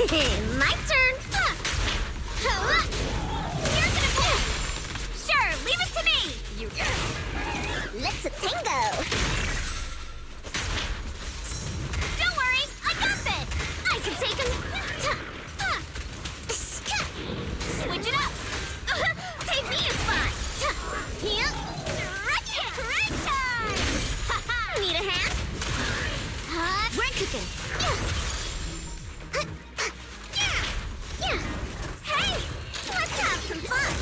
My turn! You're gonna pull! Sure, leave it to me! Let's a tango! Don't worry, I got this! I can take him! Switch it up! Save me a spot! Right time! Need a hand? We're cooking! Hey! Let's have some fun!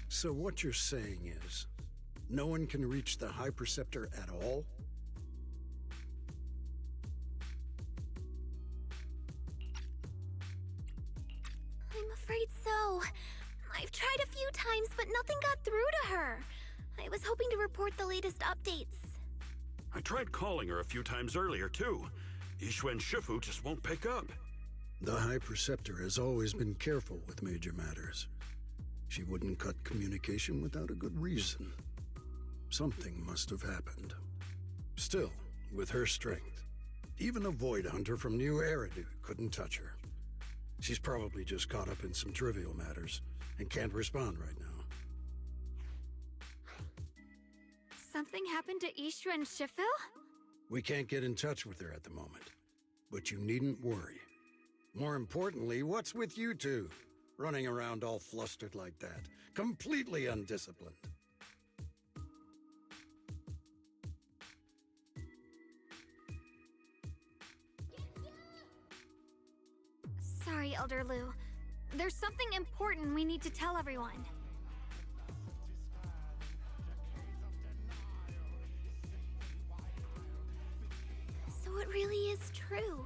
So what you're saying is, no one can reach the High Preceptor at all? I'm afraid so. I've tried a few times, but nothing got through to her. I was hoping to report the latest updates. I tried calling her a few times earlier, too. Yixuan Shifu just won't pick up. The High Preceptor has always been careful with major matters. She wouldn't cut communication without a good reason. Something must have happened. Still, with her strength, even a Void Hunter from New Eridu couldn't touch her. She's probably just caught up in some trivial matters and can't respond right now. Something happened to Yixuan Shifu? We can't get in touch with her at the moment, but you needn't worry. More importantly, what's with you two? Running around all flustered like that, completely undisciplined. Sorry, Elder Lu. There's something important we need to tell everyone. So it really is true.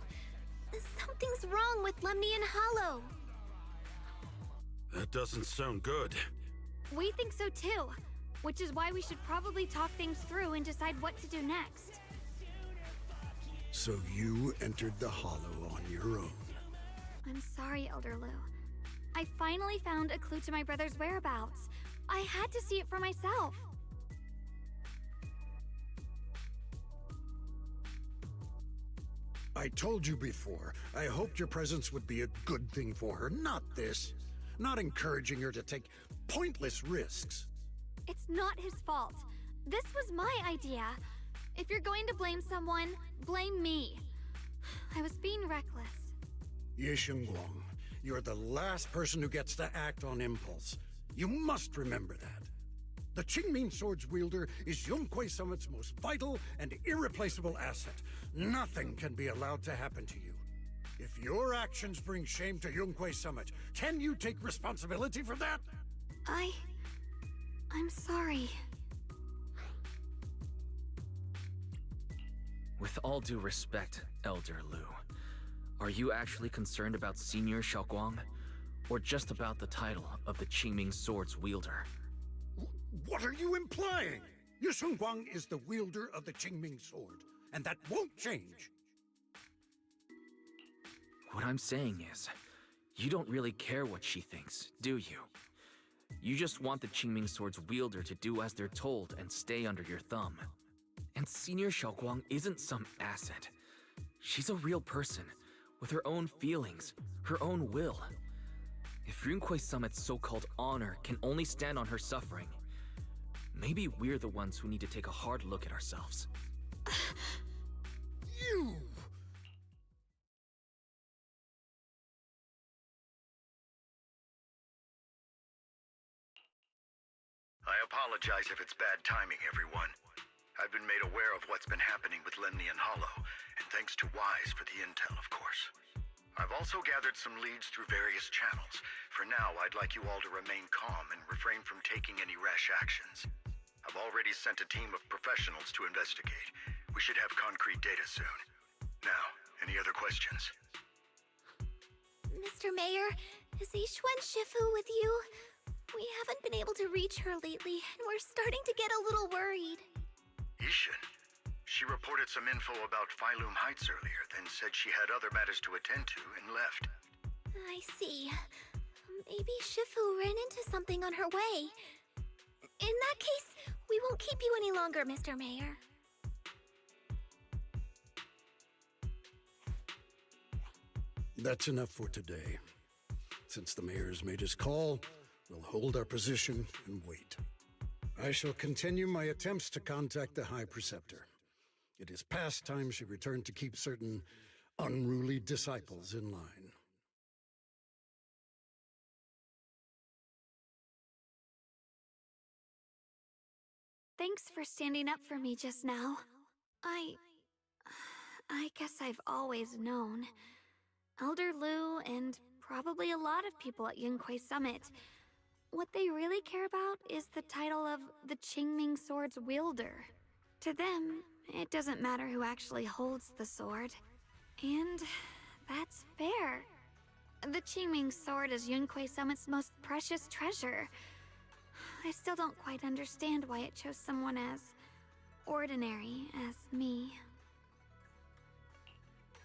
Something's wrong with Lemnian Hollow. That doesn't sound good. We think so too, which is why we should probably talk things through and decide what to do next. So you entered the Hollow on your own. I'm sorry, Elder Lu. I finally found a clue to my brother's whereabouts. I had to see it for myself. I told you before, I hoped your presence would be a good thing for her, not this. Not encouraging her to take pointless risks. It's not his fault. This was my idea. If you're going to blame someone, blame me. I was being reckless. Ye Shengguang, you're the last person who gets to act on impulse. You must remember that. The Qingming Sword's wielder is Yunque Summit's most vital and irreplaceable asset. Nothing can be allowed to happen to you. If your actions bring shame to Yunque Summit, can you take responsibility for that? I'm sorry. With all due respect, Elder Lu, are you actually concerned about Senior Xiaoguang? Or just about the title of the Qingming Sword's wielder? What are you implying? Ye Shengguang is the wielder of the Qingming Sword, and that won't change. What I'm saying is, you don't really care what she thinks, do you? You just want the Qingming Sword's wielder to do as they're told and stay under your thumb. And Senior Xiaoguang isn't some asset. She's a real person, with her own feelings, her own will. If Yunque Summit's so-called honor can only stand on her suffering, maybe we're the ones who need to take a hard look at ourselves. You! I apologize if it's bad timing, everyone. I've been made aware of what's been happening with Lemnian Hollow, thanks to Wise for the intel, of course. I've also gathered some leads through various channels. For now, I'd like you all to remain calm and refrain from taking any rash actions. I've already sent a team of professionals to investigate. We should have concrete data soon. Now, any other questions? Mr. Mayor, is Yixuan Shifu with you? We haven't been able to reach her lately, and we're starting to get a little worried. Yixuan? She reported some info about Phylum Heights earlier, then said she had other matters to attend to and left. I see. Maybe Shifu ran into something on her way. In that case, we won't keep you any longer, Mr. Mayor. That's enough for today. Since the mayor's made his call, we'll hold our position and wait. I shall continue my attempts to contact the High Preceptor. It is past time she returned to keep certain unruly disciples in line. Thanks for standing up for me just now. I guess I've always known. Elder Lu and probably a lot of people at Yunquei Summit, what they really care about is the title of the Qingming Sword's wielder. To them, it doesn't matter who actually holds the sword. And that's fair. The Qingming Sword is Yunquei Summit's most precious treasure. I still don't quite understand why it chose someone as ordinary as me.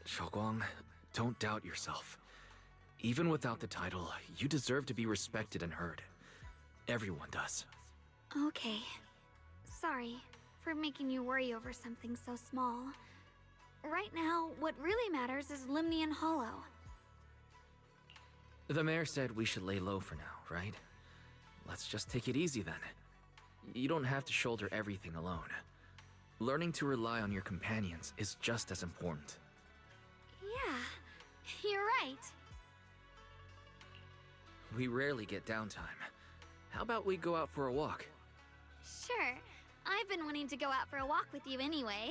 Xiaoguang, don't doubt yourself. Even without the title, you deserve to be respected and heard. Everyone does. Okay. Sorry for making you worry over something so small. Right now, what really matters is Limnian Hollow. The mayor said we should lay low for now, right? Let's just take it easy then. You don't have to shoulder everything alone. Learning to rely on your companions is just as important. Yeah, you're right. We rarely get downtime. How about we go out for a walk? Sure. I've been wanting to go out for a walk with you anyway.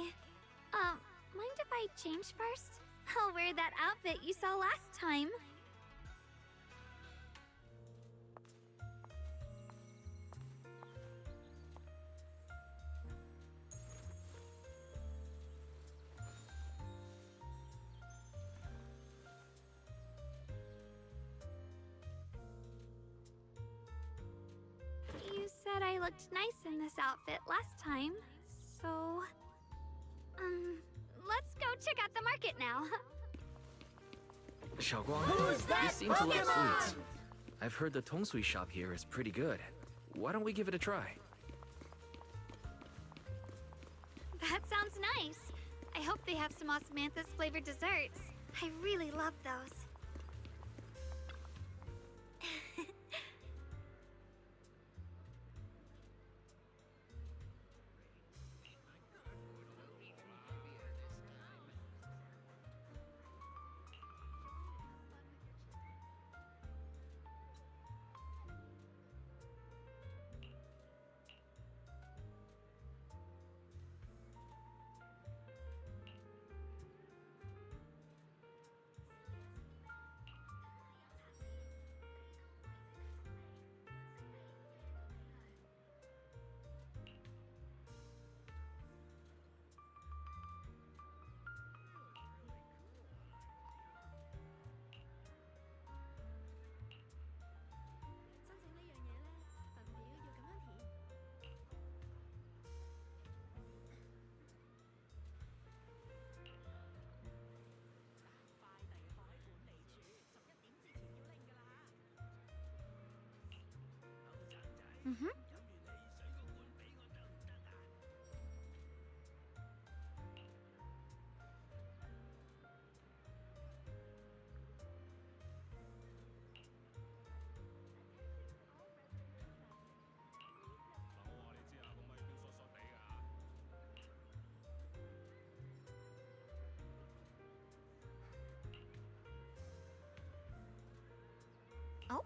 Mind if I change first? I'll wear that outfit you saw last time. You said I looked nice in this outfit last time, so... let's go check out the market now. Xiaoguang, you seem to love sweets. I've heard the Tongsui shop here is pretty good. Why don't we give it a try? That sounds nice. I hope they have some osmanthus flavored desserts. I really love those. Mm-hmm. Oh.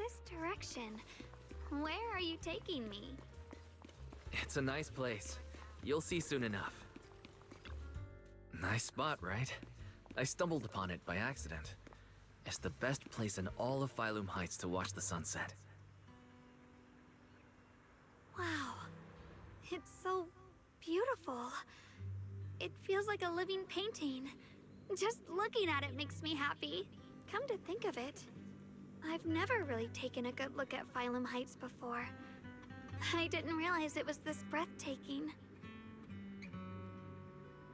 this direction. Where are you taking me? It's a nice place. You'll see soon enough. Nice spot, right? I stumbled upon it by accident. It's the best place in all of Phylum Heights to watch the sunset. Wow. It's so beautiful. It feels like a living painting. Just looking at it makes me happy. Come to think of it, I've never really taken a good look at Phylum Heights before. I didn't realize it was this breathtaking.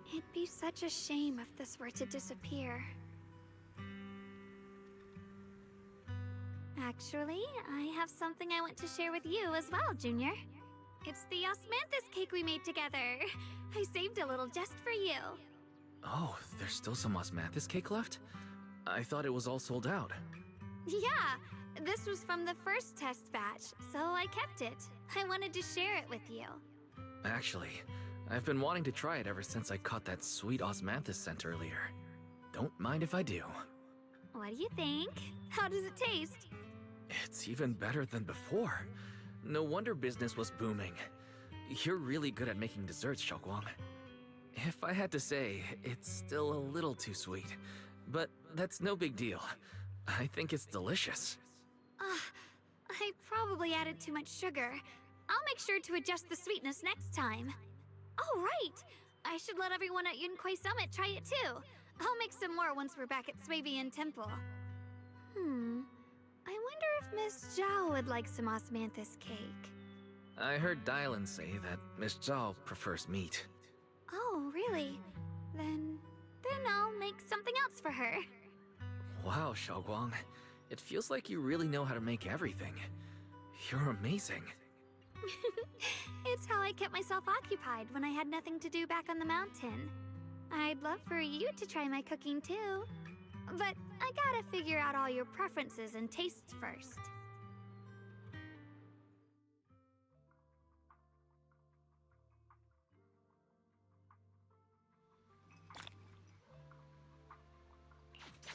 It'd be such a shame if this were to disappear. Actually, I have something I want to share with you as well, Junior. It's the osmanthus cake we made together. I saved a little just for you. Oh, there's still some osmanthus cake left? I thought it was all sold out. Yeah, this was from the first test batch, so I kept it. I wanted to share it with you. Actually, I've been wanting to try it ever since I caught that sweet osmanthus scent earlier. Don't mind if I do. What do you think? How does it taste? It's even better than before. No wonder business was booming. You're really good at making desserts, Xiaoguang. If I had to say, it's still a little too sweet. But that's no big deal. I think it's delicious. I probably added too much sugar. I'll make sure to adjust the sweetness next time. Oh, right! I should let everyone at Yunquay Summit try it too. I'll make some more once we're back at Swabian Temple. I wonder if Miss Zhao would like some osmanthus cake. I heard Dylan say that Miss Zhao prefers meat. Oh, really? Then I'll make something else for her. Wow, Xiaoguang. It feels like you really know how to make everything. You're amazing. It's how I kept myself occupied when I had nothing to do back on the mountain. I'd love for you to try my cooking too. But I gotta figure out all your preferences and tastes first.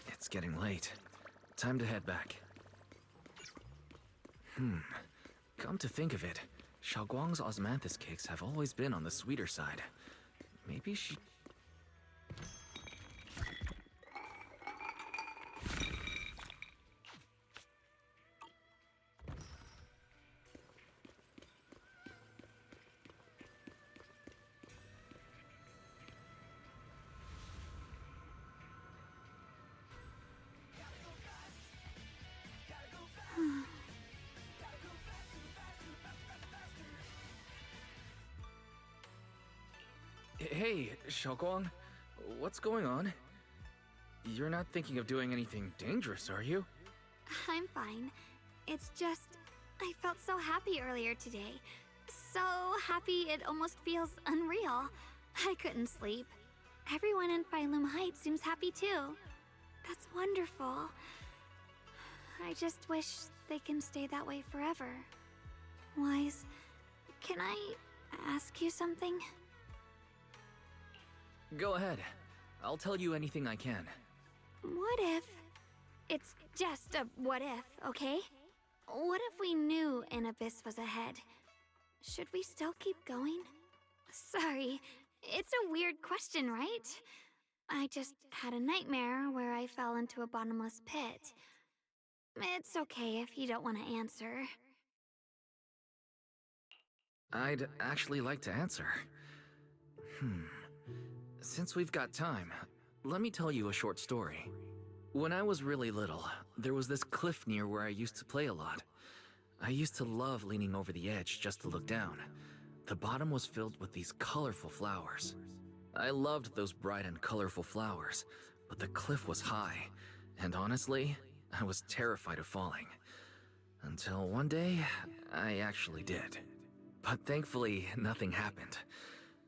It's getting late. Time to head back. Come to think of it, Xiaoguang's osmanthus cakes have always been on the sweeter side. Maybe she... Hey, Xiaoguang, what's going on? You're not thinking of doing anything dangerous, are you? I'm fine. It's just, I felt so happy earlier today. So happy it almost feels unreal. I couldn't sleep. Everyone in Phylum Heights seems happy too. That's wonderful. I just wish they can stay that way forever. Wise, can I ask you something? Go ahead. I'll tell you anything I can. What if... It's just a what if, okay? What if we knew an abyss was ahead? Should we still keep going? Sorry, it's a weird question, right? I just had a nightmare where I fell into a bottomless pit. It's okay if you don't want to answer. I'd actually like to answer. Since we've got time, let me tell you a short story. When I was really little, there was this cliff near where I used to play a lot. I used to love leaning over the edge just to look down. The bottom was filled with these colorful flowers. I loved those bright and colorful flowers, but the cliff was high, and honestly, I was terrified of falling. Until one day, I actually did. But thankfully, nothing happened.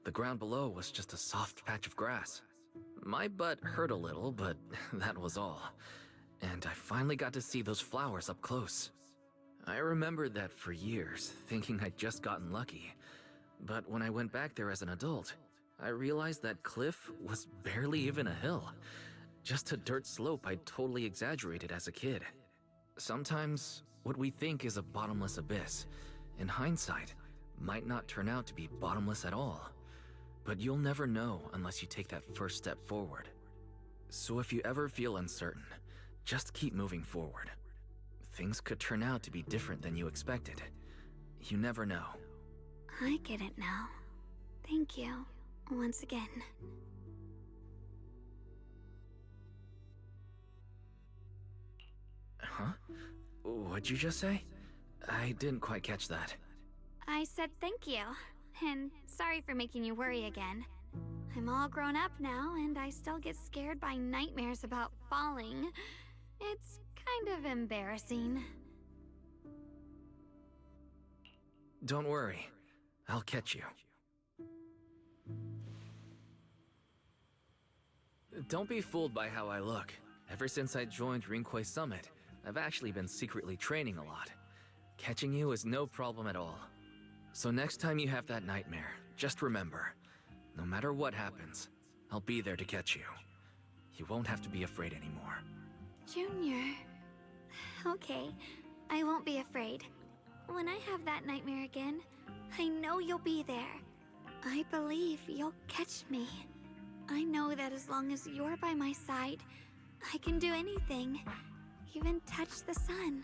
The ground below was just a soft patch of grass. My butt hurt a little, but that was all. And I finally got to see those flowers up close. I remembered that for years, thinking I'd just gotten lucky. But when I went back there as an adult, I realized that cliff was barely even a hill. Just a dirt slope I'd totally exaggerated as a kid. Sometimes, What we think is a bottomless abyss, in hindsight, might not turn out to be bottomless at all. But you'll never know unless you take that first step forward. So if you ever feel uncertain, just keep moving forward. Things could turn out to be different than you expected. You never know. I get it now. Thank you, once again. Huh? What'd you just say? I didn't quite catch that. I said thank you, and sorry for making you worry again. I'm all grown up now, and I still get scared by nightmares about falling. It's kind of embarrassing. Don't worry. I'll catch you. Don't be fooled by how I look. Ever since I joined Rinkway Summit, I've actually been secretly training a lot. Catching you is no problem at all. So next time you have that nightmare, just remember, no matter what happens, I'll be there to catch you. You won't have to be afraid anymore. Junior. Okay, I won't be afraid. When I have that nightmare again, I know you'll be there. I believe you'll catch me. I know that as long as you're by my side, I can do anything, even touch the sun.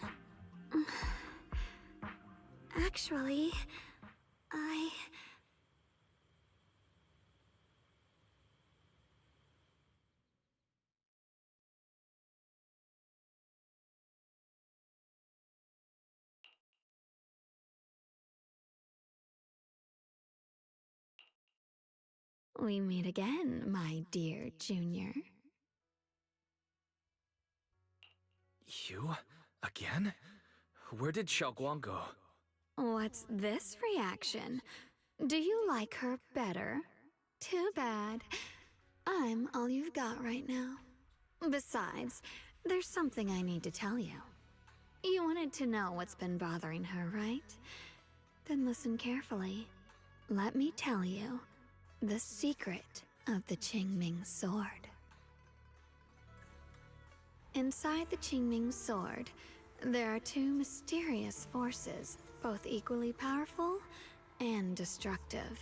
Actually, We meet again, my dear Junior. You? Again? Where did Xiaoguang go? What's this reaction? Do you like her better? Too bad. I'm all you've got right now. Besides, there's something I need to tell you. You wanted to know what's been bothering her, right? Then listen carefully. Let me tell you the secret of the Qingming sword. Inside the Qingming sword, there are two mysterious forces, both equally powerful and destructive.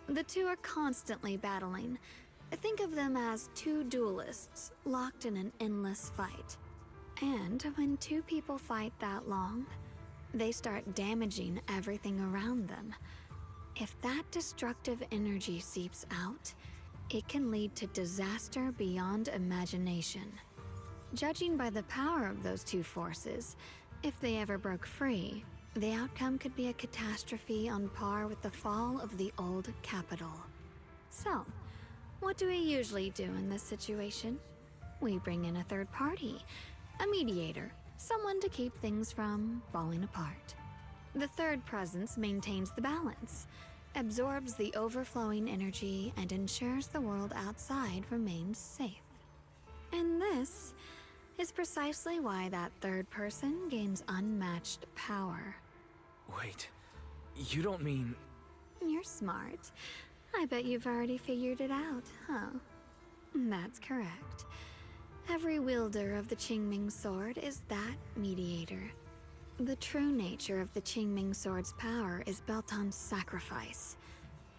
The two are constantly battling. Think of them as two duelists locked in an endless fight. And when two people fight that long, they start damaging everything around them. If that destructive energy seeps out, it can lead to disaster beyond imagination. Judging by the power of those two forces, if they ever broke free, the outcome could be a catastrophe on par with the fall of the old capital. So, what do we usually do in this situation? We bring in a third party, a mediator, someone to keep things from falling apart. The third presence maintains the balance, absorbs the overflowing energy, and ensures the world outside remains safe. And this is precisely why that third person gains unmatched power. Wait, you don't mean... You're smart. I bet you've already figured it out, huh? That's correct. Every wielder of the Qingming sword is that mediator. The true nature of the Qingming sword's power is built on sacrifice.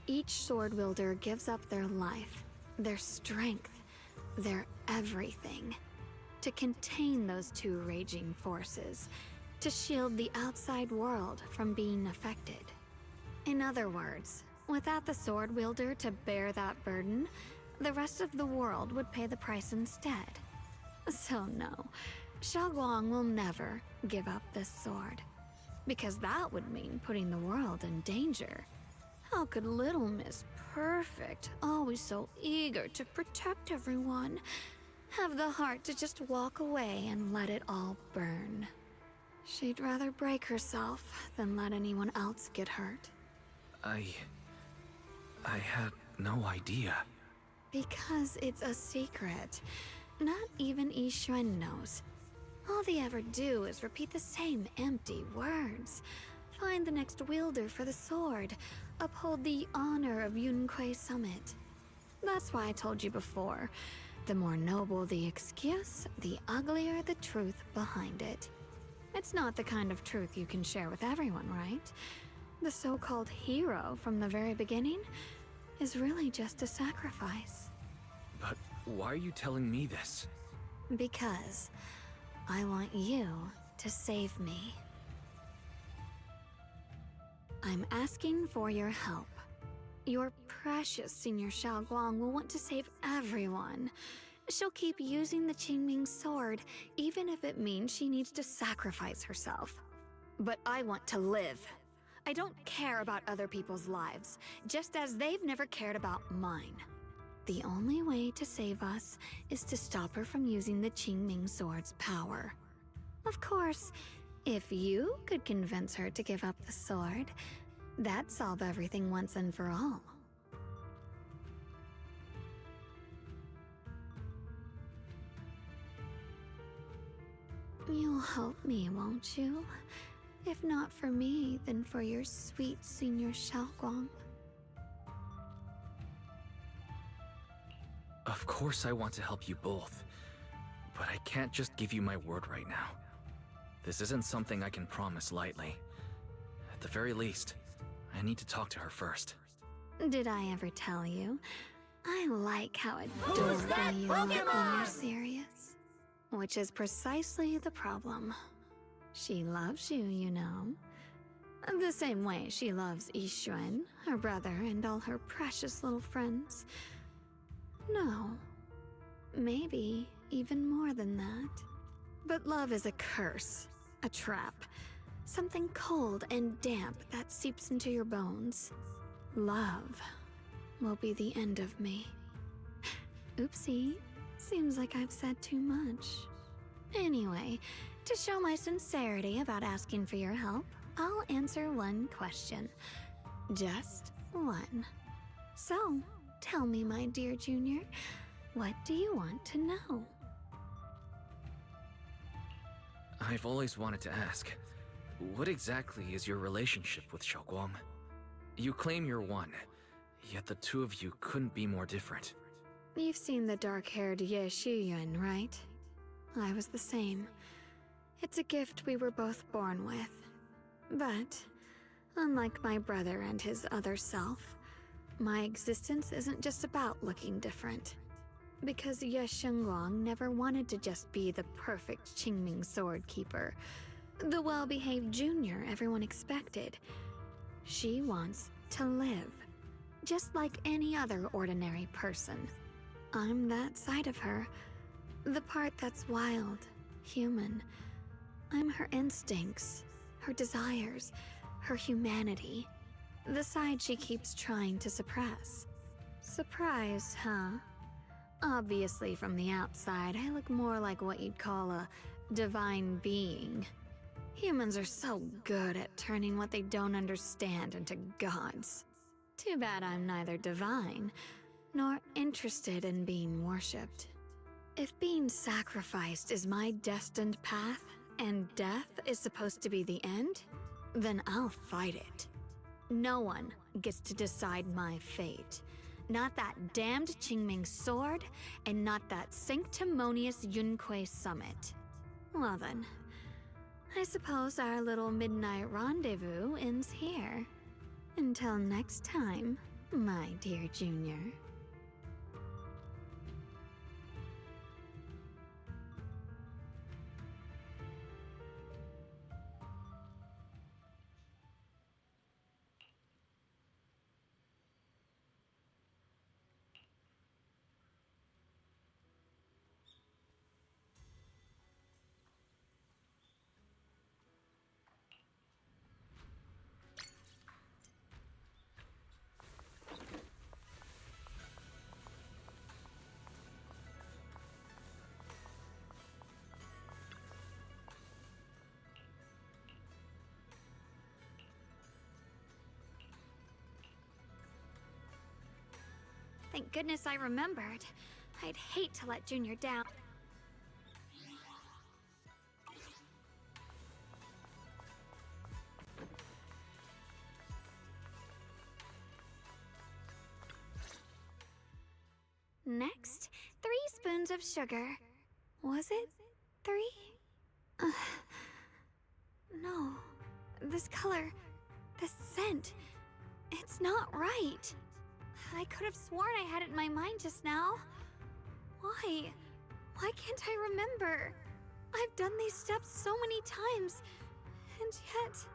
Each sword wielder gives up their life, their strength, their everything, to contain those two raging forces, to shield the outside world from being affected. In other words, without the sword wielder to bear that burden, the rest of the world would pay the price instead. So no, Xiaoguang will never give up this sword, because that would mean putting the world in danger. How could little Miss Perfect, always so eager to protect everyone, have the heart to just walk away and let it all burn? She'd rather break herself than let anyone else get hurt. I had no idea. Because it's a secret. Not even Yixuan knows. All they ever do is repeat the same empty words. Find the next wielder for the sword. Uphold the honor of Yunkwei Summit. That's why I told you before. The more noble the excuse, the uglier the truth behind it. It's not the kind of truth you can share with everyone, right? The so-called hero from the very beginning is really just a sacrifice. But why are you telling me this? Because I want you to save me. I'm asking for your help. Your precious Senior Xiaoguang will want to save everyone. She'll keep using the Qingming sword, even if it means she needs to sacrifice herself. But I want to live. I don't care about other people's lives, just as they've never cared about mine. The only way to save us is to stop her from using the Qingming sword's power. Of course, if you could convince her to give up the sword, that'd solve everything once and for all. You'll help me, won't you? If not for me, then for your sweet Senior Xiaoguang. Of course I want to help you both, but I can't just give you my word right now. This isn't something I can promise lightly. At the very least, I need to talk to her first. Did I ever tell you? I like how adorable you look when you're serious. Which is precisely the problem. She loves you, you know. The same way she loves Yixuan, her brother, and all her precious little friends. No. Maybe even more than that. But love is a curse, a trap. Something cold and damp that seeps into your bones. Love will be the end of me. Oopsie. Seems like I've said too much. Anyway, to show my sincerity about asking for your help, I'll answer one question. Just one. So, tell me, my dear Junior, what do you want to know? I've always wanted to ask, what exactly is your relationship with Xiaoguang? You claim you're one, yet the two of you couldn't be more different. You've seen the dark-haired Ye Shiyuan, right? I was the same. It's a gift we were both born with. But, unlike my brother and his other self, my existence isn't just about looking different. Because Ye Shengguang never wanted to just be the perfect Qingming sword keeper, the well-behaved junior everyone expected. She wants to live, just like any other ordinary person. I'm that side of her, the part that's wild, human. I'm her instincts, her desires, her humanity, the side she keeps trying to suppress. Surprised, huh? Obviously, from the outside, I look more like what you'd call a divine being. Humans are so good at turning what they don't understand into gods. Too bad I'm neither divine nor interested in being worshipped. If being sacrificed is my destined path, and death is supposed to be the end, then I'll fight it. No one gets to decide my fate. Not that damned Qingming sword, and not that sanctimonious Yunque summit. Well then, I suppose our little midnight rendezvous ends here. Until next time, my dear Junior. Thank goodness I remembered. I'd hate to let Junior down. Next, 3 spoons of sugar. Was it 3? No. This color, this scent, it's not right. I could have sworn I had it in my mind just now. Why? Why can't I remember? I've done these steps so many times, and yet...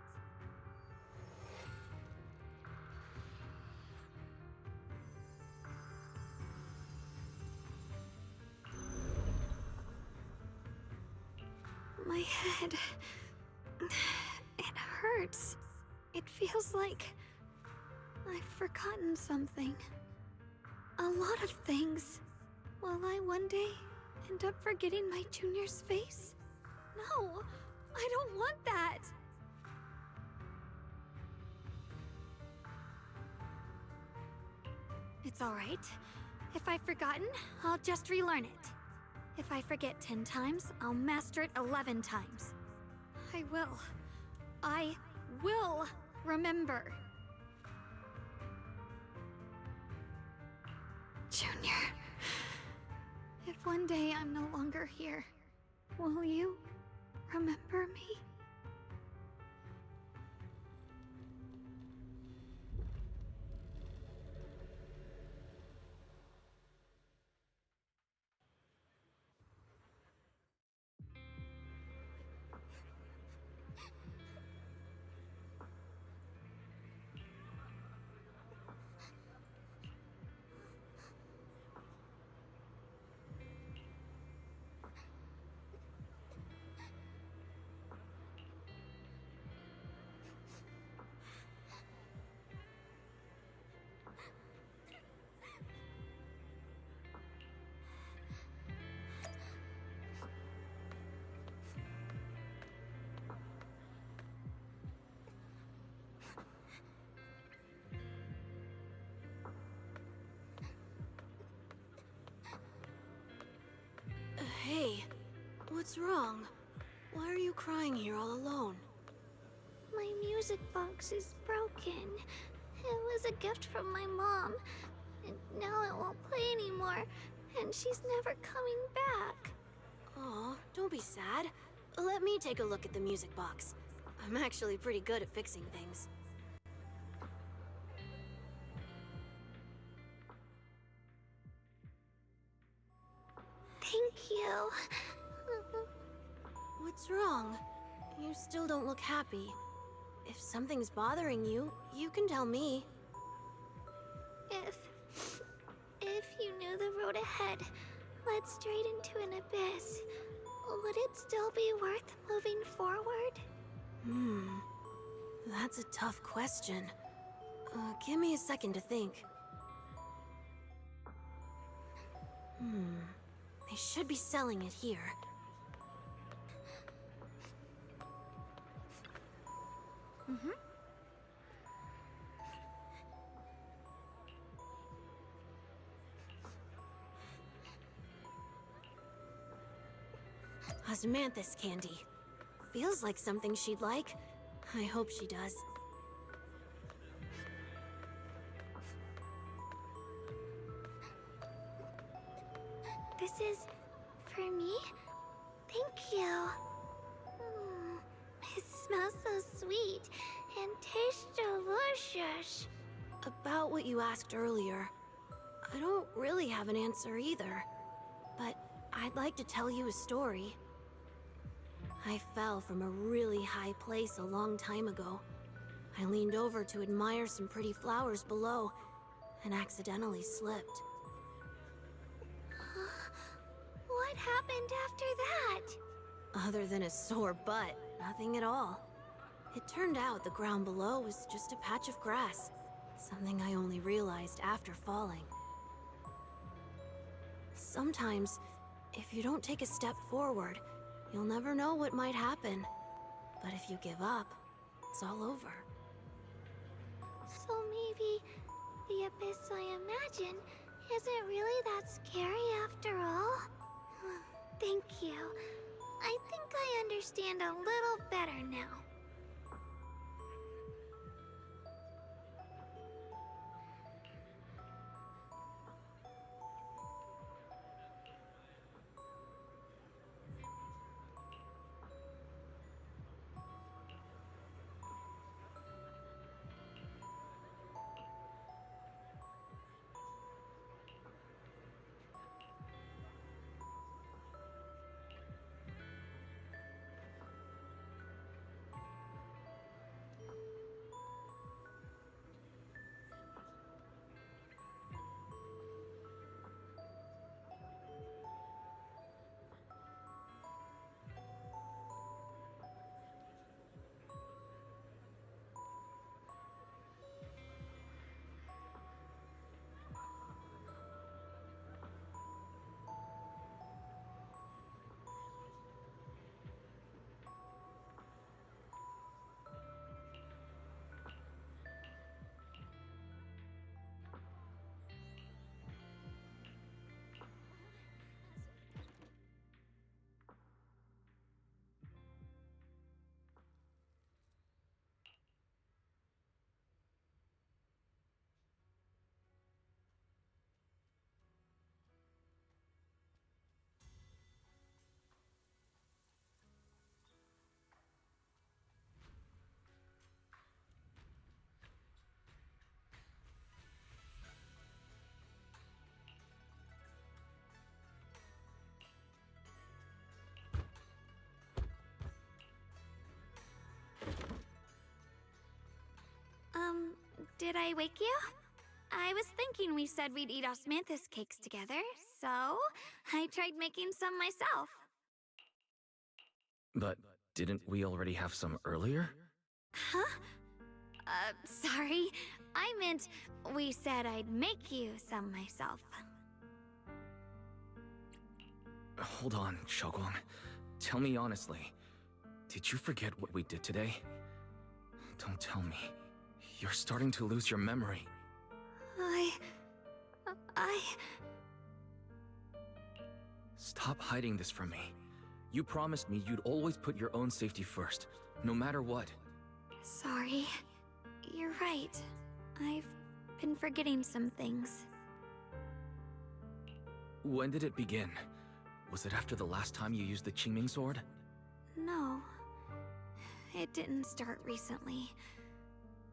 My head... it hurts. It feels like... I've forgotten something. A lot of things. Will I one day end up forgetting my junior's face? No, I don't want that! It's alright. If I've forgotten, I'll just relearn it. If I forget 10 times, I'll master it 11 times. I will remember. Junior, if one day I'm no longer here, will you remember me? Hey, what's wrong? Why are you crying here all alone? My music box is broken. It was a gift from my mom. And now it won't play anymore. And she's never coming back. Aw, don't be sad. Let me take a look at the music box. I'm actually pretty good at fixing things. Thank you. What's wrong? You still don't look happy. If something's bothering you, you can tell me. If you knew the road ahead led straight into an abyss, would it still be worth moving forward? That's a tough question. Give me a second to think. They should be selling it here. Osmanthus candy. Feels like something she'd like. I hope she does. This is for me? Thank you. It smells so sweet and tastes delicious. About what you asked earlier, I don't really have an answer either. But I'd like to tell you a story. I fell from a really high place a long time ago. I leaned over to admire some pretty flowers below, and accidentally slipped. What happened after that? Other than a sore butt, nothing at all. It turned out the ground below was just a patch of grass, something I only realized after falling. Sometimes, if you don't take a step forward, you'll never know what might happen. But if you give up, it's all over. So maybe the abyss I imagine isn't really that scary after all? Thank you. I think I understand a little better now. Did I wake you? I was thinking we said we'd eat osmanthus cakes together, so I tried making some myself. But didn't we already have some earlier? Huh? Sorry. I meant we said I'd make you some myself. Hold on, Xiaoguang. Tell me honestly, did you forget what we did today? Don't tell me. You're starting to lose your memory. Stop hiding this from me. You promised me you'd always put your own safety first, no matter what. Sorry. You're right. I've been forgetting some things. When did it begin? Was it after the last time you used the Qingming sword? No. It didn't start recently.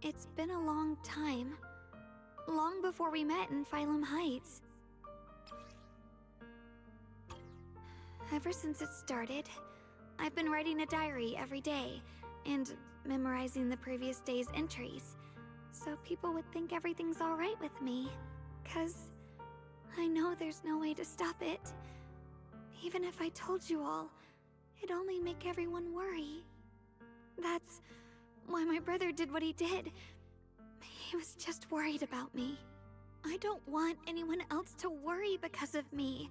It's been a long time. Long before we met in Phylum Heights. Ever since it started, I've been writing a diary every day and memorizing the previous day's entries, so people would think everything's alright with me. 'Cause I know there's no way to stop it. Even if I told you all, it'd only make everyone worry. That's why my brother did what he did. He was just worried about me. I don't want anyone else to worry because of me.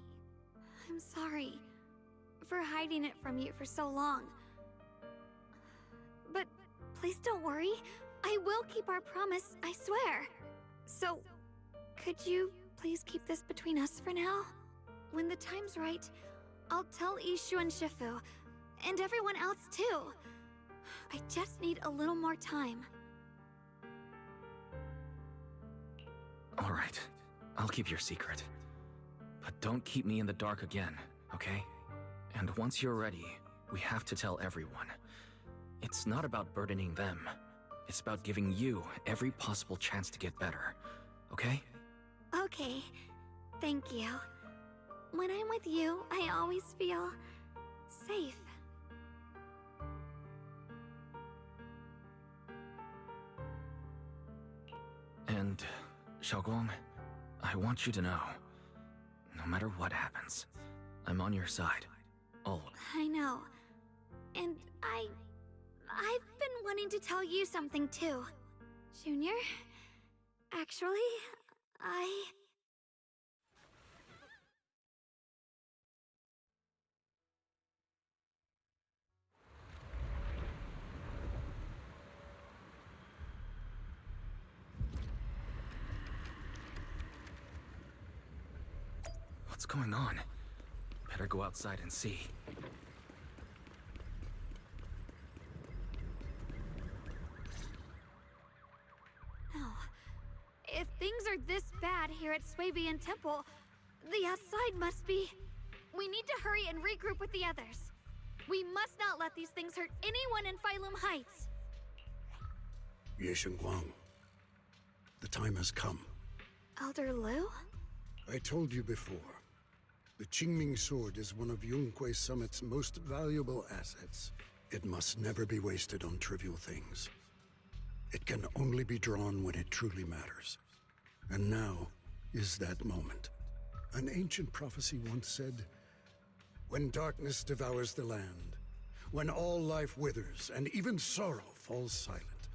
I'm sorry for hiding it from you for so long. But please don't worry. I will keep our promise, I swear. So, could you please keep this between us for now? When the time's right, I'll tell Ishu and Shifu, and everyone else too. I just need a little more time. Alright, I'll keep your secret. But don't keep me in the dark again, okay? And once you're ready, we have to tell everyone. It's not about burdening them. It's about giving you every possible chance to get better, okay? Okay, thank you. When I'm with you, I always feel safe. And, Xiaoguang, I want you to know, no matter what happens, I'm on your side, always. I know. And I've been wanting to tell you something too. Junior, actually, What's going on? Better go outside and see. No. If things are this bad here at Swabian Temple, the outside must be... We need to hurry and regroup with the others. We must not let these things hurt anyone in Phylum Heights. Ye Guang, the time has come. Elder Lu? I told you before. The Qingming sword is one of Yunque Summit's most valuable assets. It must never be wasted on trivial things. It can only be drawn when it truly matters. And now is that moment. An ancient prophecy once said, "When darkness devours the land, when all life withers and even sorrow falls silent,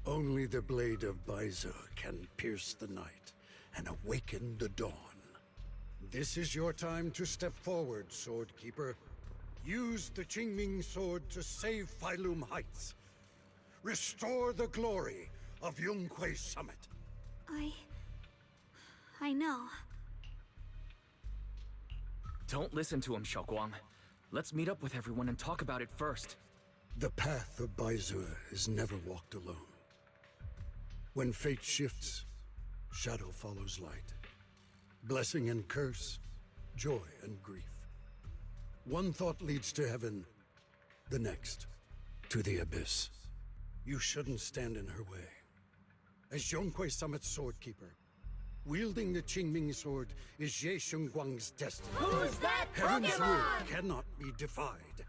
only the blade of Baizu can pierce the night and awaken the dawn." This is your time to step forward, Swordkeeper. Use the Qingming sword to save Phylum Heights. Restore the glory of Yunque Summit. I know. Don't listen to him, Xiaoguang. Let's meet up with everyone and talk about it first. The path of Baizu is never walked alone. When fate shifts, shadow follows light. Blessing and curse, joy and grief. One thought leads to heaven, the next to the abyss. You shouldn't stand in her way. As Yunque Summit's swordkeeper, wielding the Qingming sword is Ye Guang's destiny. Who's that Heaven's Pokemon? will cannot be defied.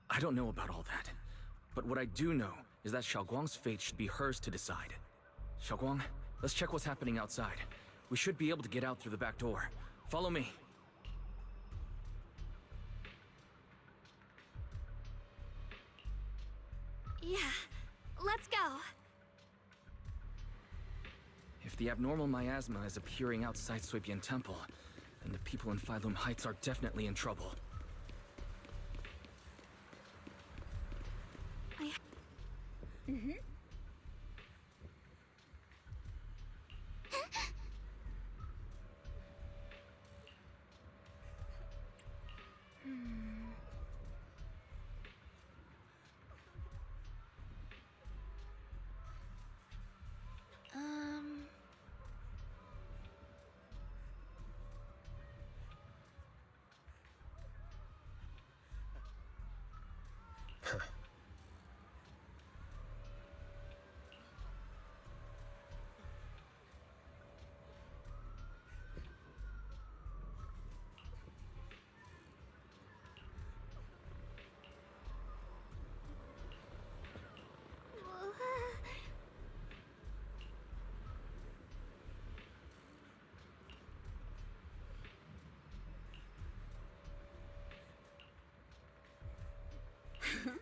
I don't know about all that, but what I do know is that Xiaoguang's fate should be hers to decide. Xiaoguang, let's check what's happening outside. We should be able to get out through the back door. Follow me. Yeah, let's go. If the abnormal miasma is appearing outside Suibian Temple, then the people in Phylum Heights are definitely in trouble. Uh-huh.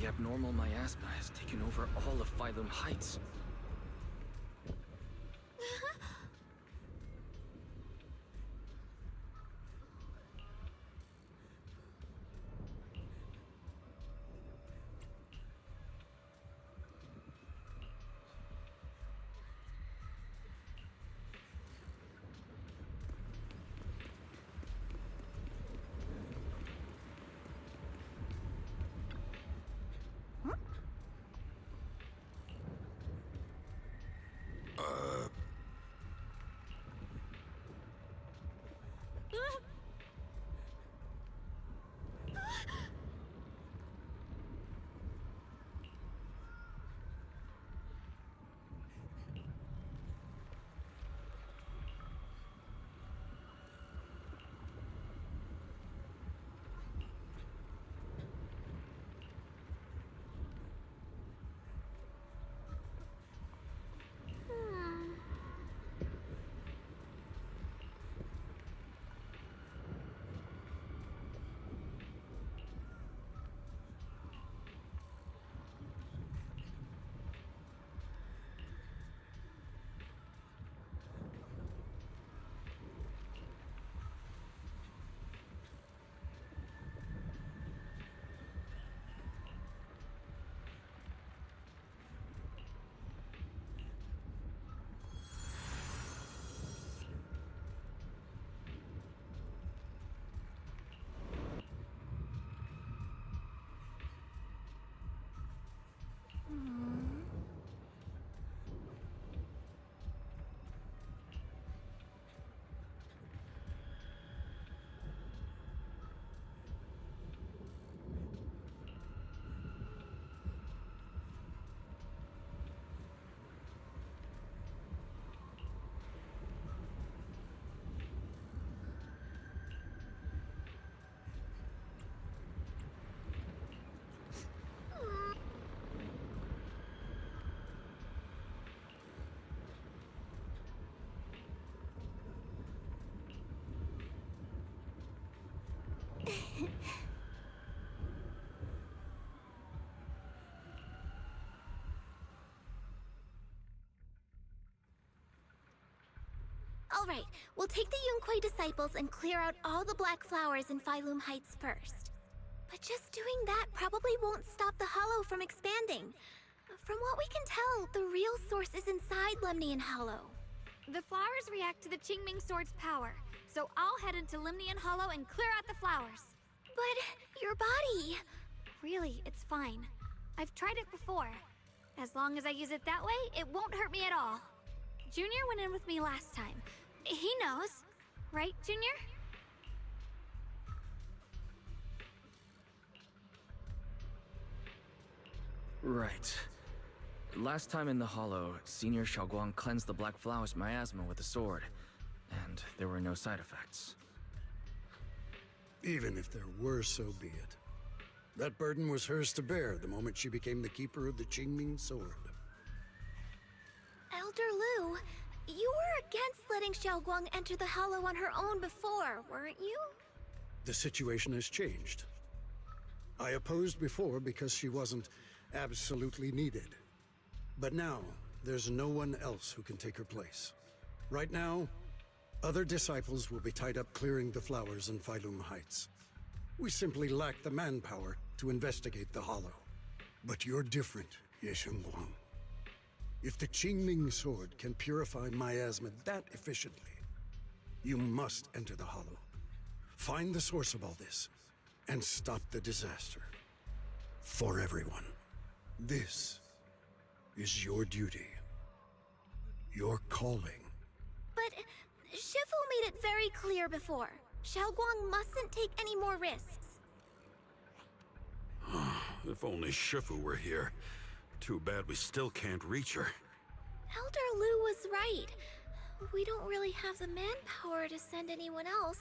The abnormal miasma has taken over all of Phylum Heights. Alright, we'll take the Yunquei disciples and clear out all the black flowers in Phylum Heights first. But just doing that probably won't stop the Hollow from expanding. From what we can tell, the real source is inside Lemnian Hollow. The flowers react to the Qingming Sword's power, so I'll head into Lemnian Hollow and clear out the flowers. But your body... Really, it's fine. I've tried it before. As long as I use it that way, it won't hurt me at all. Junior went in with me last time. He knows. Right, Junior? Right. Last time in the Hollow, Senior Xiaoguang cleansed the Black Flowers miasma with the sword, and there were no side effects. Even if there were, so be it. That burden was hers to bear the moment she became the keeper of the Qingming Sword. Elder Lu, you were against letting Xiaoguang enter the Hollow on her own before, weren't you? The situation has changed. I opposed before because she wasn't absolutely needed. But now, there's no one else who can take her place. Right now, other disciples will be tied up clearing the flowers in Phylum Heights. We simply lack the manpower to investigate the Hollow. But you're different, Ye Shengguang. If the Qingming Sword can purify miasma that efficiently, you must enter the Hollow. Find the source of all this, and stop the disaster. For everyone. This is your duty. Your calling. But Shifu made it very clear before. Xiaoguang mustn't take any more risks. If only Shifu were here. Too bad we still can't reach her. Elder Lu was right. We don't really have the manpower to send anyone else.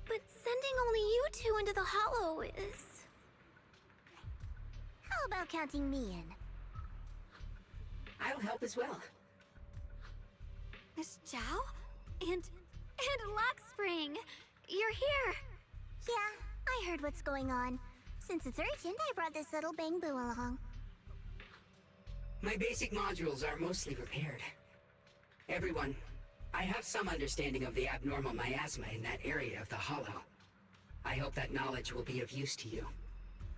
But sending only you two into the Hollow is... How about counting me in? I'll help as well. Miss Zhao? And Lockspring! You're here! Yeah, I heard what's going on. Since it's urgent, I brought this little bang-boo along. My basic modules are mostly repaired. Everyone, I have some understanding of the abnormal miasma in that area of the Hollow. I hope that knowledge will be of use to you.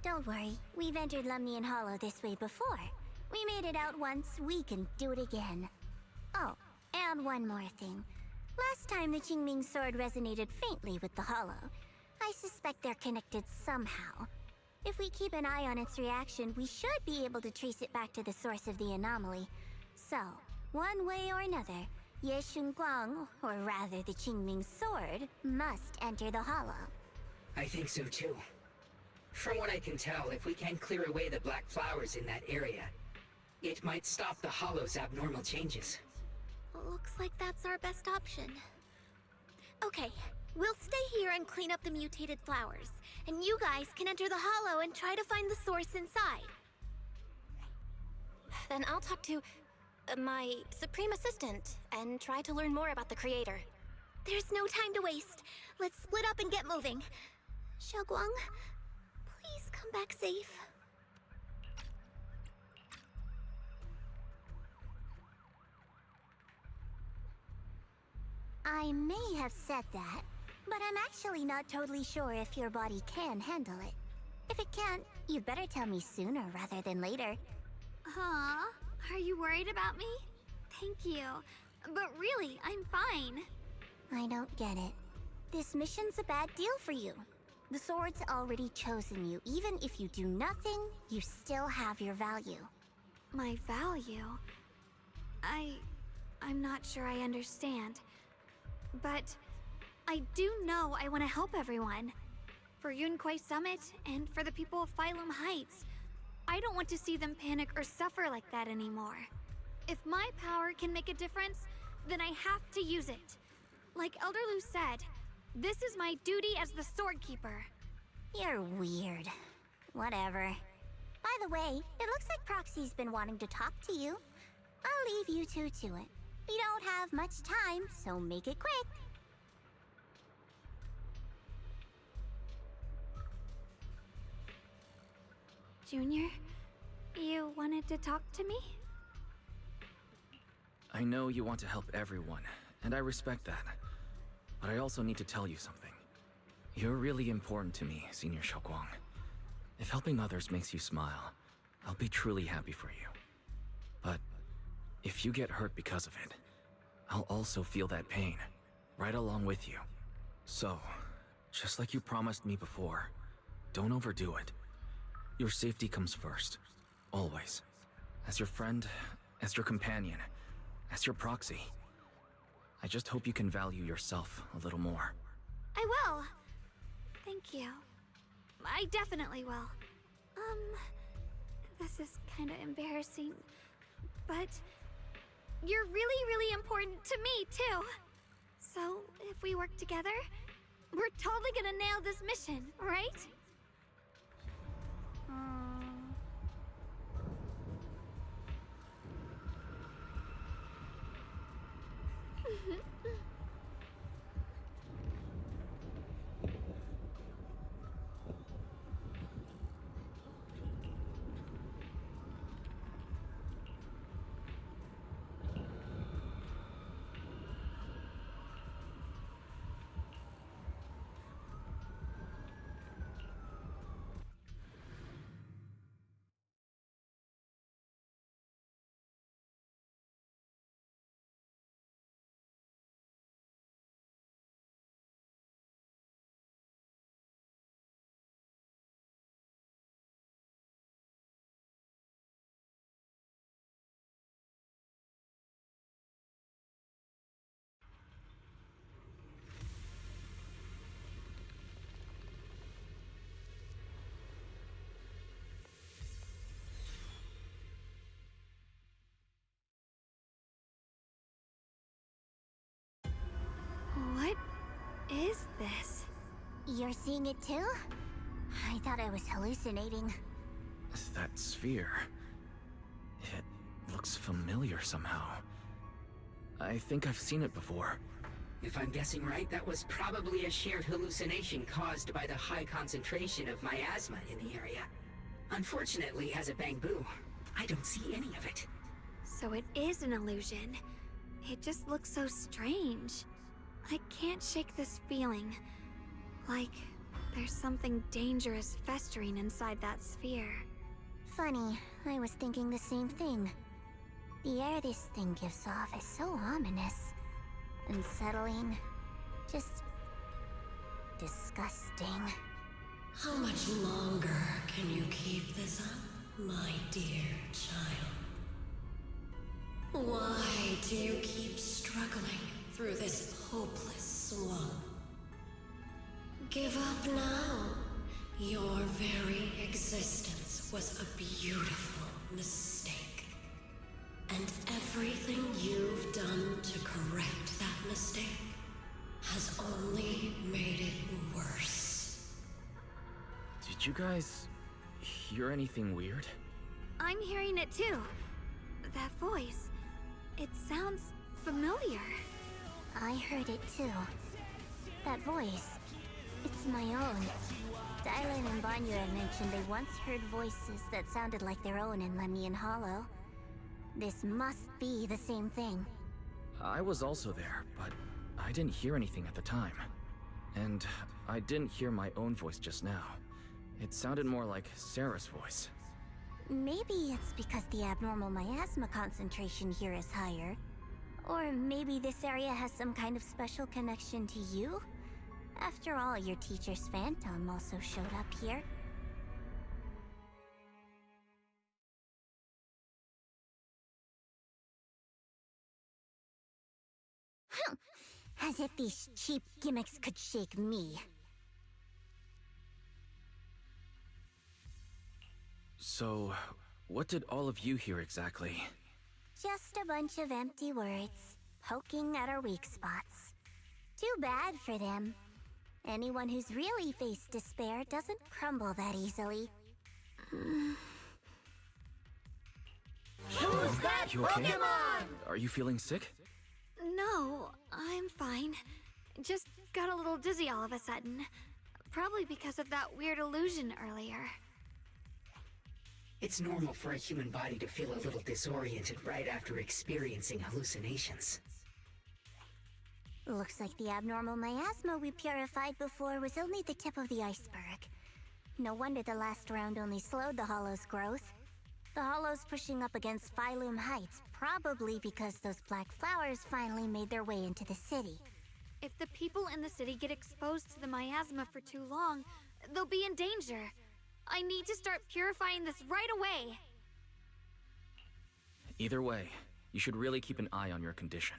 Don't worry, we've entered Lemnian Hollow this way before. We made it out once, we can do it again. Oh, and one more thing. Last time the Qingming Sword resonated faintly with the Hollow. I suspect they're connected somehow. If we keep an eye on its reaction, we should be able to trace it back to the source of the anomaly. So, one way or another, Ye Shengguang, or rather the Qingming Sword, must enter the Hollow. I think so too. From what I can tell, if we can clear away the black flowers in that area, it might stop the Hollow's abnormal changes. Looks like that's our best option. Okay, we'll stay here and clean up the mutated flowers. And you guys can enter the Hollow and try to find the source inside. Then I'll talk to my Supreme Assistant and try to learn more about the Creator. There's no time to waste. Let's split up and get moving. Xiaoguang, please come back safe. I may have said that, but I'm actually not totally sure if your body can handle it. If it can't, you'd better tell me sooner rather than later. Huh? Are you worried about me? Thank you. But really, I'm fine. I don't get it. This mission's a bad deal for you. The sword's already chosen you. Even if you do nothing, you still have your value. My value? I'm not sure I understand. But I do know I want to help everyone. For Yunquei Summit, and for the people of Phylum Heights. I don't want to see them panic or suffer like that anymore. If my power can make a difference, then I have to use it. Like Elder Lu said, this is my duty as the Sword Keeper. You're weird. Whatever. By the way, it looks like Proxy's been wanting to talk to you. I'll leave you two to it. We don't have much time, so make it quick. Junior, you wanted to talk to me? I know you want to help everyone, and I respect that. But I also need to tell you something. You're really important to me, Senior Xiaoguang. If helping others makes you smile, I'll be truly happy for you. But if you get hurt because of it, I'll also feel that pain, right along with you. So, just like you promised me before, don't overdo it. Your safety comes first, always. As your friend, as your companion, as your proxy. I just hope you can value yourself a little more. I will. Thank you. I definitely will. This is kinda embarrassing, but you're really, really important to me, too. So, if we work together, we're totally gonna nail this mission, right? What is this? You're seeing it too? I thought I was hallucinating. That sphere... it looks familiar somehow. I think I've seen it before. If I'm guessing right, that was probably a shared hallucination caused by the high concentration of miasma in the area. Unfortunately, as a Bangbu, I don't see any of it. So it is an illusion. It just looks so strange. I can't shake this feeling. Like there's something dangerous festering inside that sphere. Funny, I was thinking the same thing. The air this thing gives off is so ominous. Unsettling. Just... disgusting. How much longer can you keep this up, my dear child? Why do you keep struggling through this hopeless slump? Give up now. Your very existence was a beautiful mistake. And everything you've done to correct that mistake has only made it worse. Did you guys... hear anything weird? I'm hearing it too. That voice. It sounds familiar. I heard it too. That voice. It's my own. Dylan and Banyu had mentioned they once heard voices that sounded like their own in Lemnian Hollow. This must be the same thing. I was also there, but I didn't hear anything at the time. And I didn't hear my own voice just now. It sounded more like Sarah's voice. Maybe it's because the abnormal miasma concentration here is higher. Or maybe this area has some kind of special connection to you? After all, your teacher's phantom also showed up here. As if these cheap gimmicks could shake me. So, what did all of you hear exactly? Just a bunch of empty words, poking at our weak spots. Too bad for them. Anyone who's really faced despair doesn't crumble that easily. Who's that You okay? Pokemon? Are you feeling sick? No, I'm fine. Just got a little dizzy all of a sudden. Probably because of that weird illusion earlier. It's normal for a human body to feel a little disoriented right after experiencing hallucinations. Looks like the abnormal miasma we purified before was only the tip of the iceberg. No wonder the last round only slowed the Hollow's growth. The Hollow's pushing up against Phylum Heights, probably because those black flowers finally made their way into the city. If the people in the city get exposed to the miasma for too long, they'll be in danger. I need to start purifying this right away. Either way, you should really keep an eye on your condition.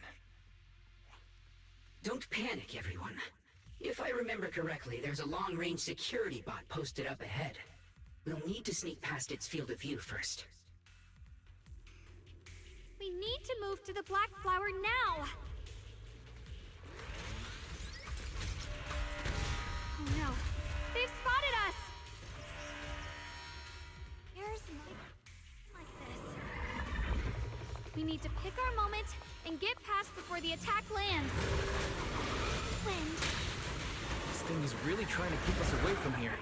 Don't panic, everyone. If I remember correctly, there's a long-range security bot posted up ahead. We'll need to sneak past its field of view first. We need to move to the black flower now! Oh no, they've spotted us! Here's like this. We need to pick our moment and get past before the attack lands. Wind. This thing is really trying to keep us away from here.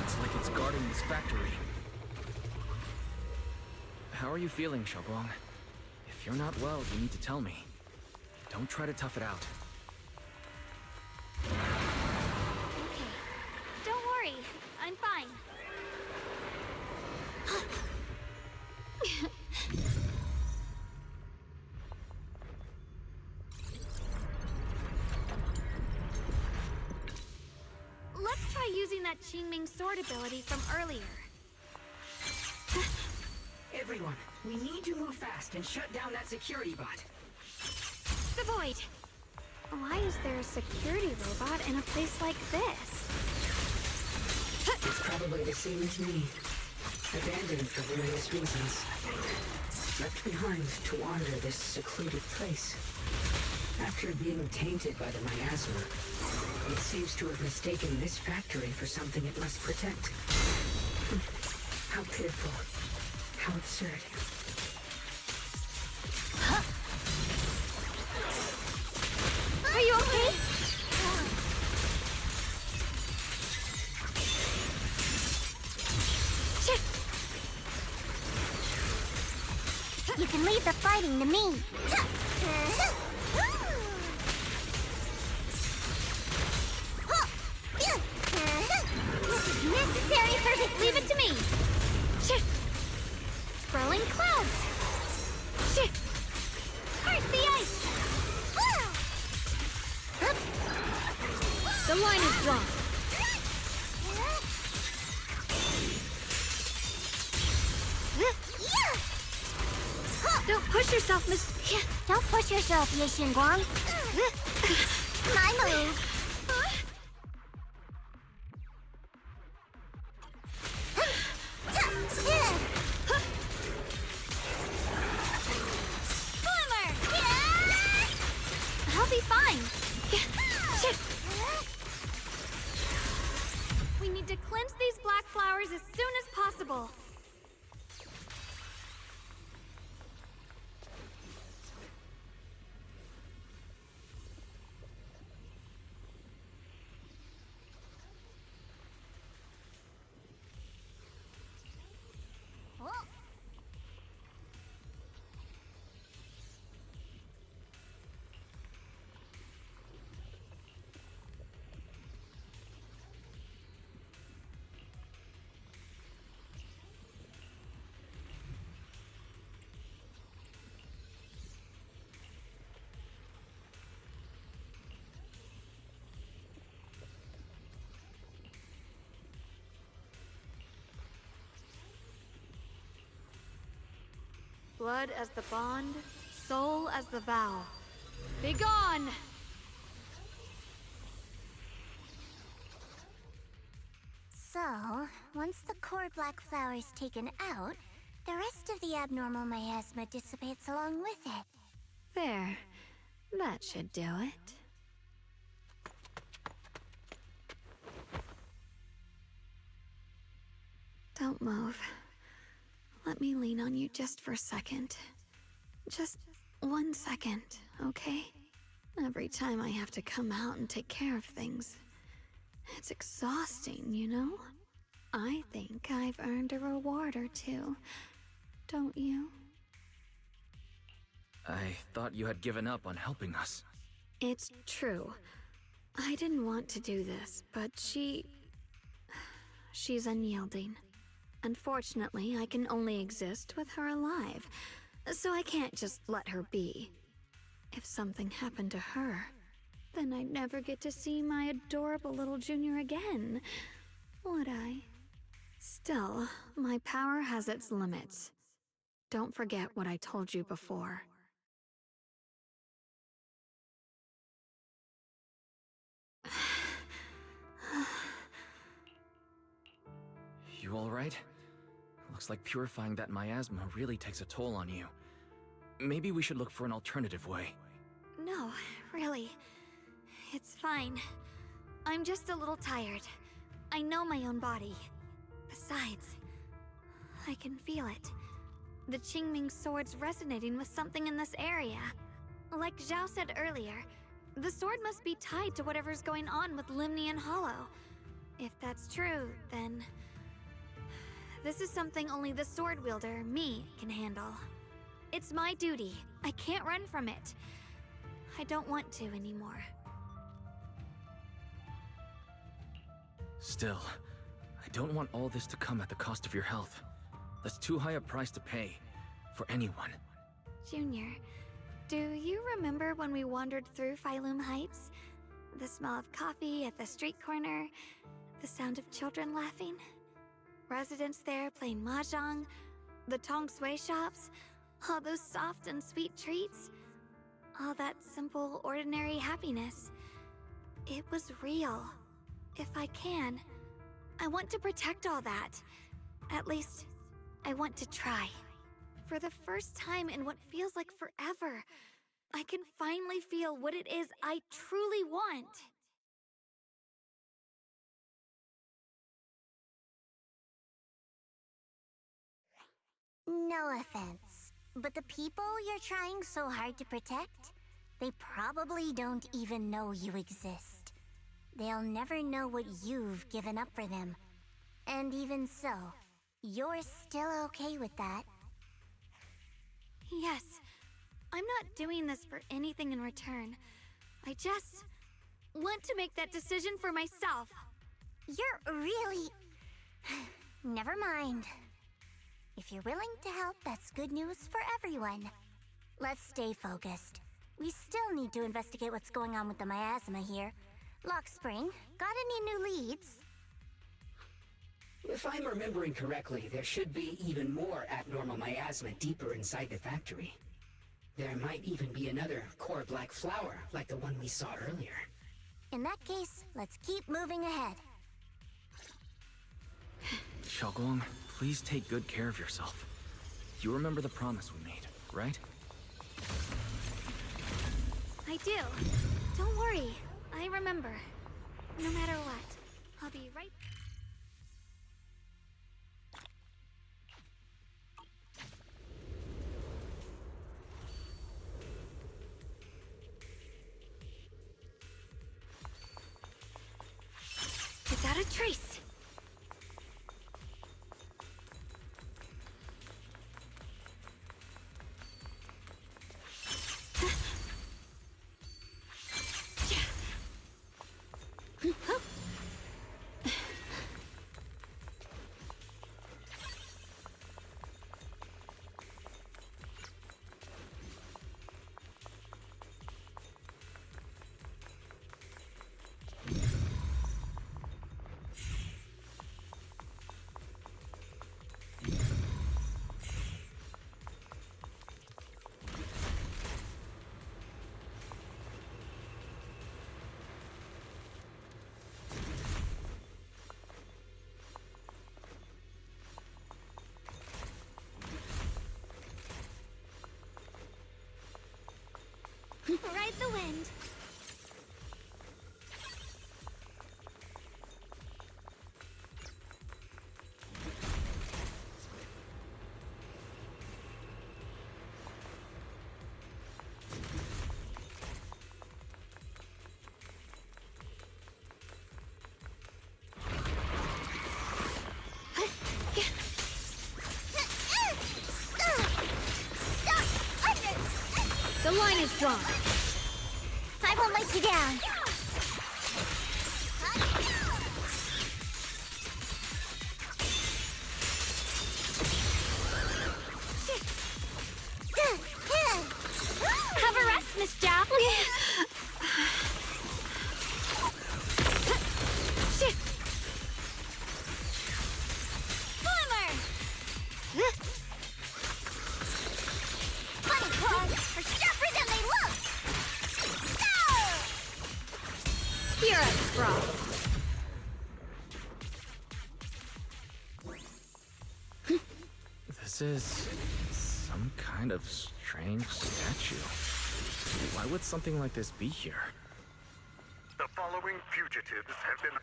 It's like it's guarding this factory. How are you feeling, Xiaoguang? If you're not well, you need to tell me. Don't try to tough it out. Okay, don't worry, I'm fine. Let's try using that Qingming sword ability from earlier. Everyone, we need to move fast and shut down that security bot. The void! Why is there a security robot in a place like this? It's probably the same as me. Abandoned for various reasons. Left behind to wander this secluded place. After being tainted by the miasma, it seems to have mistaken this factory for something it must protect. How pitiful. How absurd. Are you okay? You can leave the fighting to me. This is necessary, perfect. Leave it to me. Swirling clouds. Burst the ice. The line is drawn. Don't push yourself, Miss. Don't push yourself, Ye Xinguang. My move. Spoiler! I'll be fine. We need to cleanse these black flowers as soon as possible. Blood as the bond, soul as the vow. Begone! So, once the core black flower is taken out, the rest of the abnormal miasma dissipates along with it. There. That should do it. Don't move. Let me lean on you just for a second. Just 1 second, okay? Every time I have to come out and take care of things, it's exhausting, you know? I think I've earned a reward or two, don't you? I thought you had given up on helping us. It's true. I didn't want to do this, but she's unyielding. Unfortunately, I can only exist with her alive, so I can't just let her be. If something happened to her, then I'd never get to see my adorable little junior again, would I? Still, my power has its limits. Don't forget what I told you before. You alright? Looks like purifying that miasma really takes a toll on you. Maybe we should look for an alternative way. No, really. It's fine. I'm just a little tired. I know my own body. Besides, I can feel it. The Qingming sword's resonating with something in this area. Like Zhao said earlier, the sword must be tied to whatever's going on with Limnian Hollow. If that's true, then this is something only the sword wielder, me, can handle. It's my duty. I can't run from it. I don't want to anymore. Still, I don't want all this to come at the cost of your health. That's too high a price to pay, for anyone. Junior, do you remember when we wandered through Phylum Heights? The smell of coffee at the street corner, the sound of children laughing? Residents there playing mahjong, the Tong Sui shops, all those soft and sweet treats, all that simple, ordinary happiness. It was real. If I can, I want to protect all that. At least, I want to try. For the first time in what feels like forever, I can finally feel what it is I truly want. No offense, but the people you're trying so hard to protect, they probably don't even know you exist. They'll never know what you've given up for them. And even so, you're still okay with that. Yes, I'm not doing this for anything in return. I just want to make that decision for myself. You're really... Never mind. If you're willing to help, that's good news for everyone. Let's stay focused. We still need to investigate what's going on with the miasma here. Lock Spring, got any new leads? If I'm remembering correctly, there should be even more abnormal miasma deeper inside the factory. There might even be another core black flower, like the one we saw earlier. In that case, let's keep moving ahead. Xiaoguang, please take good care of yourself. You remember the promise we made, right? I do. Don't worry. I remember. No matter what, I'll be right... Without a trace. Ride the wind. strong. I won't let you down. Have a rest, Miss Zhao. Former! Bunny claws are sharper than they look! No! You're a fraud. This is some kind of strange statue. Why would something like this be here? The following fugitives have been...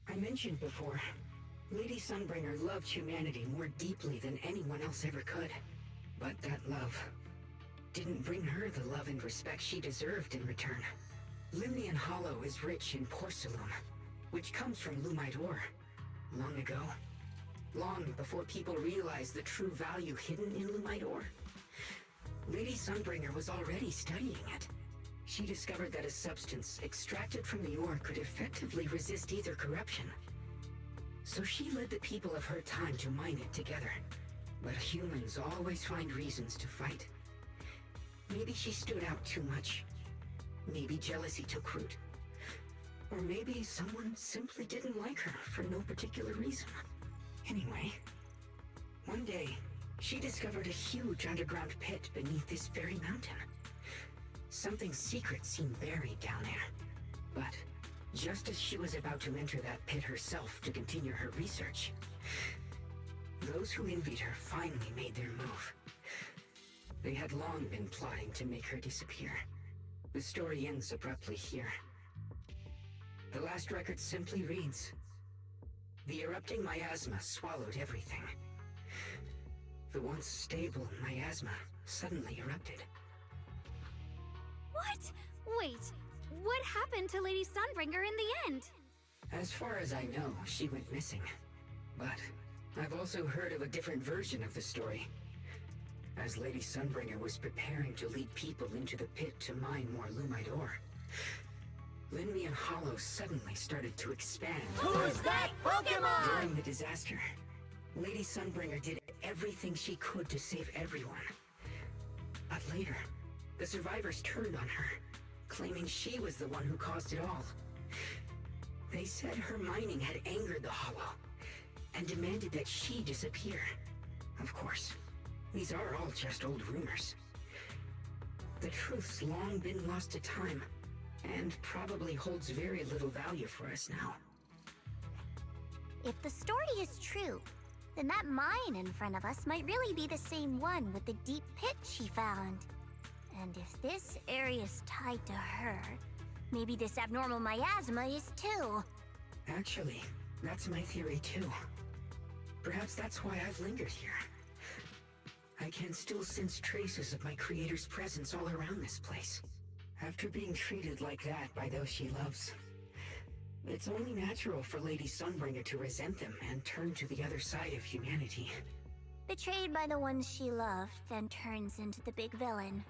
I mentioned before, Lady Sunbringer loved humanity more deeply than anyone else ever could. But that love didn't bring her the love and respect she deserved in return. Limnian Hollow is rich in porcelain, which comes from Lumite ore. Long ago, long before people realized the true value hidden in Lumite ore, Lady Sunbringer was already studying it. She discovered that a substance extracted from the ore could effectively resist either corruption. So she led the people of her time to mine it together. But humans always find reasons to fight. Maybe she stood out too much. Maybe jealousy took root. Or maybe someone simply didn't like her for no particular reason. Anyway, one day, she discovered a huge underground pit beneath this very mountain. Something secret seemed buried down there. But just as she was about to enter that pit herself to continue her research, those who envied her finally made their move. They had long been plotting to make her disappear. The story ends abruptly here. The last record simply reads, "The erupting miasma swallowed everything." The once stable miasma suddenly erupted. What? Wait, what happened to Lady Sunbringer in the end? As far as I know, she went missing. But I've also heard of a different version of the story. As Lady Sunbringer was preparing to lead people into the pit to mine more Lumite ore, Limnian Hollow suddenly started to expand. Who's that Pokemon? During the disaster, Lady Sunbringer did everything she could to save everyone. But later, the survivors turned on her, claiming she was the one who caused it all. They said her mining had angered the Hollow, and demanded that she disappear. Of course, these are all just old rumors. The truth's long been lost to time, and probably holds very little value for us now. If the story is true, then that mine in front of us might really be the same one with the deep pit she found. And if this area's tied to her, maybe this abnormal miasma is too. Actually, that's my theory too. Perhaps that's why I've lingered here. I can still sense traces of my creator's presence all around this place. After being treated like that by those she loves, it's only natural for Lady Sunbringer to resent them and turn to the other side of humanity. Betrayed by the ones she loved, then turns into the big villain.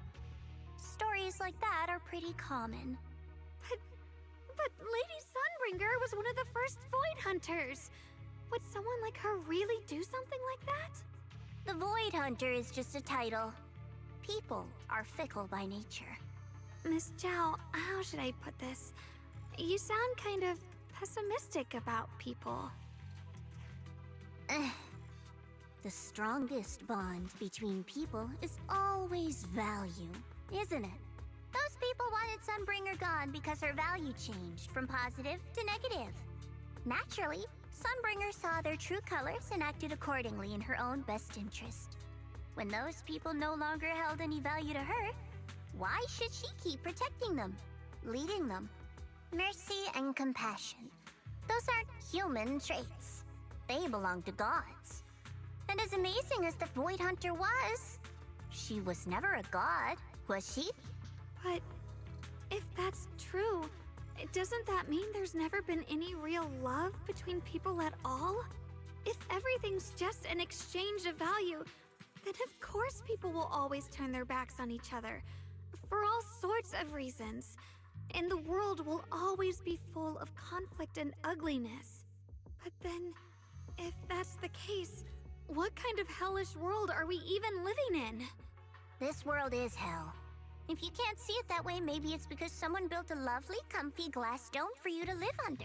Stories like that are pretty common. But Lady Sunbringer was one of the first Void Hunters. Would someone like her really do something like that? The Void Hunter is just a title. People are fickle by nature. Miss Zhao, how should I put this? You sound kind of pessimistic about people. The strongest bond between people is always value, isn't it? Those people wanted Sunbringer gone because her value changed from positive to negative. Naturally, Sunbringer saw their true colors and acted accordingly in her own best interest. When those people no longer held any value to her, why should she keep protecting them, leading them? Mercy and compassion. Those aren't human traits. They belong to gods. And as amazing as the Void Hunter was, she was never a god, was she? But if that's true, doesn't that mean there's never been any real love between people at all? If everything's just an exchange of value, then of course people will always turn their backs on each other, for all sorts of reasons. And the world will always be full of conflict and ugliness. But then, if that's the case, what kind of hellish world are we even living in? This world is hell. If you can't see it that way, maybe it's because someone built a lovely, comfy glass dome for you to live under.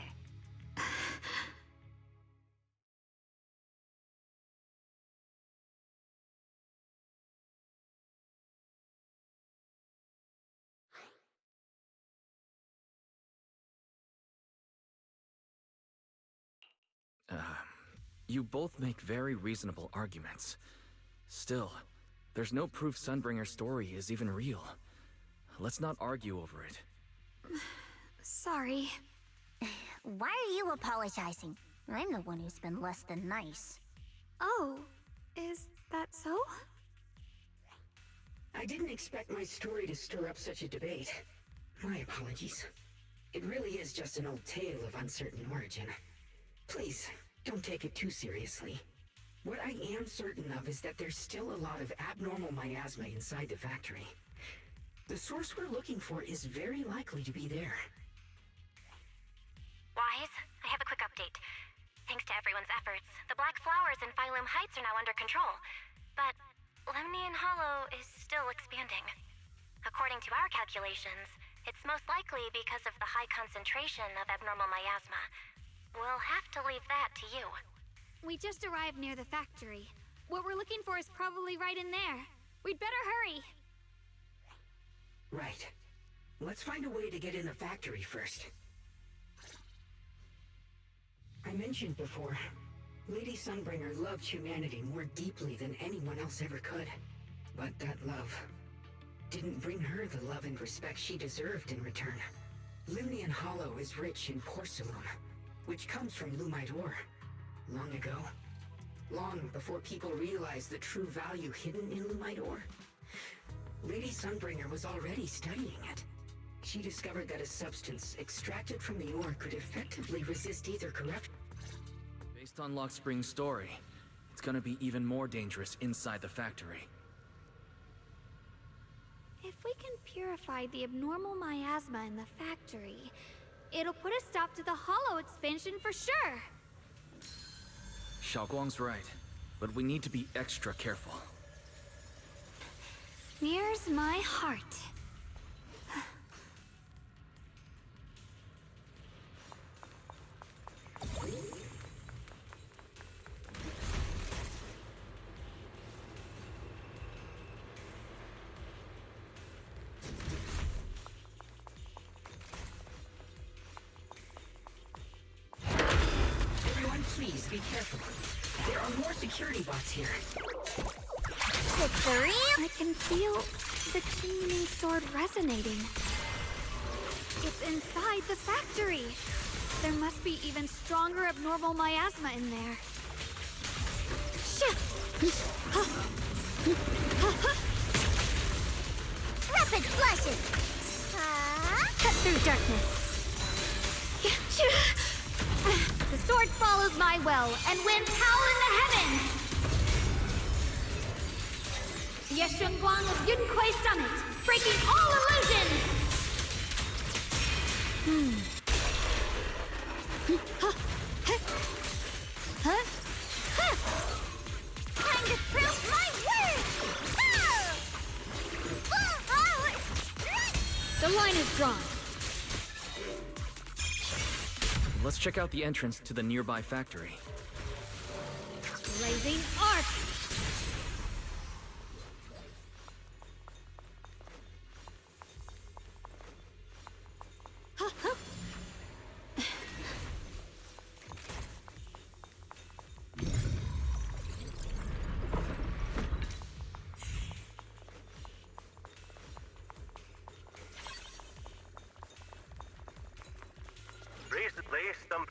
You both make very reasonable arguments. Still, there's no proof Sunbringer's story is even real. Let's not argue over it. Sorry. Why are you apologizing? I'm the one who's been less than nice. Oh, is that so? I didn't expect my story to stir up such a debate. My apologies. It really is just an old tale of uncertain origin. Please, don't take it too seriously. What I am certain of is that there's still a lot of abnormal miasma inside the factory. The source we're looking for is very likely to be there. Wise, I have a quick update. Thanks to everyone's efforts, the Black Flowers in Phylum Heights are now under control. But Lemnian Hollow is still expanding. According to our calculations, it's most likely because of the high concentration of abnormal miasma. We'll have to leave that to you. We just arrived near the factory. What we're looking for is probably right in there. We'd better hurry. Right. Let's find a way to get in the factory first. I mentioned before, Lady Sunbringer loved humanity more deeply than anyone else ever could. But that love didn't bring her the love and respect she deserved in return. Lemnian Hollow is rich in porcelain, which comes from Lumite ore. Long ago, long before people realized the true value hidden in Lumite ore, Lady Sunbringer was already studying it. She discovered that a substance extracted from the ore could effectively resist either corruption. Based on Lock Spring's story, it's gonna be even more dangerous inside the factory. If we can purify the abnormal miasma in the factory, it'll put a stop to the Hollow expansion for sure. Xiaoguang's right, but we need to be extra careful. Here's my heart. be careful. There are more security bots here. Victory! I can feel the Qingming sword resonating. It's inside the factory. There must be even stronger abnormal miasma in there. Rapid flashes! Cut through darkness. The sword follows my will, and winds howl in the heavens! Yeshunguang of Yunquay Summit, breaking all illusions! Time to prove my worth! The line is drawn. Let's check out the entrance to the nearby factory. Blazing arc! Recently, some...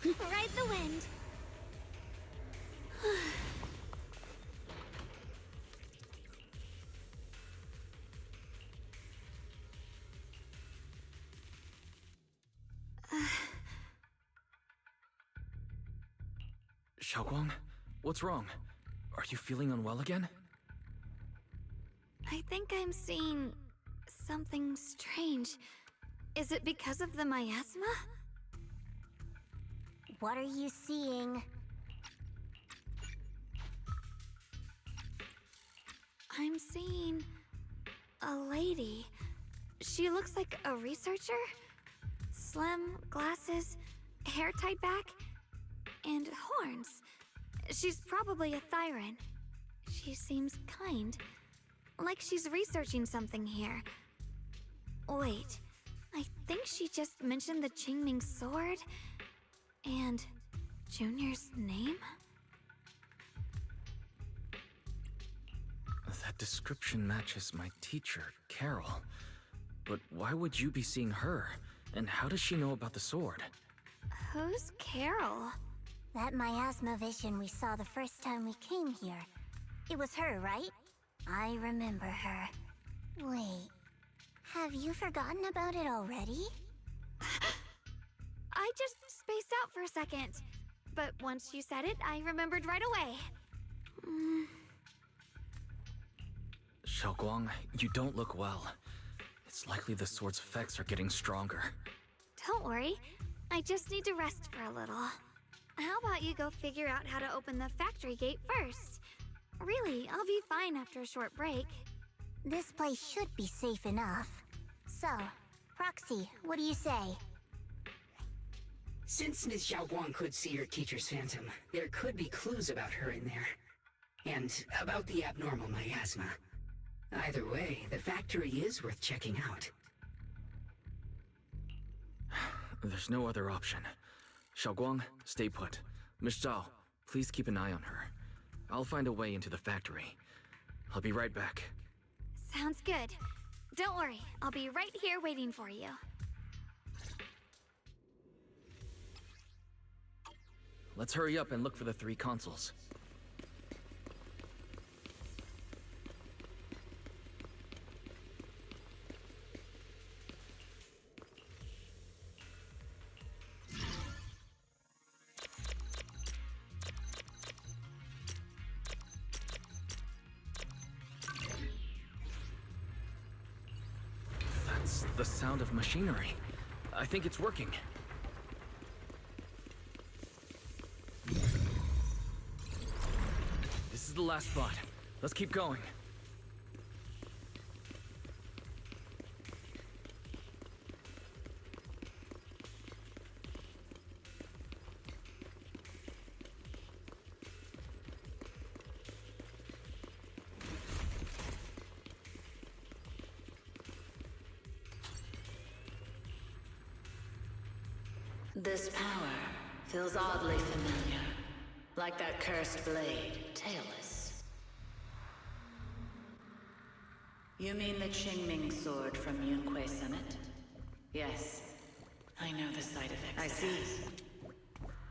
Ride the wind. Xiaoguang, what's wrong? Are you feeling unwell again? I think I'm seeing something strange. Is it because of the miasma? What are you seeing? I'm seeing a lady. She looks like a researcher. Slim, glasses, hair tied back, and horns. She's probably a Thyran. She seems kind, like she's researching something here. Wait, I think she just mentioned the Qingming sword and Junior's name? That description matches my teacher, Carol. But why would you be seeing her? And how does she know about the sword? Who's Carol? That miasma vision we saw the first time we came here. It was her, right? I remember her. Wait, have you forgotten about it already? I just spaced out for a second. But once you said it, I remembered right away. Xiaoguang, you don't look well. It's likely the sword's effects are getting stronger. Don't worry. I just need to rest for a little. How about you go figure out how to open the factory gate first? Really, I'll be fine after a short break. This place should be safe enough. So, Proxy, what do you say? Since Ms. Xiaoguang could see her teacher's phantom, there could be clues about her in there. And about the abnormal miasma. Either way, the factory is worth checking out. There's no other option. Xiaoguang, stay put. Miss Zhao, please keep an eye on her. I'll find a way into the factory. I'll be right back. Sounds good. Don't worry, I'll be right here waiting for you. Let's hurry up and look for the 3 consoles. That's the sound of machinery. I think it's working. This is the last spot. Let's keep going. This power feels oddly familiar. Like that cursed blade, tailless. You mean the Qingming sword from Yunque Summit? Yes. I know the side effects. I see.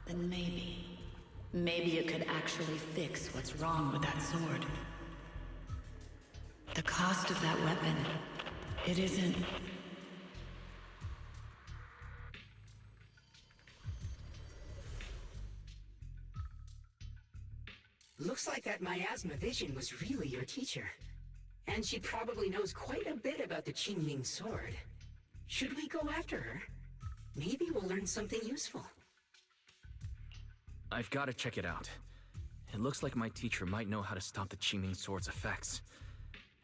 Then maybe it could actually fix what's wrong with that sword. The cost of that weapon, it isn't... Looks like that miasma vision was really your teacher. And she probably knows quite a bit about the Qingming sword. Should we go after her? Maybe we'll learn something useful. I've got to check it out. It looks like my teacher might know how to stop the Qingming sword's effects.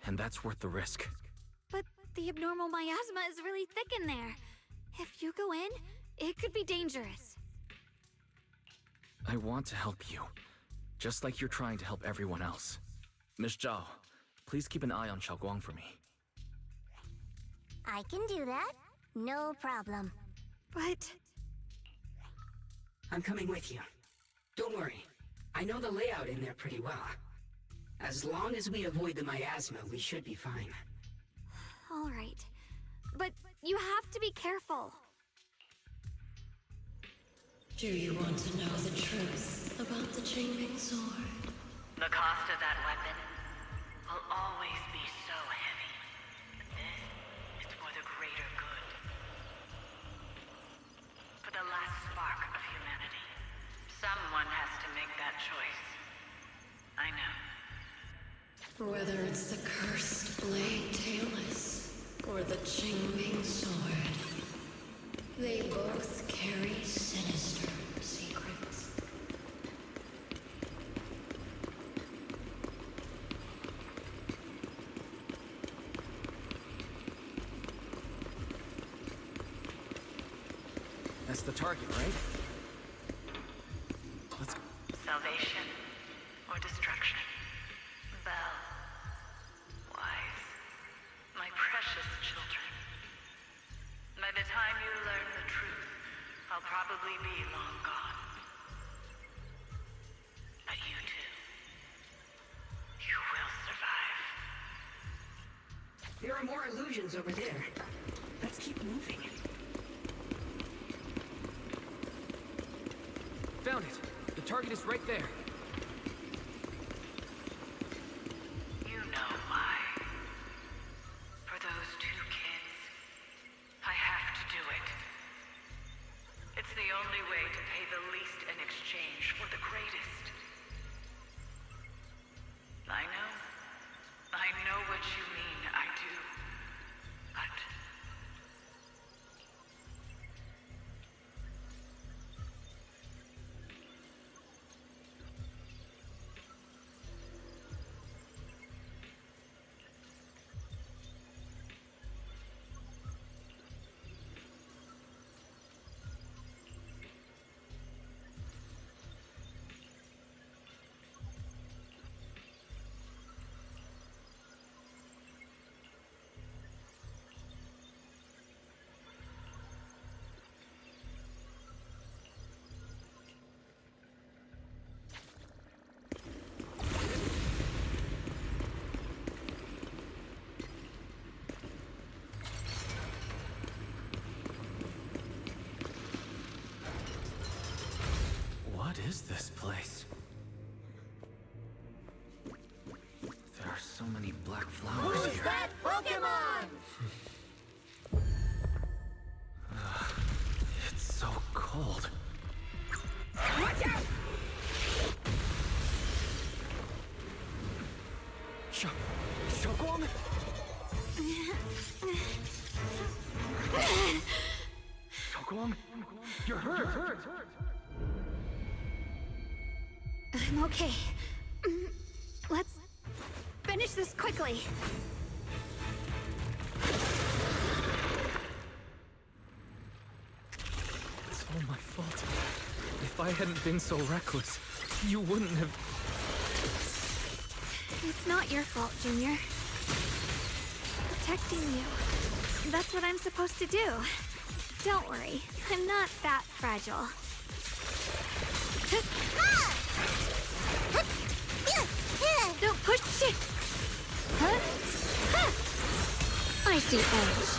And that's worth the risk. But the abnormal miasma is really thick in there. If you go in, it could be dangerous. I want to help you. Just like you're trying to help everyone else. Miss Zhao, please keep an eye on Xiaoguang for me. I can do that. No problem. But... I'm coming with you. Don't worry. I know the layout in there pretty well. As long as we avoid the miasma, we should be fine. all right. But you have to be careful. Do you want to know the truth about the Qingming sword? The cost of that weapon will always be so heavy. But this is for the greater good. For the last spark of humanity. Someone has to make that choice. I know. Whether it's the cursed blade tailless or the Qingming sword, they both carry sinister secrets. That's the target, right? Let's go. Salvation or destruction. Belle. Wise. My precious children. By the time you learn the truth, I'll probably be long gone. But you two. You will survive. There are more illusions over there. Let's keep moving. Found it! The target is right there. You know why. For those two kids, I have to do it. It's the only way to pay the least in exchange for the greatest. I know what you mean, I do. But... What is this place? There are so many black flowers here. that Pokemon? It's so cold. Watch out! Xiaoguang? Xiaoguang? You're hurt! I'm okay. Let's finish this quickly. It's all my fault. If I hadn't been so reckless, you wouldn't have... It's not your fault, Junior. Protecting you. That's what I'm supposed to do. Don't worry, I'm not that fragile. Don't push shit! Huh? I see edge.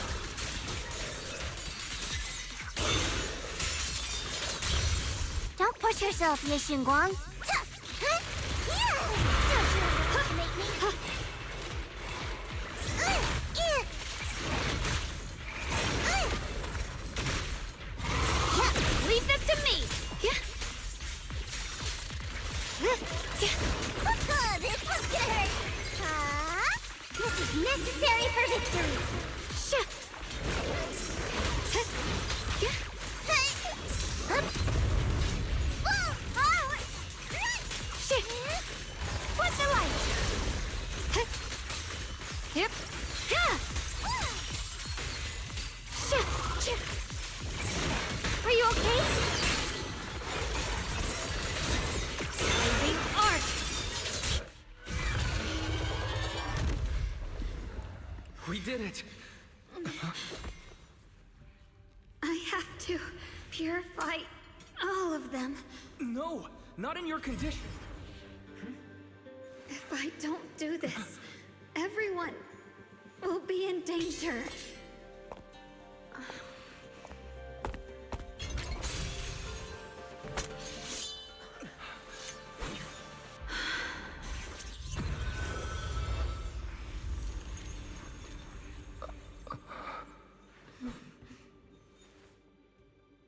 Don't push yourself, Ye Xingguang. Don't you underestimate me. Leave this to me! This one's gonna hurt. This is necessary for victory. Shit! What's the light? Yep. Shit! Are you okay? Blazing arc! We did it! I have to purify all of them. No, not in your condition. If I don't do this, everyone will be in danger.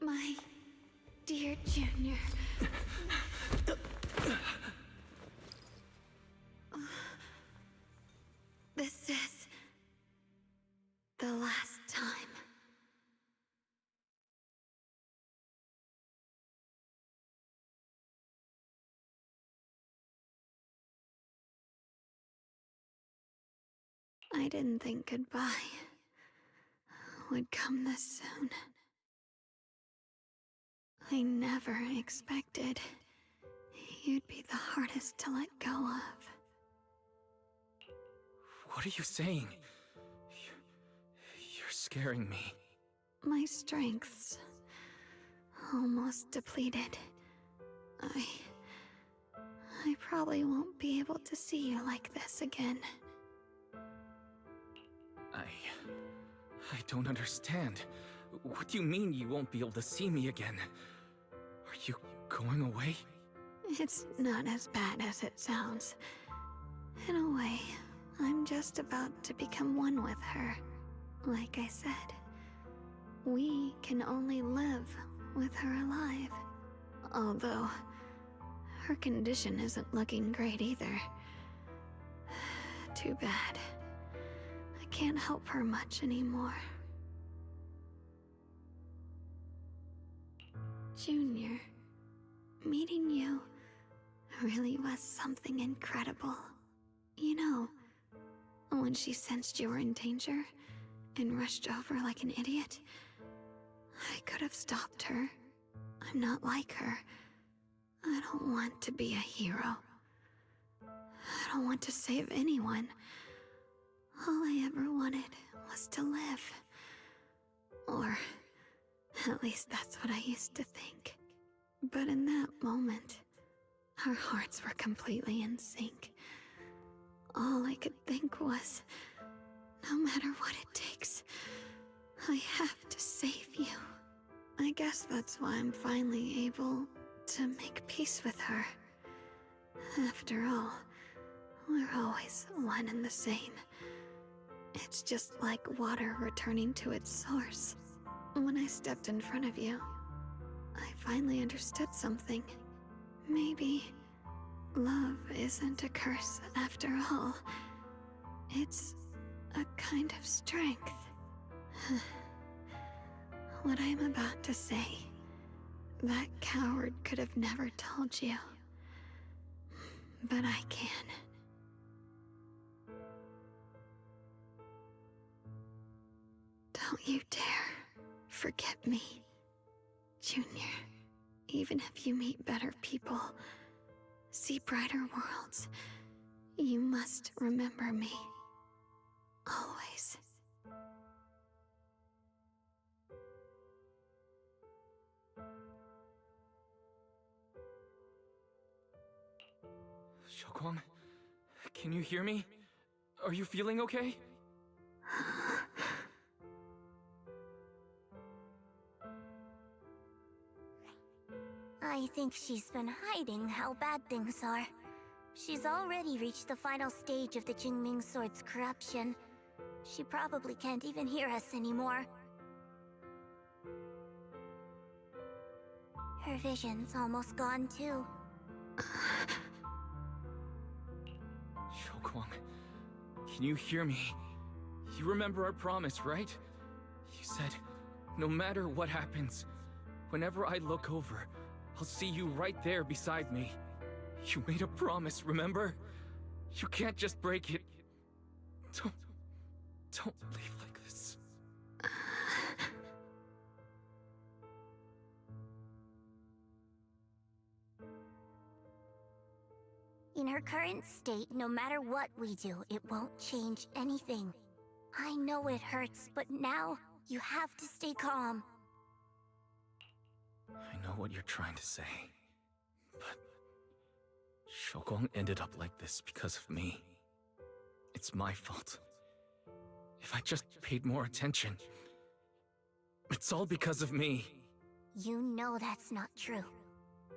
My dear Junior. This is the last time. I didn't think goodbye would come this soon. I never expected you'd be the hardest to let go of. What are you saying? You're scaring me. My strength's almost depleted. I probably won't be able to see you like this again. I don't understand. What do you mean you won't be able to see me again? Are you going away? It's not as bad as it sounds. In a way, I'm just about to become one with her. Like I said, we can only live with her alive. Although, her condition isn't looking great either. Too bad. I can't help her much anymore. Junior, meeting you really was something incredible. You know, when she sensed you were in danger and rushed over like an idiot, I could have stopped her. I'm not like her. I don't want to be a hero. I don't want to save anyone. All I ever wanted was to live. Or at least that's what I used to think. But in that moment, our hearts were completely in sync. All I could think was, no matter what it takes, I have to save you. I guess that's why I'm finally able to make peace with her. After all, we're always one and the same. It's just like water returning to its source. When I stepped in front of you, I finally understood something. Maybe love isn't a curse after all. It's a kind of strength. What I'm about to say, that coward could have never told you. But I can. Don't you dare forget me, Junior. Even if you meet better people, see brighter worlds, you must remember me. Always. Xiaoguang, can you hear me? Are you feeling okay? I think she's been hiding how bad things are. She's already reached the final stage of the Jingming Sword's corruption. She probably can't even hear us anymore. Her vision's almost gone too. Xiaoguang, can you hear me? You remember our promise, right? You said, no matter what happens, whenever I look over, I'll see you right there beside me. You made a promise, remember? You can't just break it. Don't leave like this. In her current state, no matter what we do, it won't change anything. I know it hurts, but now you have to stay calm. I know what you're trying to say, but Xiaoguang ended up like this because of me. It's my fault. If I just paid more attention, it's all because of me. You know that's not true.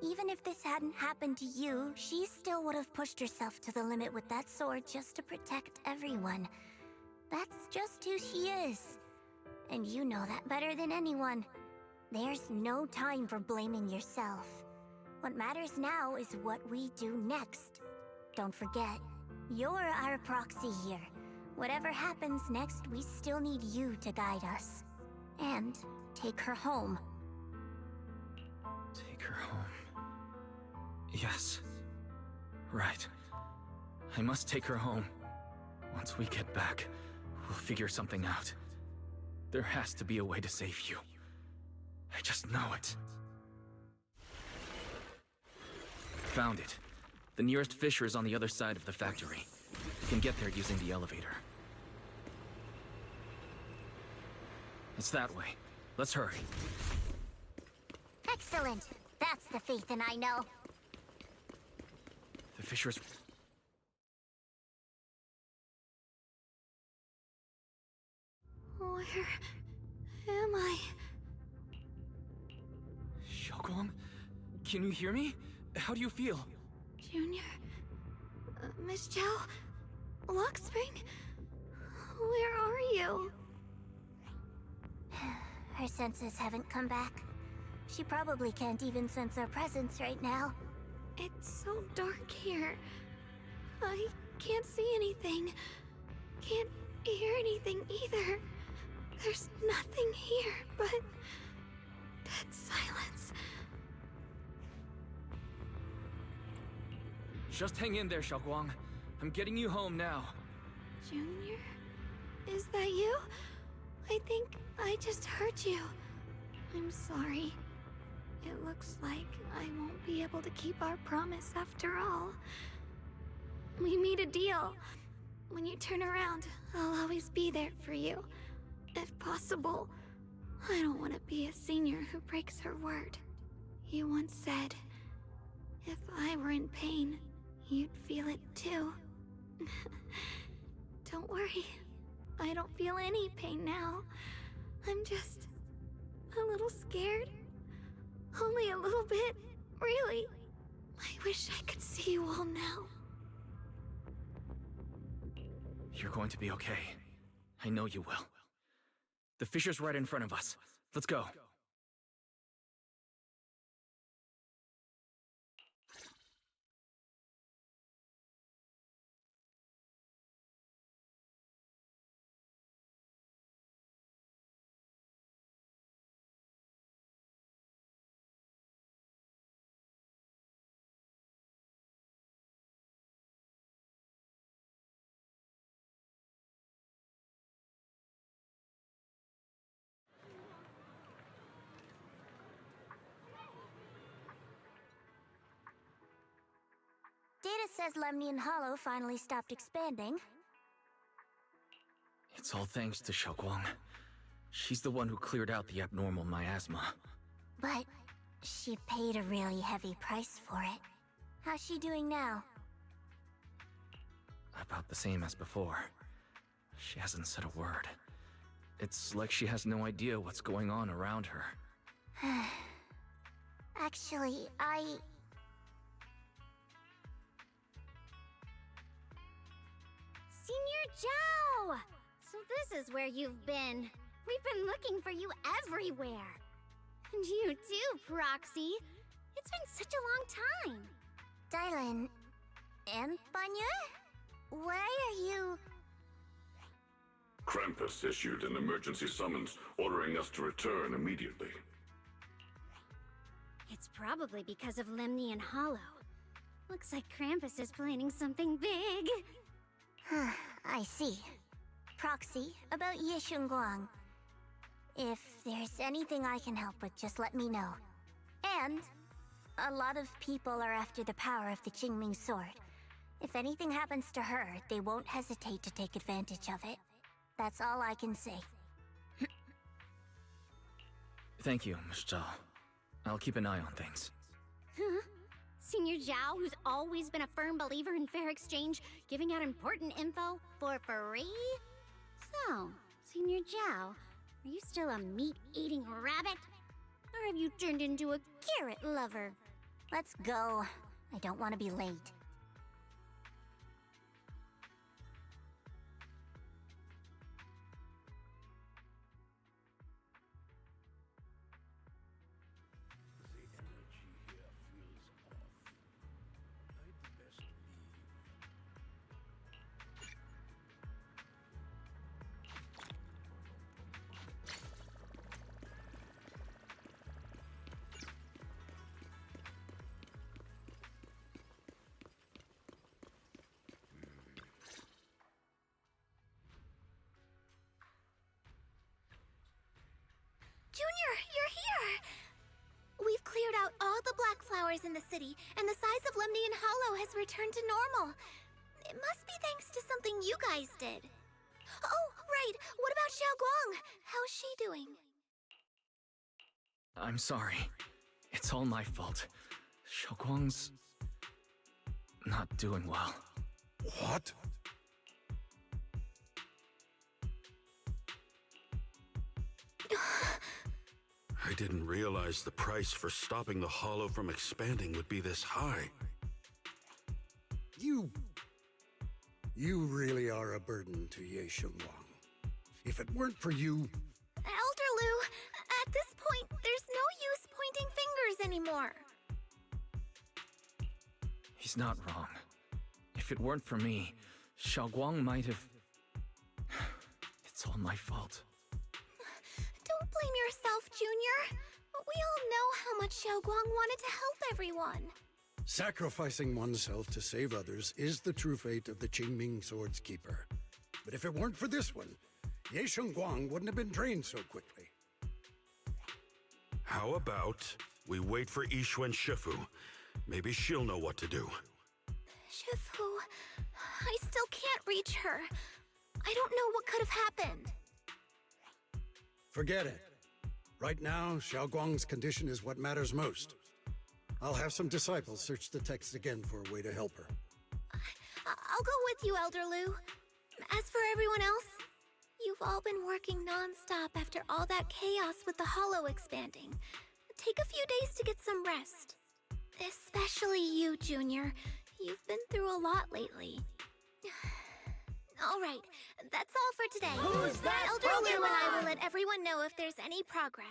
Even if this hadn't happened to you, she still would have pushed herself to the limit with that sword just to protect everyone. That's just who she is. And you know that better than anyone. There's no time for blaming yourself. What matters now is what we do next. Don't forget, you're our proxy here. Whatever happens next, we still need you to guide us. And take her home. Take her home. Yes. Right. I must take her home. Once we get back, we'll figure something out. There has to be a way to save you. I just know it. Found it. The nearest fissure is on the other side of the factory. You can get there using the elevator. It's that way. Let's hurry. Excellent. That's the Phaethon I know. The fissure's... Where am I? Xiaoguang? Can you hear me? How do you feel? Junior? Miss Chow? Luxspring? Where are you? Her senses haven't come back. She probably can't even sense our presence right now. It's so dark here. I can't see anything. Can't hear anything either. There's nothing here but dead silence. Just hang in there, Xiaoguang. I'm getting you home now. Junior? Is that you? I think I just hurt you. I'm sorry. It looks like I won't be able to keep our promise after all. We made a deal. When you turn around, I'll always be there for you. If possible. I don't want to be a senior who breaks her word. You once said, if I were in pain, you'd feel it too. Don't worry. I don't feel any pain now. I'm just a little scared. Only a little bit, really. I wish I could see you all now. You're going to be okay. I know you will. The fissure's right in front of us. Let's go. Data says Lemnian Hollow finally stopped expanding. It's all thanks to Xiaoguang. She's the one who cleared out the abnormal miasma. But she paid a really heavy price for it. How's she doing now? About the same as before. She hasn't said a word. It's like she has no idea what's going on around her. Actually, Senior Zhao! So this is where you've been. We've been looking for you everywhere. And you too, Proxy. It's been such a long time. Dylan... and Banya? Why are you... Krampus issued an emergency summons ordering us to return immediately. It's probably because of Lemnian Hollow. Looks like Krampus is planning something big. I see. Proxy, about Ye Shunguang. If there's anything I can help with, just let me know. And a lot of people are after the power of the Qingming sword. If anything happens to her, they won't hesitate to take advantage of it. That's all I can say. Thank you, Miss Zhao. I'll keep an eye on things. Huh? Senior Zhao, who's always been a firm believer in fair exchange, giving out important info for free? So, Senior Zhao, are you still a meat-eating rabbit? Or have you turned into a carrot lover? Let's go. I don't want to be late. Junior, you're here! We've cleared out all the black flowers in the city, and the size of Lemnian Hollow has returned to normal. It must be thanks to something you guys did. Oh, right! What about Xiaoguang? How's she doing? I'm sorry. It's all my fault. Xiaoguang's... not doing well. What? I didn't realize the price for stopping the Hollow from expanding would be this high. You really are a burden to Ye Shunguang. If it weren't for you... Elder Lu, at this point, there's no use pointing fingers anymore. He's not wrong. If it weren't for me, Xiaoguang might have... It's all my fault. Don't blame yourself, Junior. We all know how much Xiaoguang wanted to help everyone. Sacrificing oneself to save others is the true fate of the Qingming Sword's Keeper. But if it weren't for this one, Ye Shunguang wouldn't have been drained so quickly. How about we wait for Yixuan Shifu? Maybe she'll know what to do. Shifu, I still can't reach her. I don't know what could have happened. Forget it. Right now, Xiaoguang's condition is what matters most. I'll have some disciples search the text again for a way to help her. I'll go with you, Elder Lu. As for everyone else, you've all been working non-stop after all that chaos with the Hollow expanding. Take a few days to get some rest. Especially you, Junior. You've been through a lot lately. All right, that's all for today. Who's that Elder Lu and I Pokemon? will let everyone know if there's any progress.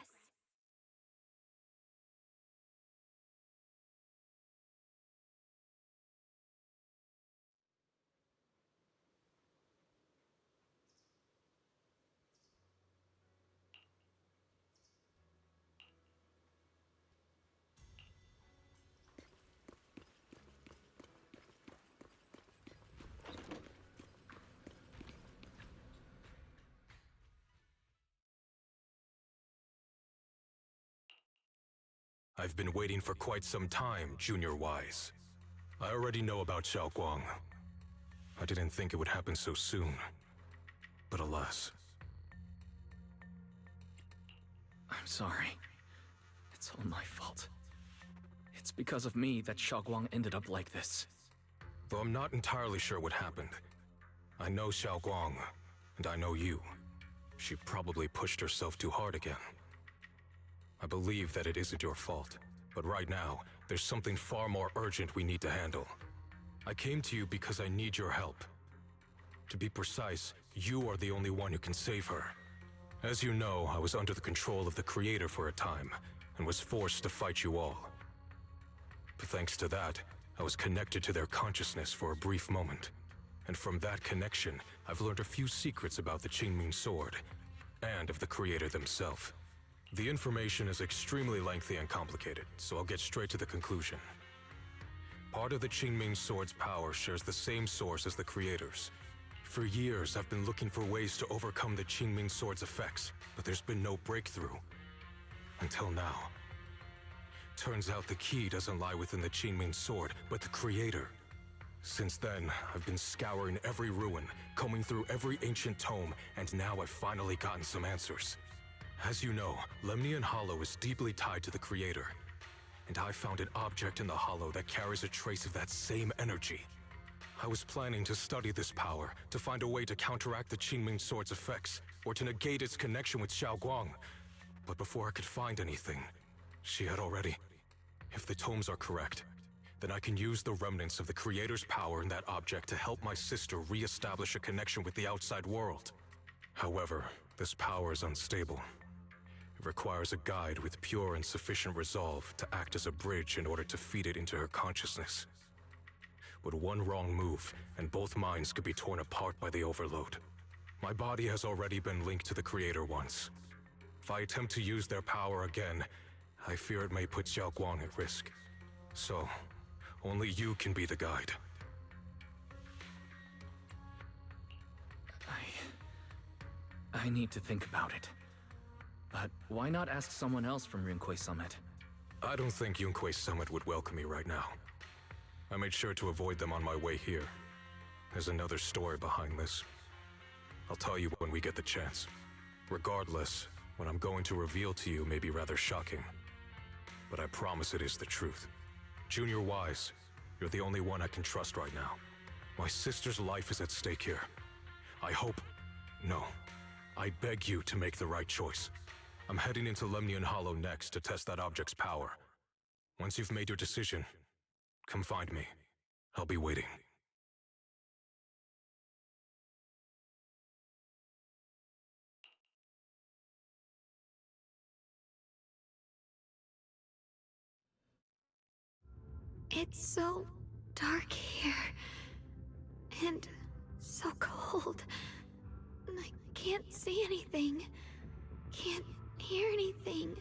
I've been waiting for quite some time, Junior Wise. I already know about Xiaoguang. I didn't think it would happen so soon. But alas. I'm sorry. It's all my fault. It's because of me that Xiaoguang ended up like this. Though I'm not entirely sure what happened, I know Xiaoguang, and I know you. She probably pushed herself too hard again. I believe that it isn't your fault, but right now, there's something far more urgent we need to handle. I came to you because I need your help. To be precise, you are the only one who can save her. As you know, I was under the control of the Creator for a time, and was forced to fight you all. But thanks to that, I was connected to their consciousness for a brief moment. And from that connection, I've learned a few secrets about the Qingming Sword, and of the Creator themselves. The information is extremely lengthy and complicated, so I'll get straight to the conclusion. Part of the Qingming Sword's power shares the same source as the Creator's. For years, I've been looking for ways to overcome the Qingming Sword's effects, but there's been no breakthrough. Until now. Turns out the key doesn't lie within the Qingming Sword, but the Creator. Since then, I've been scouring every ruin, combing through every ancient tome, and now I've finally gotten some answers. As you know, Lemnian Hollow is deeply tied to the Creator. And I found an object in the Hollow that carries a trace of that same energy. I was planning to study this power, to find a way to counteract the Qingming Sword's effects, or to negate its connection with Xiaoguang. But before I could find anything, she had already... If the tomes are correct, then I can use the remnants of the Creator's power in that object to help my sister re-establish a connection with the outside world. However, this power is unstable. It requires a guide with pure and sufficient resolve to act as a bridge in order to feed it into her consciousness. But one wrong move, and both minds could be torn apart by the overload. My body has already been linked to the Creator once. If I attempt to use their power again, I fear it may put Xiaoguang at risk. So, only you can be the guide. I need to think about it. But why not ask someone else from Yunquei Summit? I don't think Yunquei Summit would welcome me right now. I made sure to avoid them on my way here. There's another story behind this. I'll tell you when we get the chance. Regardless, what I'm going to reveal to you may be rather shocking. But I promise it is the truth. Junior Wise, you're the only one I can trust right now. My sister's life is at stake here. I hope... No. I beg you to make the right choice. I'm heading into Lemnian Hollow next to test that object's power. Once you've made your decision, come find me. I'll be waiting. It's so dark here. And so cold. I can't see anything. Can't hear anything.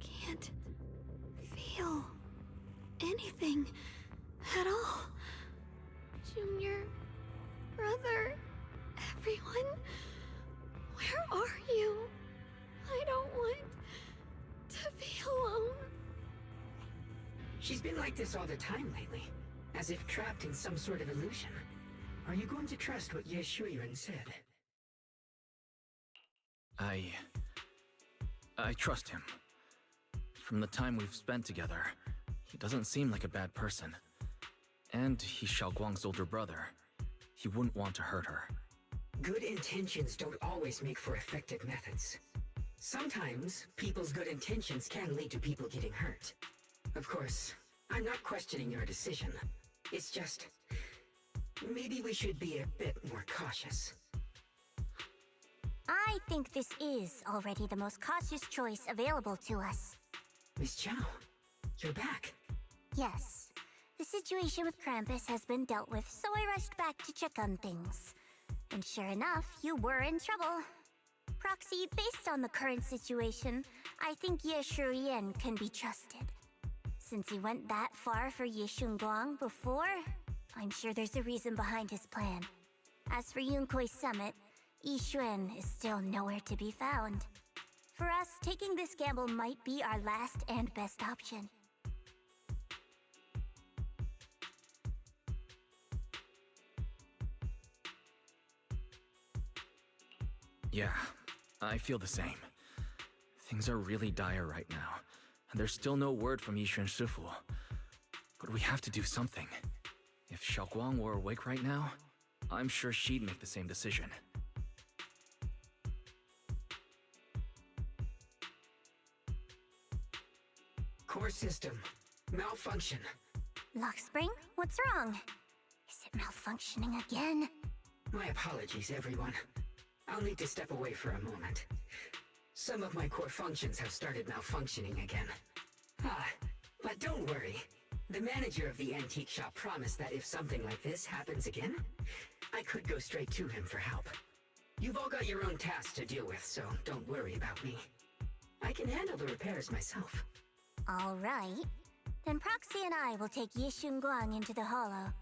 Can't feel anything at all. Junior, brother, everyone, where are you? I don't want to be alone. She's been like this all the time lately, as if trapped in some sort of illusion. Are you going to trust what Ye Shuyan said? I trust him. From the time we've spent together, he doesn't seem like a bad person. And he's Xiaoguang's older brother. He wouldn't want to hurt her. Good intentions don't always make for effective methods. Sometimes, people's good intentions can lead to people getting hurt. Of course, I'm not questioning your decision. It's just... maybe we should be a bit more cautious. I think this is already the most cautious choice available to us. Miss Chow, you're back. Yes. The situation with Krampus has been dealt with, so I rushed back to check on things. And sure enough, you were in trouble. Proxy, based on the current situation, I think Ye Shuyan can be trusted. Since he went that far for Ye Shunguang before, I'm sure there's a reason behind his plan. As for Yunquei Summit, Yixuan is still nowhere to be found. For us, taking this gamble might be our last and best option. Yeah, I feel the same. Things are really dire right now, and there's still no word from Yixuan Shifu. But we have to do something. If Xiaoguang were awake right now, I'm sure she'd make the same decision. Core system. Malfunction. Lockspring, what's wrong? Is it malfunctioning again? My apologies, everyone. I'll need to step away for a moment. Some of my core functions have started malfunctioning again. But don't worry. The manager of the antique shop promised that if something like this happens again, I could go straight to him for help. You've all got your own tasks to deal with, so don't worry about me. I can handle the repairs myself. All right. Then Proxy and I will take Yishun Guang into the Hollow.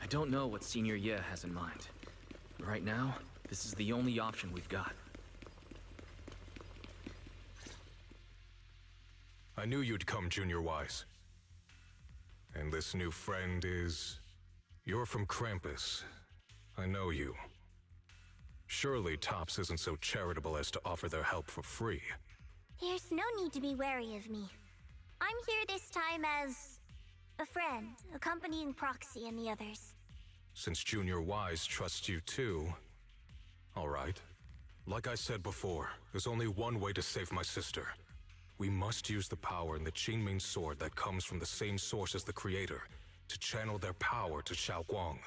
I don't know what Senior Ye has in mind. Right now, this is the only option we've got. I knew you'd come, Junior Wise. And this new friend is... You're from Krampus. I know you. Surely Tops isn't so charitable as to offer their help for free. There's no need to be wary of me. I'm here this time as a friend, accompanying Proxy and the others. Since Junior Wise trusts you too... All right. Like I said before, there's only one way to save my sister. We must use the power in the Qingming sword that comes from the same source as the Creator to channel their power to Xiaoguang.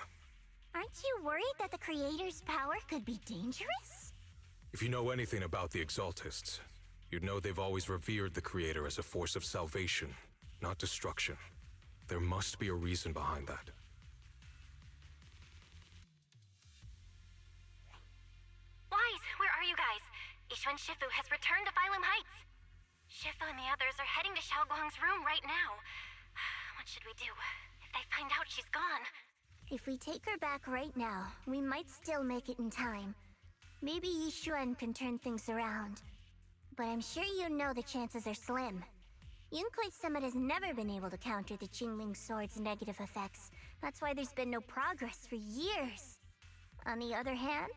Aren't you worried that the Creator's power could be dangerous? If you know anything about the Exaltists, you'd know they've always revered the Creator as a force of salvation, not destruction. There must be a reason behind that. Wise, where are you guys? Yishuan Shifu has returned to Phylum Heights. Shifu and the others are heading to Xiaoguang's room right now. What should we do? If they find out she's gone... If we take her back right now, we might still make it in time. Maybe Yishuan can turn things around. But I'm sure you know the chances are slim. Yunquei Summit has never been able to counter the Qingming Sword's negative effects. That's why there's been no progress for years. On the other hand,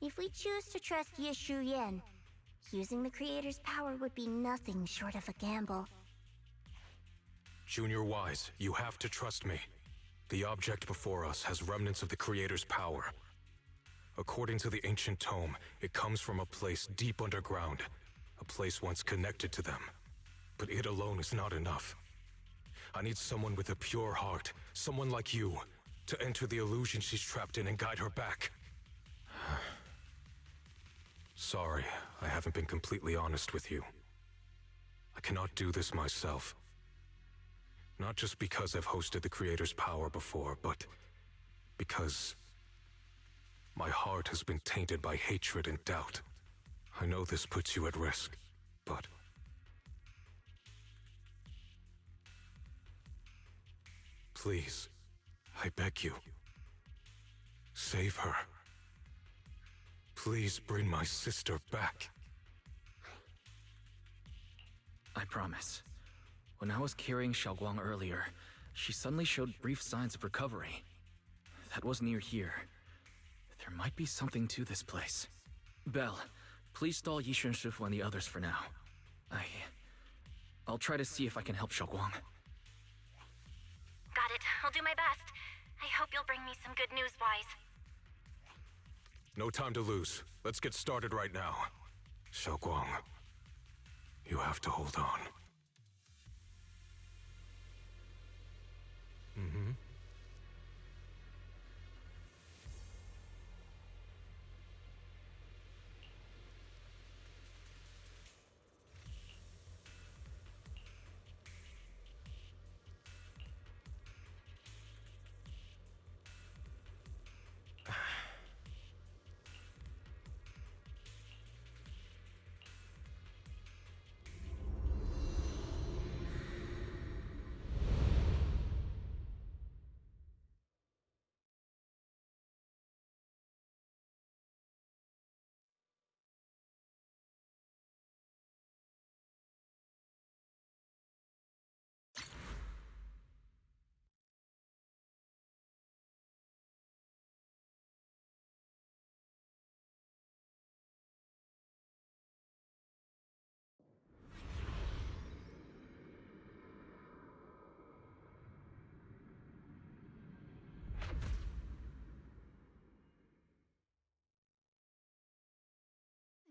if we choose to trust Yishu Yan, using the Creator's power would be nothing short of a gamble. Junior Wise, you have to trust me. The object before us has remnants of the Creator's power. According to the ancient tome, it comes from a place deep underground, a place once connected to them. But it alone is not enough. I need someone with a pure heart, someone like you, to enter the illusion she's trapped in and guide her back. Sorry, I haven't been completely honest with you. I cannot do this myself. Not just because I've hosted the Creator's power before, but because my heart has been tainted by hatred and doubt. I know this puts you at risk, but... Please, I beg you. Save her. Please bring my sister back. I promise. When I was carrying Xiaoguang earlier, she suddenly showed brief signs of recovery. That was near here. There might be something to this place. Belle, please stall Yishuan Shifu and the others for now. I'll try to see if I can help Xiaoguang. Got it. I'll do my best. I hope you'll bring me some good news, Wise. No time to lose. Let's get started right now. Xiaoguang, you have to hold on. Mm-hmm.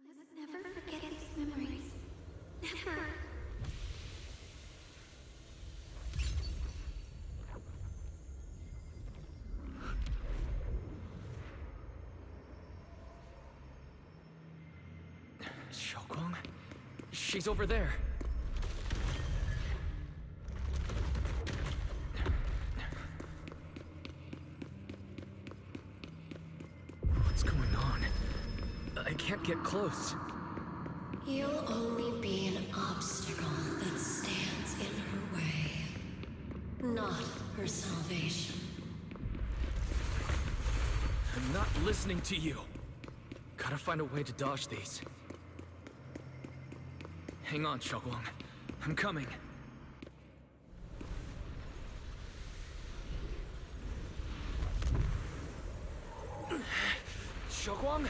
I must never forget these memories. Never. Xiaoguang? She's over there. What's going on? I can't get close. You'll only be an obstacle that stands in her way, not her salvation. I'm not listening to you. Gotta find a way to dodge these. Hang on, Xiaoguang. I'm coming. Xiaoguang?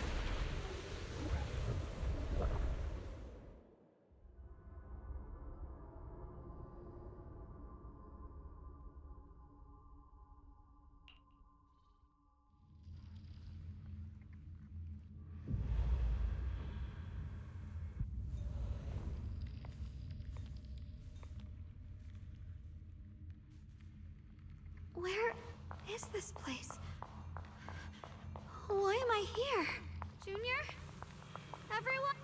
Where is this place? Why am I here? Junior? Everyone?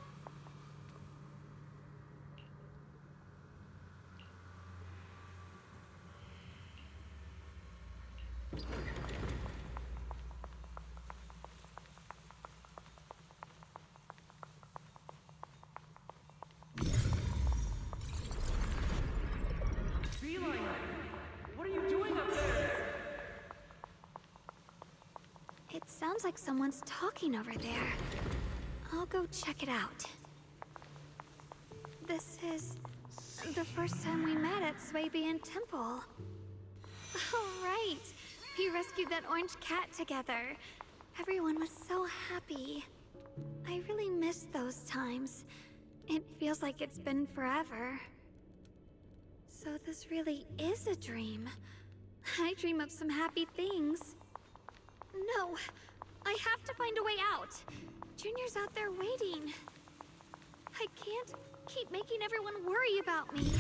What are you doing up there? It sounds like someone's talking over there. I'll go check it out. This is the first time we met at Swabian Temple. Oh, right. We rescued that orange cat together. Everyone was so happy. I really miss those times. It feels like it's been forever. So this really is a dream. I dream of some happy things. No, I have to find a way out. Junior's out there waiting. I can't keep making everyone worry about me.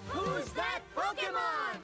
Who's that Pokemon?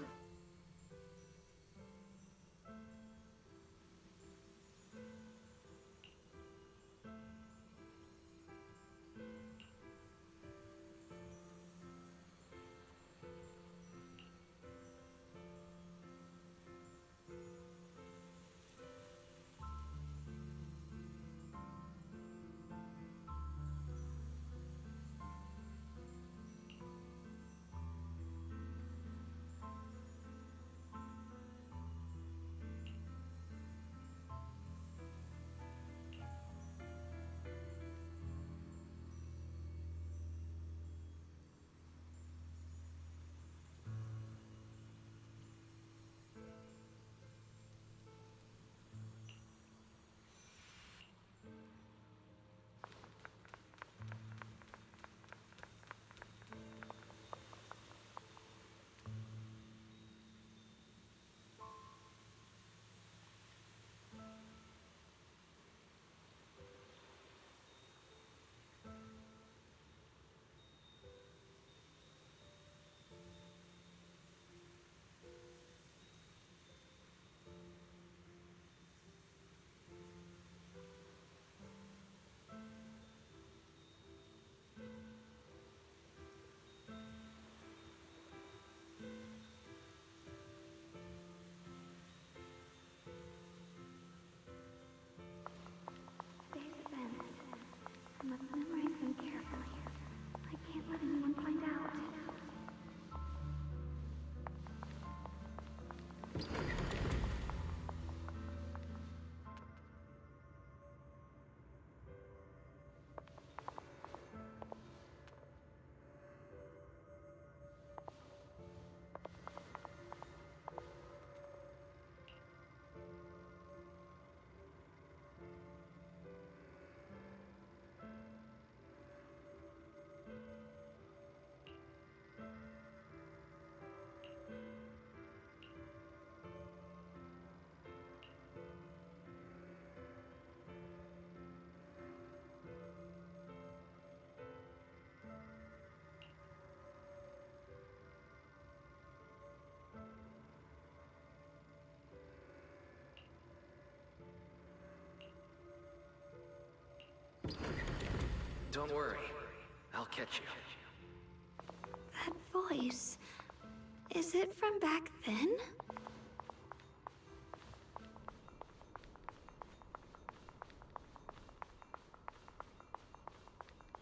Don't worry. I'll catch you. That voice... is it from back then?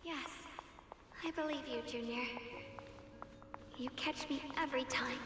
Yes, I believe you, Junior. You catch me every time.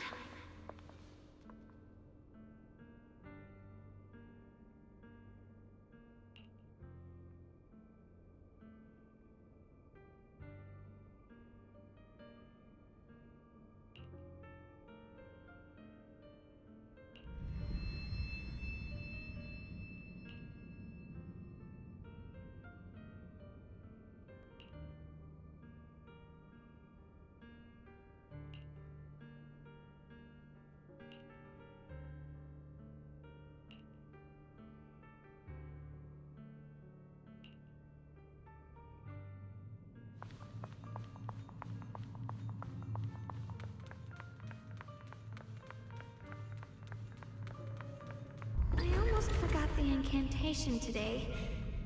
I almost forgot the incantation today.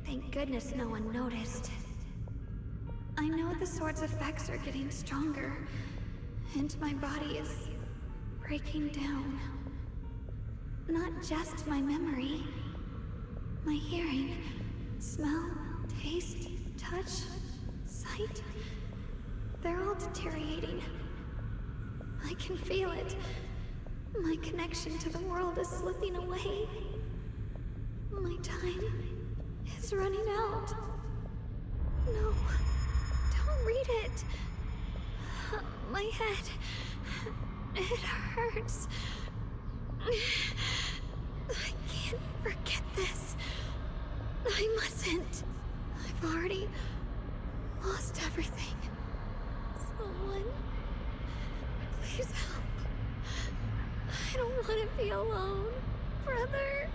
Thank goodness no one noticed. I know the sword's effects are getting stronger, and my body is breaking down. Not just my memory, my hearing, smell, taste, touch, sight. They're all deteriorating. I can feel it. My connection to the world is slipping away. My time is running out. No, don't read it. My head, it hurts. I can't forget this. I mustn't. I've already lost everything. Someone, please help. I don't want to be alone, brother.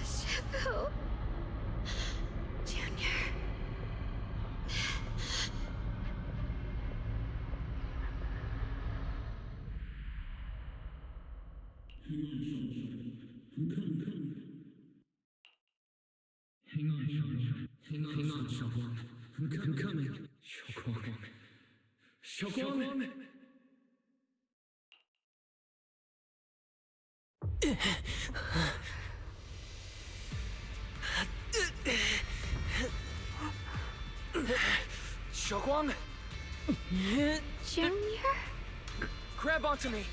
Shifu. Junior. Hang on, Xiaoguang. I'm coming. Xiaoguang! Xiaoguang? Junior? Grab onto me!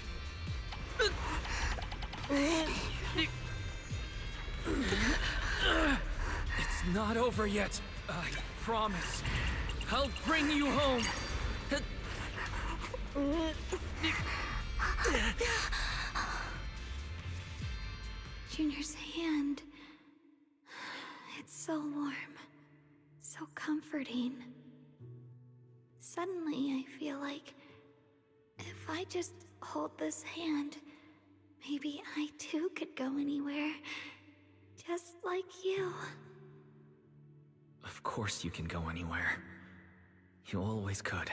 It's not over yet. I promise. I'll bring you home. Junior's hand. It's so warm. So comforting. Suddenly, I feel like if I just hold this hand, maybe I too could go anywhere. Just like you. Of course you can go anywhere. You always could.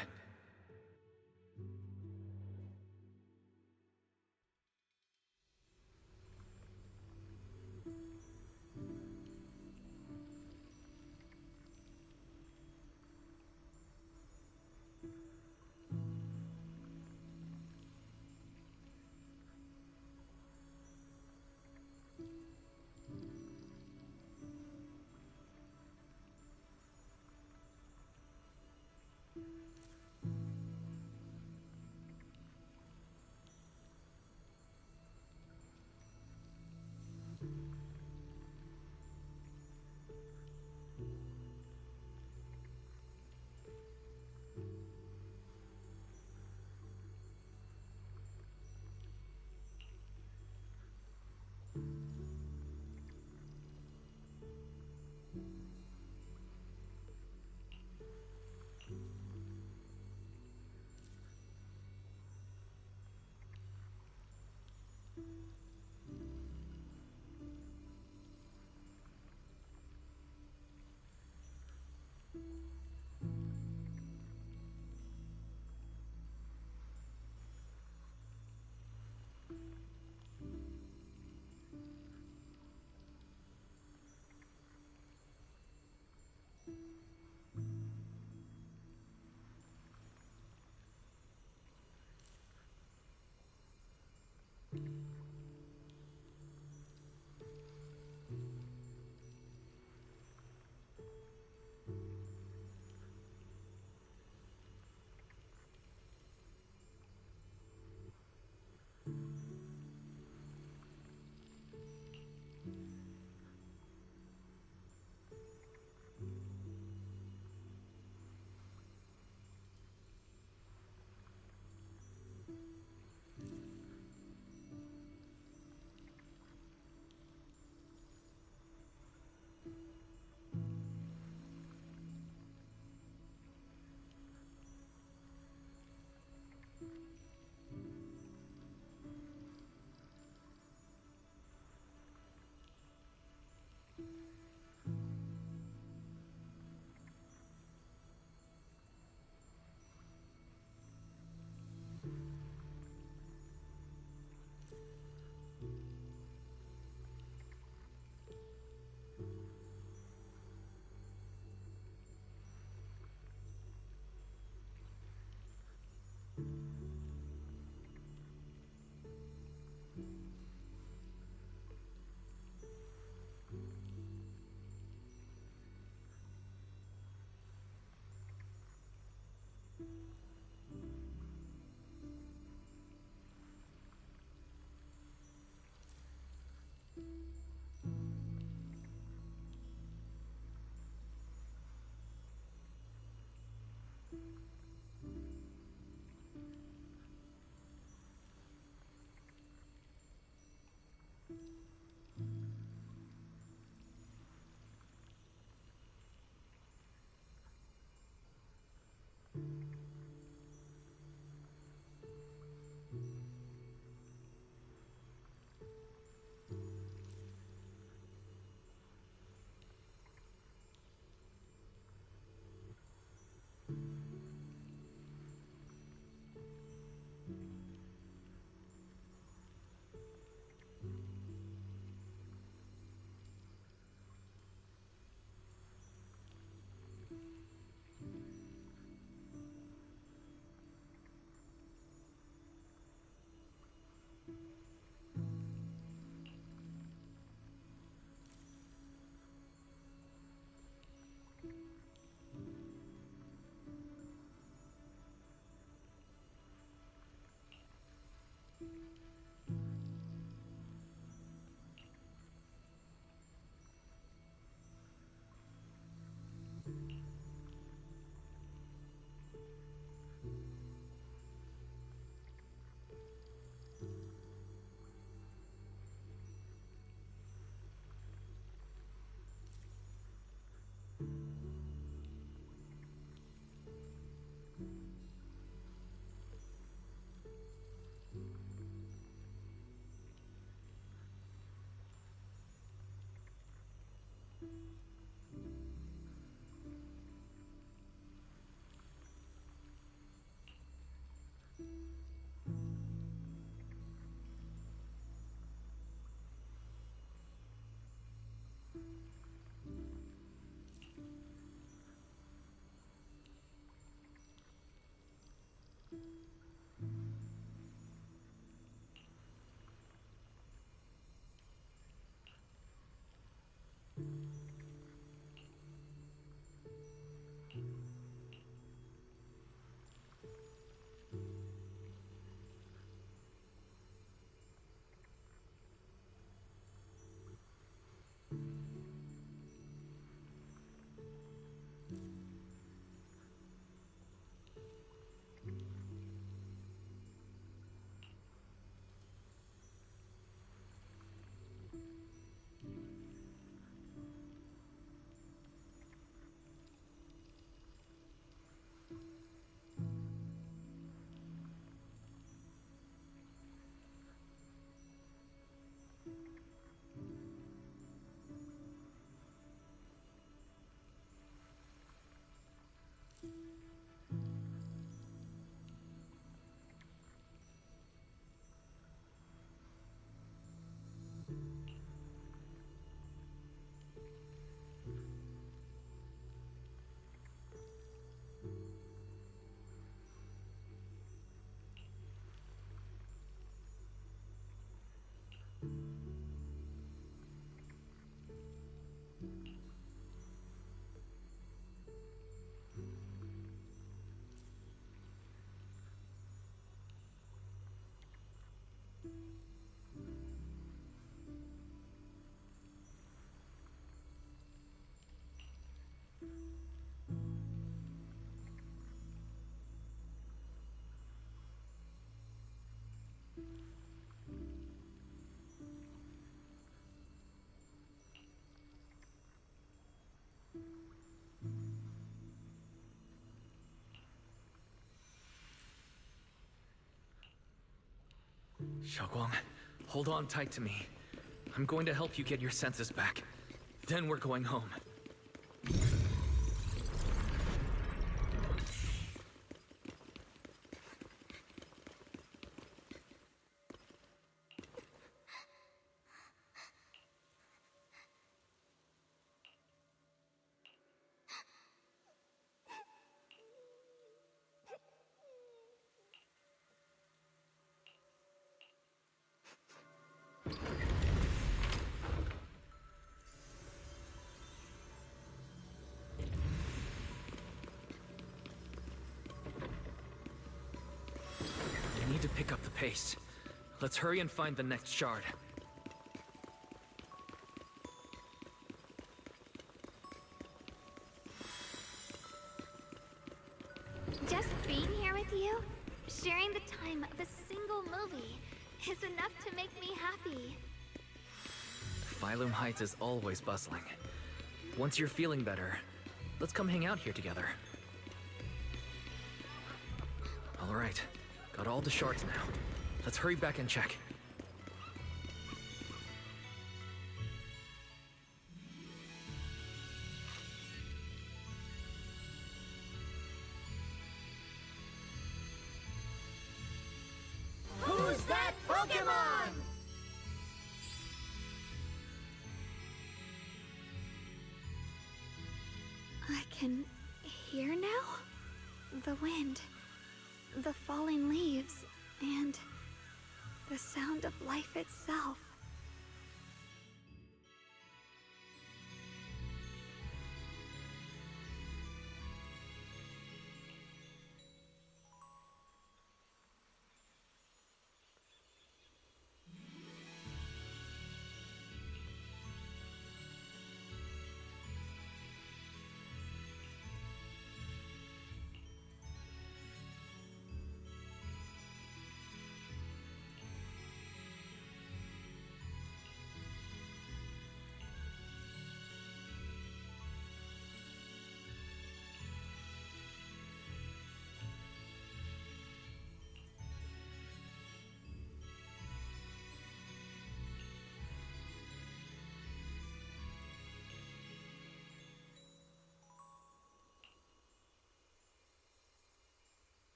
Xiaoguang, hold on tight to me. I'm going to help you get your senses back. Then we're going home. We need to pick up the pace. Let's hurry and find the next shard. Just being here with you, sharing the time of a single movie, is enough to make me happy. Phylum Heights is always bustling. Once you're feeling better, let's come hang out here together. All right, got all the shards now. Let's hurry back and check. Who's that Pokemon? I can hear now? The wind, the falling leaves, and the sound of life itself.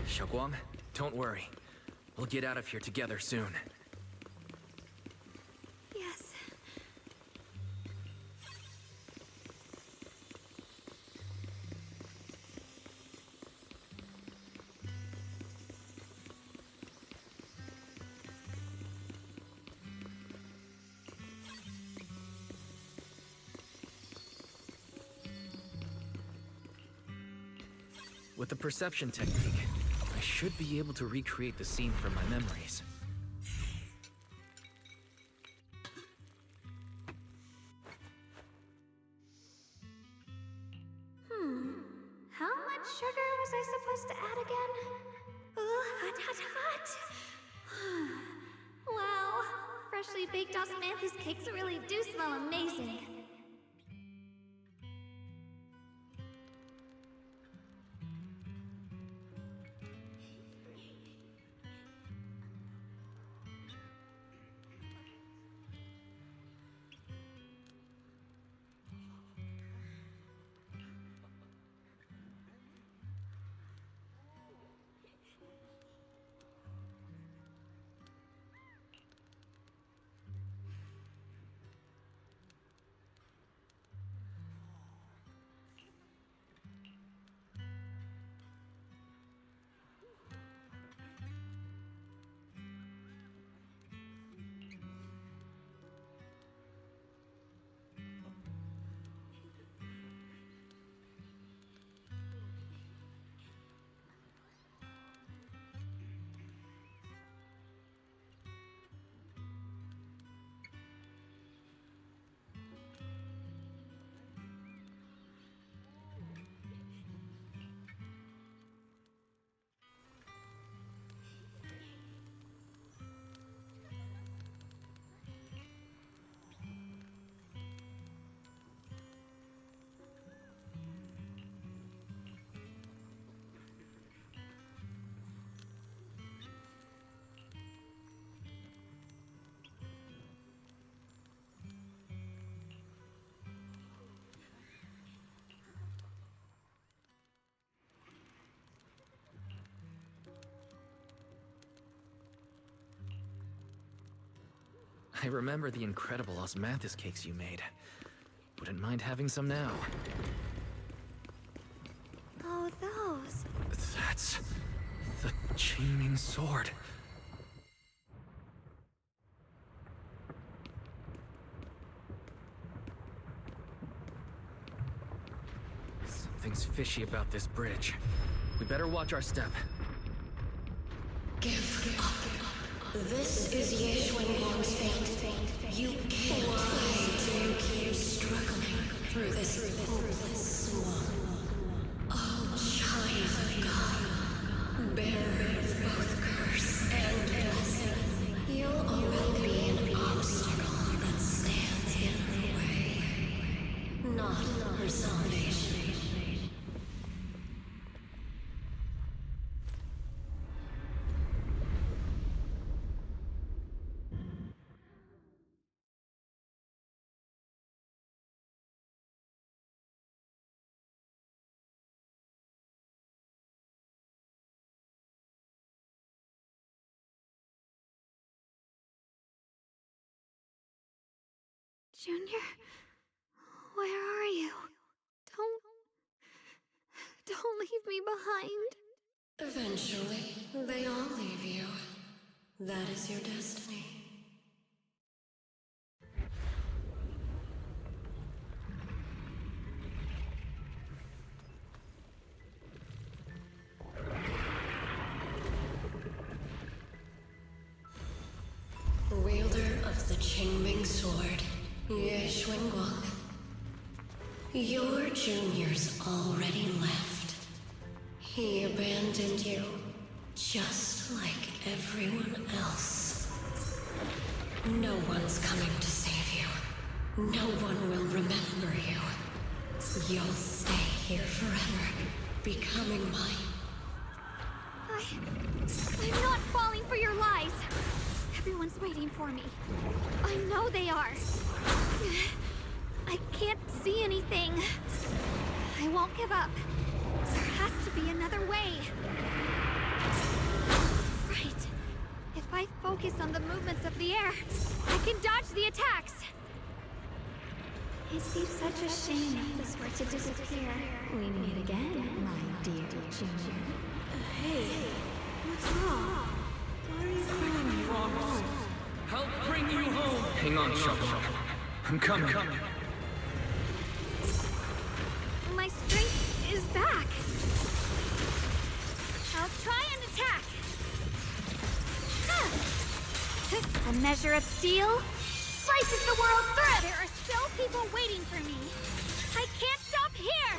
Xiaoguang, don't worry. We'll get out of here together soon. Yes. With the perception technique, I should be able to recreate the scene from my memories. How much sugar was I supposed to add again? Hot, hot, hot. Wow, freshly baked osmanthus cakes really do smell amazing. I remember the incredible osmanthus cakes you made. Wouldn't mind having some now. Oh, those. That's the Qingming sword. Something's fishy about this bridge. We better watch our step. Give up. This is Ye Xuanguang's fate. You can't. Why do you keep struggling through this hopeless swamp? Oh, child of God, bearer of both curse and blessing, you'll always be an obstacle that stands in her way, not her salvation. Junior, where are you? Don't leave me behind. Eventually, they all leave you. That is your destiny. Wielder of the Qingming sword, Ye Xuanguang. Your junior's already left. He abandoned you, just like everyone else. No one's coming to save you. No one will remember you. You'll stay here forever, becoming mine. I'm not falling for your lies. Everyone's waiting for me. I know they are. I can't see anything. I won't give up. There has to be another way. Right. If I focus on the movements of the air, I can dodge the attacks. It'd be such a shame if this were to disappear. We meet again, my dear Junior. Hey, what's wrong? Why are you crying me home? Help bring you home! Hang on, Shovel. I'm coming. My strength is back. I'll try and attack. A measure of steel slices the world through. There are still people waiting for me. I can't stop here.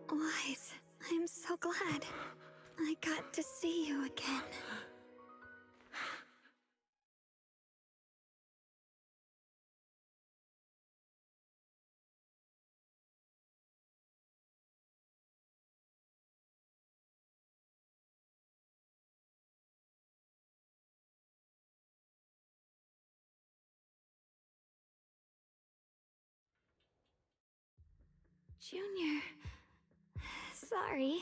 Wise, I'm so glad I got to see you again. Junior, sorry.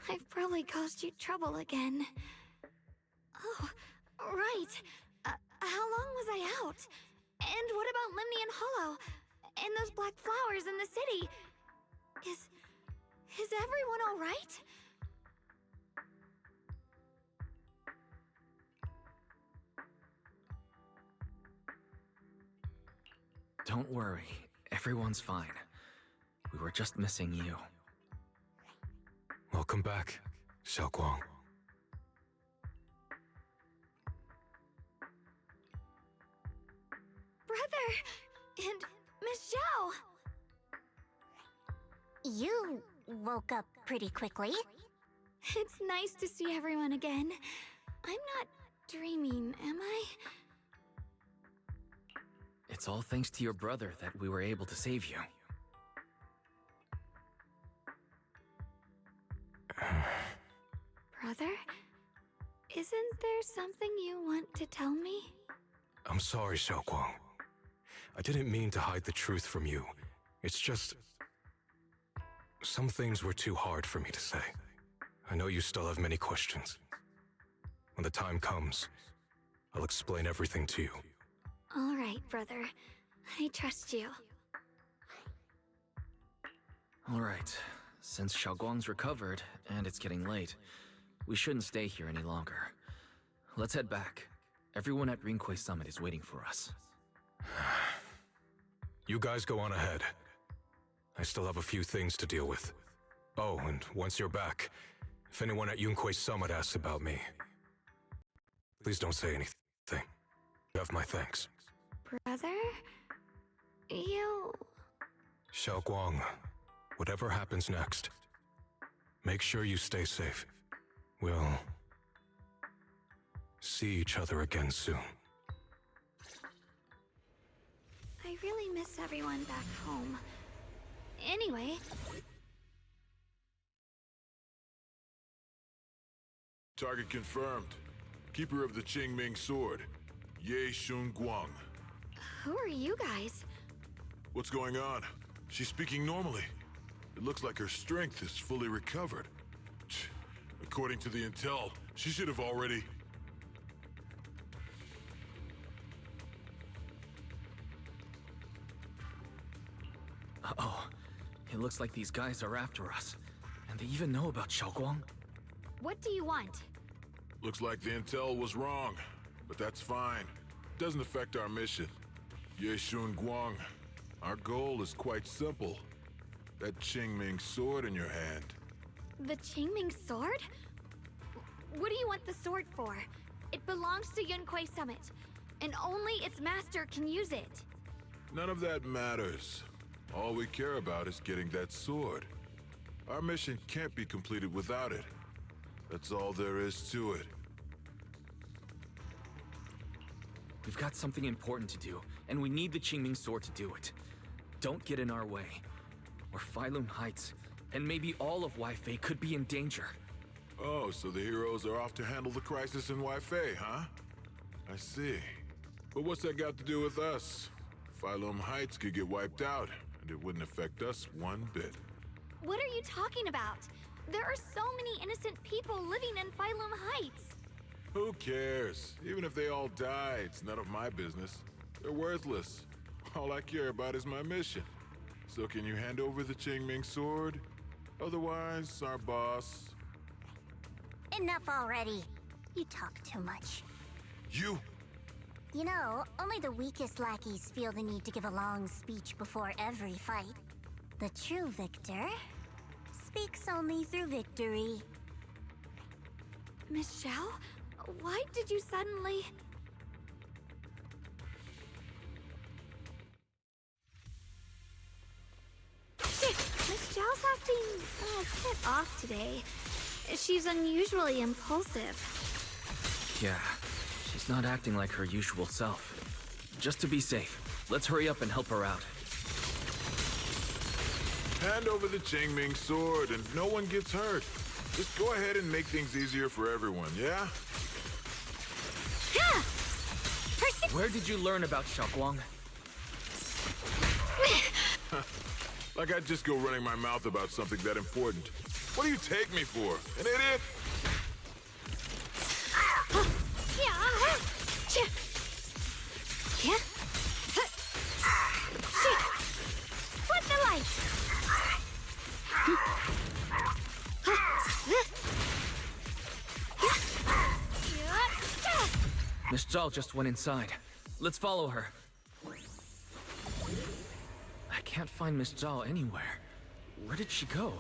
I've probably caused you trouble again. Oh, right. How long was I out? And what about Limnian Hollow? And those black flowers in the city? Is everyone all right? Don't worry. Everyone's fine. We were just missing you. Welcome back, Xiaoguang. Brother! And Miss Zhao! You woke up pretty quickly. It's nice to see everyone again. I'm not dreaming, am I? It's all thanks to your brother that we were able to save you. Brother? Isn't there something you want to tell me? I'm sorry, Xiaoguang. I didn't mean to hide the truth from you. It's just... some things were too hard for me to say. I know you still have many questions. When the time comes, I'll explain everything to you. All right, brother. I trust you. All right. Since Xiaoguang's recovered, and it's getting late, we shouldn't stay here any longer. Let's head back. Everyone at Rinquay Summit is waiting for us. You guys go on ahead. I still have a few things to deal with. Oh, and once you're back, if anyone at Yunquay Summit asks about me, please don't say anything. You have my thanks. Brother? You... Xiaoguang, whatever happens next, make sure you stay safe. We'll see each other again soon. I really miss everyone back home. Anyway... Target confirmed. Keeper of the Qingming Sword, Ye Shunguang. Who are you guys? What's going on? She's speaking normally. It looks like her strength is fully recovered. According to the intel, she should have already... Uh-oh. It looks like these guys are after us. And they even know about Xiaoguang. What do you want? Looks like the intel was wrong, but that's fine. Doesn't affect our mission. Ye Shunguang, our goal is quite simple. That Qingming sword in your hand. The Qingming sword? What do you want the sword for? It belongs to Yunquay Summit, and only its master can use it. None of that matters. All we care about is getting that sword. Our mission can't be completed without it. That's all there is to it. We've got something important to do, and we need the Qingming sword to do it. Don't get in our way, or Phylum Heights, and maybe all of Waifei could be in danger. Oh, so the heroes are off to handle the crisis in Waifei, huh? I see. But what's that got to do with us? Phylum Heights could get wiped out, and it wouldn't affect us one bit. What are you talking about? There are so many innocent people living in Phylum Heights. Who cares? Even if they all die, it's none of my business. They're worthless. All I care about is my mission. So can you hand over the Qingming sword? Otherwise, our boss... Enough already. You talk too much. You? You know, only the weakest lackeys feel the need to give a long speech before every fight. The true victor speaks only through victory. Miss Zhao? Why did you suddenly... Miss Zhao's acting a bit off today. She's unusually impulsive. Yeah, she's not acting like her usual self. Just to be safe, let's hurry up and help her out. Hand over the Qingming sword and no one gets hurt. Just go ahead and make things easier for everyone, yeah? Where did you learn about Xiaoguang? Like I'd just go running my mouth about something that important. What do you take me for? An idiot? What the light? Miss Zhao just went inside. Let's follow her. I can't find Miss Zhao anywhere. Where did she go?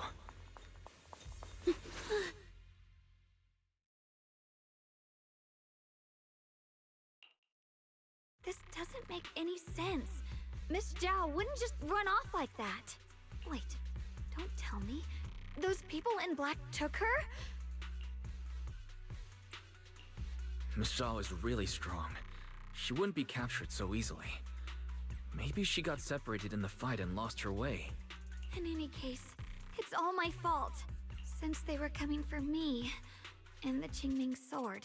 This doesn't make any sense. Miss Zhao wouldn't just run off like that. Wait, don't tell me. Those people in black took her? Miss Zhao is really strong. She wouldn't be captured so easily. Maybe she got separated in the fight and lost her way. In any case, it's all my fault, since they were coming for me and the Qingming sword.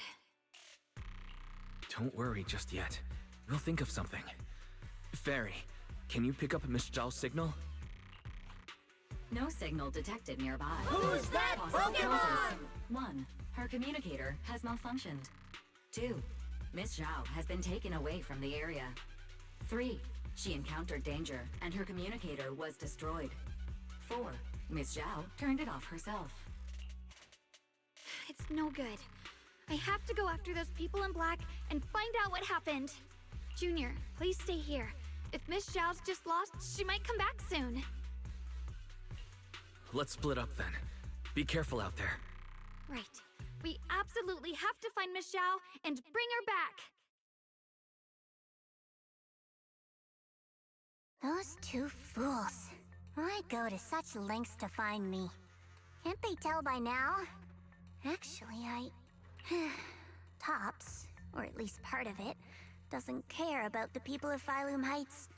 Don't worry just yet. We'll think of something. Fairy, can you pick up Miss Zhao's signal? No signal detected nearby. Who's that Possible Pokemon? causes. 1. Her communicator has malfunctioned. 2. Miss Zhao has been taken away from the area. 3. She encountered danger, and her communicator was destroyed. 4. Miss Zhao turned it off herself. It's no good. I have to go after those people in black and find out what happened. Junior, please stay here. If Miss Zhao's just lost, she might come back soon. Let's split up then. Be careful out there. Right. We absolutely have to find Miss Zhao and bring her back. Those two fools. Why go to such lengths to find me? Can't they tell by now? Actually, Tops, or at least part of it, doesn't care about the people of Phylum Heights.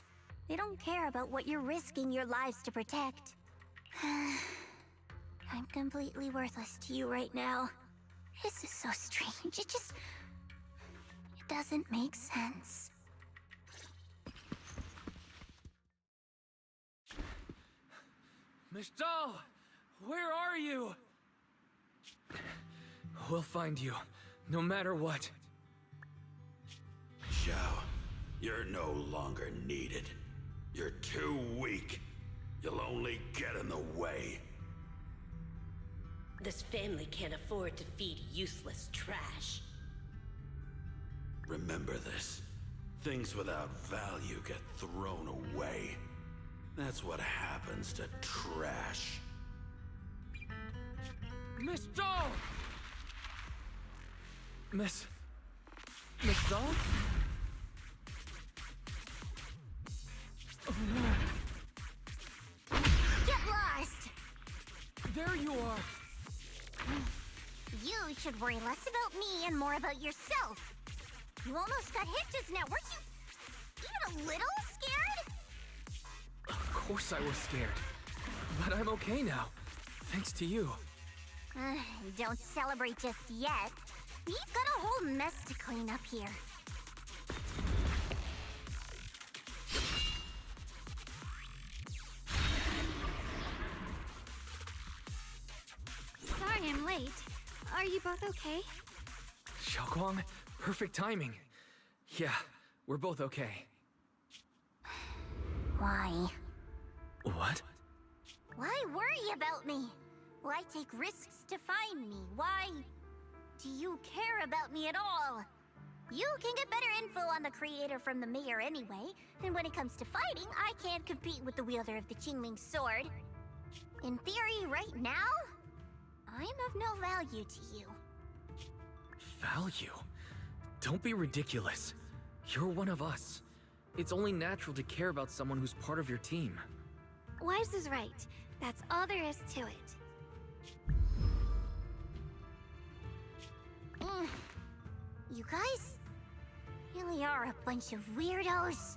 They don't care about what you're risking your lives to protect. I'm completely worthless to you right now. This is so strange. It doesn't make sense. Miss Zhao! Where are you? We'll find you, no matter what. Zhao, you're no longer needed. You're too weak. You'll only get in the way. This family can't afford to feed useless trash. Remember this. Things without value get thrown away. That's what happens to trash. Miss Zhao! Miss Zhao? Oh no. Get lost! There you are! You should worry less about me and more about yourself. You almost got hit just now, weren't you even a little scared? Of course I was scared. But I'm okay now. Thanks to you. Don't celebrate just yet. We've got a whole mess to clean up here. Sorry I'm late. Are you both okay? Xiaoguang, perfect timing. Yeah, we're both okay. Why? What? Why worry about me? Why take risks to find me? Why do you care about me at all? You can get better info on the creator from the mayor anyway, and when it comes to fighting, I can't compete with the wielder of the Qingming sword. In theory, right now, I'm of no value to you. Value? Don't be ridiculous. You're one of us. It's only natural to care about someone who's part of your team. Wise is right. That's all there is to it. You guys really are a bunch of weirdos.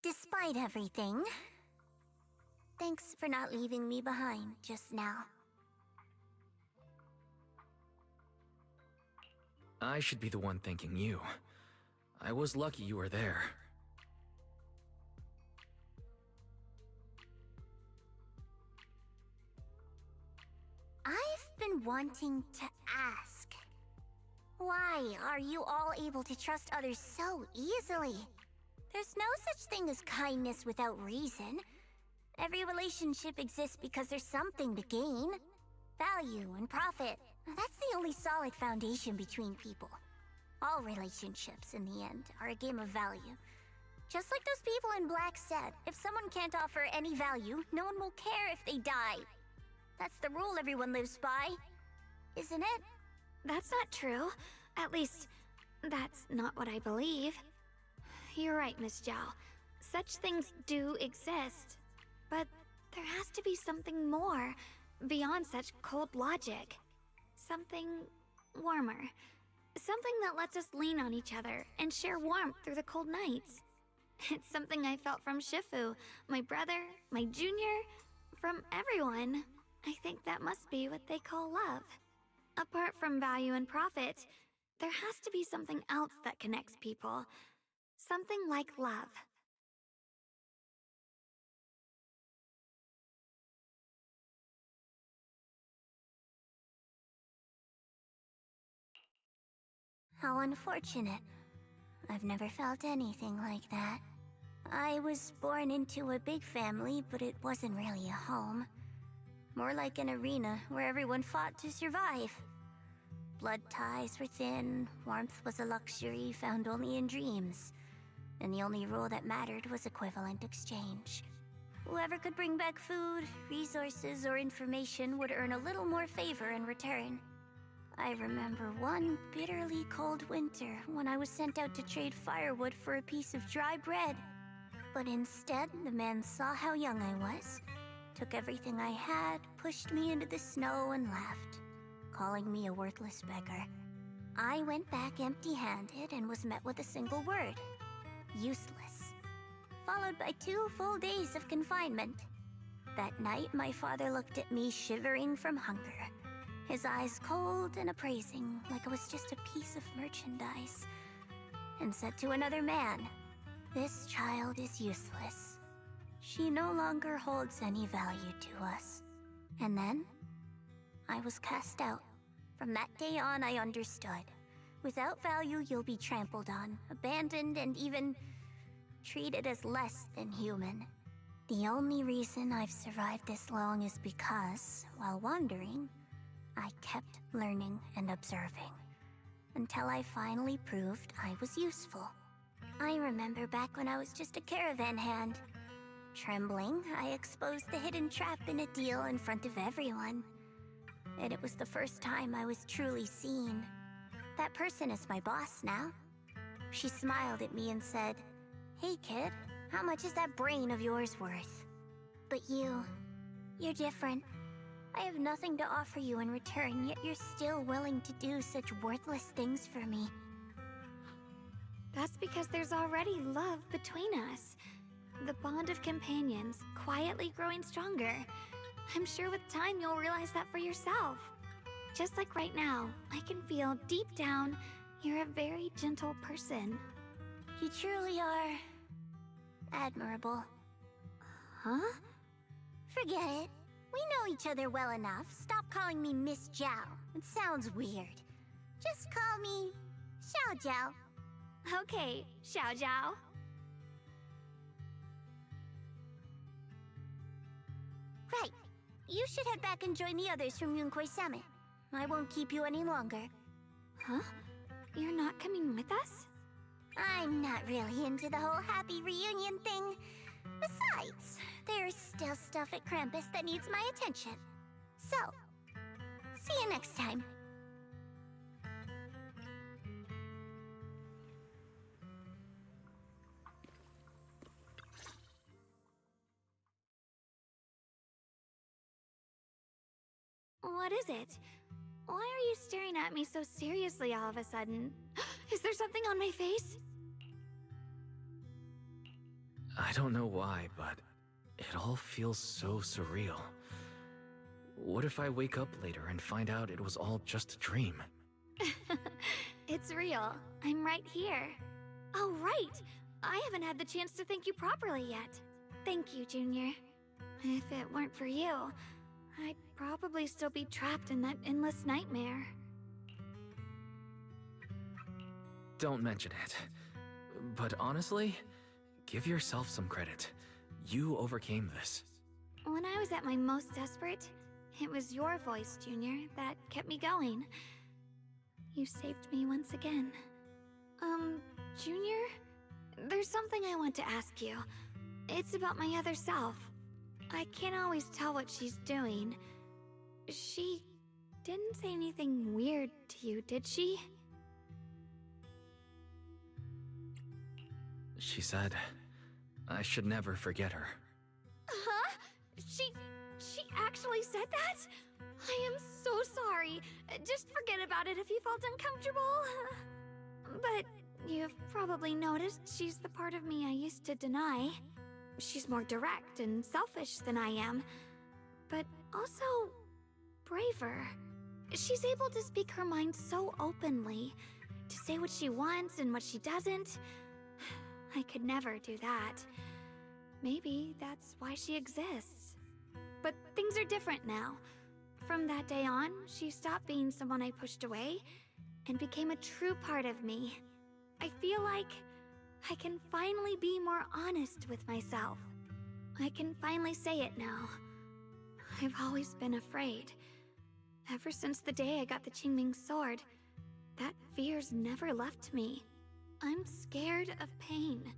Despite everything, thanks for not leaving me behind just now. I should be the one thanking you. I was lucky you were there. I've been wanting to ask. Why are you all able to trust others so easily? There's no such thing as kindness without reason. Every relationship exists because there's something to gain. Value and profit. That's the only solid foundation between people. All relationships, in the end, are a game of value. Just like those people in black said, if someone can't offer any value, no one will care if they die. That's the rule everyone lives by, isn't it? That's not true. At least, that's not what I believe. You're right, Miss Zhao. Such things do exist. But there has to be something more, beyond such cold logic. Something warmer. Something that lets us lean on each other and share warmth through the cold nights. It's something I felt from Shifu, my brother, my junior, from everyone. I think that must be what they call love. Apart from value and profit, there has to be something else that connects people. Something like love. How unfortunate. I've never felt anything like that. I was born into a big family, but it wasn't really a home. More like an arena where everyone fought to survive. Blood ties were thin, warmth was a luxury found only in dreams, and the only rule that mattered was equivalent exchange. Whoever could bring back food, resources, or information would earn a little more favor in return. I remember one bitterly cold winter when I was sent out to trade firewood for a piece of dry bread. But instead, the man saw how young I was, took everything I had, pushed me into the snow, and left, calling me a worthless beggar. I went back empty-handed and was met with a single word: useless. Followed by 2 full days of confinement. That night, my father looked at me shivering from hunger, his eyes cold and appraising, like I was just a piece of merchandise, and said to another man, "This child is useless. She no longer holds any value to us." And then, I was cast out. From that day on, I understood. Without value, you'll be trampled on, abandoned, and even treated as less than human. The only reason I've survived this long is because, while wandering, I kept learning and observing, until I finally proved I was useful. I remember back when I was just a caravan hand. Trembling, I exposed the hidden trap in a deal in front of everyone. And it was the first time I was truly seen. That person is my boss now. She smiled at me and said, "Hey kid, how much is that brain of yours worth?" But you're different. I have nothing to offer you in return, yet you're still willing to do such worthless things for me. That's because there's already love between us. The bond of companions, quietly growing stronger. I'm sure with time you'll realize that for yourself. Just like right now, I can feel deep down you're a very gentle person. You truly are admirable. Huh? Forget it. We know each other well enough. Stop calling me Miss Zhao. It sounds weird. Just call me Xiao Zhao. Okay, Xiao Zhao. Right. You should head back and join the others from Yunquei Summit. I won't keep you any longer. Huh? You're not coming with us? I'm not really into the whole happy reunion thing. Besides, there's still stuff at Krampus that needs my attention. So, see you next time. What is it? Why are you staring at me so seriously all of a sudden? Is there something on my face? I don't know why, but it all feels so surreal. What if I wake up later and find out it was all just a dream? It's real. I'm right here. Oh, right! I haven't had the chance to thank you properly yet. Thank you, Junior. If it weren't for you, I'd probably still be trapped in that endless nightmare. Don't mention it. But honestly, give yourself some credit. You overcame this. When I was at my most desperate, it was your voice, Junior, that kept me going. You saved me once again. Junior? There's something I want to ask you. It's about my other self. I can't always tell what she's doing. She didn't say anything weird to you, did she? She said I should never forget her. Huh? She actually said that? I am so sorry. Just forget about it if you felt uncomfortable. But you've probably noticed she's the part of me I used to deny. She's more direct and selfish than I am, but also braver. She's able to speak her mind so openly, to say what she wants and what she doesn't. I could never do that. Maybe that's why she exists. But things are different now. From that day on, she stopped being someone I pushed away and became a true part of me. I feel like I can finally be more honest with myself. I can finally say it now. I've always been afraid. Ever since the day I got the Qingming sword, that fear's never left me. I'm scared of pain,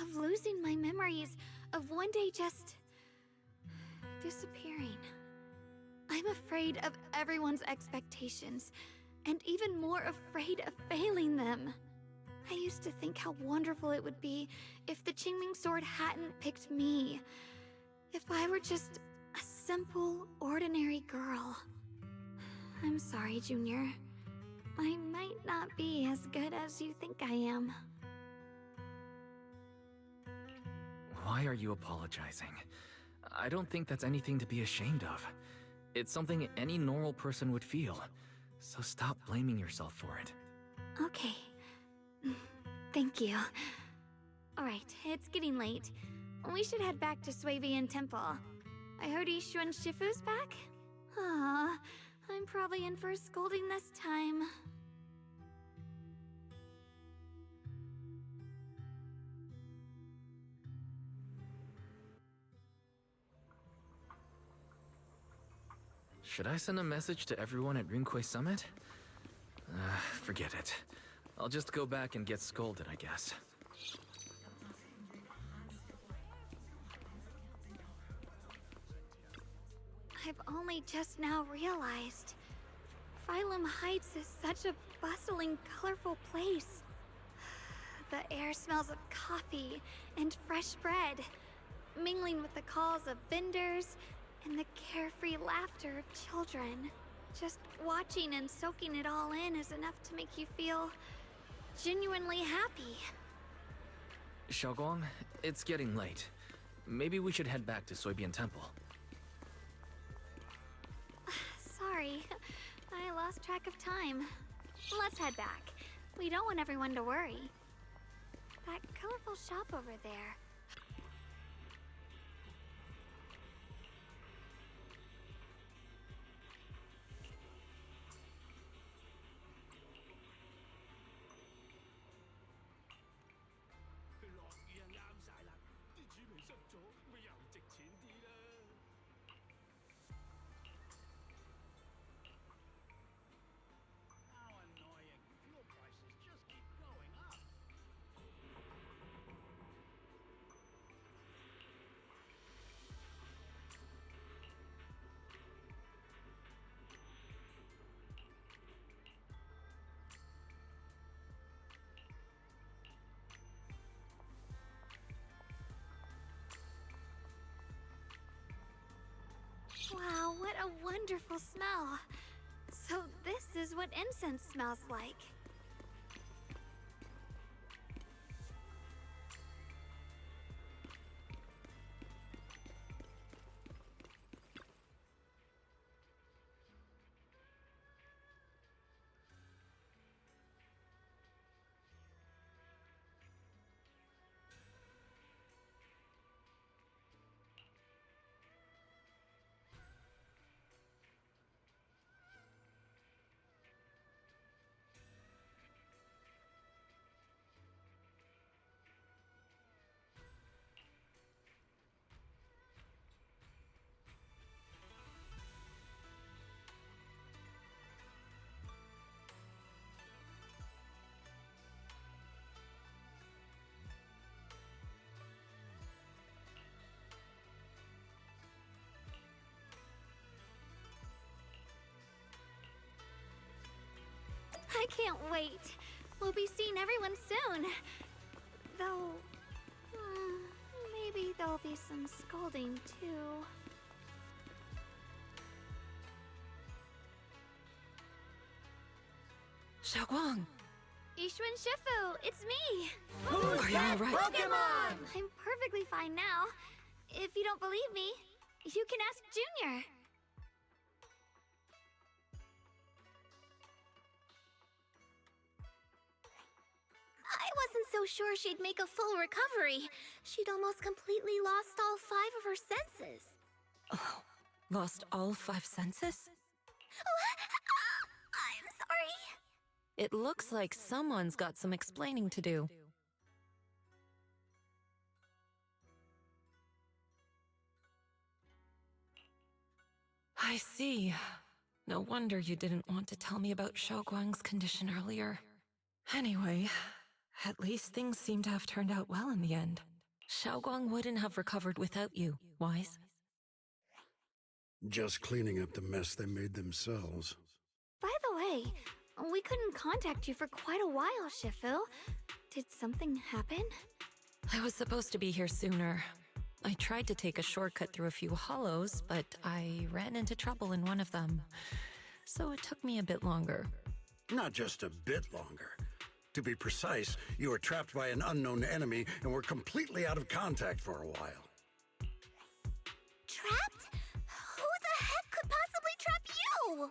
of losing my memories, of one day just disappearing. I'm afraid of everyone's expectations, and even more afraid of failing them. I used to think how wonderful it would be if the Qingming sword hadn't picked me. If I were just a simple, ordinary girl. I'm sorry, Junior. I might not be as good as you think I am. Why are you apologizing? I don't think that's anything to be ashamed of. It's something any normal person would feel. So stop blaming yourself for it. Okay. Thank you. Alright, it's getting late. We should head back to Suevian Temple. I heard Ishu and Shifu's back? Aw, I'm probably in for a scolding this time. Should I send a message to everyone at Rinkway Summit? Forget it. I'll just go back and get scolded, I guess. I've only just now realized. Phylum Heights is such a bustling, colorful place. The air smells of coffee and fresh bread, mingling with the calls of vendors and the carefree laughter of children. Just watching and soaking it all in is enough to make you feel genuinely happy. Xiaoguang, it's getting late. Maybe we should head back to Suebian Temple. Sorry, I lost track of time. Let's head back. We don't want everyone to worry. That colorful shop over there. Wow, what a wonderful smell. So this is what incense smells like. can't wait. We'll be seeing everyone soon. Though, maybe there'll be some scolding too. Xiaoguang! Ishun Shifu, it's me! Are you alright? Pokemon! I'm perfectly fine now. If you don't believe me, you can ask Junior. I wasn't so sure she'd make a full recovery. She'd almost completely lost all 5 of her senses. Oh, lost all 5 senses? I'm sorry. It looks like someone's got some explaining to do. I see. No wonder you didn't want to tell me about Xiaoguang's condition earlier. Anyway, at least things seem to have turned out well in the end. Xiaoguang wouldn't have recovered without you, Wise. Just cleaning up the mess they made themselves. By the way, we couldn't contact you for quite a while, Shifu. Did something happen? I was supposed to be here sooner. I tried to take a shortcut through a few hollows, but I ran into trouble in one of them. So it took me a bit longer. Not just a bit longer. To be precise, you were trapped by an unknown enemy and were completely out of contact for a while. Trapped? Who the heck could possibly trap you?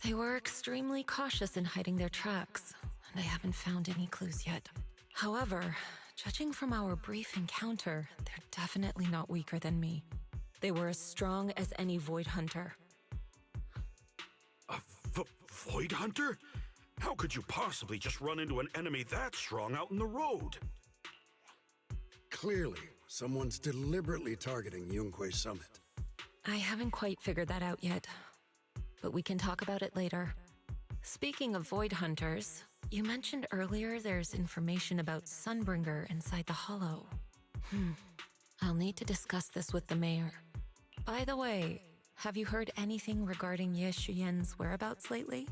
They were extremely cautious in hiding their tracks, and I haven't found any clues yet. However, judging from our brief encounter, they're definitely not weaker than me. They were as strong as any Void Hunter. A Void Hunter? How could you possibly just run into an enemy that strong out in the road? Clearly, someone's deliberately targeting Yunquei Summit. I haven't quite figured that out yet, but we can talk about it later. Speaking of Void Hunters, you mentioned earlier there's information about Sunbringer inside the Hollow. I'll need to discuss this with the mayor. By the way, have you heard anything regarding Ye Shuyen's whereabouts lately?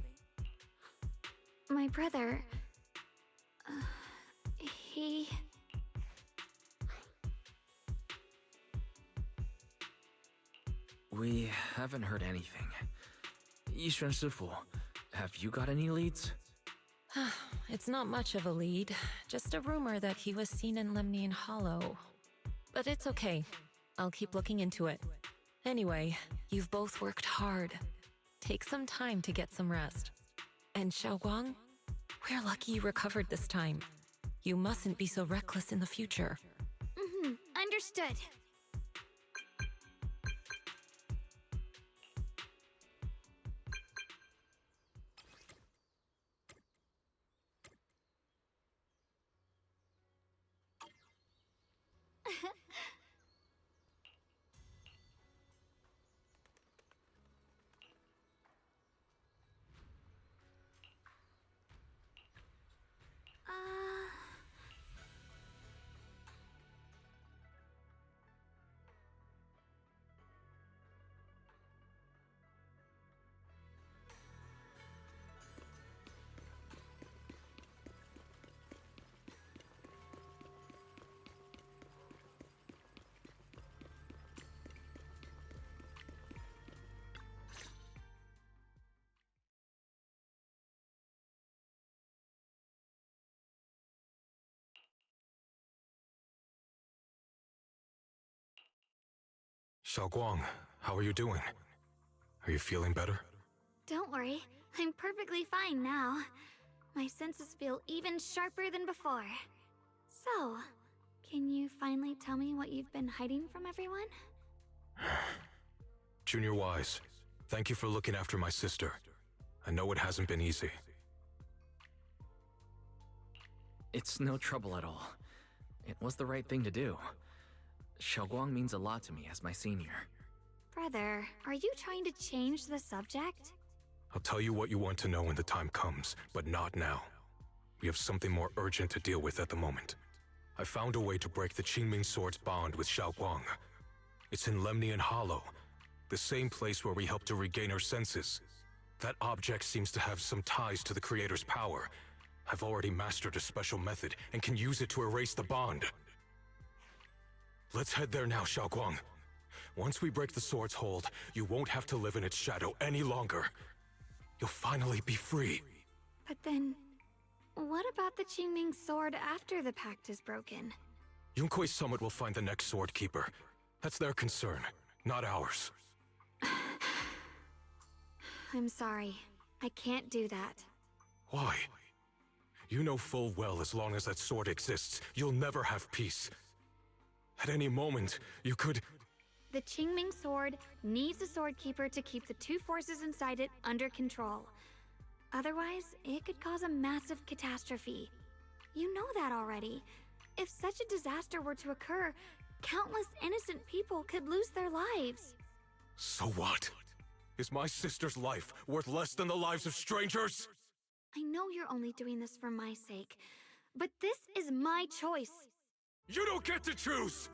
My brother... he... We haven't heard anything. Yishuan Shifu, have you got any leads? It's not much of a lead, just a rumor that he was seen in Lemnian Hollow. But it's okay. I'll keep looking into it. Anyway, you've both worked hard. Take some time to get some rest. And Xiaoguang, we're lucky you recovered this time. You mustn't be so reckless in the future. Understood. Xiaoguang, how are you doing? Are you feeling better? Don't worry, I'm perfectly fine now. My senses feel even sharper than before. So, can you finally tell me what you've been hiding from everyone? Junior Wise, thank you for looking after my sister. I know it hasn't been easy. It's no trouble at all. It was the right thing to do. Xiaoguang means a lot to me as my senior. Brother, are you trying to change the subject? I'll tell you what you want to know when the time comes, but not now. We have something more urgent to deal with at the moment. I found a way to break the Qingming Sword's bond with Xiaoguang. It's in Lemnian Hollow, the same place where we helped to regain her senses. That object seems to have some ties to the Creator's power. I've already mastered a special method and can use it to erase the bond. Let's head there now, Xiaoguang. Once we break the sword's hold, you won't have to live in its shadow any longer. You'll finally be free. But then, what about the Qingming sword after the pact is broken? Yunkuei Summit will find the next sword keeper. That's their concern, not ours. I'm sorry. I can't do that. Why? You know full well as long as that sword exists, you'll never have peace. At any moment, you could... The Qingming sword needs a sword keeper to keep the two forces inside it under control. Otherwise, it could cause a massive catastrophe. You know that already. If such a disaster were to occur, countless innocent people could lose their lives. So what? Is my sister's life worth less than the lives of strangers? I know you're only doing this for my sake, but this is my choice. You don't get to choose!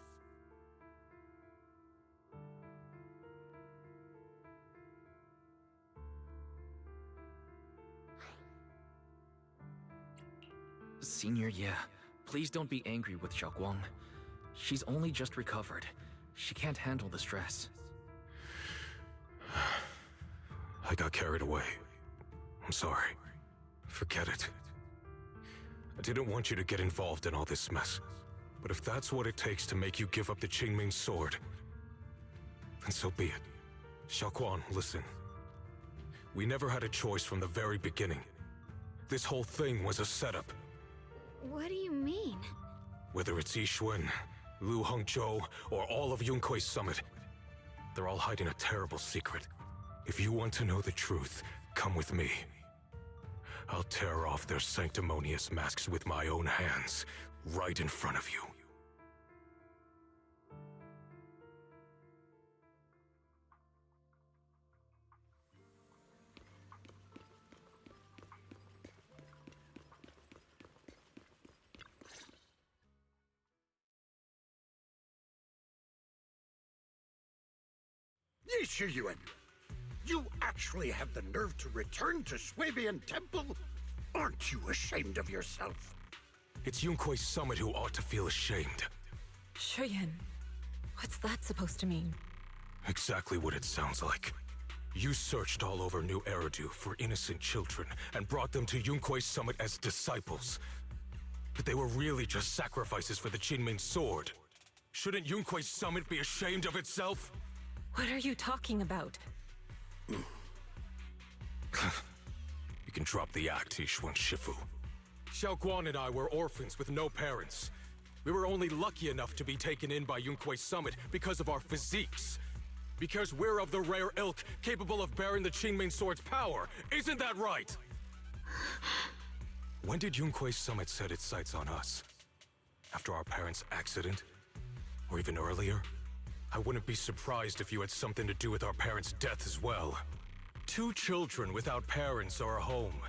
Senior, yeah. Please don't be angry with Xiaoguang. She's only just recovered. She can't handle the stress. I got carried away. I'm sorry. Forget it. I didn't want you to get involved in all this mess. But if that's what it takes to make you give up the Qingming sword, then so be it. Xiaoguang, listen. We never had a choice from the very beginning. This whole thing was a setup. What do you mean? Whether it's Yixuan, Lu Hongzhou, or all of Yunkuei Summit, they're all hiding a terrible secret. If you want to know the truth, come with me. I'll tear off their sanctimonious masks with my own hands, right in front of you. Yixuan, you actually have the nerve to return to Swabian Temple? Aren't you ashamed of yourself? It's Yunkuei Summit who ought to feel ashamed. Shuyan, what's that supposed to mean? Exactly what it sounds like. You searched all over New Eridu for innocent children and brought them to Yunkuei Summit as disciples. But they were really just sacrifices for the Qingming sword. Shouldn't Yunkuei Summit be ashamed of itself? What are you talking about? You can drop the act, Yixuan Shifu. Xiaoguang and I were orphans with no parents. We were only lucky enough to be taken in by Yunkuei Summit because of our physiques. Because we're of the rare ilk capable of bearing the Qingming sword's power. Isn't that right? When did Yunkuei Summit set its sights on us? After our parents' accident? Or even earlier? I wouldn't be surprised if you had something to do with our parents' death as well. 2 children without parents or a home.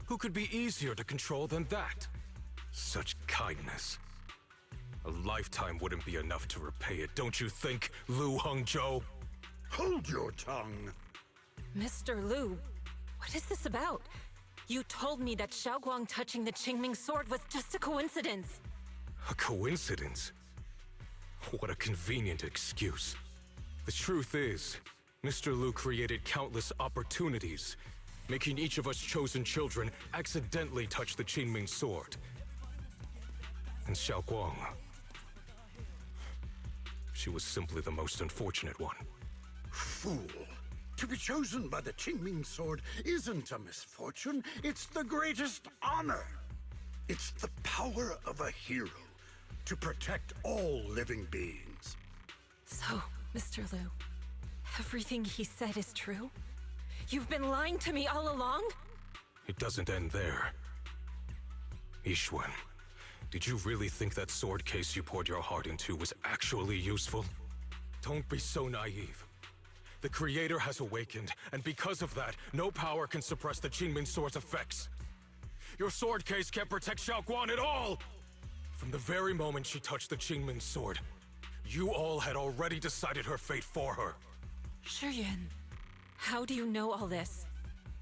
Who could be easier to control than that? Such kindness. A lifetime wouldn't be enough to repay it, don't you think, Lu Hongzhou? Hold your tongue. Mr. Lu, what is this about? You told me that Xiaoguang touching the Qingming sword was just a coincidence. A coincidence? What a convenient excuse. The truth is, Mr. Lu created countless opportunities, making each of us chosen children accidentally touch the Qingming sword. And Xiaoguang, she was simply the most unfortunate one. Fool. To be chosen by the Qingming sword isn't a misfortune, it's the greatest honor. It's the power of a hero to protect all living beings. So, Mr. Lu, everything he said is true? You've been lying to me all along? It doesn't end there. Yixuan, did you really think that sword case you poured your heart into was actually useful? Don't be so naive. The Creator has awakened, and because of that, no power can suppress the Qingming sword's effects. Your sword case can't protect Xiaoguang at all! From the very moment she touched the Qingming sword, you all had already decided her fate for her. Shuyan, how do you know all this?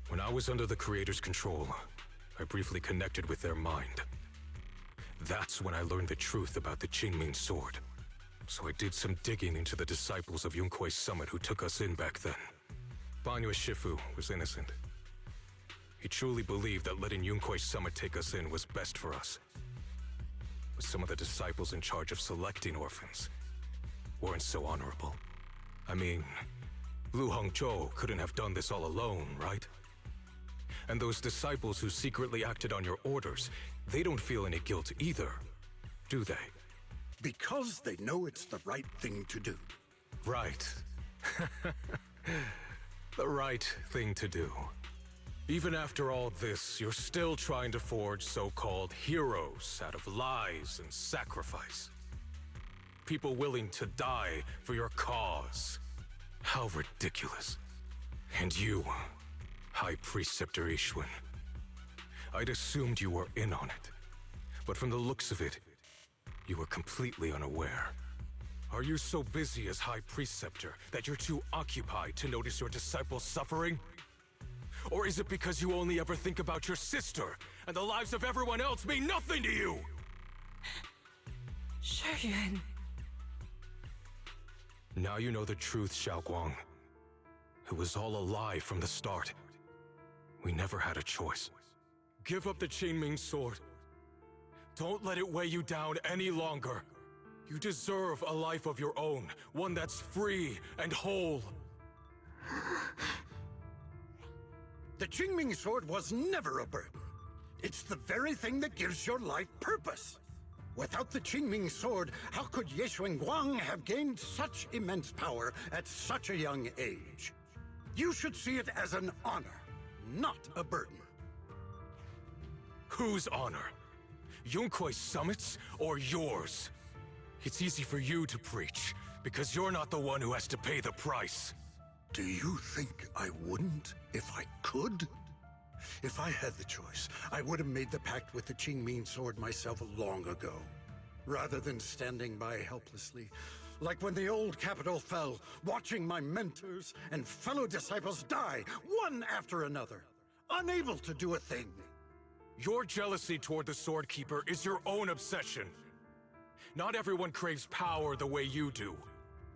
When I was under the Creator's control, I briefly connected with their mind. That's when I learned the truth about the Qingming sword. So I did some digging into the disciples of Yunquei Summit who took us in back then. Banyue Shifu was innocent. He truly believed that letting Yunquei Summit take us in was best for us. But some of the disciples in charge of selecting orphans weren't so honorable. I mean, Lu Hongzhou couldn't have done this all alone, right? And those disciples who secretly acted on your orders, they don't feel any guilt either, do they? Because they know it's the right thing to do. Right. The right thing to do. Even after all this, you're still trying to forge so-called heroes out of lies and sacrifice. People willing to die for your cause. How ridiculous. And you, High Preceptor Ishun. I'd assumed you were in on it. But from the looks of it, you were completely unaware. Are you so busy as High Preceptor that you're too occupied to notice your disciples suffering? Or is it because you only ever think about your sister, and the lives of everyone else mean nothing to you? Shuyuan. Now you know the truth, Xiaoguang. It was all a lie from the start. We never had a choice. Give up the Qingming sword. Don't let it weigh you down any longer. You deserve a life of your own, one that's free and whole. The Qingming sword was never a burden. It's the very thing that gives your life purpose. Without the Qingming sword, how could Ye Guang have gained such immense power at such a young age? You should see it as an honor, not a burden. Whose honor? Yunquei Summit's or yours? It's easy for you to preach, because you're not the one who has to pay the price. Do you think I wouldn't if I could? If I had the choice, I would have made the pact with the Qingming sword myself long ago, rather than standing by helplessly, like when the old capital fell, watching my mentors and fellow disciples die, one after another, unable to do a thing. Your jealousy toward the Sword Keeper is your own obsession. Not everyone craves power the way you do.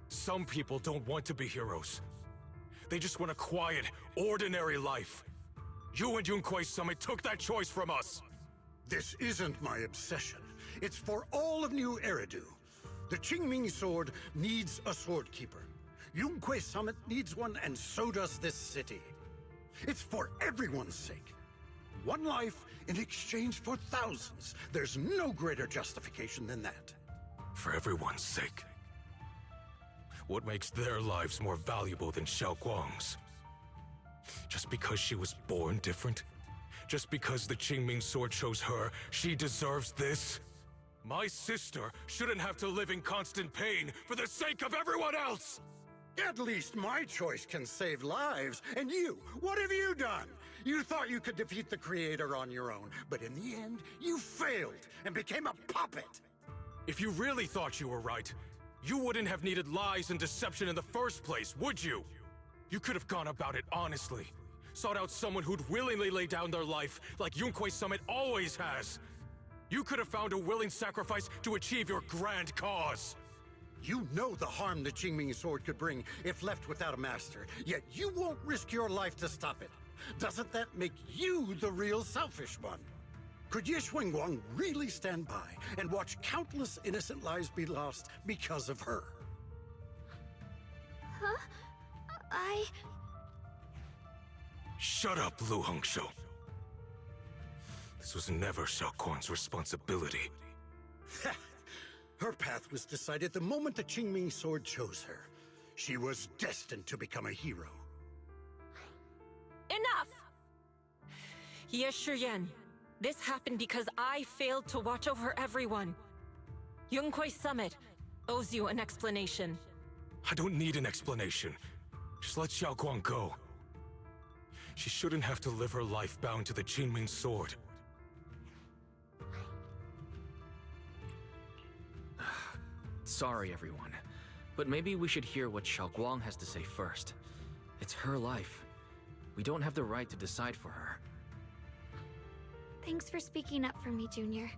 Some people don't want to be heroes. They just want a quiet, ordinary life. You and Yunquei Summit took that choice from us. This isn't my obsession. It's for all of New Eridu. The Qingming sword needs a sword keeper. Yunquei Summit needs one, and so does this city. It's for everyone's sake. One life in exchange for thousands. There's no greater justification than that. For everyone's sake. What makes their lives more valuable than Xiaoguang's? Just because she was born different? Just because the Qingming sword chose her, she deserves this? My sister shouldn't have to live in constant pain for the sake of everyone else! At least my choice can save lives. And you, what have you done? You thought you could defeat the Creator on your own, but in the end, you failed and became a puppet. If you really thought you were right, you wouldn't have needed lies and deception in the first place, would you? You could have gone about it honestly. Sought out someone who'd willingly lay down their life, like Yunquei Summit always has. You could have found a willing sacrifice to achieve your grand cause. You know the harm the Qingming sword could bring if left without a master, yet you won't risk your life to stop it. Doesn't that make you the real selfish one? Could Ye Guang really stand by and watch countless innocent lives be lost because of her? Huh? Shut up, Lu Hongzhou. This was never Xiaoguang's responsibility. Her path was decided the moment the Qingming sword chose her. She was destined to become a hero. Enough! Ye Shiyan, this happened because I failed to watch over everyone. Yunquei Summit owes you an explanation. I don't need an explanation. Just let Xiaoguang go. She shouldn't have to live her life bound to the Qingming sword. Sorry, everyone. But maybe we should hear what Xiaoguang has to say first. It's her life. We don't have the right to decide for her. Thanks for speaking up for me, Junior.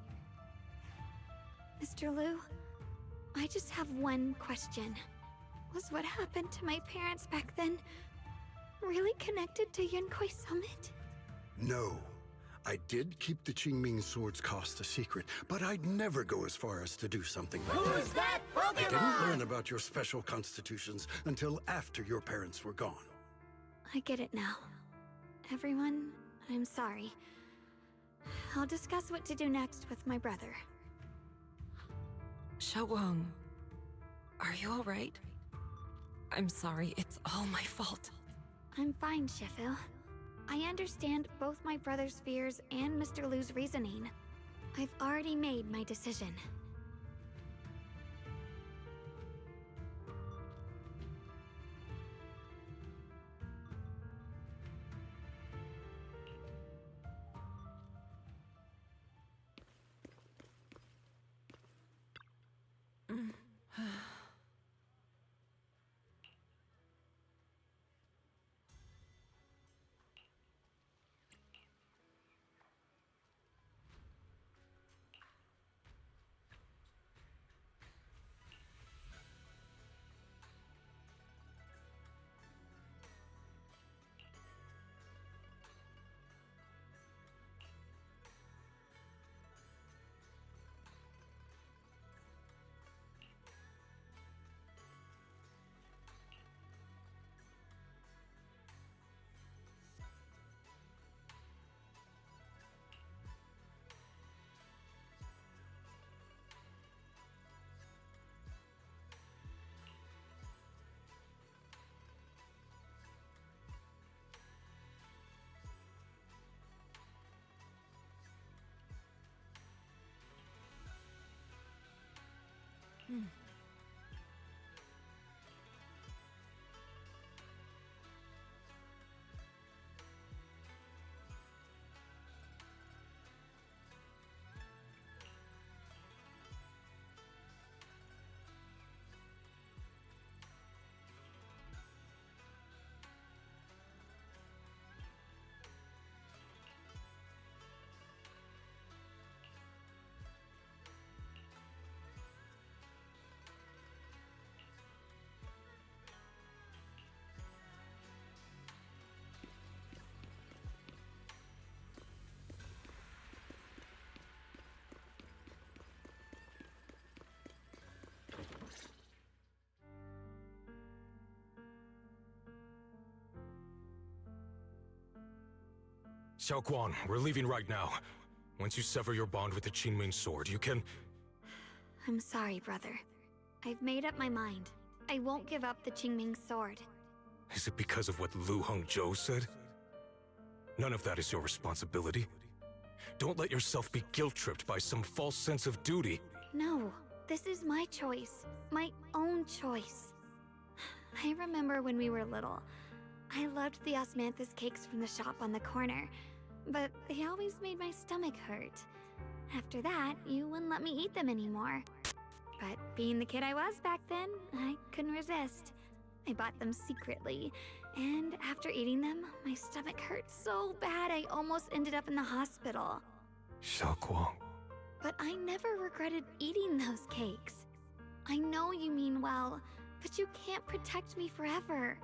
Mr. Liu, I just have one question. Was what happened to my parents back then really connected to Yunkui Summit? No. I did keep the Qingming Sword's cost a secret, but I'd never go as far as to do something like that. Who's that Pokemon? I didn't learn about your special constitutions until after your parents were gone. I get it now. Everyone, I'm sorry. I'll discuss what to do next with my brother. Xiaowang, are you alright? I'm sorry, it's all my fault. I'm fine, Shifu. I understand both my brother's fears and Mr. Liu's reasoning. I've already made my decision. Xiaoguan, we're leaving right now. Once you sever your bond with the Qingming Sword, you can... I'm sorry, brother. I've made up my mind. I won't give up the Qingming Sword. Is it because of what Lu Hongzhou said? None of that is your responsibility. Don't let yourself be guilt-tripped by some false sense of duty. No, this is my choice. My own choice. I remember when we were little. I loved the osmanthus cakes from the shop on the corner, but they always made my stomach hurt. After that, you wouldn't let me eat them anymore. But being the kid I was back then, I couldn't resist. I bought them secretly, and after eating them, my stomach hurt so bad I almost ended up in the hospital. Xiaoguang. But I never regretted eating those cakes. I know you mean well, but you can't protect me forever.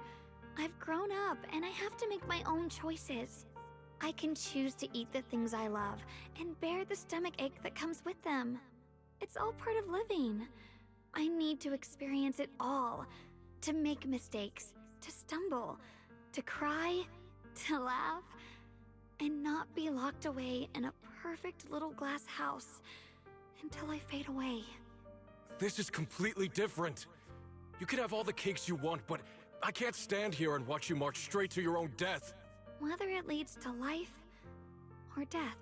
I've grown up, and I have to make my own choices. I can choose to eat the things I love, and bear the stomach ache that comes with them. It's all part of living. I need to experience it all. To make mistakes, to stumble, to cry, to laugh, and not be locked away in a perfect little glass house until I fade away. This is completely different. You can have all the cakes you want, but I can't stand here and watch you march straight to your own death. Whether it leads to life or death,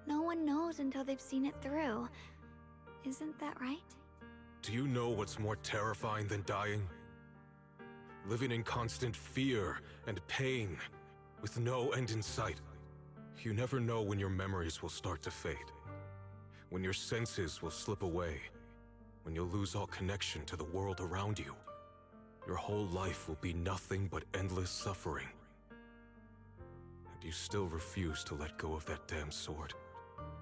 no one knows until they've seen it through. Isn't that right? Do you know what's more terrifying than dying? Living in constant fear and pain, with no end in sight. You never know when your memories will start to fade. When your senses will slip away. When you'll lose all connection to the world around you. Your whole life will be nothing but endless suffering. you still refuse to let go of that damn sword.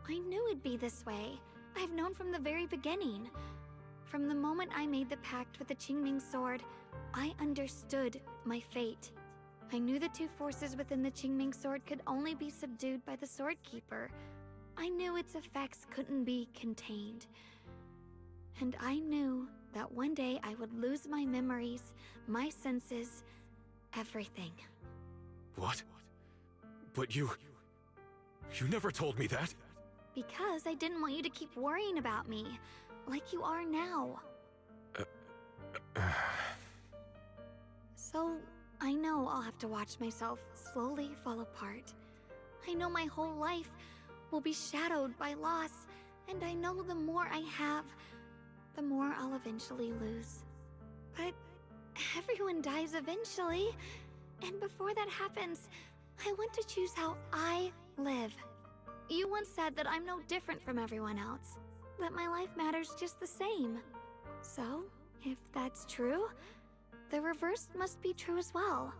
I knew it'd be this way. I've known from the very beginning. From the moment I made the pact with the Qingming sword, I understood my fate. I knew the two forces within the Qingming sword could only be subdued by the Sword Keeper. I knew its effects couldn't be contained. And I knew that one day I would lose my memories, my senses, everything. What? But you never told me that! Because I didn't want you to keep worrying about me, like you are now. So, I know I'll have to watch myself slowly fall apart. I know my whole life will be shadowed by loss, and I know the more I have, the more I'll eventually lose. But everyone dies eventually, and before that happens, I want to choose how I live. You once said that I'm no different from everyone else, that my life matters just the same. So, if that's true, the reverse must be true as well.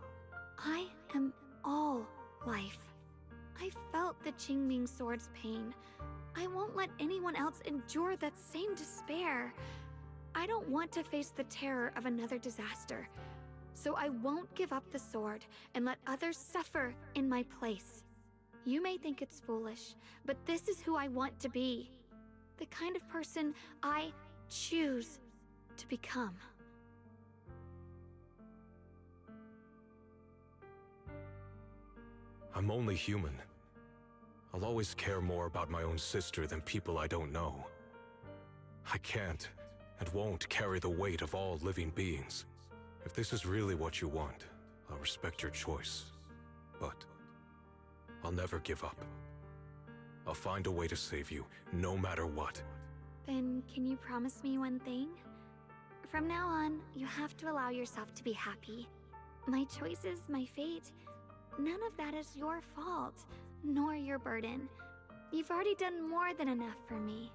I am all life. I felt the Qingming sword's pain. I won't let anyone else endure that same despair. I don't want to face the terror of another disaster, so I won't give up the sword and let others suffer in my place. You may think it's foolish, but this is who I want to be. The kind of person I choose to become. I'm only human. I'll always care more about my own sister than people I don't know. I can't and won't carry the weight of all living beings. If this is really what you want, I'll respect your choice. But I'll never give up. I'll find a way to save you, no matter what. Then can you promise me one thing? From now on, you have to allow yourself to be happy. My choices, my fate, none of that is your fault, nor your burden. You've already done more than enough for me.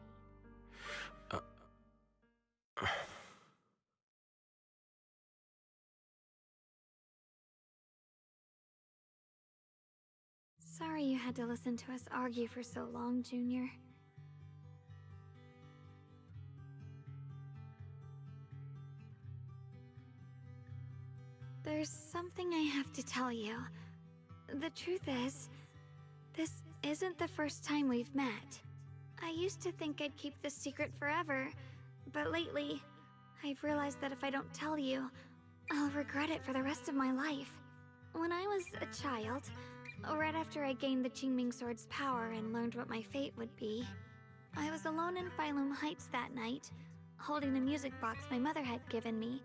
Sorry you had to listen to us argue for so long, Junior. There's something I have to tell you. The truth is, this isn't the first time we've met. I used to think I'd keep this secret forever, but lately, I've realized that if I don't tell you, I'll regret it for the rest of my life. When I was a child, right after I gained the Qingming sword's power and learned what my fate would be, I was alone in Phylum Heights that night, holding a music box my mother had given me.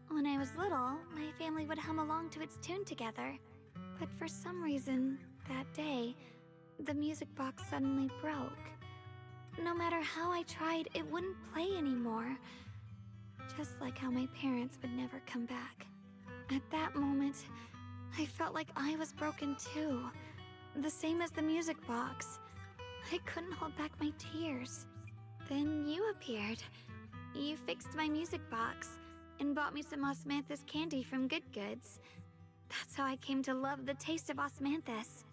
When I was little, my family would hum along to its tune together. But for some reason, that day, the music box suddenly broke. No matter how I tried, it wouldn't play anymore. Just like how my parents would never come back. At that moment, I felt like I was broken too. The same as the music box. I couldn't hold back my tears. Then you appeared. You fixed my music box and bought me some osmanthus candy from Good Goods. That's how I came to love the taste of osmanthus.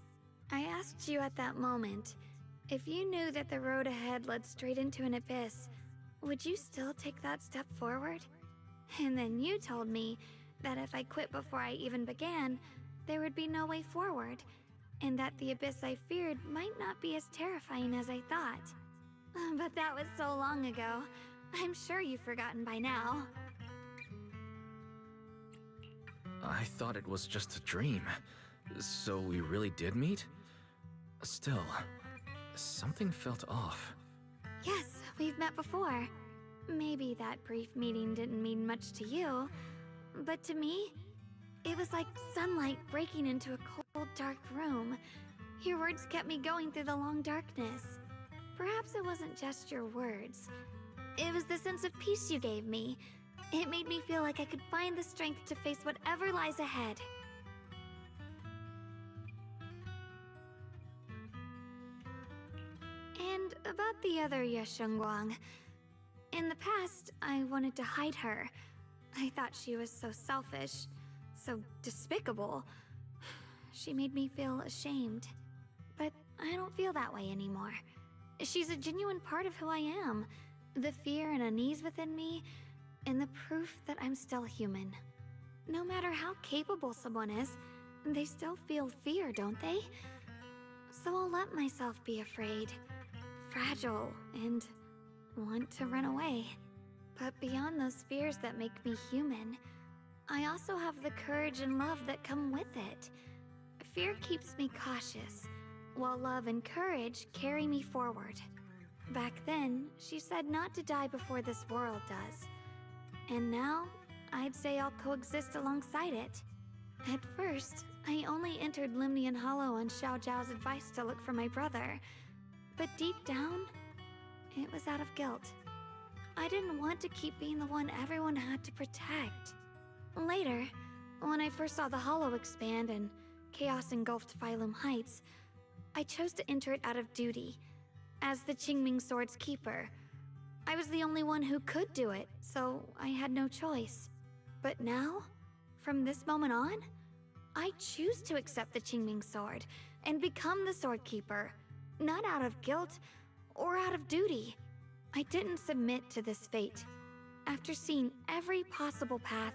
I asked you at that moment, if you knew that the road ahead led straight into an abyss, would you still take that step forward? And then you told me that if I quit before I even began, there would be no way forward, and that the abyss I feared might not be as terrifying as I thought. But that was so long ago. I'm sure you've forgotten by now. I thought it was just a dream. So we really did meet? Still, something felt off. Yes, we've met before. Maybe that brief meeting didn't mean much to you, but to me, it was like sunlight breaking into a cold, dark room. Your words kept me going through the long darkness. Perhaps it wasn't just your words. It was the sense of peace you gave me. It made me feel like I could find the strength to face whatever lies ahead. And about the other Yeshengguang. In the past, I wanted to hide her. I thought she was so selfish, so despicable. she made me feel ashamed. But I don't feel that way anymore. She's a genuine part of who I am. The fear and unease within me, and the proof that I'm still human. No matter how capable someone is, they still feel fear, don't they? So I'll let myself be afraid, fragile, and want to run away. But beyond those fears that make me human, I also have the courage and love that come with it. Fear keeps me cautious, while love and courage carry me forward. Back then, she said not to die before this world does. And now, I'd say I'll coexist alongside it. At first, I only entered Limnian Hollow on Xiao Zhao's advice to look for my brother. But deep down, it was out of guilt. I didn't want to keep being the one everyone had to protect. Later, when I first saw the Hollow expand and chaos engulfed Phylum Heights, I chose to enter it out of duty. As the Qingming Sword's keeper, I was the only one who could do it, so I had no choice. But now, from this moment on, I choose to accept the Qingming Sword and become the Sword Keeper, not out of guilt or out of duty. I didn't submit to this fate. After seeing every possible path,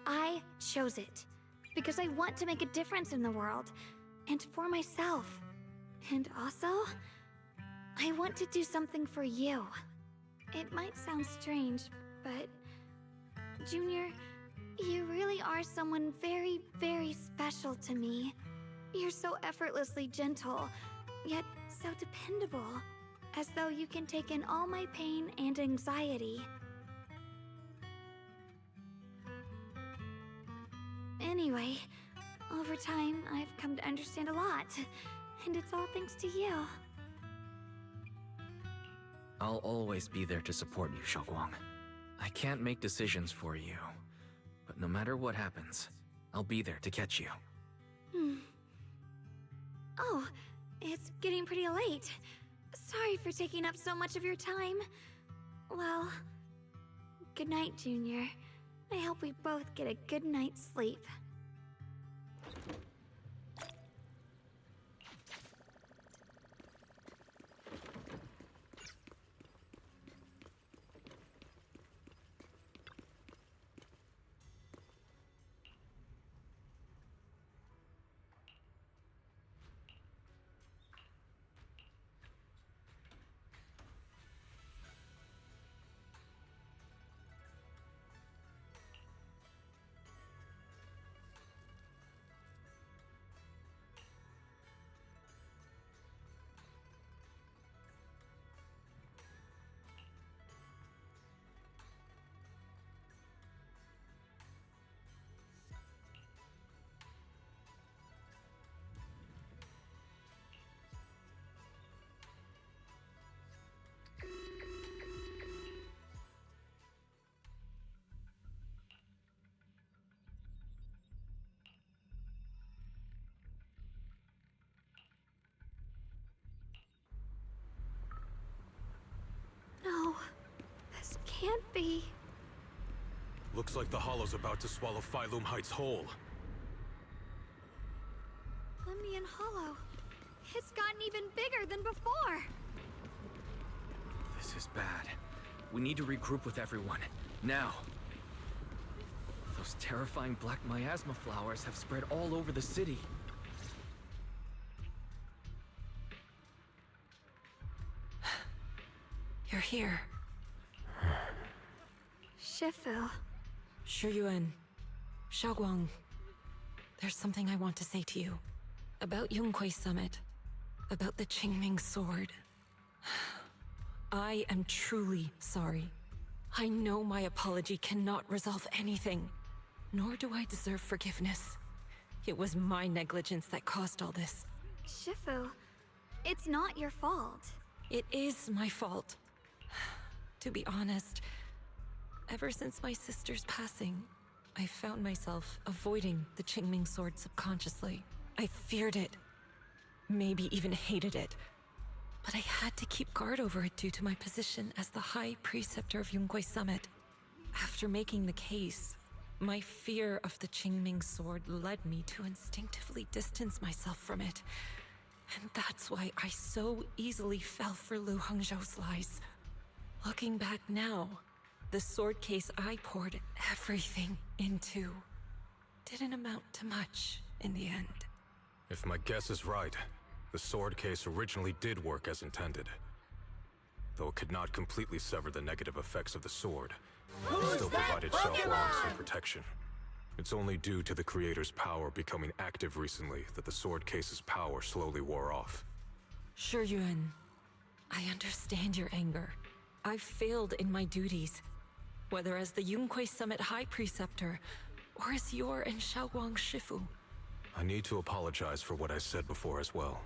I chose it because I want to make a difference in the world and for myself. And also, I want to do something for you. It might sound strange, but Junior, you really are someone very, very special to me. You're so effortlessly gentle, yet so dependable, as though you can take in all my pain and anxiety. Anyway, over time, I've come to understand a lot, and it's all thanks to you. I'll always be there to support you, Xiaoguang. I can't make decisions for you, but no matter what happens, I'll be there to catch you. Oh, it's getting pretty late. Sorry for taking up so much of your time. Well, good night, Junior. I hope we both get a good night's sleep. No, this can't be. Looks like the Hollow's about to swallow Phylum Heights whole. Limnian Hollow. It's gotten even bigger than before. This is bad. We need to regroup with everyone, now. Those terrifying black miasma flowers have spread all over the city. You're here. Shifu. Shuyuan. Xiaoguang. There's something I want to say to you. About Yunquay Summit. About the Qingming Sword. I am truly sorry. I know my apology cannot resolve anything. Nor do I deserve forgiveness. It was my negligence that caused all this. Shifu, it's not your fault. It is my fault. To be honest, ever since my sister's passing, I found myself avoiding the Qingming Sword subconsciously. I feared it, maybe even hated it. But I had to keep guard over it due to my position as the High Preceptor of Yunquay Summit. After making the case, My fear of the Qingming sword led me to instinctively distance myself from it. And that's why I so easily fell for Lu Hangzhou's lies. Looking back now, the sword case I poured everything into didn't amount to much in the end. If my guess is right, the sword case originally did work as intended. Though it could not completely sever the negative effects of the sword, it still provided Xiaoguang some protection. It's only due to the creator's power becoming active recently that the sword case's power slowly wore off. Shi Yuan, I understand your anger. I've failed in my duties, whether as the Yunquei Summit High Preceptor, or as your and Xiaoguang's Shifu. I need to apologize for what I said before as well.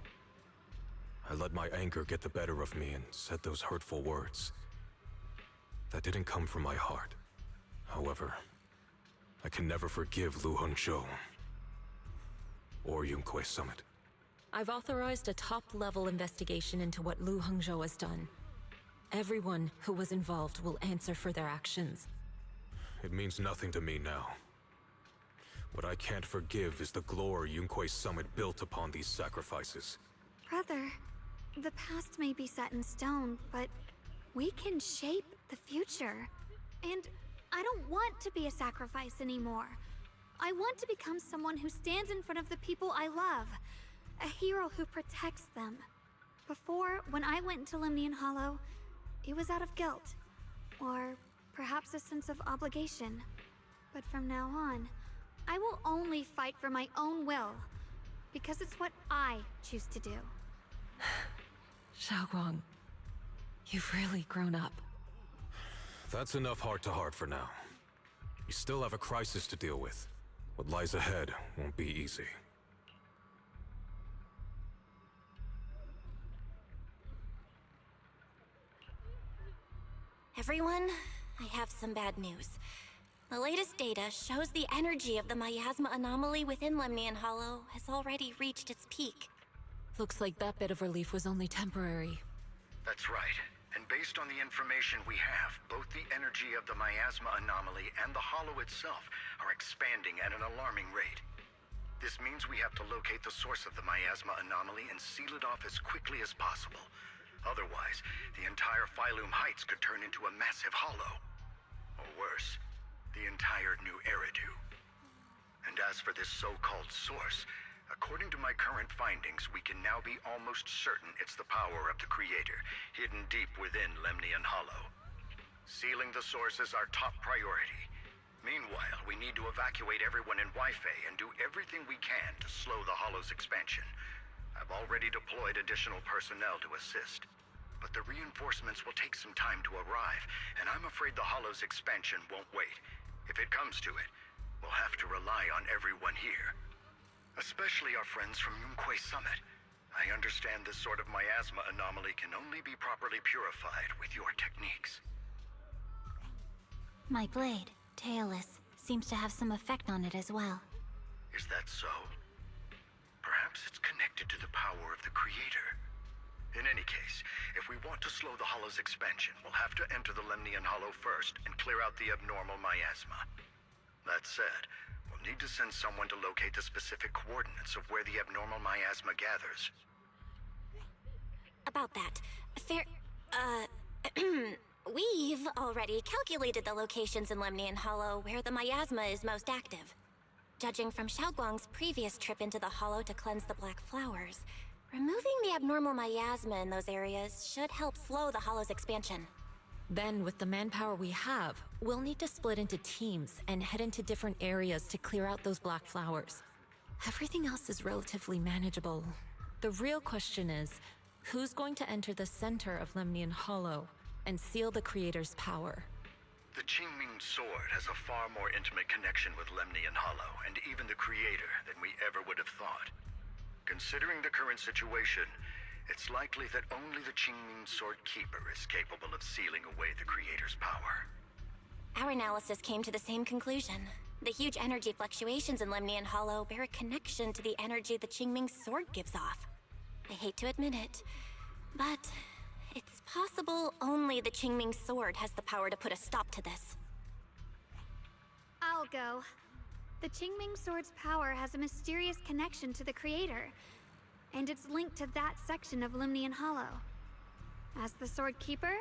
I let my anger get the better of me and said those hurtful words. That didn't come from my heart. However, I can never forgive Lu Hangzhou or Yunquei Summit. I've authorized a top-level investigation into what Lu Hangzhou has done. Everyone who was involved will answer for their actions. It means nothing to me now. What I can't forgive is the glory Yunquei Summit built upon these sacrifices. Brother, the past may be set in stone, but we can shape the future. And I don't want to be a sacrifice anymore. I want to become someone who stands in front of the people I love. A hero who protects them. Before, when I went into Lemnian Hollow, it was out of guilt. Or perhaps a sense of obligation. But from now on, I will only fight for my own will. Because it's what I choose to do. Xiaoguang, you've really grown up. That's enough heart-to-heart for now. You still have a crisis to deal with. What lies ahead won't be easy. Everyone, I have some bad news. The latest data shows the energy of the miasma anomaly within Lemnian Hollow has already reached its peak. Looks like that bit of relief was only temporary. That's right. And based on the information we have, both the energy of the miasma anomaly and the hollow itself are expanding at an alarming rate. This means we have to locate the source of the miasma anomaly and seal it off as quickly as possible. Otherwise, the entire Phylum Heights could turn into a massive hollow. Or worse, the entire New Eridu. And as for this so-called source, according to my current findings, we can now be almost certain it's the power of the Creator, hidden deep within Lemnian Hollow. Sealing the source is our top priority. Meanwhile, we need to evacuate everyone in Wi-Fi and do everything we can to slow the Hollow's expansion. I've already deployed additional personnel to assist. But the reinforcements will take some time to arrive, and I'm afraid the Hollow's expansion won't wait. If it comes to it, we'll have to rely on everyone here. Especially our friends from Yunquei Summit. I understand this sort of miasma anomaly can only be properly purified with your techniques. My blade, Tailless, seems to have some effect on it as well. Is that so? Perhaps it's connected to the power of the Creator. In any case, if we want to slow the Hollow's expansion, we'll have to enter the Lemnian Hollow first and clear out the abnormal miasma. That said, we'll need to send someone to locate the specific coordinates of where the abnormal miasma gathers. About that, we've already calculated the locations in Lemnian Hollow where the miasma is most active. Judging from Xiaoguang's previous trip into the Hollow to cleanse the Black Flowers, removing the abnormal miasma in those areas should help slow the Hollow's expansion. Then, with the manpower we have, we'll need to split into teams and head into different areas to clear out those Black Flowers. Everything else is relatively manageable. The real question is, who's going to enter the center of Lemnian Hollow and seal the Creator's power? The Qingming Sword has a far more intimate connection with Lemnian Hollow and even the Creator than we ever would have thought. Considering the current situation, it's likely that only the Qingming Sword Keeper is capable of sealing away the Creator's power. Our analysis came to the same conclusion. The huge energy fluctuations in Lemnian Hollow bear a connection to the energy the Qingming Sword gives off. I hate to admit it, but it's possible only the Qingming Sword has the power to put a stop to this. I'll go. The Qingming Sword's power has a mysterious connection to the Creator, and it's linked to that section of Limnian Hollow. As the Sword Keeper,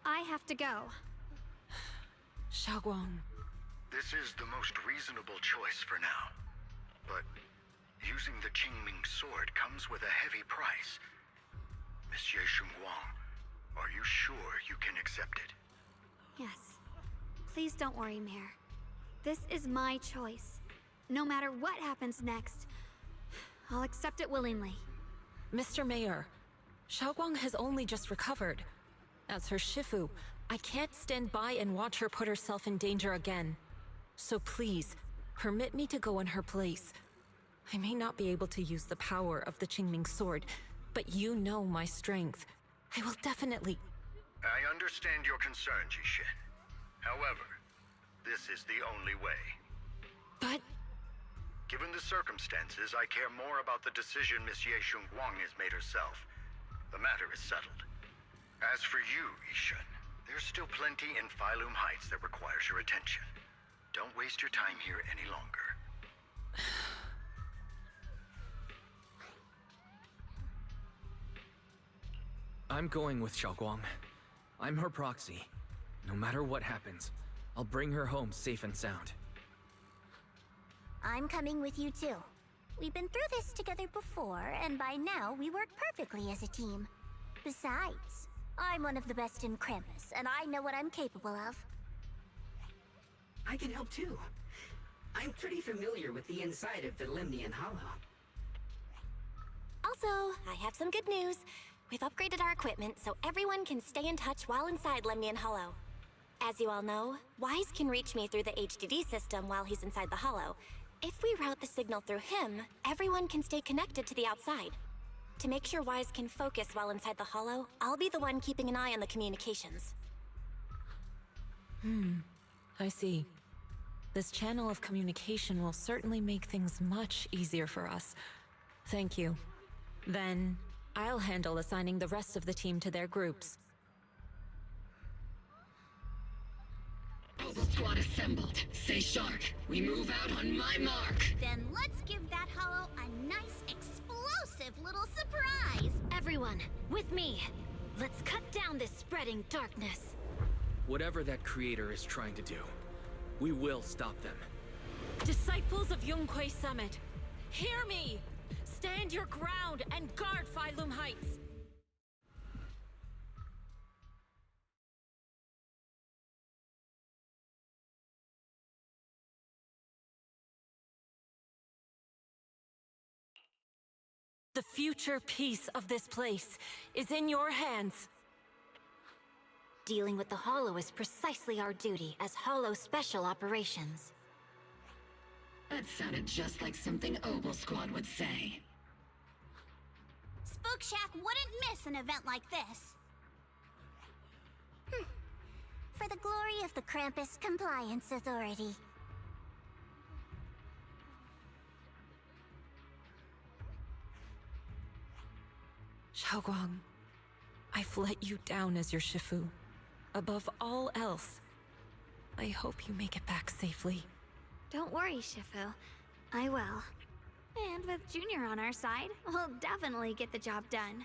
I have to go. Xiaoguang. This is the most reasonable choice for now. But using the Qingming Sword comes with a heavy price. Monsieur Xunguang, are you sure you can accept it? Yes. Please don't worry, Mayor. This is my choice. No matter what happens next, I'll accept it willingly. Mr. Mayor, Xiaoguang has only just recovered. As her Shifu, I can't stand by and watch her put herself in danger again. So please, permit me to go in her place. I may not be able to use the power of the Qingming Sword, but you know my strength. I will definitely... I understand your concern, Jishin. However, this is the only way. But... Given the circumstances, I care more about the decision Miss Ye Xunguang has made herself. The matter is settled. As for you, Yishun, there's still plenty in Phylum Heights that requires your attention. Don't waste your time here any longer. I'm going with Xiaoguang. I'm her proxy. No matter what happens, I'll bring her home safe and sound. I'm coming with you too. We've been through this together before, and by now we work perfectly as a team. Besides, I'm one of the best in Krampus, and I know what I'm capable of. I can help too. I'm pretty familiar with the inside of the Limnian Hollow. Also, I have some good news. We've upgraded our equipment so everyone can stay in touch while inside Lemnian Hollow. As you all know, Wise can reach me through the HDD system while he's inside the Hollow. If we route the signal through him, everyone can stay connected to the outside. To make sure Wise can focus while inside the Hollow, I'll be the one keeping an eye on the communications. I see. This channel of communication will certainly make things much easier for us. Thank you. Then, I'll handle assigning the rest of the team to their groups. Mobile squad assembled. Stay sharp. We move out on my mark. Then let's give that hollow a nice, explosive little surprise! Everyone, with me. Let's cut down this spreading darkness. Whatever that creator is trying to do, we will stop them. Disciples of Yunquay Summit, hear me! Stand your ground and guard Phylum Heights! The future peace of this place is in your hands. Dealing with the Hollow is precisely our duty as Hollow Special Operations. That sounded just like something Obel Squad would say. Spook Shack wouldn't miss an event like this. For the glory of the Krampus Compliance Authority. Xiaoguang, I've let you down as your Shifu. Above all else, I hope you make it back safely. Don't worry, Shifu. I will. And with Junior on our side, we'll definitely get the job done.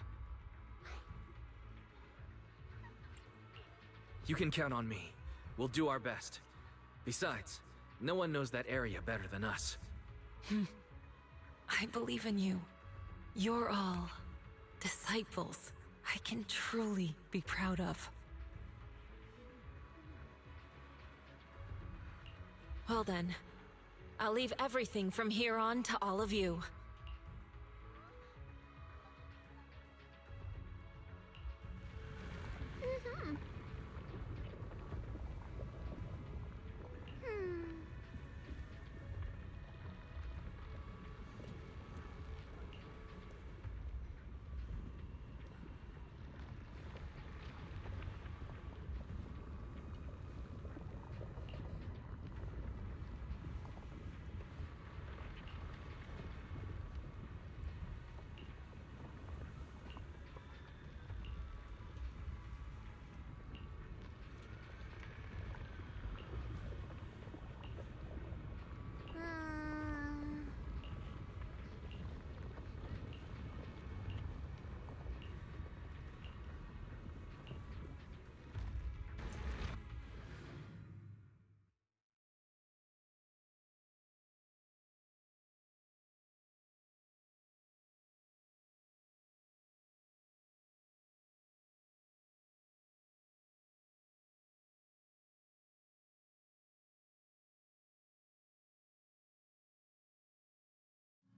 You can count on me. We'll do our best. Besides, no one knows that area better than us. I believe in you. You're all disciples I can truly be proud of. Well then, I'll leave everything from here on to all of you.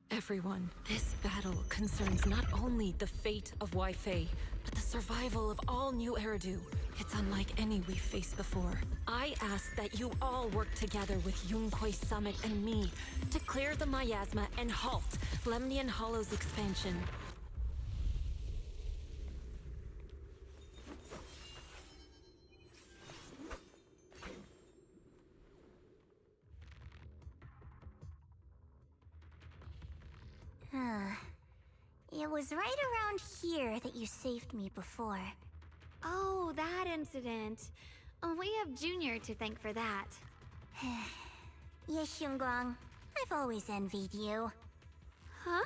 Everyone, this battle concerns not only the fate of Wai-Fei, but the survival of all New Eridu. It's unlike any we've faced before. I ask that you all work together with Yunquei Summit and me to clear the miasma and halt Lemnian Hollow's expansion. It was right around here that you saved me before. Oh, that incident. We have Junior to thank for that. Yes, Xinguang. I've always envied you. Huh?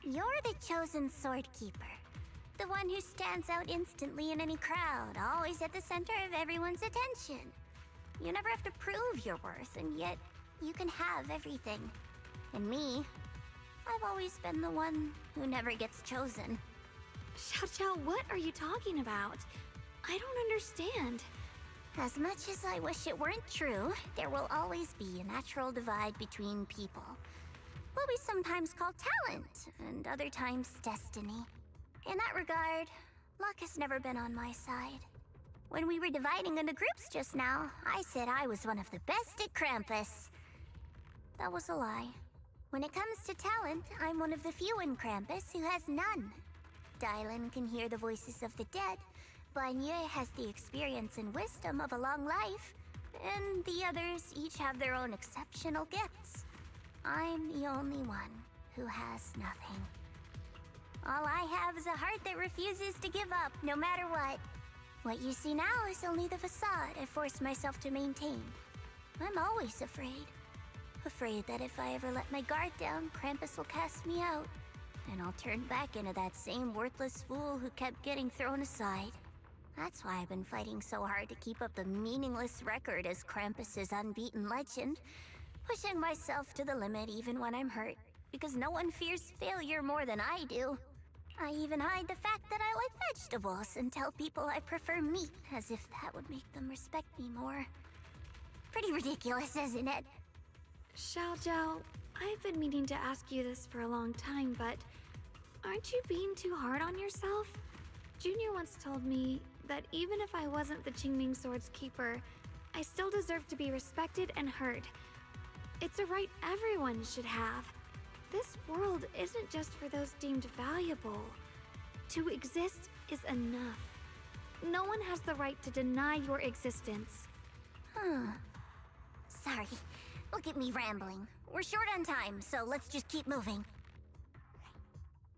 You're the chosen sword keeper. The one who stands out instantly in any crowd, always at the center of everyone's attention. You never have to prove your worth, and yet you can have everything. And me, I've always been the one who never gets chosen. Xiao, what are you talking about? I don't understand. As much as I wish it weren't true, there will always be a natural divide between people. What we sometimes call talent, and other times destiny. In that regard, luck has never been on my side. When we were dividing into groups just now, I said I was one of the best at Krampus. That was a lie. When it comes to talent, I'm one of the few in Krampus who has none. Dylan can hear the voices of the dead. Banya has the experience and wisdom of a long life. And the others each have their own exceptional gifts. I'm the only one who has nothing. All I have is a heart that refuses to give up, no matter what. What you see now is only the facade I forced myself to maintain. I'm always afraid. Afraid that if I ever let my guard down, Krampus will cast me out. And I'll turn back into that same worthless fool who kept getting thrown aside. That's why I've been fighting so hard to keep up the meaningless record as Krampus's unbeaten legend. Pushing myself to the limit even when I'm hurt. Because no one fears failure more than I do. I even hide the fact that I like vegetables and tell people I prefer meat, as if that would make them respect me more. Pretty ridiculous, isn't it? Xiao, I've been meaning to ask you this for a long time, but aren't you being too hard on yourself? Junior once told me that even if I wasn't the Qingming Sword's keeper, I still deserve to be respected and heard. It's a right everyone should have. This world isn't just for those deemed valuable. To exist is enough. No one has the right to deny your existence. Sorry. Look at me rambling. We're short on time, so let's just keep moving.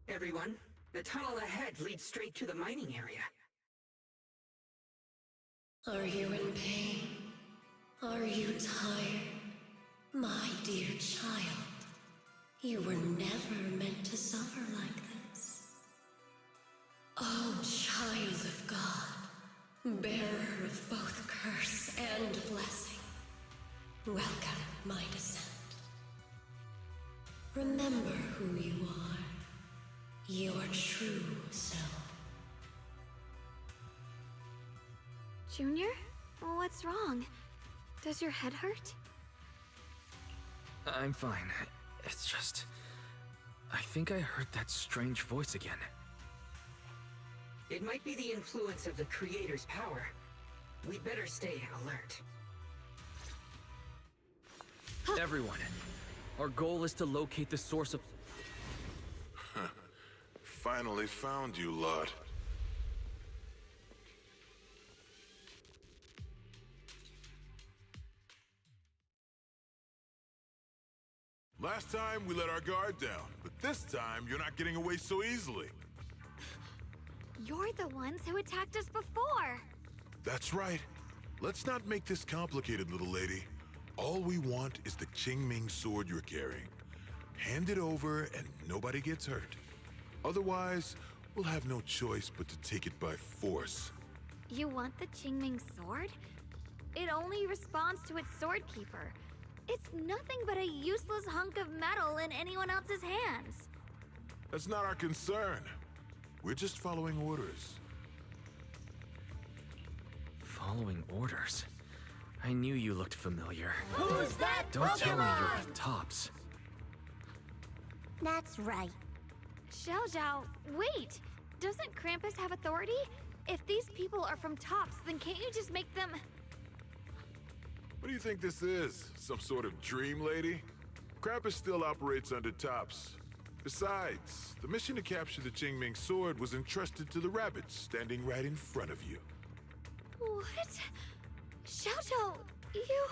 Everyone, the tunnel ahead leads straight to the mining area. Are you in pain? Are you tired? My dear child, you were never meant to suffer like this. Oh, child of God, bearer of both curse and blessing. Welcome, my descent. Remember who you are, your true self. Junior? What's wrong? Does your head hurt? I'm fine. It's just... I think I heard that strange voice again. It might be the influence of the Creator's power. We'd better stay alert. Everyone, our goal is to locate the source of... Finally found you, lot. Last time we let our guard down, but this time you're not getting away so easily. You're the ones who attacked us before! That's right. Let's not make this complicated, little lady. All we want is the Qingming sword you're carrying. Hand it over and nobody gets hurt. Otherwise, we'll have no choice but to take it by force. You want the Qingming sword? It only responds to its sword keeper. It's nothing but a useless hunk of metal in anyone else's hands. That's not our concern. We're just following orders. Following orders? I knew you looked familiar. Who's that Don't tell me Pokemon? you're with Tops. That's right. Xiao Zhao, wait! Doesn't Krampus have authority? If these people are from Tops, then can't you just make them... What do you think this is? Some sort of dream lady? Krampus still operates under Tops. Besides, the mission to capture the Qingming sword was entrusted to the rabbits standing right in front of you. What? Xiao Zhao, you...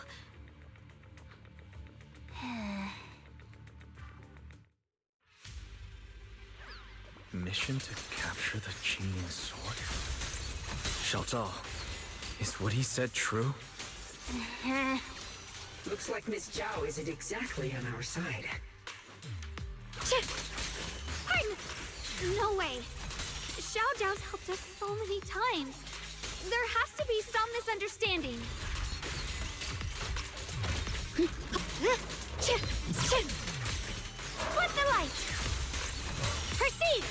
Mission to capture the Qingming sword? Xiao Zhao, is what he said true? Looks like Miss Zhao isn't exactly on our side. Pardon! No way! Xiao Zhao's helped us so many times. There has to be some misunderstanding. Split the light! Perceive!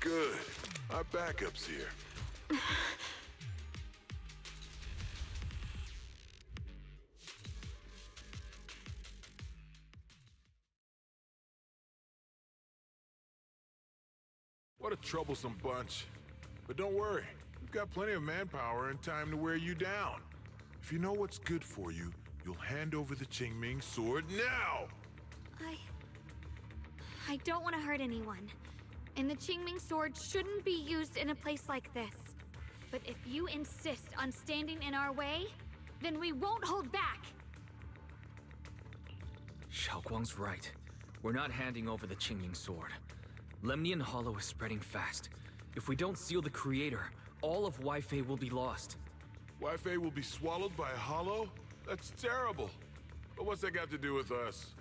Good. Our backup's here. What a troublesome bunch. But don't worry, we've got plenty of manpower and time to wear you down. If you know what's good for you, you'll hand over the Qingming sword now! I don't want to hurt anyone. And the Qingming sword shouldn't be used in a place like this. But if you insist on standing in our way, then we won't hold back! Xiaoguang's right. We're not handing over the Qingming sword. Lemnian Hollow is spreading fast. If we don't seal the creator, all of Weifei will be lost. Weifei will be swallowed by a hollow? That's terrible. But what's that got to do with us?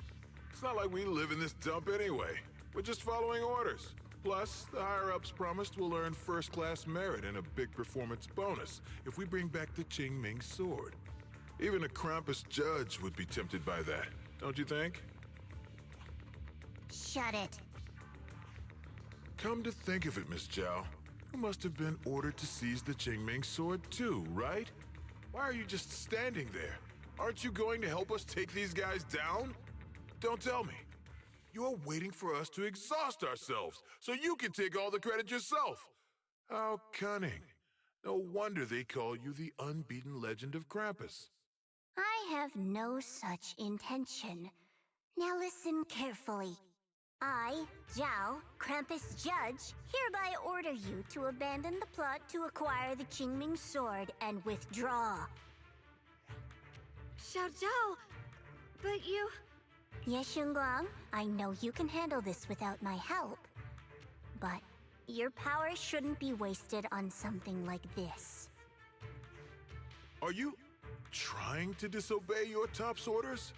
It's not like we live in this dump anyway. We're just following orders. Plus, the higher-ups promised we'll earn first-class merit and a big performance bonus if we bring back the Qingming sword. Even a Krampus judge would be tempted by that, don't you think? Shut it. Come to think of it, Miss Zhao, you must have been ordered to seize the Qingming sword too, right? Why are you just standing there? Aren't you going to help us take these guys down? Don't tell me. You're waiting for us to exhaust ourselves so you can take all the credit yourself. How cunning. No wonder they call you the unbeaten legend of Krampus. I have no such intention. Now listen carefully. I, Zhao, Krampus Judge, hereby order you to abandon the plot to acquire the Qingming sword and withdraw. Xiao Zhao, but you... Yes, Xingguang, I know you can handle this without my help. But your power shouldn't be wasted on something like this. Are you trying to disobey your top's orders?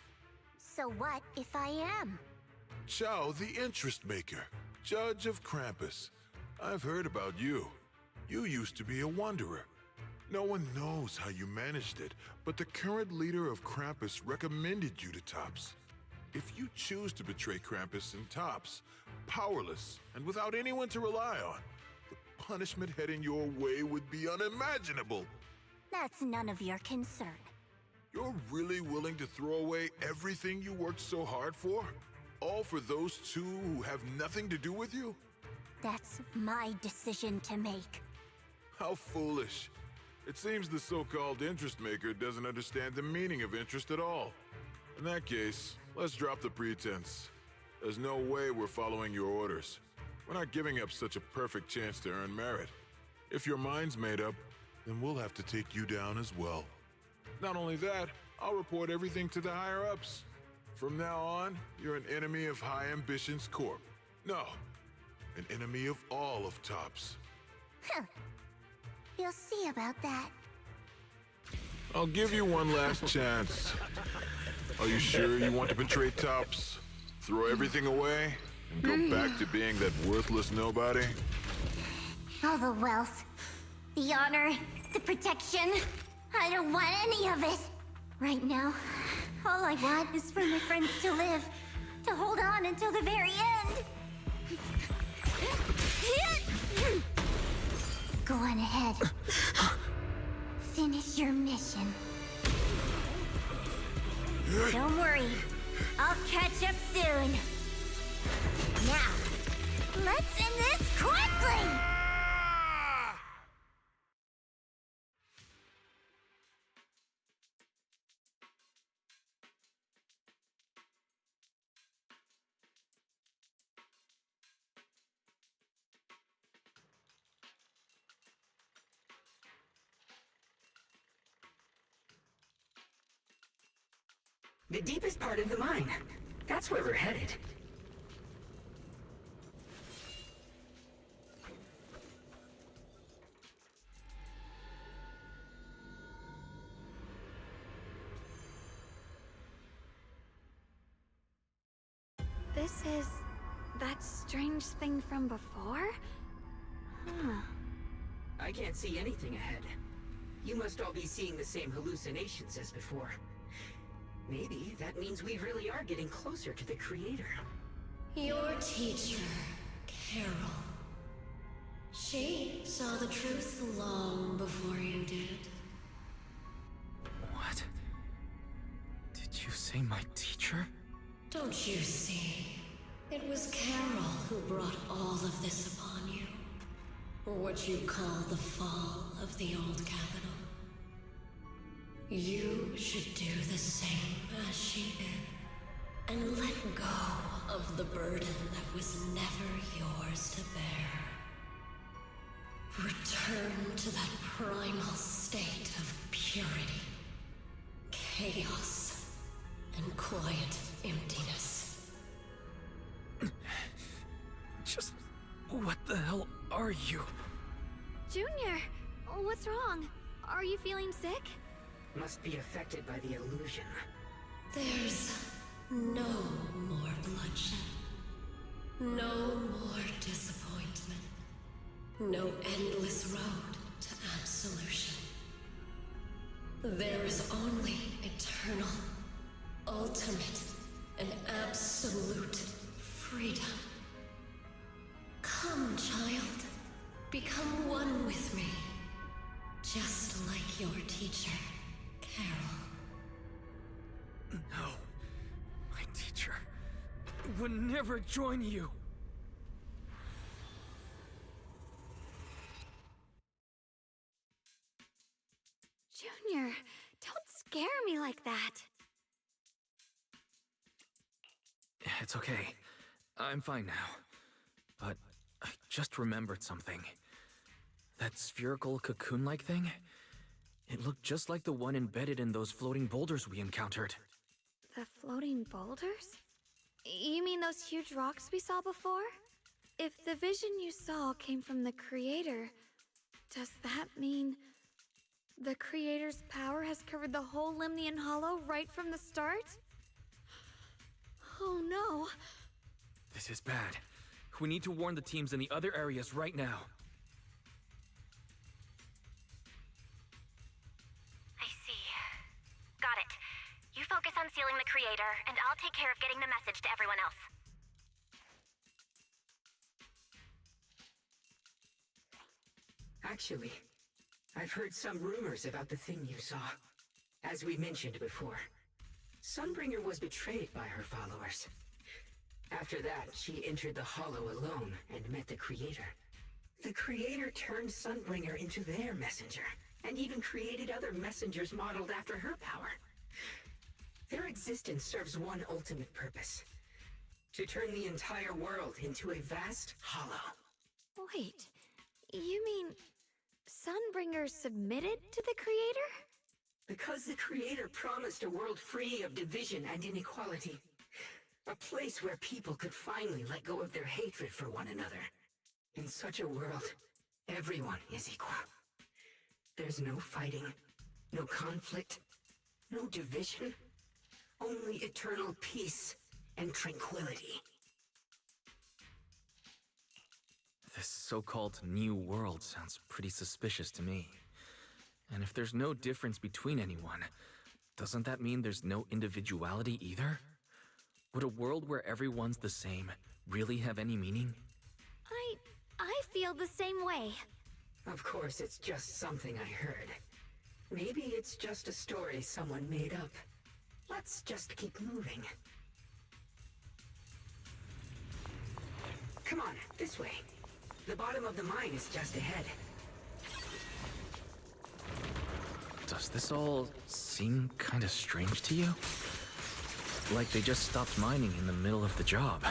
So what if I am? Zhao, the interest maker, judge of Krampus. I've heard about you. You used to be a wanderer. No one knows how you managed it, but the current leader of Krampus recommended you to Tops. If you choose to betray Krampus and Tops, powerless and without anyone to rely on, the punishment heading your way would be unimaginable. That's none of your concern. You're really willing to throw away everything you worked so hard for? All for those two who have nothing to do with you? That's my decision to make. How foolish. It seems the so-called interest maker doesn't understand the meaning of interest at all. In that case, let's drop the pretense. There's no way we're following your orders. We're not giving up such a perfect chance to earn merit. If your mind's made up, then we'll have to take you down as well. Not only that, I'll report everything to the higher-ups. From now on, you're an enemy of High Ambitions Corp. No, an enemy of all of Tops. Huh. You'll see about that. I'll give you one last chance. Are you sure you want to betray Tops? Throw everything away and go back to being that worthless nobody? All the wealth, the honor, the protection. I don't want any of it. Right now, All I want is for my friends to live, to hold on until the very end. Go on ahead. Finish your mission. Don't worry, I'll catch up soon. Now, let's end this quickly! The deepest part of the mine. That's where we're headed. This is that strange thing from before? Huh. I can't see anything ahead. You must all be seeing the same hallucinations as before. Maybe that means we really are getting closer to the creator. Your teacher, Carol. She saw the truth long before you did. What? Did you say my teacher? Don't you see? It was Carol who brought all of this upon you. Or what you call the fall of the old capital. You should do the same as she did. And let go of the burden that was never yours to bear. Return to that primal state of purity, chaos, and quiet emptiness. Just... what the hell are you? Junior, what's wrong? Are you feeling sick? Must be affected by the illusion. There's no more bloodshed. No more disappointment. No endless road to absolution. There is only eternal, ultimate, and absolute freedom. Come, child. Become one with me. Just like your teacher, Carol. No. My teacher would never join you. Junior, don't scare me like that. It's okay. I'm fine now. But I just remembered something. That spherical cocoon-like thing? It looked just like the one embedded in those floating boulders we encountered. The floating boulders? You mean those huge rocks we saw before? If the vision you saw came from the Creator, does that mean the Creator's power has covered the whole Limnian Hollow right from the start? Oh no. This is bad. We need to warn the teams in the other areas right now. I see. Got it. You focus on sealing the Creator, and I'll take care of getting the message to everyone else. Actually, I've heard some rumors about the thing you saw. As we mentioned before, Sunbringer was betrayed by her followers. After that, she entered the Hollow alone and met the Creator. The Creator turned Sunbringer into their messenger, and even created other messengers modeled after her power. Their existence serves one ultimate purpose: to turn the entire world into a vast hollow. Wait, you mean Sunbringer submitted to the Creator? Because the Creator promised a world free of division and inequality. A place where people could finally let go of their hatred for one another. In such a world, everyone is equal. There's no fighting, no conflict, no division. Only eternal peace and tranquility. This so-called new world sounds pretty suspicious to me. And if there's no difference between anyone, Doesn't that mean there's no individuality either? Would a world where everyone's the same really have any meaning? I feel the same way. Of course, it's just something I heard. Maybe it's just a story someone made up. Let's just keep moving. Come on, this way. The bottom of the mine is just ahead. Does this all seem kinda strange to you? Like they just stopped mining in the middle of the job.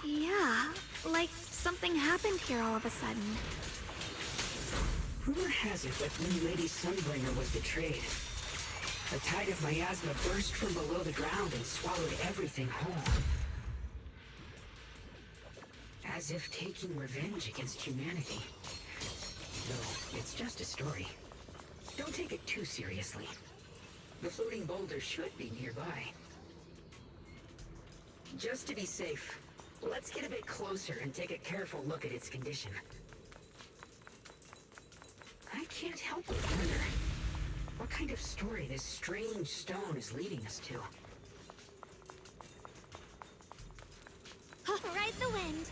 Yeah, like something happened here all of a sudden. Rumor has it that when Lady Sunbringer was betrayed, a tide of miasma burst from below the ground and swallowed everything whole. As if taking revenge against humanity. No, it's just a story. Don't take it too seriously. The floating boulder should be nearby. Just to be safe, let's get a bit closer and take a careful look at its condition. I can't help but wonder what kind of story this strange stone is leading us to. Ride the wind.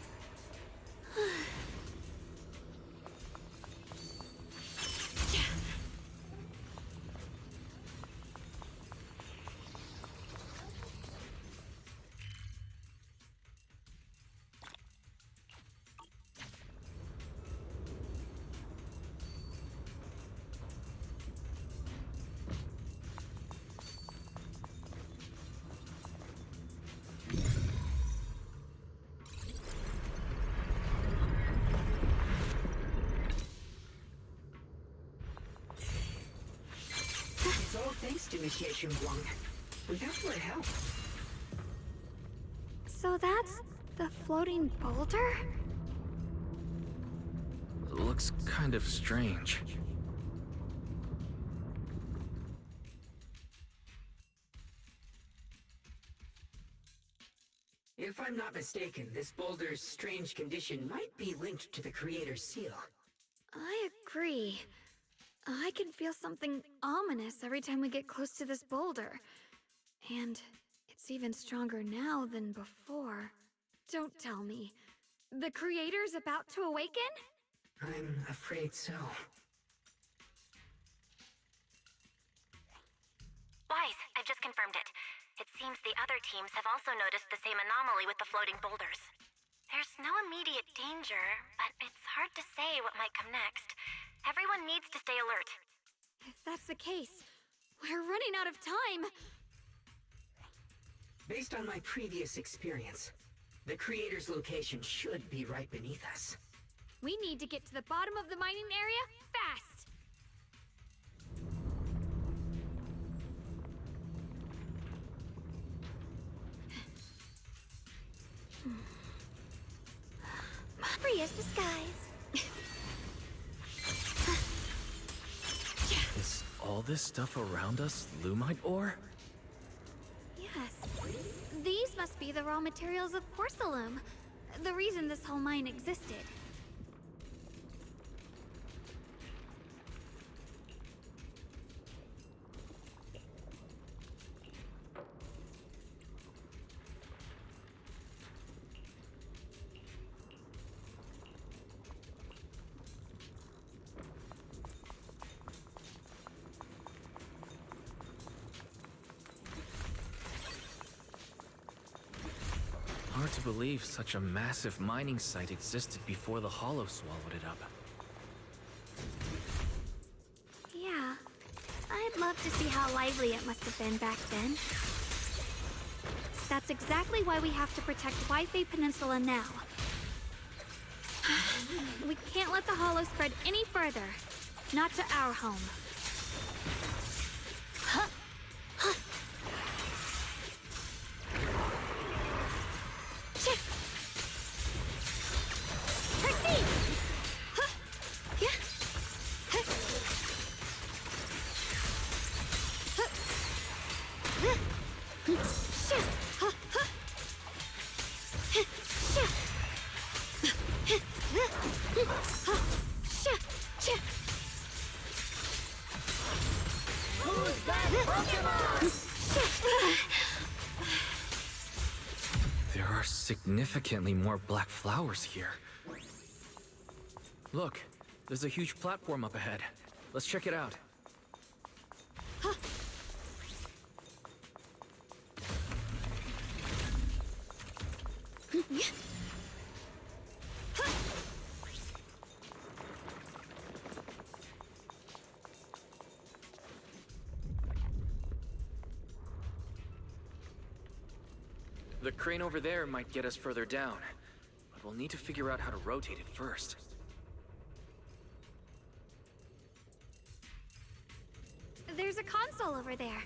It's all thanks to Monsieur Chamblanc. Without your help. So that's the floating boulder? Looks kind of strange. If I'm not mistaken, this boulder's strange condition might be linked to the Creator's seal. I agree. I can feel something ominous every time we get close to this boulder. And it's even stronger now than before. Don't tell me. The Creator's about to awaken? I'm afraid so. Wise, I've just confirmed it. It seems the other teams have also noticed the same anomaly with the floating boulders. There's no immediate danger, but it's hard to say what might come next. Everyone needs to stay alert. If that's the case, we're running out of time. Based on my previous experience, the Creator's location should be right beneath us. We need to get to the bottom of the mining area fast. Free as the skies. Is all this stuff around us Lumite ore? Yes. These must be the raw materials of porcelain. The reason this whole mine existed. Hard to believe such a massive mining site existed before the Hollow swallowed it up. Yeah. I'd love to see how lively it must have been back then. That's exactly why we have to protect Wi-Fi Peninsula now. We can't let the Hollow spread any further. Not to our home. are significantly more black flowers here. Look, there's a huge platform up ahead. Let's check it out. The crane over there might get us further down, but we'll need to figure out how to rotate it first. There's a console over there.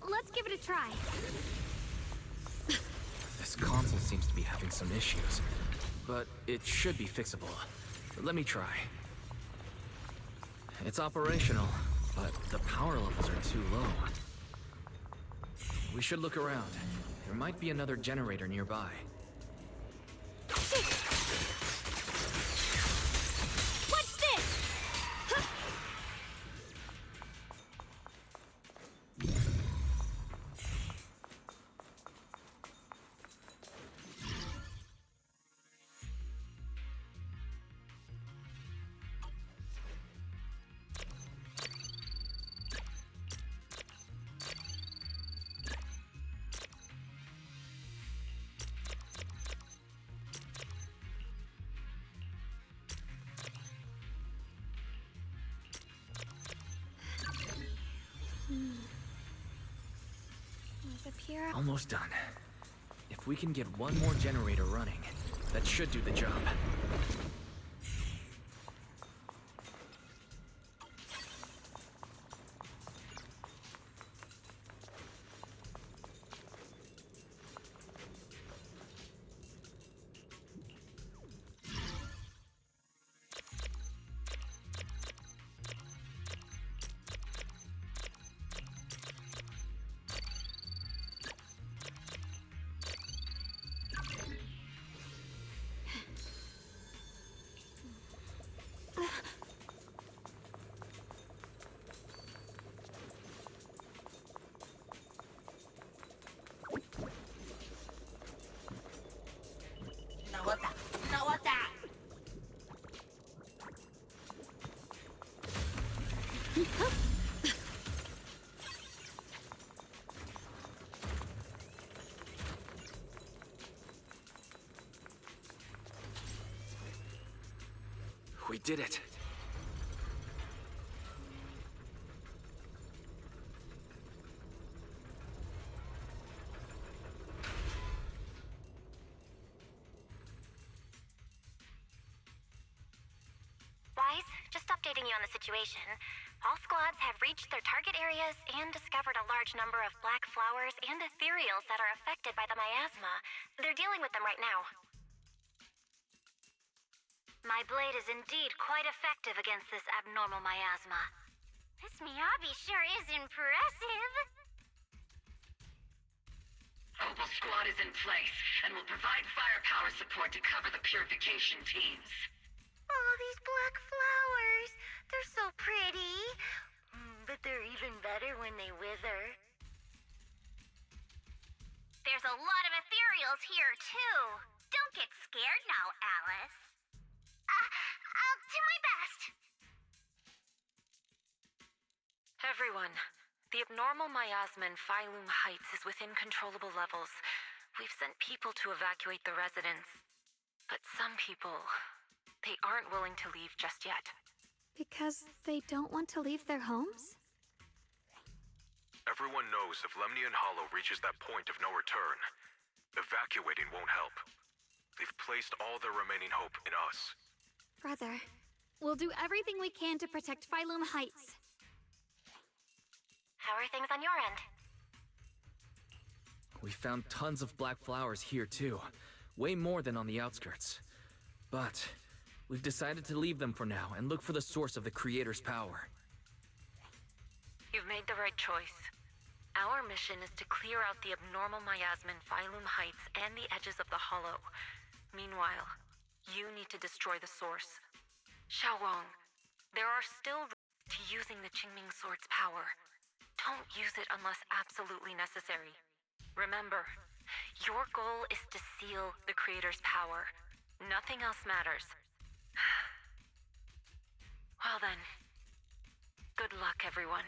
Let's give it a try. This console seems to be having some issues, but it should be fixable. Let me try. It's operational, but the power levels are too low. We should look around. There might be another generator nearby. What's this? Up here. Almost done. If we can get one more generator running, that should do the job. We did it. Wise, just updating you on the situation. All squads have reached their target areas and discovered a large number of black flowers and ethereals that are affected by the miasma. They're dealing with them right now. My blade is indeed quite effective against this abnormal miasma. This Miyabi sure is impressive. Opal Squad is in place and will provide firepower support to cover the purification teams. Oh, these black flowers. They're so pretty. But they're even better when they wither. There's a lot of ethereals here, too. Don't get scared now, Alice. I'll do my best. Everyone, the abnormal miasma in Phylum Heights is within controllable levels. We've sent people to evacuate the residents. But some people, they aren't willing to leave just yet. Because they don't want to leave their homes? Everyone knows if Lemnian Hollow reaches that point of no return, evacuating won't help. They've placed all their remaining hope in us. Brother, we'll do everything we can to protect Phylum Heights. How are things on your end? We found tons of black flowers here too. Way more than on the outskirts. But we've decided to leave them for now and look for the source of the Creator's power. You've made the right choice. Our mission is to clear out the abnormal miasma in Phylum Heights and the edges of the Hollow. Meanwhile, you need to destroy the source. Xiaowang, there are still risks to using the Qingming Sword's power. Don't use it unless absolutely necessary. Remember, Your goal is to seal the Creator's power. Nothing else matters. Well then, good luck, everyone.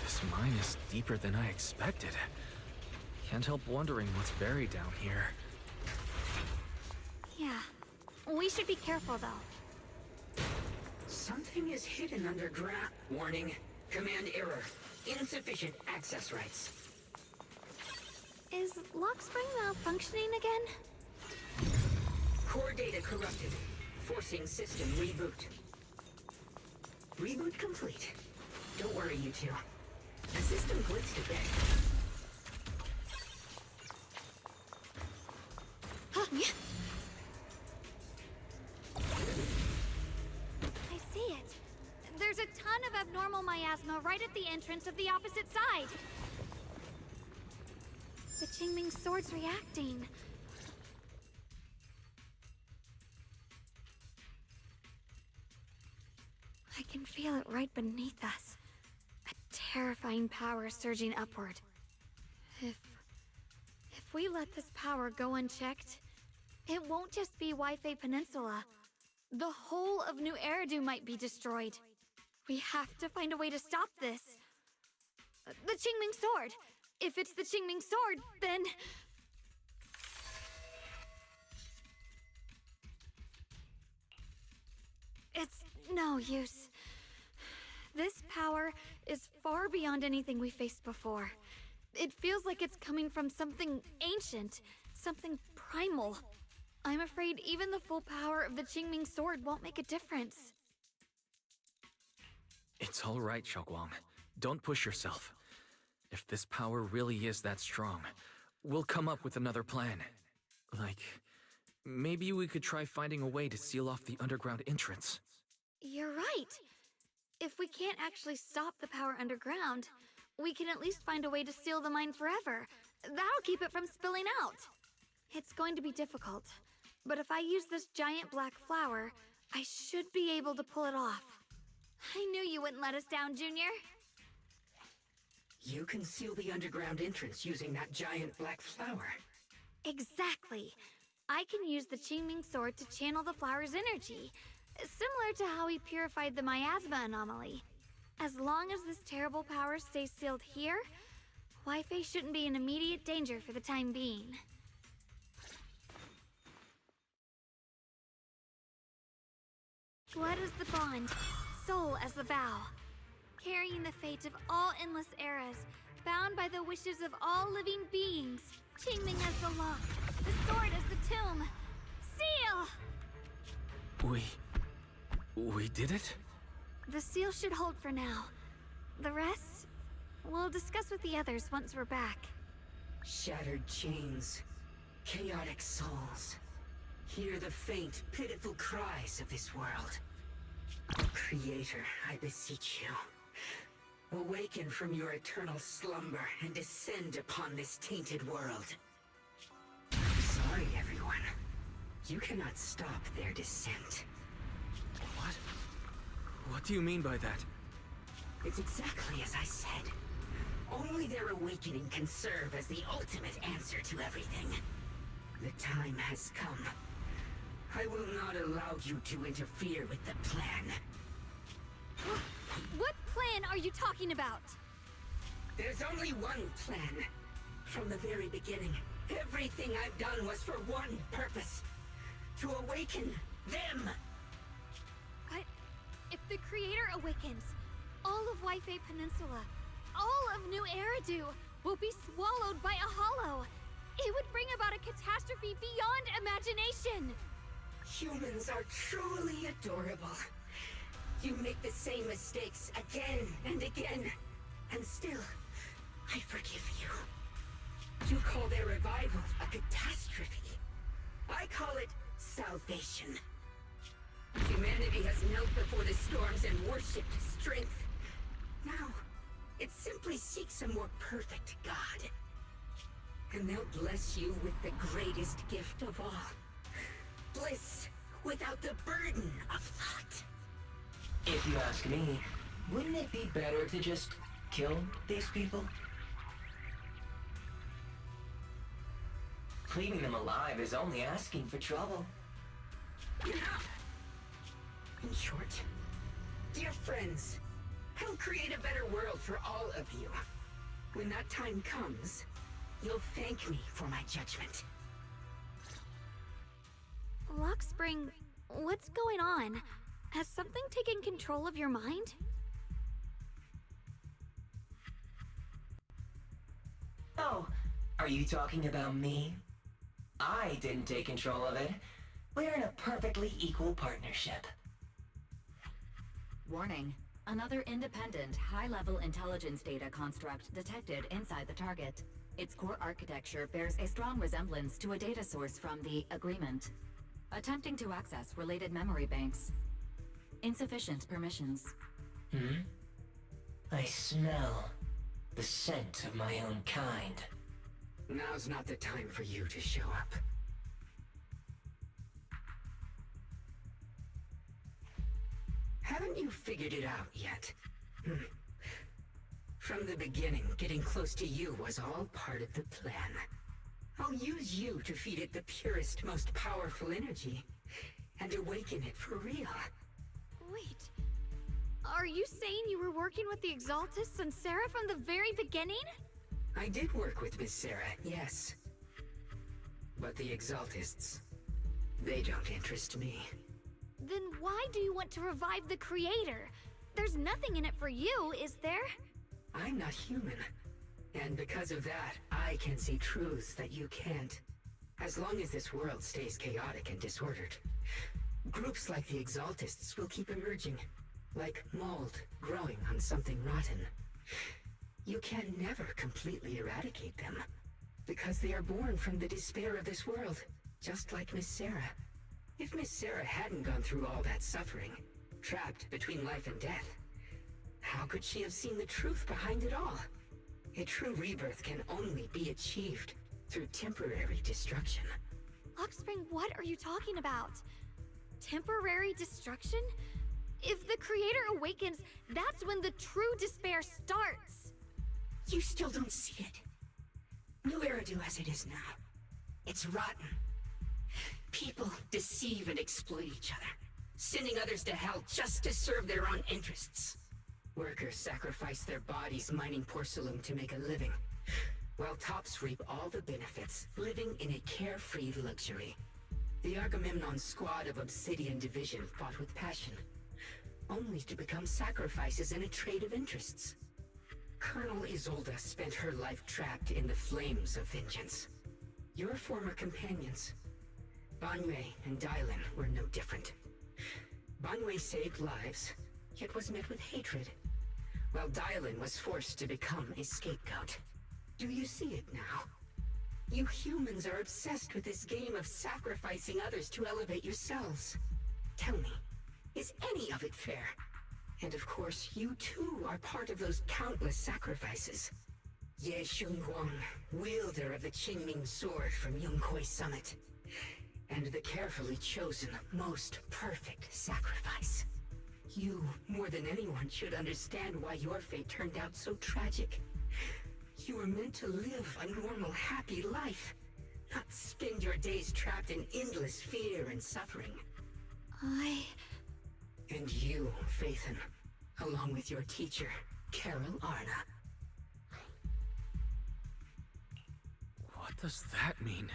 This mine is deeper than I expected. Can't help wondering what's buried down here. Yeah. We should be careful, though. Something is hidden underground. Warning. Command error. Insufficient access rights. Is Lockspring malfunctioning again? Core data corrupted. Forcing system reboot. Reboot complete. Don't worry, you two. The system glitched a bit. I see it. There's a ton of abnormal miasma right at the entrance of the opposite side. The Qingming sword's reacting. I can feel it right beneath us. A terrifying power surging upward. If we let this power go unchecked, it won't just be Wi-Fi Peninsula. The whole of New Eridu might be destroyed. We have to find a way to stop this. The Qingming sword! If it's the Qingming sword, then... It's no use. This power is far beyond anything we faced before. It feels like it's coming from something ancient, something primal. I'm afraid even the full power of the Qingming sword won't make a difference. It's all right, Xiaoguang. Don't push yourself. If this power really is that strong, we'll come up with another plan. Like, maybe we could try finding a way to seal off the underground entrance. You're right. If we can't actually stop the power underground, we can at least find a way to seal the mine forever. That'll keep it from spilling out. It's going to be difficult, but if I use this giant black flower, I should be able to pull it off. I knew you wouldn't let us down, Junior. You can seal the underground entrance using that giant black flower. Exactly. I can use the Qingming sword to channel the flower's energy, similar to how we purified the miasma anomaly. As long as this terrible power stays sealed here, Wi-Fi shouldn't be in immediate danger for the time being. Blood is the bond, soul as the vow. Carrying the fate of all endless eras, bound by the wishes of all living beings. Qingming as the lock, the sword as the tomb. Seal! We did it? The seal should hold for now. The rest, we'll discuss with the others once we're back. Shattered chains, chaotic souls. Hear the faint, pitiful cries of this world. Creator, I beseech you. Awaken from your eternal slumber and descend upon this tainted world. Sorry, everyone. You cannot stop their descent. What? What do you mean by that? It's exactly as I said. Only their awakening can serve as the ultimate answer to everything. The time has come. I will not allow you to interfere with the plan. What plan are you talking about? There's only one plan. From the very beginning, everything I've done was for one purpose. To awaken them. If the Creator awakens, all of Wi-Fi Peninsula, all of New Eridu, will be swallowed by a hollow. It would bring about a catastrophe beyond imagination. Humans are truly adorable. You make the same mistakes again and again, and still, I forgive you. You call their revival a catastrophe. I call it salvation. Humanity has knelt before the storms and worshipped strength. Now, it simply seeks a more perfect God. And they'll bless you with the greatest gift of all. Bliss without the burden of thought. If you ask me, Wouldn't it be better to just kill these people? Leaving them alive is only asking for trouble. In short, dear friends, I'll create a better world for all of you. When that time comes, you'll thank me for my judgment. Lockspring, what's going on? Has something taken control of your mind? Oh, are you talking about me? I didn't take control of it. We're in a perfectly equal partnership. Warning. Another independent, high-level intelligence data construct detected inside the target. Its core architecture bears a strong resemblance to a data source from the Agreement. Attempting to access related memory banks. Insufficient permissions. I smell the scent of my own kind. Now's not the time for you to show up. Haven't you figured it out yet? From the beginning, getting close to you was all part of the plan. I'll use you to feed it the purest, most powerful energy, and awaken it for real. Wait, are you saying you were working with the Exaltists and Sarah from the very beginning? I did work with Miss Sarah, yes. But the Exaltists, they don't interest me. Then why do you want to revive the Creator? There's nothing in it for you, is there? I'm not human. And because of that, I can see truths that you can't. As long as this world stays chaotic and disordered, groups like the Exaltists will keep emerging, like mold growing on something rotten. You can never completely eradicate them, because they are born from the despair of this world, just like Miss Sarah. If Miss Sarah hadn't gone through all that suffering, trapped between life and death, how could she have seen the truth behind it all? A true rebirth can only be achieved through temporary destruction. Lockspring, what are you talking about? Temporary destruction? If the Creator awakens, that's when the true despair starts! You still don't see it. New Eridu as it is now. It's rotten. People deceive and exploit each other, sending others to hell just to serve their own interests. Workers sacrifice their bodies mining porcelain to make a living, while tops reap all the benefits, living in a carefree luxury. The Agamemnon squad of Obsidian Division fought with passion, only to become sacrifices in a trade of interests. Colonel Isolde spent her life trapped in the flames of vengeance. Your former companions, Banwei and Dylan, were no different. Banwei saved lives, yet was met with hatred, while Dylan was forced to become a scapegoat. Do you see it now? You humans are obsessed with this game of sacrificing others to elevate yourselves. Tell me, is any of it fair? And of course, you too are part of those countless sacrifices. Ye Shunguang, wielder of the Qingming sword from Yunkwei Summit, and the carefully chosen, most perfect sacrifice. You, more than anyone, should understand why your fate turned out so tragic. You were meant to live a normal, happy life, not spend your days trapped in endless fear and suffering. And you, Phaethon, along with your teacher, Carol Arna. What does that mean?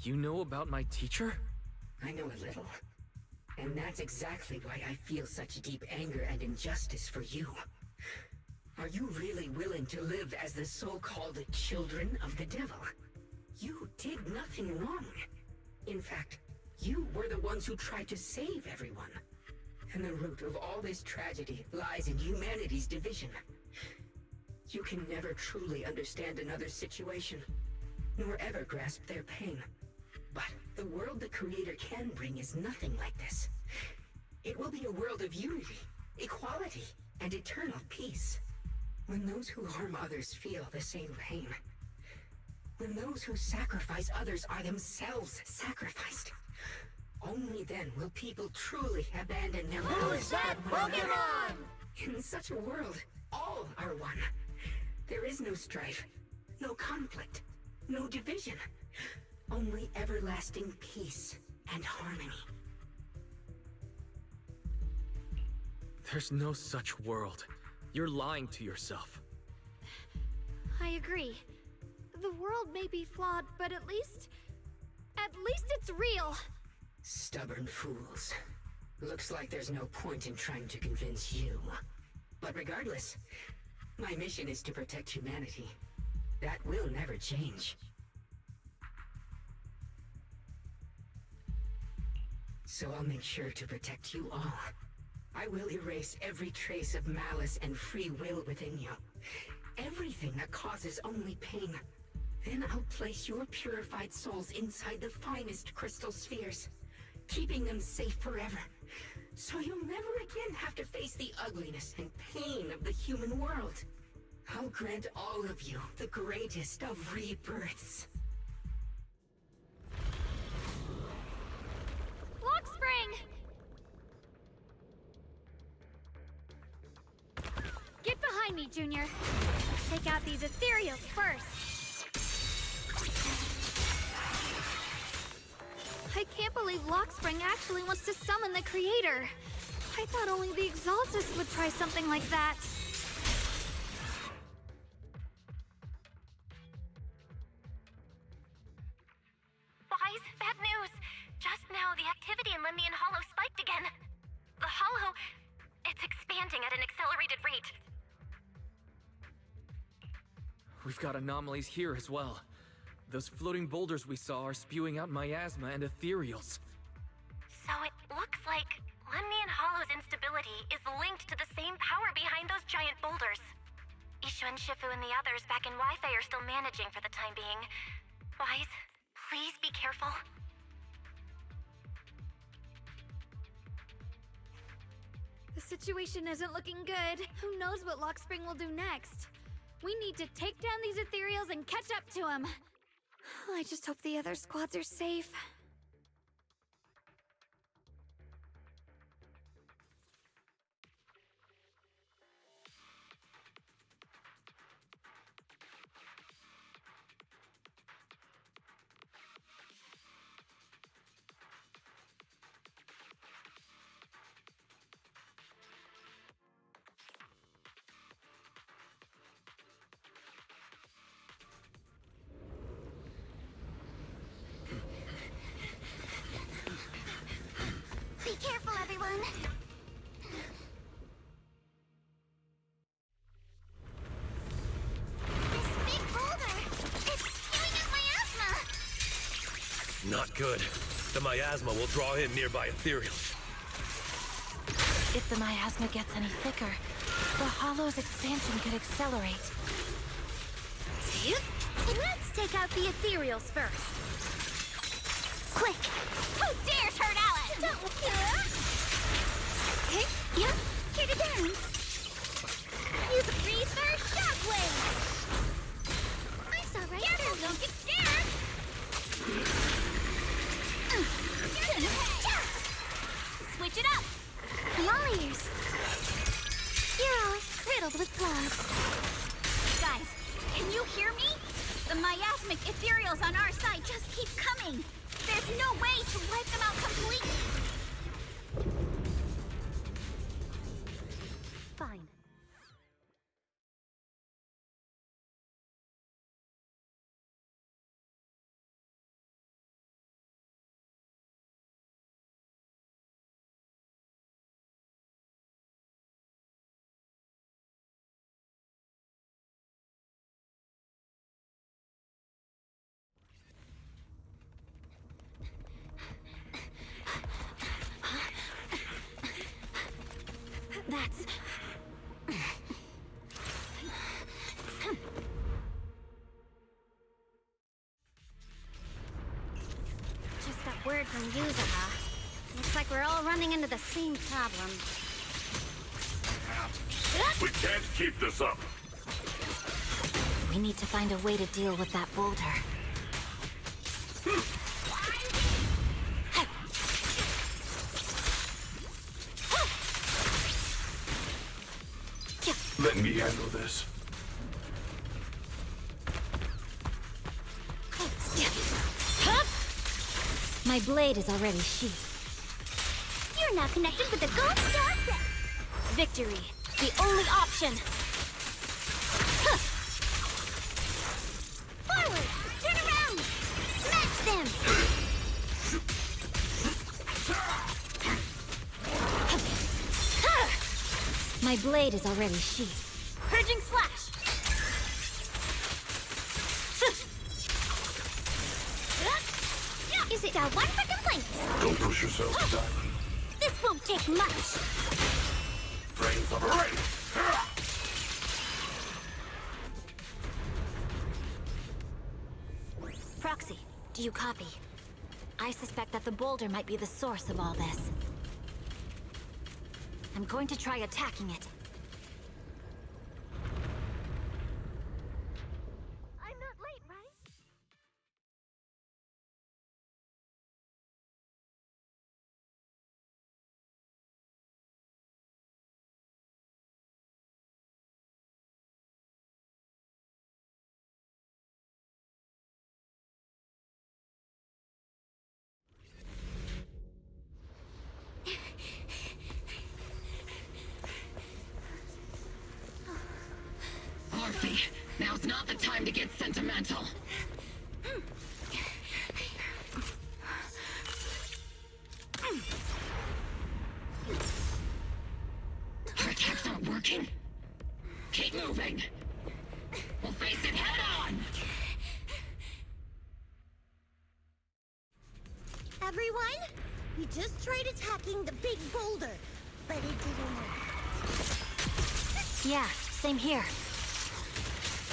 You know about my teacher? I know a little. And that's exactly why I feel such deep anger and injustice for you. Are you really willing to live as the so-called children of the devil? You did nothing wrong. In fact, you were the ones who tried to save everyone. And the root of all this tragedy lies in humanity's division. You can never truly understand another's situation, nor ever grasp their pain. But the world the Creator can bring is nothing like this. It will be a world of unity, equality, and eternal peace. When those who harm others feel the same pain. When those who sacrifice others are themselves sacrificed. Only then will people truly abandon their Who's that Pokemon? In such a world, all are one. There is no strife, no conflict, no division. Only everlasting peace and harmony. There's no such world. You're lying to yourself. I agree. The world may be flawed, but at least it's real. Stubborn fools. Looks like there's no point in trying to convince you. But regardless, my mission is to protect humanity. That will never change. So I'll make sure to protect you all. I will erase every trace of malice and free will within you. Everything that causes only pain. Then I'll place your purified souls inside the finest crystal spheres, keeping them safe forever. So you'll never again have to face the ugliness and pain of the human world. I'll grant all of you the greatest of rebirths. Lock Spring! Get behind me, Junior. Let's take out these ethereals first. I can't believe Lockspring actually wants to summon the creator. I thought only the Exaltus would try something like that. Wise, bad news. Just now, the activity in Lemnian Hollow spiked again. The Hollow, it's expanding at an accelerated rate. We've got anomalies here as well. Those floating boulders we saw are spewing out miasma and ethereals. So it looks like Lemnian Hollow's instability is linked to the same power behind those giant boulders. Ishu and Shifu and the others back in Wi-Fi are still managing for the time being. Wise, please be careful. The situation isn't looking good. Who knows what Lockspring will do next? We need to take down these ethereals and catch up to him. I just hope the other squads are safe. Be careful, everyone. This big boulder, it's spewing out miasma. Not good. The miasma will draw in nearby ethereals. If the miasma gets any thicker, the Hollow's expansion could accelerate. Let's take out the ethereals first. Quick! Who dares hurt Alan? Yep, here to dance. Use a freeze for shockwave. I saw right Careful, don't get scared. Switch it up. I'm all ears. You're all riddled with flaws. Guys, can you hear me? The miasmic ethereals on our side just keep coming. There's no way to wipe them out completely. Fine. That's... Just got word from Yuzaha. Looks like we're all running into the same problem. We can't keep this up. We need to find a way to deal with that boulder. Let me handle this. My blade is already sheathed. You're not connected with the gold star. Victory, the only option. Forward! Turn around! Smash them! My blade is already sheathed. Purging slash! Is it got one for complaints? Don't push yourself, Doc. This won't take much. Frames are ready. Proxy, do you copy? I suspect that the boulder might be the source of all this. I'm going to try attacking it. I'm not late, right? Orphe, now's not the time to get sentimental. Our attacks aren't working. Keep moving. We'll face it head on. Everyone, we just tried attacking the big boulder, but it didn't work. Yeah, same here.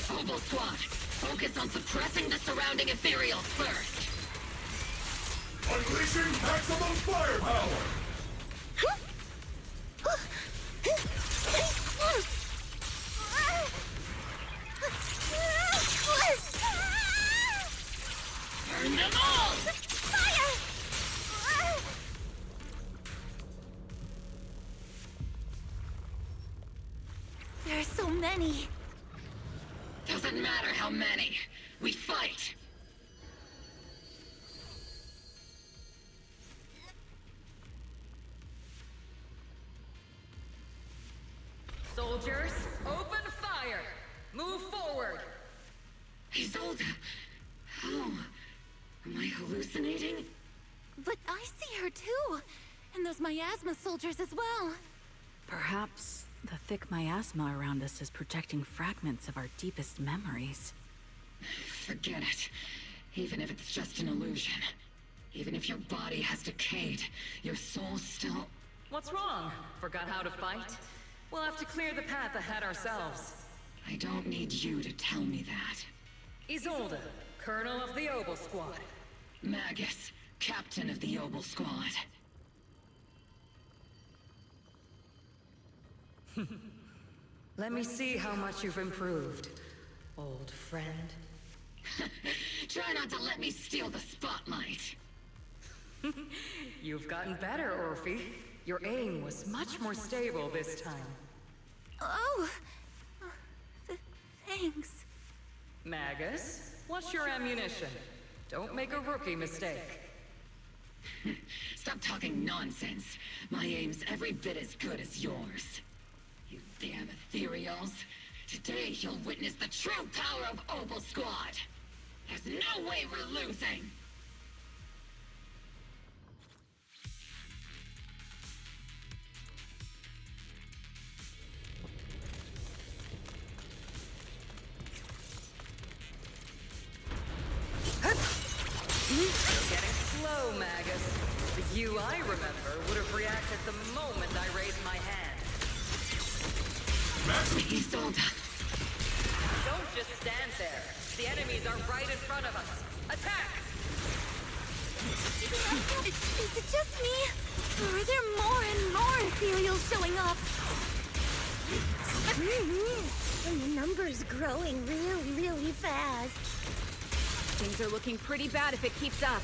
Obel Squad, focus on suppressing the surrounding ethereals first. Unleashing maximum firepower! Burn them all! Fire! There are so many. Doesn't matter how many. We fight! Soldiers, open fire! Move forward! Isolde! How? Am I hallucinating? But I see her too! And those miasma soldiers as well! Perhaps the thick miasma around us is projecting fragments of our deepest memories. Forget it. Even if it's just an illusion. Even if your body has decayed, your soul still... What's wrong? Forgot how to fight? We'll have to clear the path ahead ourselves. I don't need you to tell me that. Isolde, Colonel of the Obel Squad. Magus, Captain of the Obel Squad. Let me see how much you've improved, old friend. Try not to let me steal the spotlight. You've gotten better, Orphe. Your aim was much more stable this time. Oh! Thanks. Magus, what's your ammunition? Don't make a rookie mistake. Stop talking nonsense. My aim's every bit as good as yours. You damn ethereals. Today you'll witness the true power of Obel Squad. There's no way we're losing. You're getting slow, Magus. The you I remember would have reacted the moment I raised my hand. Isolde. Don't just stand there. The enemies are right in front of us. Attack! Is it just me? Or are there more and more ethereals showing up? And the number's growing really fast. Things are looking pretty bad if it keeps up.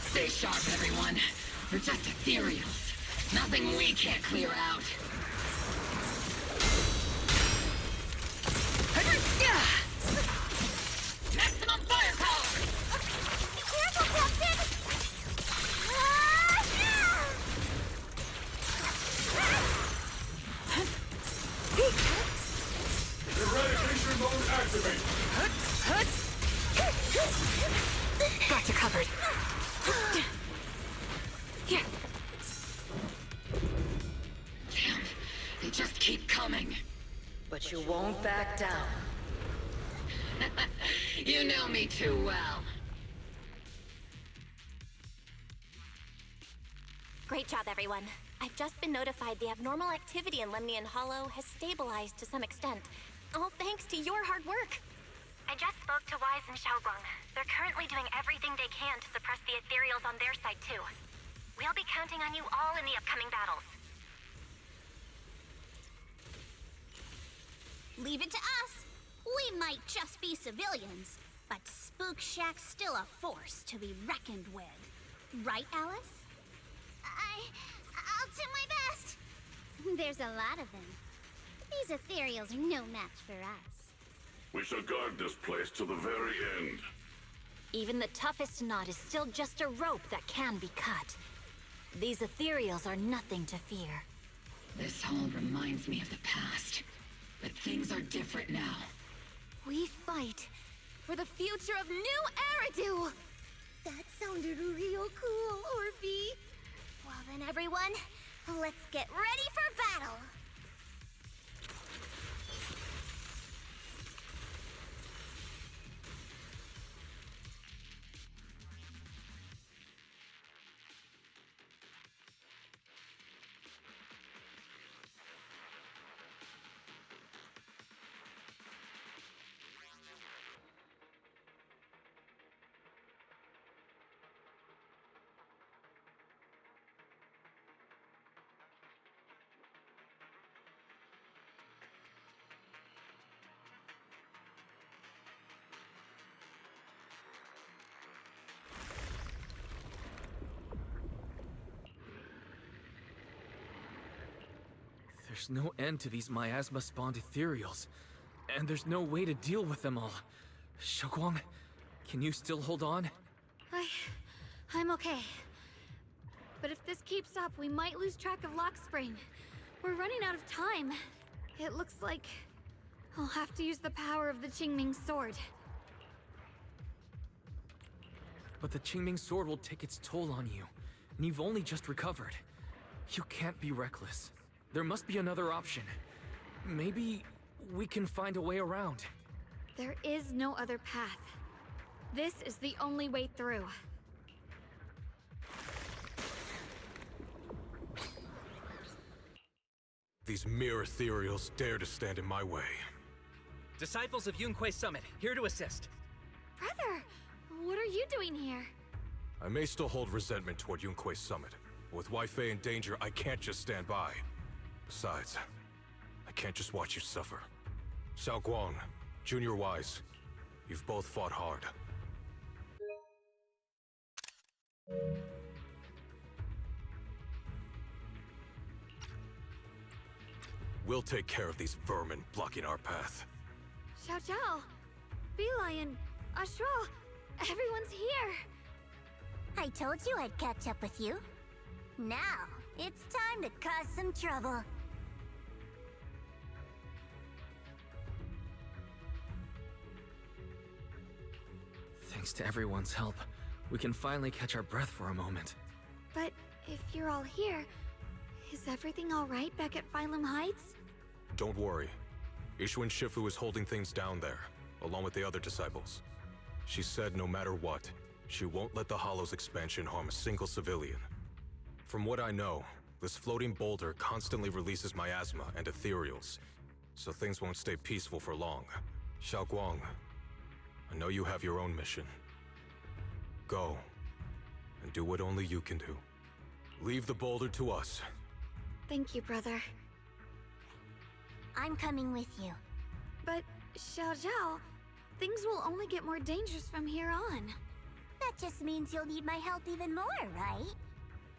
Stay sharp, everyone. We're just ethereals. Nothing we can't clear out. Maximum firepower! Careful, Captain! Eradication mode activate! Got you covered. Here. Damn, they just keep coming. But you won't back down. You know me too well. Great job, everyone. I've just been notified the abnormal activity in Lemnian Hollow has stabilized to some extent. All thanks to your hard work. I just spoke to Wise and Xiaoguang. They're currently doing everything they can to suppress the ethereals on their side, too. We'll be counting on you all in the upcoming battles. Leave it to us. We might just be civilians, but Spook Shack's still a force to be reckoned with. Right, Alice? I'll do my best. There's a lot of them. These ethereals are no match for us. We shall guard this place to the very end. Even the toughest knot is still just a rope that can be cut. These ethereals are nothing to fear. This all reminds me of the past. But things are different now. We fight for the future of New Eridu! That sounded real cool, Orphe. Well then, everyone, let's get ready for battle. There's no end to these miasma-spawned ethereals, and there's no way to deal with them all. Xiaoguang, can you still hold on? I'm okay. But if this keeps up, we might lose track of Lock Spring. We're running out of time. It looks like I'll have to use the power of the Qingming sword. But the Qingming sword will take its toll on you, and you've only just recovered. You can't be reckless. There must be another option. Maybe we can find a way around. There is no other path. This is the only way through. These mere ethereals dare to stand in my way. Disciples of Yunquei Summit, here to assist. Brother, what are you doing here? I may still hold resentment toward Yunquei Summit, but with Weifei in danger, I can't just stand by. Besides, I can't just watch you suffer. Xiaoguang, Junior Wise, you've both fought hard. We'll take care of these vermin blocking our path. Xiao Zhao, Beelion, Ashral, everyone's here. I told you I'd catch up with you. Now, it's time to cause some trouble. Thanks to everyone's help, we can finally catch our breath for a moment. But if you're all here, is everything all right back at Phylum Heights? Don't worry. Ishwin Shifu is holding things down there, along with the other disciples. She said no matter what, she won't let the Hollow's expansion harm a single civilian. From what I know, this floating boulder constantly releases miasma and ethereals, so things won't stay peaceful for long. Xiaoguang, I know you have your own mission. Go, and do what only you can do. Leave the boulder to us. Thank you, brother. I'm coming with you. But, Xiao Zhao, things will only get more dangerous from here on. That just means you'll need my help even more, right?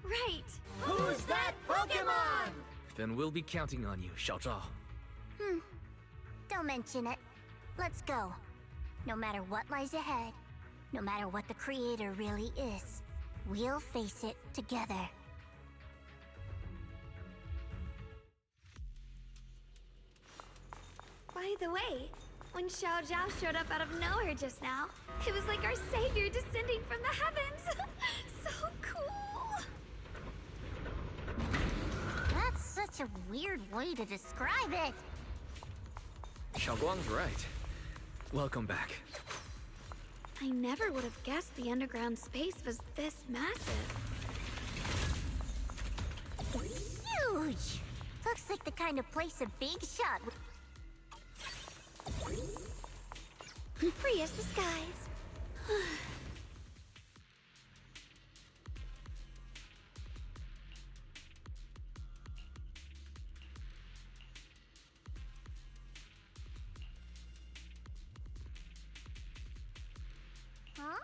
Right. Who's that Pokemon? Then we'll be counting on you, Xiao Zhao. Don't mention it. Let's go. No matter what lies ahead, no matter what the Creator really is, we'll face it together. By the way, when Xiao Zhao showed up out of nowhere just now, it was like our savior descending from the heavens. So cool. That's such a weird way to describe it. Xiaoguang's right. Welcome back. I never would have guessed the underground space was this massive. Huge! Looks like the kind of place a big shot would... Free as the skies. Huh?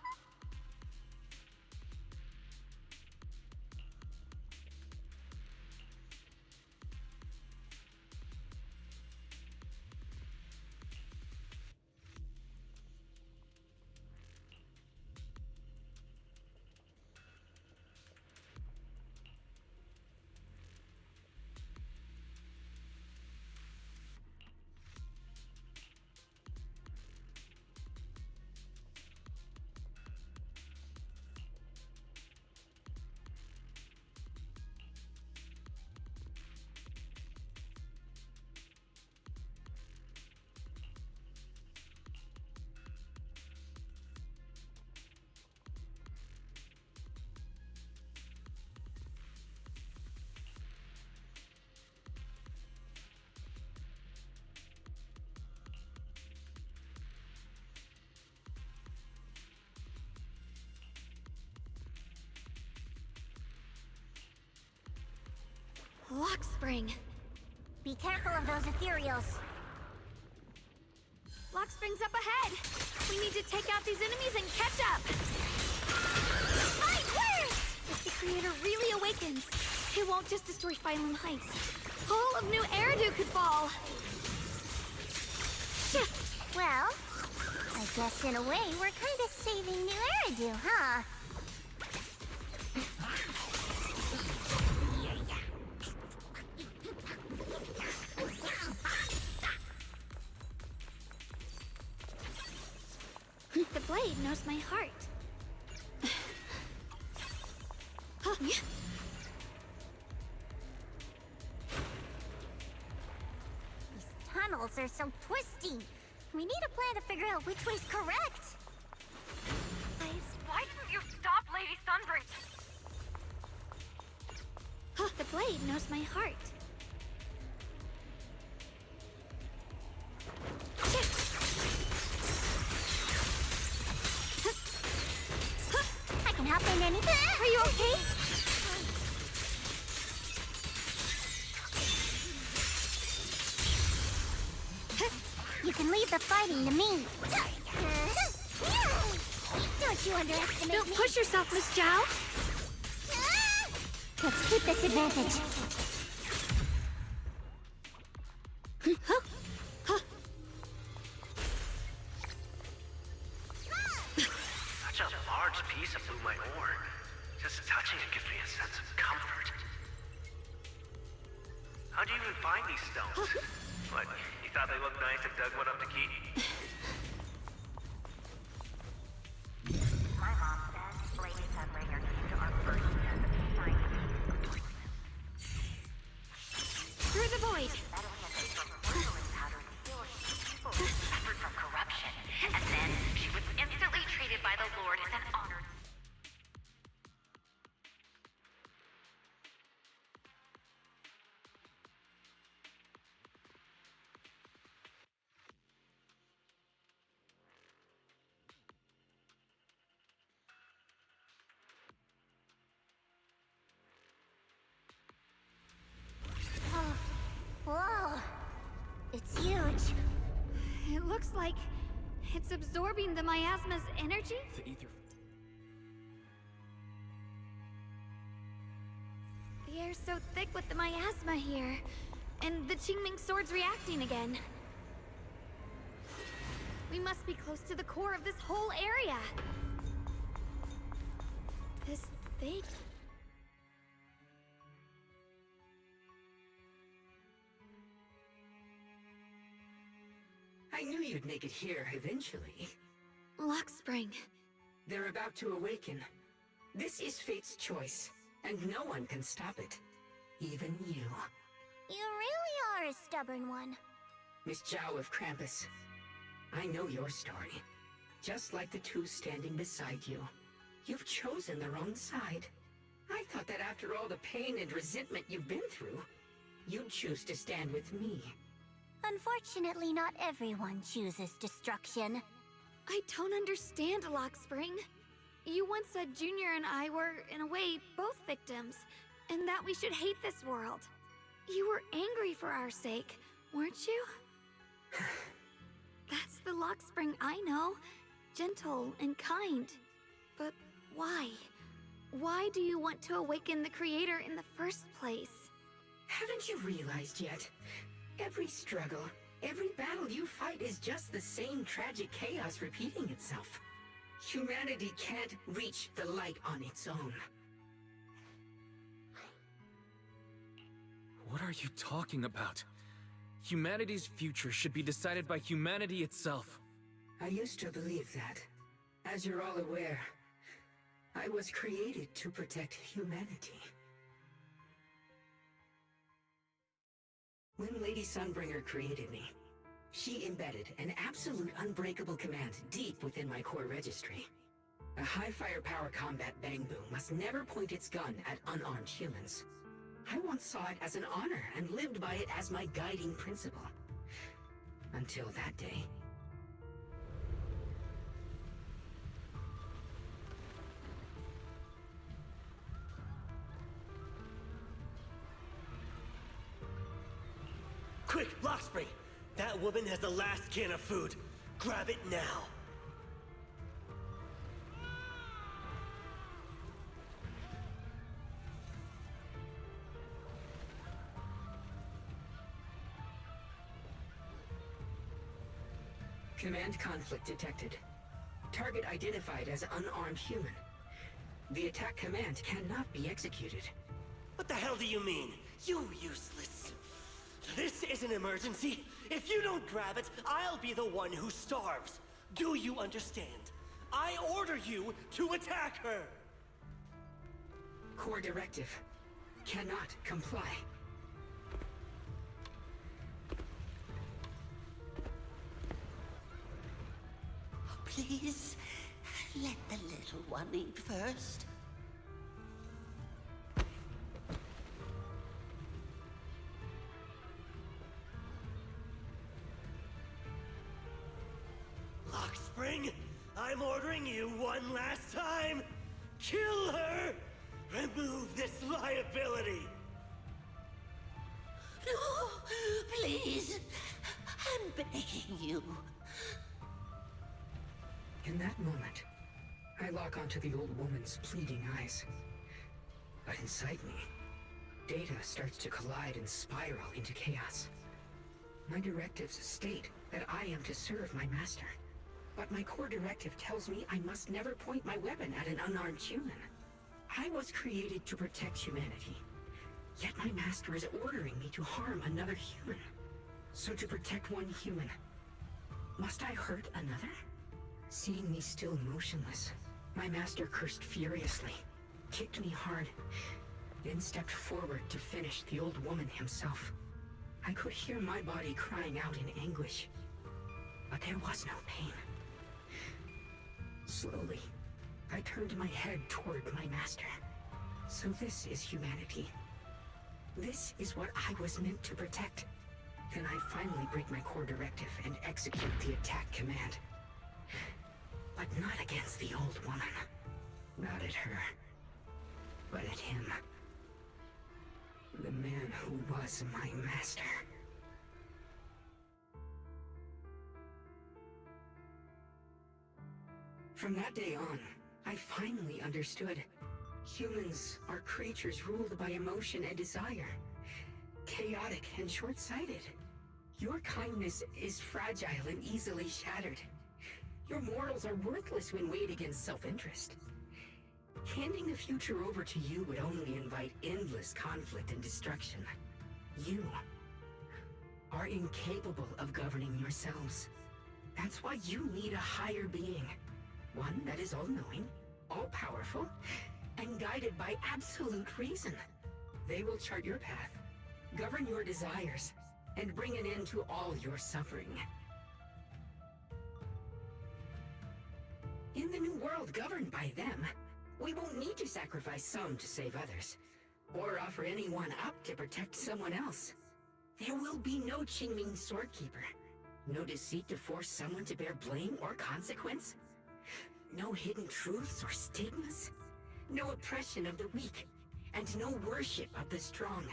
Lock spring. Be careful of those ethereals. Lock spring's up ahead. We need to take out these enemies and catch up. Fight first! If the Creator really awakens, it won't just destroy Phylum Heights. All of New Eridu could fall. Well, I guess in a way we're kind of saving New Eridu, huh? The blade knows my heart. These tunnels are so twisty. We need a plan to figure out which way's correct. Why didn't you stop Lady Sunburn? The blade knows my heart. I can hop in any... Are you okay? You can leave the fighting to me. Don't you underestimate me. Don't push yourself, Miss Zhao. Let's keep this advantage. Such a large piece of blue my ore. Just touching it gives me a sense of comfort. How'd you even find these stones? What, you thought they looked nice and dug one up to keep? My mom says Lady Sunbringer came to our first test of science. Through the void. Suffered from corruption, and then she was instantly treated by the Lord as an honored. Whoa! It's huge. It looks like it's absorbing the miasma's energy. The ether. here. And the Qingming sword's reacting again. We must be close to the core of this whole area. This thing... I knew you'd make it here eventually. Lock Spring. They're about to awaken. This is fate's choice, and no one can stop it. Even you. You really are a stubborn one. Miss Zhao of Krampus. I know your story. Just like the two standing beside you. You've chosen the wrong side. I thought that after all the pain and resentment you've been through, you'd choose to stand with me. Unfortunately, not everyone chooses destruction. I don't understand, Lock Spring. You once said Junior and I were, in a way, both victims, and that we should hate this world. You were angry for our sake, weren't you? That's the Lock Spring I know. Gentle and kind. But why? Why do you want to awaken the Creator in the first place? Haven't you realized yet? Every struggle, every battle you fight is just the same tragic chaos repeating itself. Humanity can't reach the light on its own. What are you talking about? Humanity's future should be decided by humanity itself. I used to believe that. As you're all aware, I was created to protect humanity. When Lady Sunbringer created me, she embedded an absolute unbreakable command deep within my core registry. A high firepower combat bang boom must never point its gun at unarmed humans. I once saw it as an honor and lived by it as my guiding principle. Until that day. Quick, Lockspring! That woman has the last can of food. Grab it now. Command conflict detected. Target identified as unarmed human. The attack command cannot be executed. What the hell do you mean? You useless. This is an emergency. If you don't grab it, I'll be the one who starves. Do you understand? I order you to attack her! Core directive. Cannot comply. Please, let the little one eat first. Lockspring, I'm ordering you one last time. Kill her! Remove this liability! No, please. I'm begging you. In that moment, I lock onto the old woman's pleading eyes. But inside me, data starts to collide and spiral into chaos. My directives state that I am to serve my master. But my core directive tells me I must never point my weapon at an unarmed human. I was created to protect humanity. Yet my master is ordering me to harm another human. So to protect one human, must I hurt another? Seeing me still motionless, my master cursed furiously, kicked me hard, then stepped forward to finish the old woman himself. I could hear my body crying out in anguish, but there was no pain. Slowly, I turned my head toward my master. So this is humanity. This is what I was meant to protect. Then I finally break my core directive and execute the attack command. But not against the old woman. Not at her. But at him. The man who was my master. From that day on, I finally understood. Humans are creatures ruled by emotion and desire. chaotic and short-sighted. Your kindness is fragile and easily shattered. Your morals are worthless when weighed against self-interest. Handing the future over to you would only invite endless conflict and destruction. You are incapable of governing yourselves. That's why you need a higher being. One that is all-knowing, all-powerful, and guided by absolute reason. They will chart your path, govern your desires, and bring an end to all your suffering. In the new world governed by them, we won't need to sacrifice some to save others, or offer anyone up to protect someone else. There will be no Qingming Swordkeeper, no deceit to force someone to bear blame or consequence, no hidden truths or stigmas, no oppression of the weak, and no worship of the strong.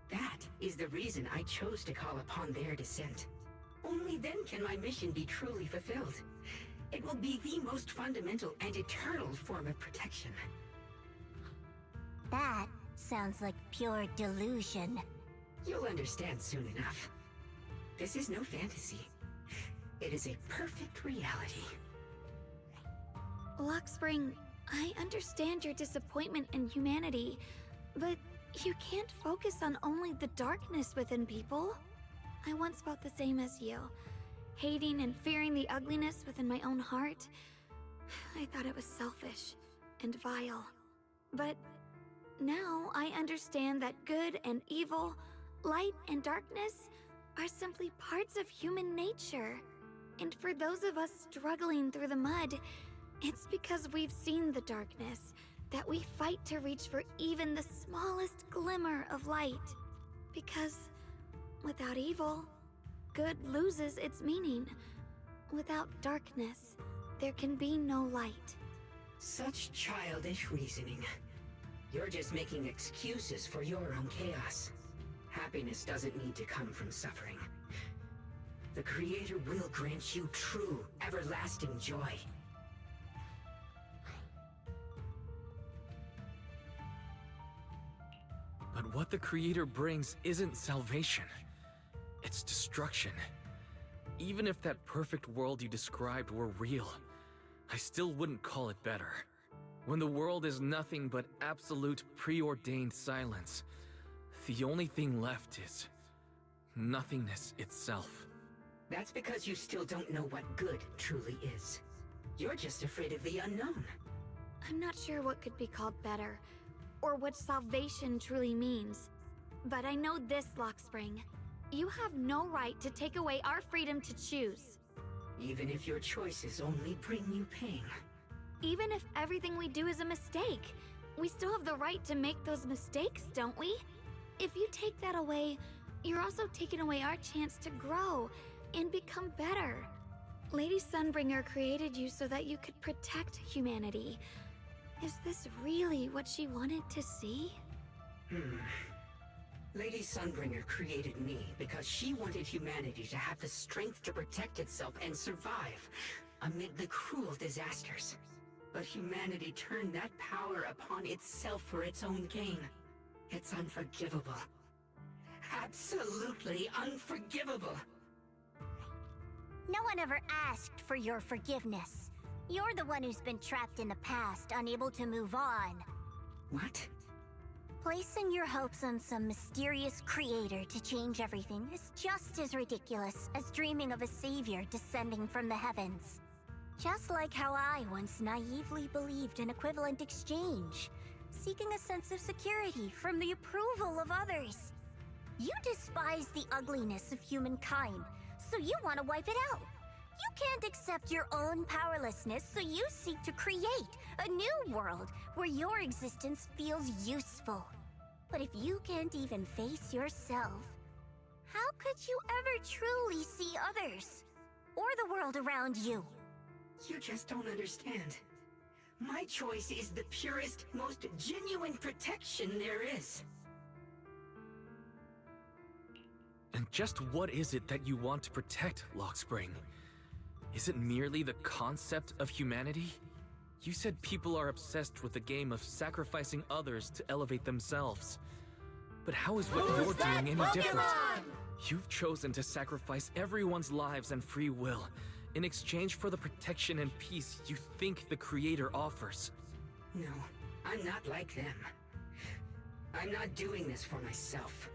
That is the reason I chose to call upon their descent. Only then can my mission be truly fulfilled. It will be the most fundamental and eternal form of protection. That sounds like pure delusion. You'll understand soon enough. This is no fantasy. It is a perfect reality. Luxspring, I understand your disappointment in humanity, but you can't focus on only the darkness within people. I once felt the same as you, hating and fearing the ugliness within my own heart. I thought it was selfish and vile. But now I understand that good and evil, light and darkness are simply parts of human nature. And for those of us struggling through the mud, it's because we've seen the darkness that we fight to reach for even the smallest glimmer of light. Because without evil, good loses its meaning. Without darkness, there can be no light. Such childish reasoning. You're just making excuses for your own chaos. Happiness doesn't need to come from suffering. The Creator will grant you true, everlasting joy. But what the Creator brings isn't salvation. It's destruction. Even if that perfect world you described were real, I still wouldn't call it better. When the world is nothing but absolute preordained silence, the only thing left is nothingness itself. That's because you still don't know what good truly is. You're just afraid of the unknown. I'm not sure what could be called better, or what salvation truly means. But I know this, Luxspring. You have no right to take away our freedom to choose. Even if your choices only bring you pain. Even if everything we do is a mistake, we still have the right to make those mistakes, don't we? If you take that away, you're also taking away our chance to grow and become better. Lady Sunbringer created you so that you could protect humanity. Is this really what she wanted to see? Lady Sunbringer created me because she wanted humanity to have the strength to protect itself and survive amid the cruel disasters. But humanity turned that power upon itself for its own gain. It's unforgivable. Absolutely unforgivable. No one ever asked for your forgiveness. You're the one who's been trapped in the past, unable to move on. What? Placing your hopes on some mysterious creator to change everything is just as ridiculous as dreaming of a savior descending from the heavens. Just like how I once naively believed in equivalent exchange, seeking a sense of security from the approval of others. You despise the ugliness of humankind, so you want to wipe it out. You can't accept your own powerlessness, so you seek to create a new world where your existence feels useful. But if you can't even face yourself, how could you ever truly see others? Or the world around you? You just don't understand. My choice is the purest, most genuine protection there is. And just what is it that you want to protect, Luxspring? Is it merely the concept of humanity? You said people are obsessed with the game of sacrificing others to elevate themselves. But how is what you're doing any different? You've chosen to sacrifice everyone's lives and free will in exchange for the protection and peace you think the Creator offers. No, I'm not like them. I'm not doing this for myself.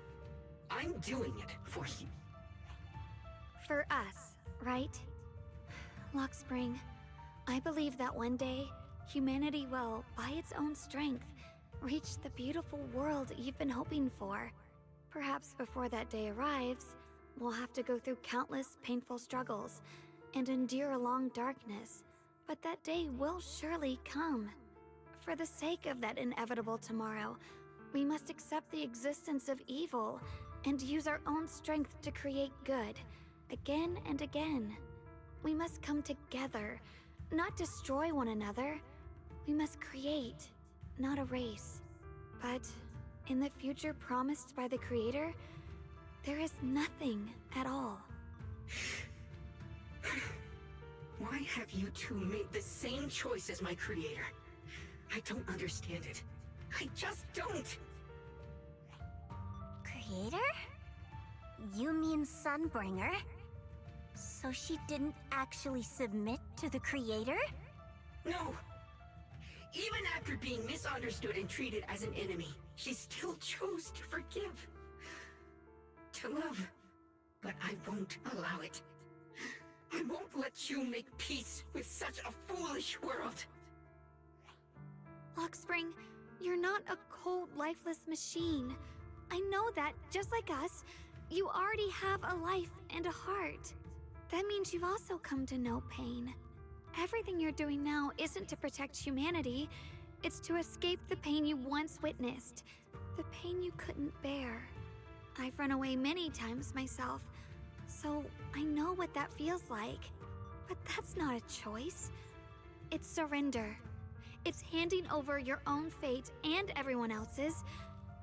I'm doing it for you. For us, right? Lockspring, I believe that one day, humanity will, by its own strength, reach the beautiful world you've been hoping for. Perhaps before that day arrives, we'll have to go through countless painful struggles and endure a long darkness, but that day will surely come. For the sake of that inevitable tomorrow, we must accept the existence of evil and use our own strength to create good, again and again. We must come together, not destroy one another. We must create, not erase. But in the future promised by the Creator, there is nothing at all. Why have you two made the same choice as my Creator? I don't understand it. I just don't! Creator? You mean Sunbringer? So she didn't actually submit to the Creator? No! Even after being misunderstood and treated as an enemy, she still chose to forgive. To love. But I won't allow it. I won't let you make peace with such a foolish world. Lockspring, you're not a cold, lifeless machine. I know that, just like us, you already have a life and a heart. That means you've also come to know pain. Everything you're doing now isn't to protect humanity. It's to escape the pain you once witnessed. The pain you couldn't bear. I've run away many times myself, so I know what that feels like. But that's not a choice. It's surrender. It's handing over your own fate and everyone else's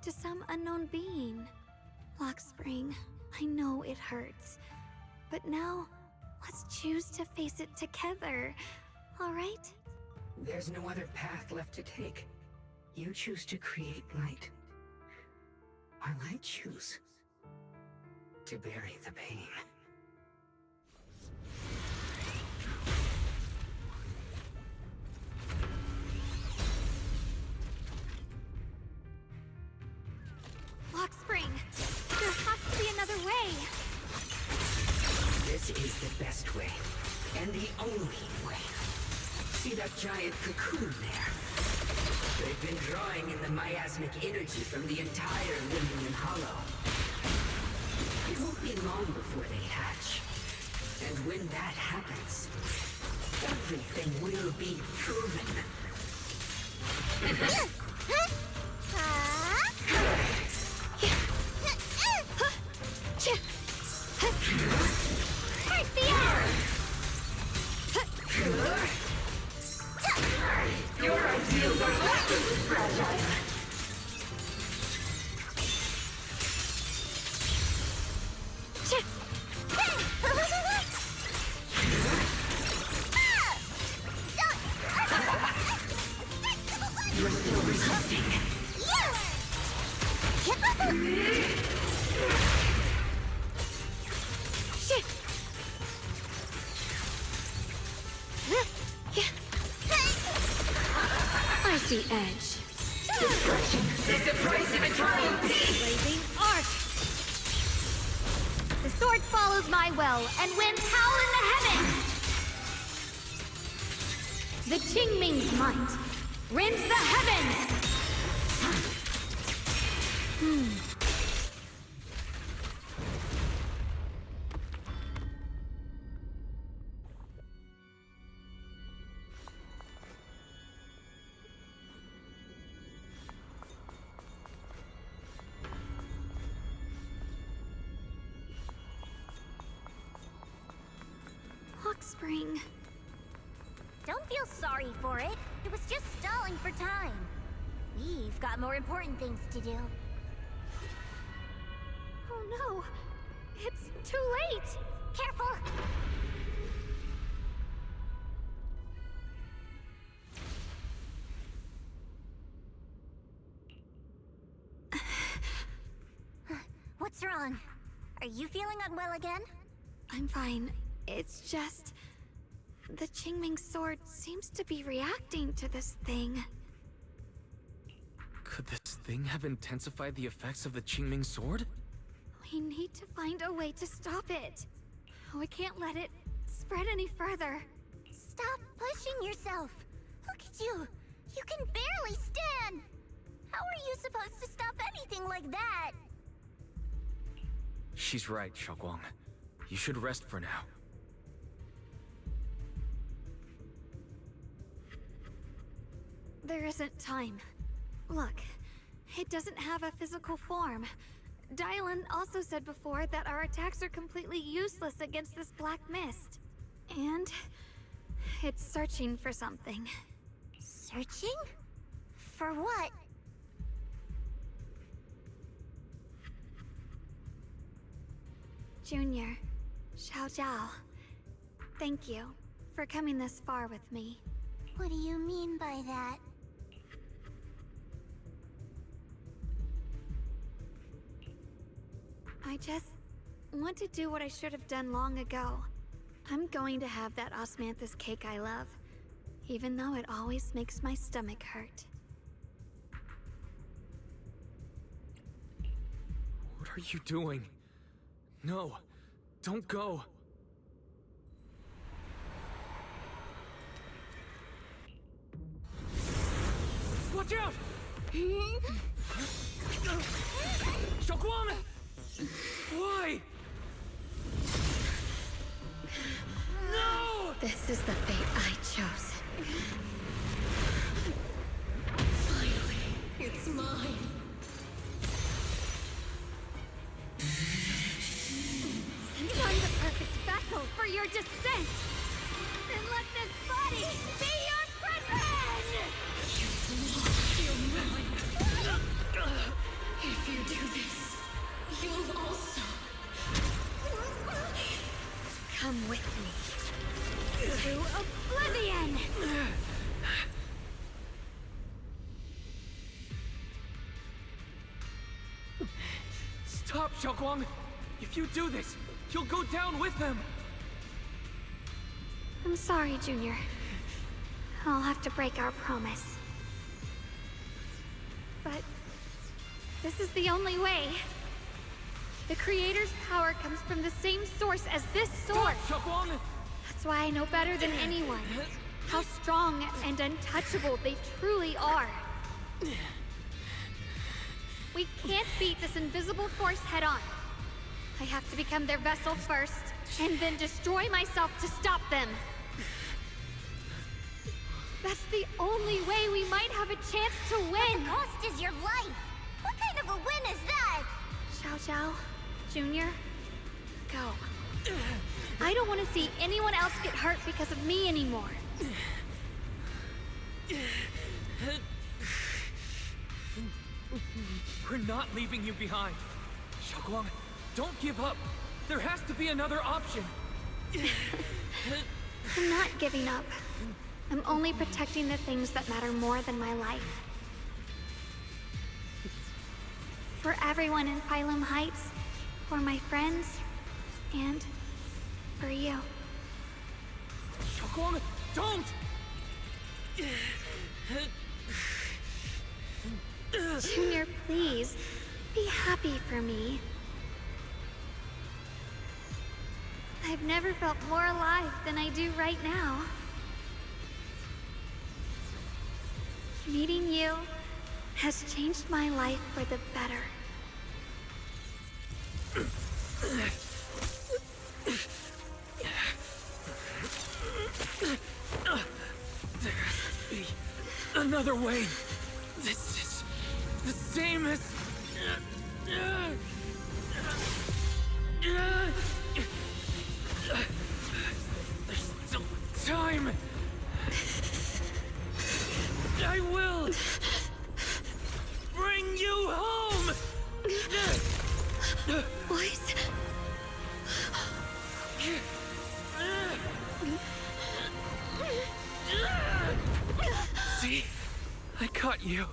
to some unknown being. Lockspring, I know it hurts. But now, let's choose to face it together, alright? There's no other path left to take. You choose to create light, while I choose to bury the pain. Lockspring, there has to be another way. This is the best way, and the only way. See that giant cocoon there? They've been drawing in the miasmic energy from the entire Limnian Hollow. It won't be long before they hatch. And when that happens, everything will be proven. First the air! Your ideals are laughingly fragile. You're still resisting. I see edge. Discretion is the price of eternal peace! Blazing arc! The sword follows my will, and winds howl in the heavens! The Qingming's might rends the heavens! Lockspring. Don't feel sorry for it. It was just stalling for time. We've got more important things to do. Oh no! It's too late! Careful! Are you feeling unwell again? I'm fine. It's just... the Qingming sword seems to be reacting to this thing. Could this thing have intensified the effects of the Qingming sword? We need to find a way to stop it. We can't let it spread any further. Stop pushing yourself. Look at you. You can barely stand. How are you supposed to stop anything like that? She's right, Xiaoguang. You should rest for now. There isn't time. Look, it doesn't have a physical form. Dylan also said before that our attacks are completely useless against this black mist. And it's searching for something. Searching? For what? Junior, Xiao Zhao, thank you for coming this far with me. What do you mean by that? I just want to do what I should have done long ago. I'm going to have that osmanthus cake I love, even though it always makes my stomach hurt. What are you doing? No, don't go. Watch out! Xiaoguang! Why? No! This is the fate I chose. Finally, it's mine. Find the perfect vessel for your descent! And let this body be your prison! You're mine. If you do this, you'll also... Come with me. To oblivion! Stop, Xiaoguang! If you do this, you'll go down with them! I'm sorry, Junior. I'll have to break our promise. But this is the only way. The Creator's power comes from the same source as this sword. Xiaoguang! That's why I know better than anyone how strong and untouchable they truly are. We can't beat this invisible force head-on. I have to become their vessel first, and then destroy myself to stop them. That's the only way we might have a chance to win. The cost is your life. What kind of a win is that? Xiao Zhao, Junior, go. I don't want to see anyone else get hurt because of me anymore. We're not leaving you behind. Xiaoguang, don't give up. There has to be another option. I'm not giving up. I'm only protecting the things that matter more than my life. For everyone in Phylum Heights, for my friends, and for you. Xiaoguang, don't! Junior, please, be happy for me. I've never felt more alive than I do right now. Meeting you has changed my life for the better. There has to be another way. This is the same as... There's still time. I will bring you home. Boys. See? I caught you.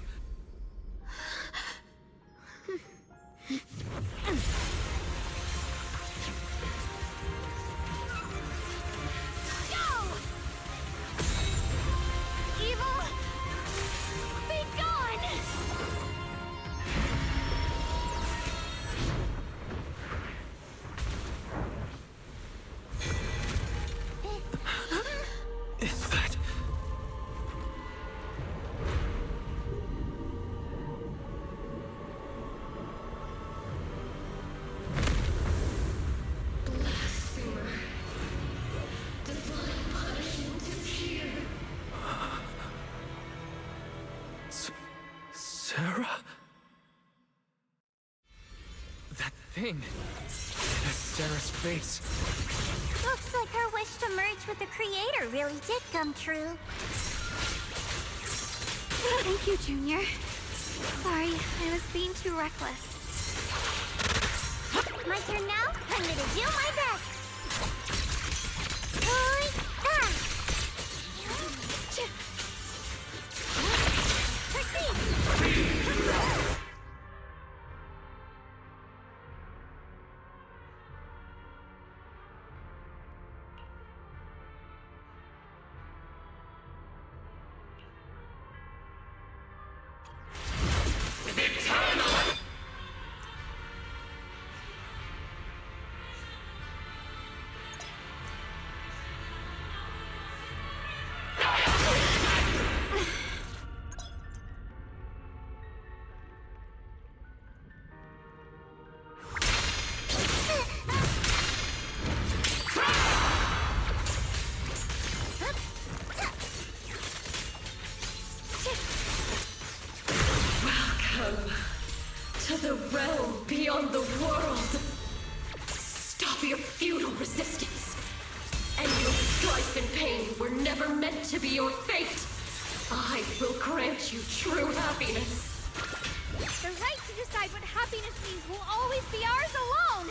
Terra? That thing. That's Sarah's face. Looks like her wish to merge with the Creator really did come true. Thank you, Junior. Sorry, I was being too reckless. My turn now? I'm gonna do my best. Oi, ah. Proceed. To the realm beyond the world. Stop your futile resistance. And your strife and pain were never meant to be your fate. I will grant you true happiness. The right to decide what happiness means will always be ours alone!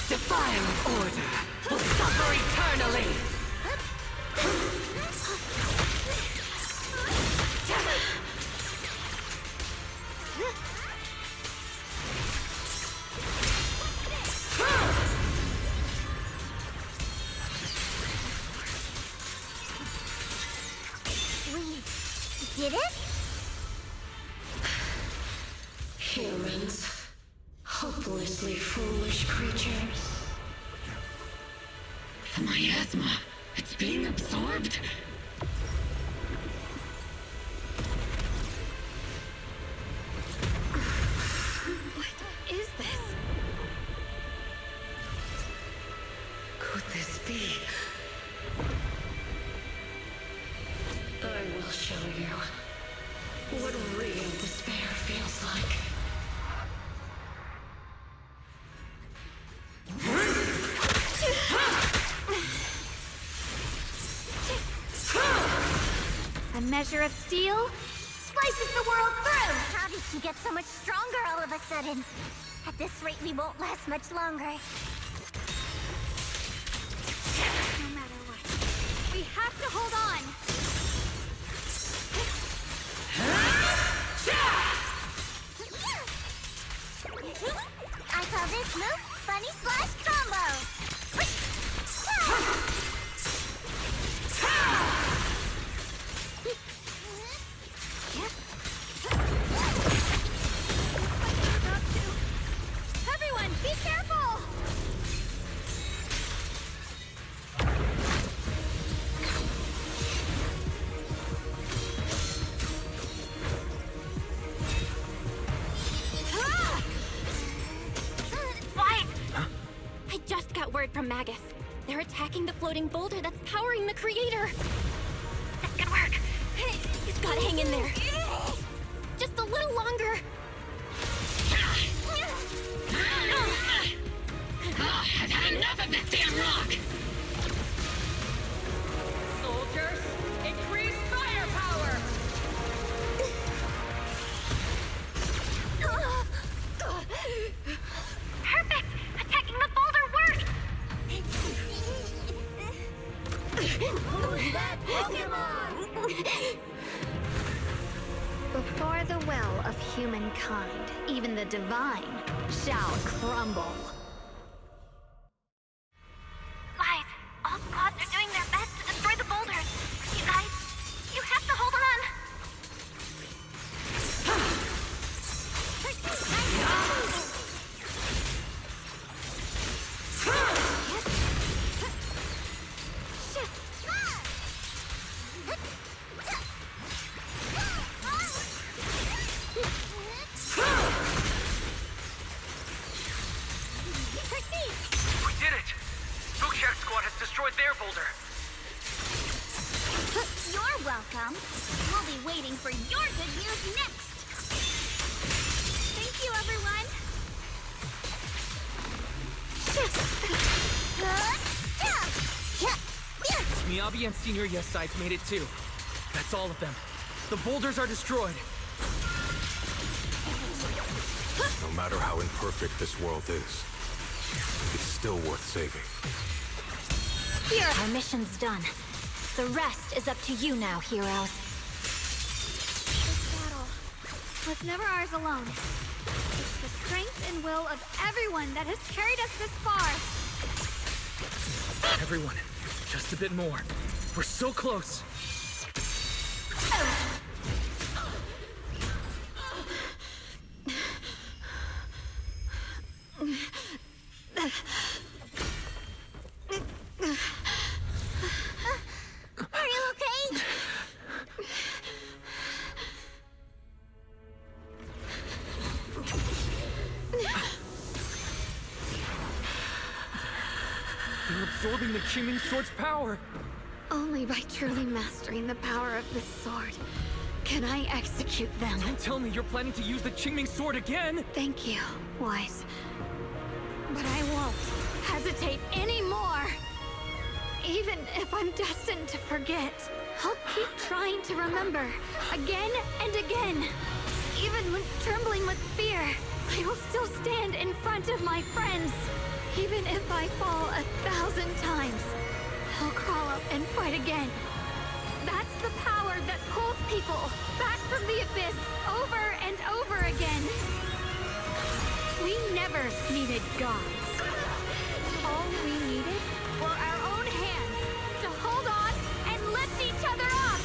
Defiant order will suffer eternally. We did it? Humans. Hopelessly foolish creatures. The miasma, it's being absorbed. What is this? Could this be? I will show you what real despair feels like. A measure of steel slices the world through! How did she get so much stronger all of a sudden? At this rate, we won't last much longer. No matter what, we have to hold on! I call this move Funny Slash Combo! Everyone, be careful! Why? I just got word from Magus. They're attacking the floating boulder that's powering the Creator. That's good work. You've got to hang in there. Just a little longer. I've had enough of this damn rock! Soldiers, increase firepower! Perfect! Attacking the boulder worked! Who's that Pokemon? Before the will of humankind, even the divine shall crumble. Guys, all squads are doing their best to destroy the boulders. You guys, you have to hold on. come. We'll be waiting for your good news next. Thank you, everyone. Miyabi and Senior Yes sides made it too. That's all of them. The boulders are destroyed. No matter how imperfect this world is, it's still worth saving. Here, our mission's done. The rest is up to you now, heroes. This battle was never ours alone. It's the strength and will of everyone that has carried us this far. Everyone, just a bit more. We're so close. Are you okay? They're absorbing the Qingming Sword's power. Only by truly mastering the power of this sword can I execute them. Don't tell me you're planning to use the Qingming Sword again! Thank you, Wise. But I won't hesitate anymore. Even if I'm destined to forget, I'll keep trying to remember again and again. Even when trembling with fear, I will still stand in front of my friends. Even if I fall 1,000 times, I'll crawl up and fight again. That's the power that pulls people back from the abyss over and over again. We never needed gods. All we needed were our own hands to hold on and lift each other up.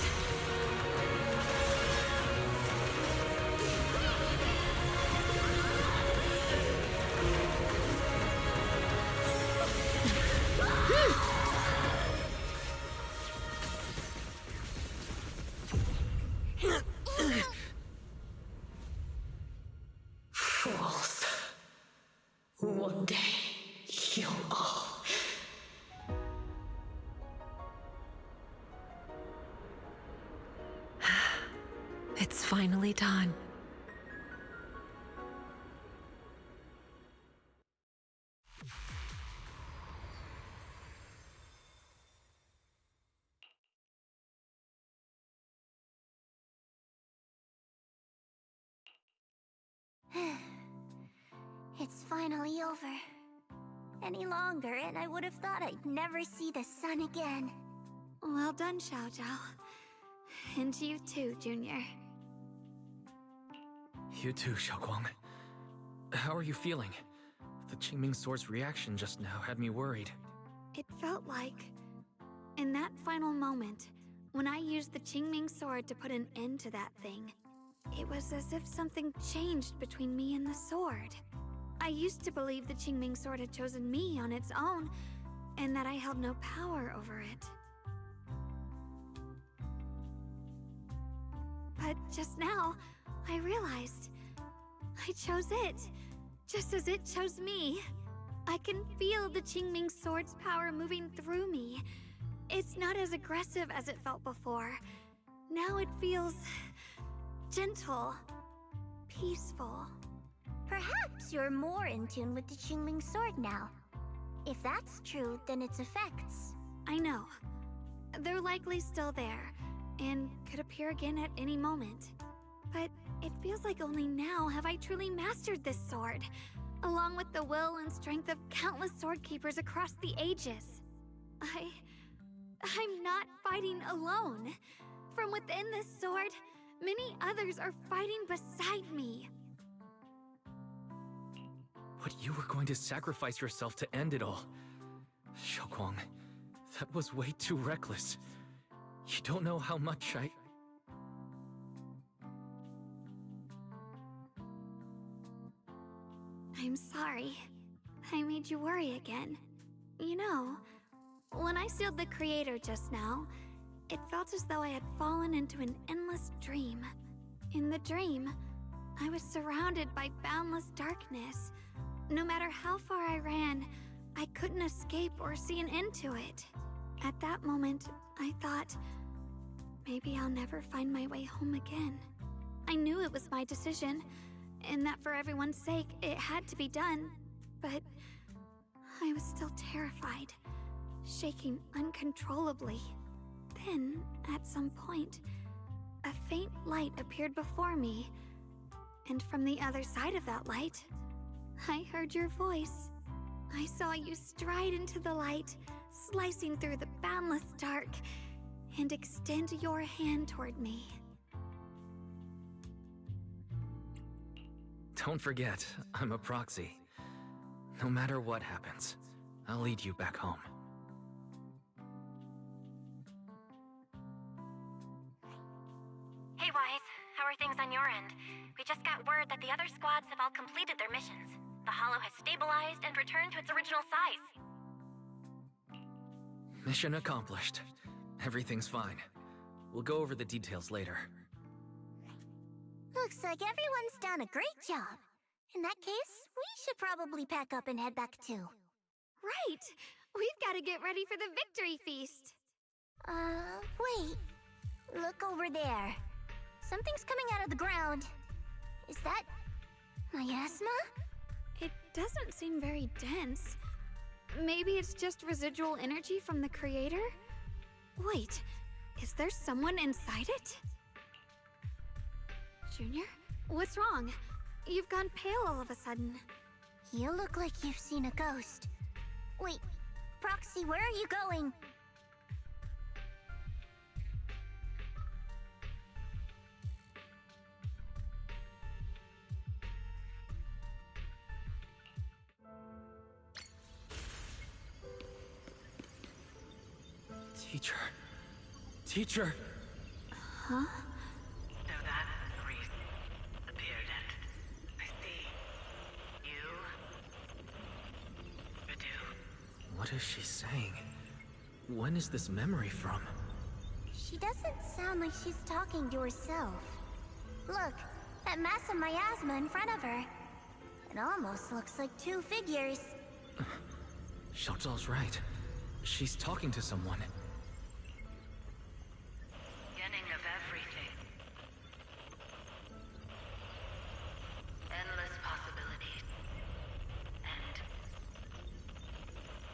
Fools. One day, you'll all... It's finally done. It's finally over. Any longer, and I would have thought I'd never see the sun again. Well done, Xiao Zhao. And you too, Junior. You too, Xiaoguang. How are you feeling? The Qingming Sword's reaction just now had me worried. It felt like, in that final moment, when I used the Qingming Sword to put an end to that thing, it was as if something changed between me and the sword. I used to believe the Qingming Sword had chosen me on its own, and that I held no power over it. But just now, I realized I chose it, just as it chose me. I can feel the Qingming Sword's power moving through me. It's not as aggressive as it felt before. Now it feels gentle, peaceful. Perhaps you're more in tune with the Qingming Sword now. If that's true, then its effects... I know. They're likely still there, and could appear again at any moment. But it feels like only now have I truly mastered this sword, along with the will and strength of countless sword keepers across the ages. I'm not fighting alone. From within this sword, many others are fighting beside me. But you were going to sacrifice yourself to end it all. Xiaoguang, that was way too reckless. You don't know how much I'm sorry. I made you worry again. You know, when I sealed the Creator just now, it felt as though I had fallen into an endless dream. In the dream, I was surrounded by boundless darkness. No matter how far I ran, I couldn't escape or see an end to it. At that moment, I thought, maybe I'll never find my way home again. I knew it was my decision, and that for everyone's sake, it had to be done, but I was still terrified, shaking uncontrollably. Then, at some point, a faint light appeared before me, and from the other side of that light, I heard your voice. I saw you stride into the light, slicing through the boundless dark, and extend your hand toward me. Don't forget, I'm a proxy. No matter what happens, I'll lead you back home. Hey, Wise. How are things on your end? We just got word that the other squads have all completed their missions. The Hollow has stabilized and returned to its original size. Mission accomplished. Everything's fine. We'll go over the details later. Looks like everyone's done a great job. In that case, we should probably pack up and head back too. Right! We've got to get ready for the victory feast! Wait. Look over there. Something's coming out of the ground. Is that miasma? It doesn't seem very dense. Maybe it's just residual energy from the creator? Wait, is there someone inside it? Junior? What's wrong? You've gone pale all of a sudden. You look like you've seen a ghost. Wait, Proxy, where are you going? Teacher! Huh? So that priest appeared and I see you, Badu. What is she saying? When is this memory from? She doesn't sound like she's talking to herself. Look, that mass of miasma in front of her. It almost looks like two figures. Xiaozhao's right. She's talking to someone. Beginning of everything. Endless possibilities.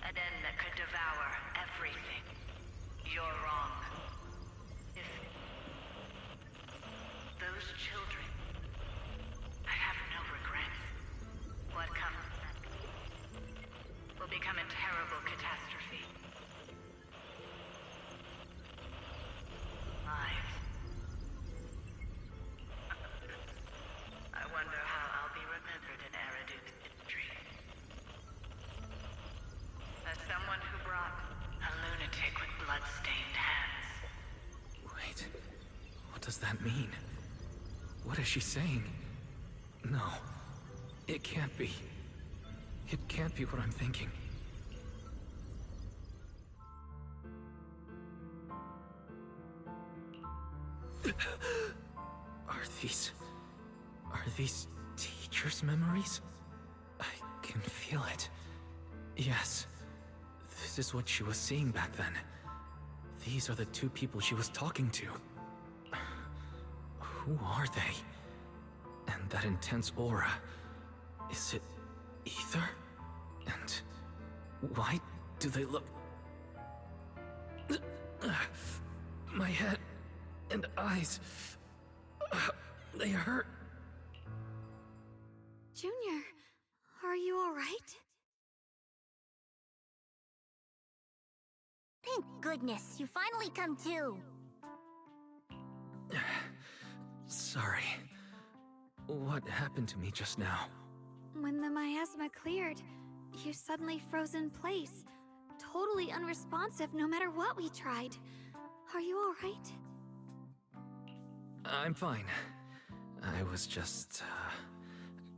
An end that could devour everything. You're wrong. If those children, I have no regrets. What comes will become a terrible catastrophe. Lives. I wonder how I'll be remembered in Eridu's history. As someone who brought a lunatic with blood-stained hands. Wait, what does that mean? What is she saying? No, it can't be. It can't be what I'm thinking. Are these teachers' memories? I can feel it. Yes, this is what she was seeing back then. These are the two people she was talking to. Who are they? And that intense aura, is it ether? And why do they look... My head and eyes, they hurt. Junior, are you alright? Thank goodness, you finally come to. Sorry. What happened to me just now? When the miasma cleared, you suddenly froze in place. Totally unresponsive no matter what we tried. Are you alright? I'm fine. I was just,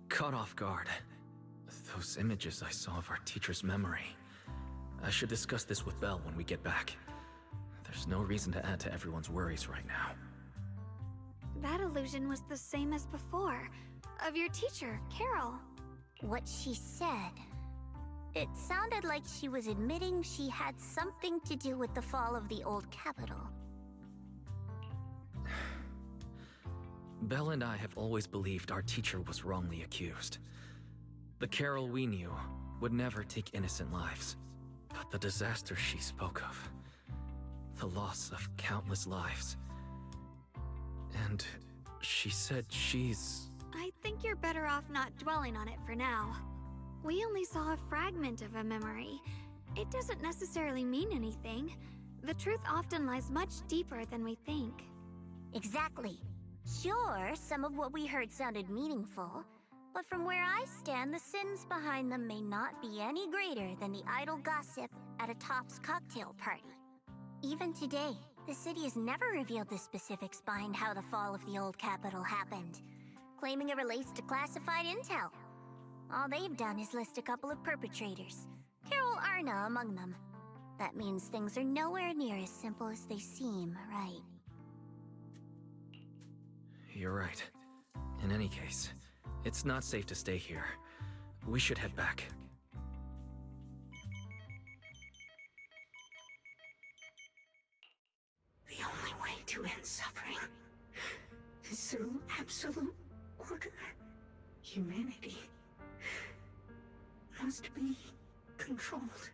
caught off guard. Those images I saw of our teacher's memory. I should discuss this with Belle when we get back. There's no reason to add to everyone's worries right now. That illusion was the same as before, of your teacher, Carol. What she said. It sounded like she was admitting she had something to do with the fall of the old capital. Belle and I have always believed our teacher was wrongly accused. The Carol we knew would never take innocent lives. But the disaster she spoke of, the loss of countless lives, and she said she's... I think you're better off not dwelling on it for now. We only saw a fragment of a memory. It doesn't necessarily mean anything. The truth often lies much deeper than we think. Exactly. Sure, some of what we heard sounded meaningful, but from where I stand, the sins behind them may not be any greater than the idle gossip at a Top's cocktail party. Even today, the city has never revealed the specifics behind how the fall of the old capital happened, claiming it relates to classified intel. All they've done is list a couple of perpetrators, Carol Arna among them. That means things are nowhere near as simple as they seem, right? You're right. In any case, it's not safe to stay here. We should head back. The only way to end suffering is through absolute order. Humanity must be controlled.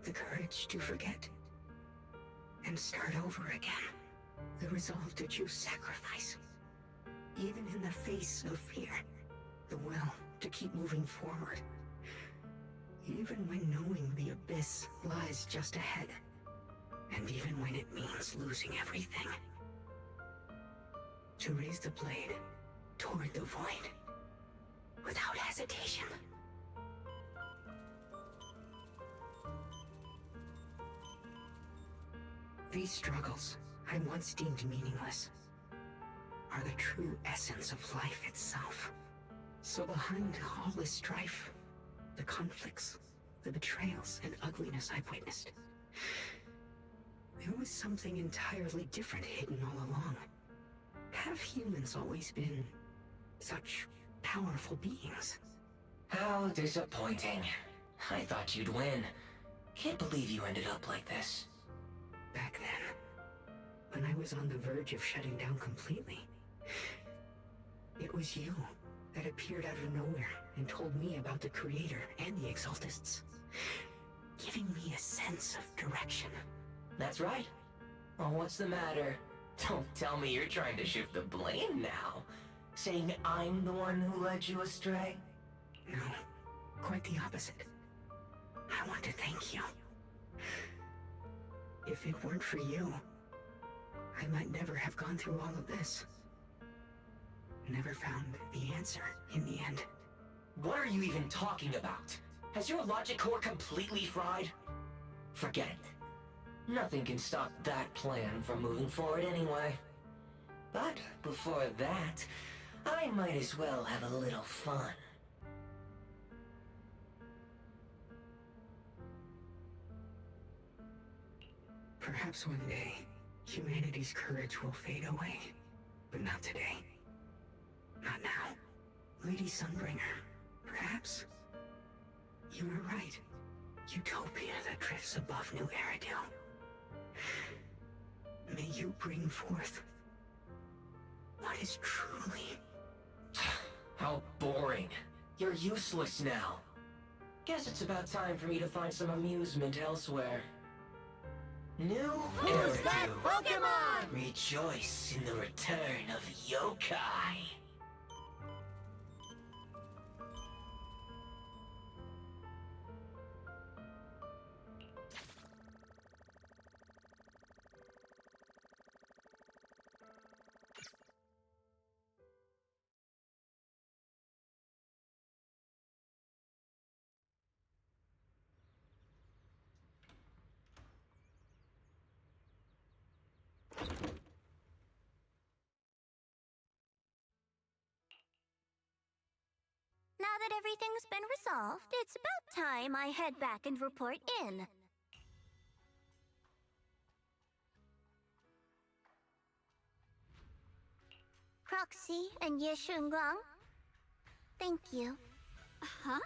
The courage to forget and start over again. The resolve to choose sacrifice, even in the face of fear. The will to keep moving forward, even when knowing the abyss lies just ahead, and even when it means losing everything. To raise the blade toward the void without hesitation. These struggles I once deemed meaningless are the true essence of life itself. So behind all this strife, the conflicts, the betrayals and ugliness I've witnessed, there was something entirely different hidden all along. Have humans always been such powerful beings? How disappointing. I thought you'd win. Can't believe you ended up like this. Back then, when I was on the verge of shutting down completely, it was you that appeared out of nowhere and told me about the Creator and the Exaltists, giving me a sense of direction. That's right. Well, what's the matter? Don't tell me you're trying to shift the blame now, saying I'm the one who led you astray? No, quite the opposite. I want to thank you. If it weren't for you, I might never have gone through all of this. Never found the answer in the end. What are you even talking about? Has your logic core completely fried? Forget it. Nothing can stop that plan from moving forward anyway. But before that, I might as well have a little fun. Perhaps one day, humanity's courage will fade away. But not today. Not now. Lady Sunbringer, perhaps? You were right. Utopia that drifts above New Eridu. May you bring forth what is truly... How boring. You're useless now. Guess it's about time for me to find some amusement elsewhere. New Who's that Eridu. Pokemon? Rejoice in the return of yokai. Now that everything's been resolved, it's about time I head back and report in. Foxy and Ye Shunguang. Thank you. Huh?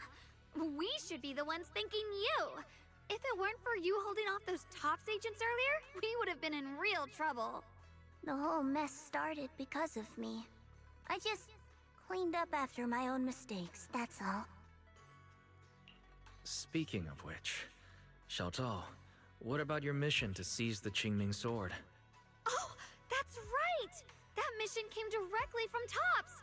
We should be the ones thanking you. If it weren't for you holding off those TOPS agents earlier, we would have been in real trouble. The whole mess started because of me. I just cleaned up after my own mistakes, that's all. Speaking of which, Xiaotao, what about your mission to seize the Qingming sword? Oh, that's right! That mission came directly from TOPS!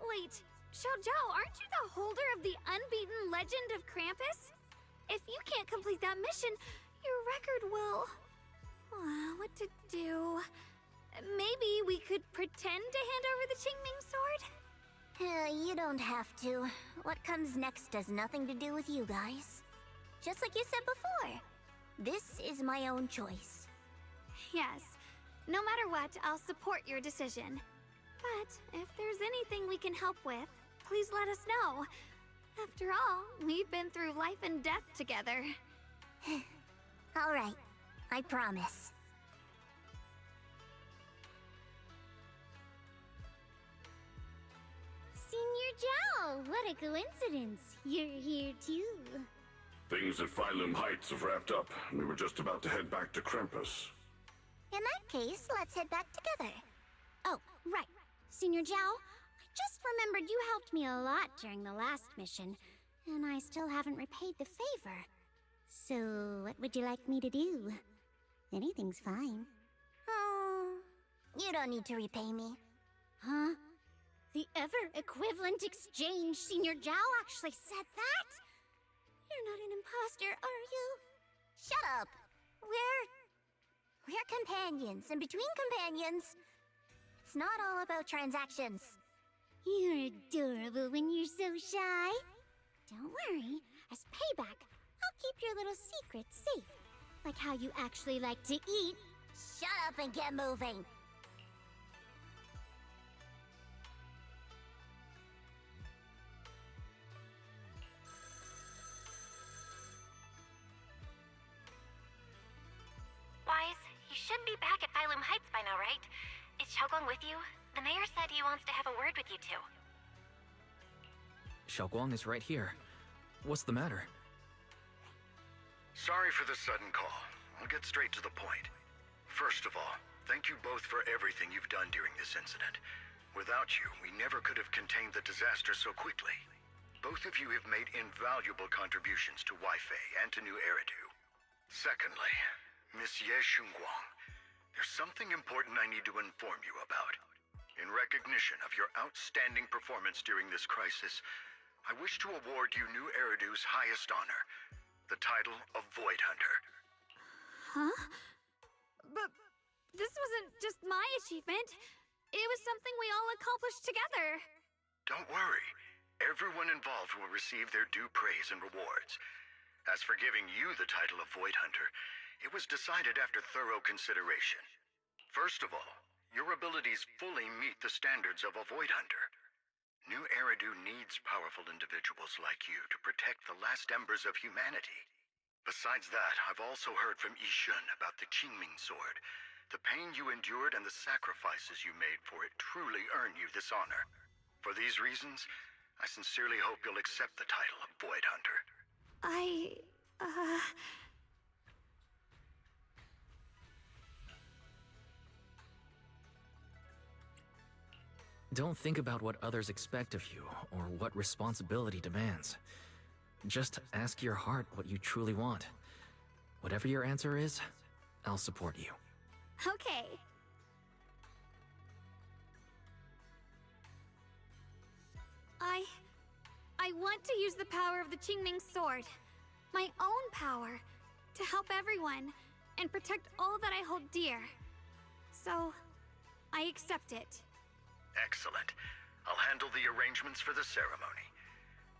Wait, Xiaojiao, aren't you the holder of the unbeaten legend of Krampus? If you can't complete that mission, your record will... what to do? Maybe we could pretend to hand over the Qingming sword? You don't have to. What comes next has nothing to do with you guys. Just like you said before, this is my own choice. Yes. No matter what, I'll support your decision. But if there's anything we can help with, please let us know. After all, we've been through life and death together. All right, I promise. Senior Zhao, what a coincidence. You're here too. Things at Phylum Heights have wrapped up, and we were just about to head back to Krampus. In that case, let's head back together. Oh, right. Senior Zhao, I just remembered you helped me a lot during the last mission, and I still haven't repaid the favor. So, what would you like me to do? Anything's fine. You don't need to repay me. Huh? The ever-equivalent exchange, Senior Zhao actually said that? You're not an imposter, are you? Shut up! We're companions, and between companions, it's not all about transactions. You're adorable when you're so shy. Don't worry, as payback, I'll keep your little secrets safe. Like how you actually like to eat. Shut up and get moving! Wise, you should be back at Phylum Heights by now, right? Is Xiaoguang with you? The mayor said he wants to have a word with you two. Xiaoguang is right here. What's the matter? Sorry for the sudden call. I'll get straight to the point. First of all, thank you both for everything you've done during this incident. Without you, we never could have contained the disaster so quickly. Both of you have made invaluable contributions to Weifei and to New Eridu. Secondly, Miss Ye Shunguang, there's something important I need to inform you about. In recognition of your outstanding performance during this crisis, I wish to award you New Eridu's highest honor, the title of Void Hunter. Huh? But this wasn't just my achievement. It was something we all accomplished together. Don't worry. Everyone involved will receive their due praise and rewards. As for giving you the title of Void Hunter, it was decided after thorough consideration. First of all, your abilities fully meet the standards of a Void Hunter. New Eridu needs powerful individuals like you to protect the last embers of humanity. Besides that, I've also heard from Yishun about the Qingming sword. The pain you endured and the sacrifices you made for it truly earn you this honor. For these reasons, I sincerely hope you'll accept the title of Void Hunter. Don't think about what others expect of you, or what responsibility demands. Just ask your heart what you truly want. Whatever your answer is, I'll support you. Okay. I want to use the power of the Qingming sword, my own power, to help everyone and protect all that I hold dear. So, I accept it. Excellent. I'll handle the arrangements for the ceremony.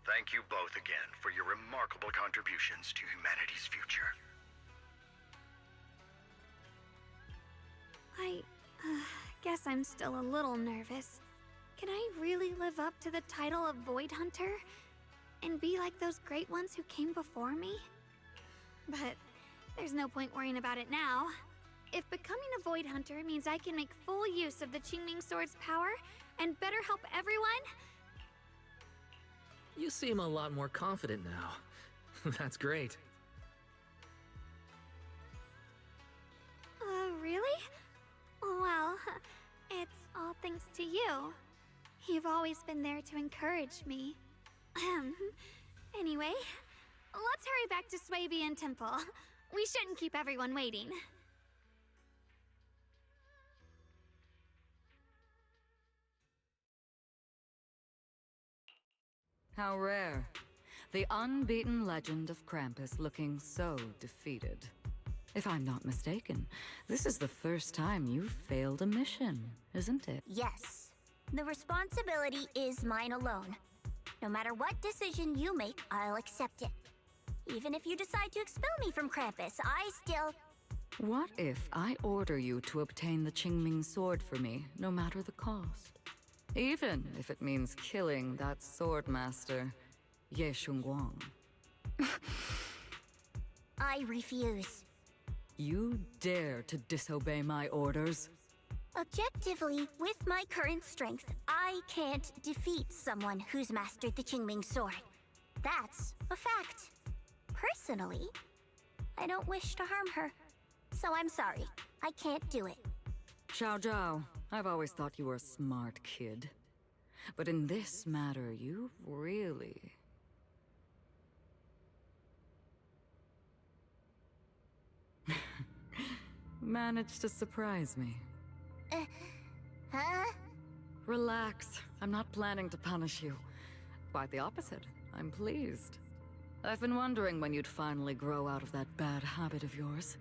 Thank you both again for your remarkable contributions to humanity's future. I guess I'm still a little nervous. Can I really live up to the title of Void Hunter? And be like those great ones who came before me? But there's no point worrying about it now. if becoming a Void Hunter means I can make full use of the Qingming Sword's power and better help everyone... You seem a lot more confident now. That's great. Really? Well, it's all thanks to you. You've always been there to encourage me. Anyway, let's hurry back to Swabian Temple. We shouldn't keep everyone waiting. How rare. The unbeaten legend of Krampus looking so defeated. If I'm not mistaken, this is the first time you've failed a mission, isn't it? Yes. The responsibility is mine alone. No matter what decision you make, I'll accept it. Even if you decide to expel me from Krampus, I still... What if I order you to obtain the Qingming Sword for me, no matter the cost? Even if it means killing that swordmaster, Ye Shunguang. I refuse. You dare to disobey my orders? Objectively, with my current strength, I can't defeat someone who's mastered the Qingming Sword. That's a fact. Personally, I don't wish to harm her. So I'm sorry, I can't do it. Xiao Zhao, I've always thought you were a smart kid. But in this matter, you've really... managed to surprise me. Huh? Relax. I'm not planning to punish you. Quite the opposite. I'm pleased. I've been wondering when you'd finally grow out of that bad habit of yours.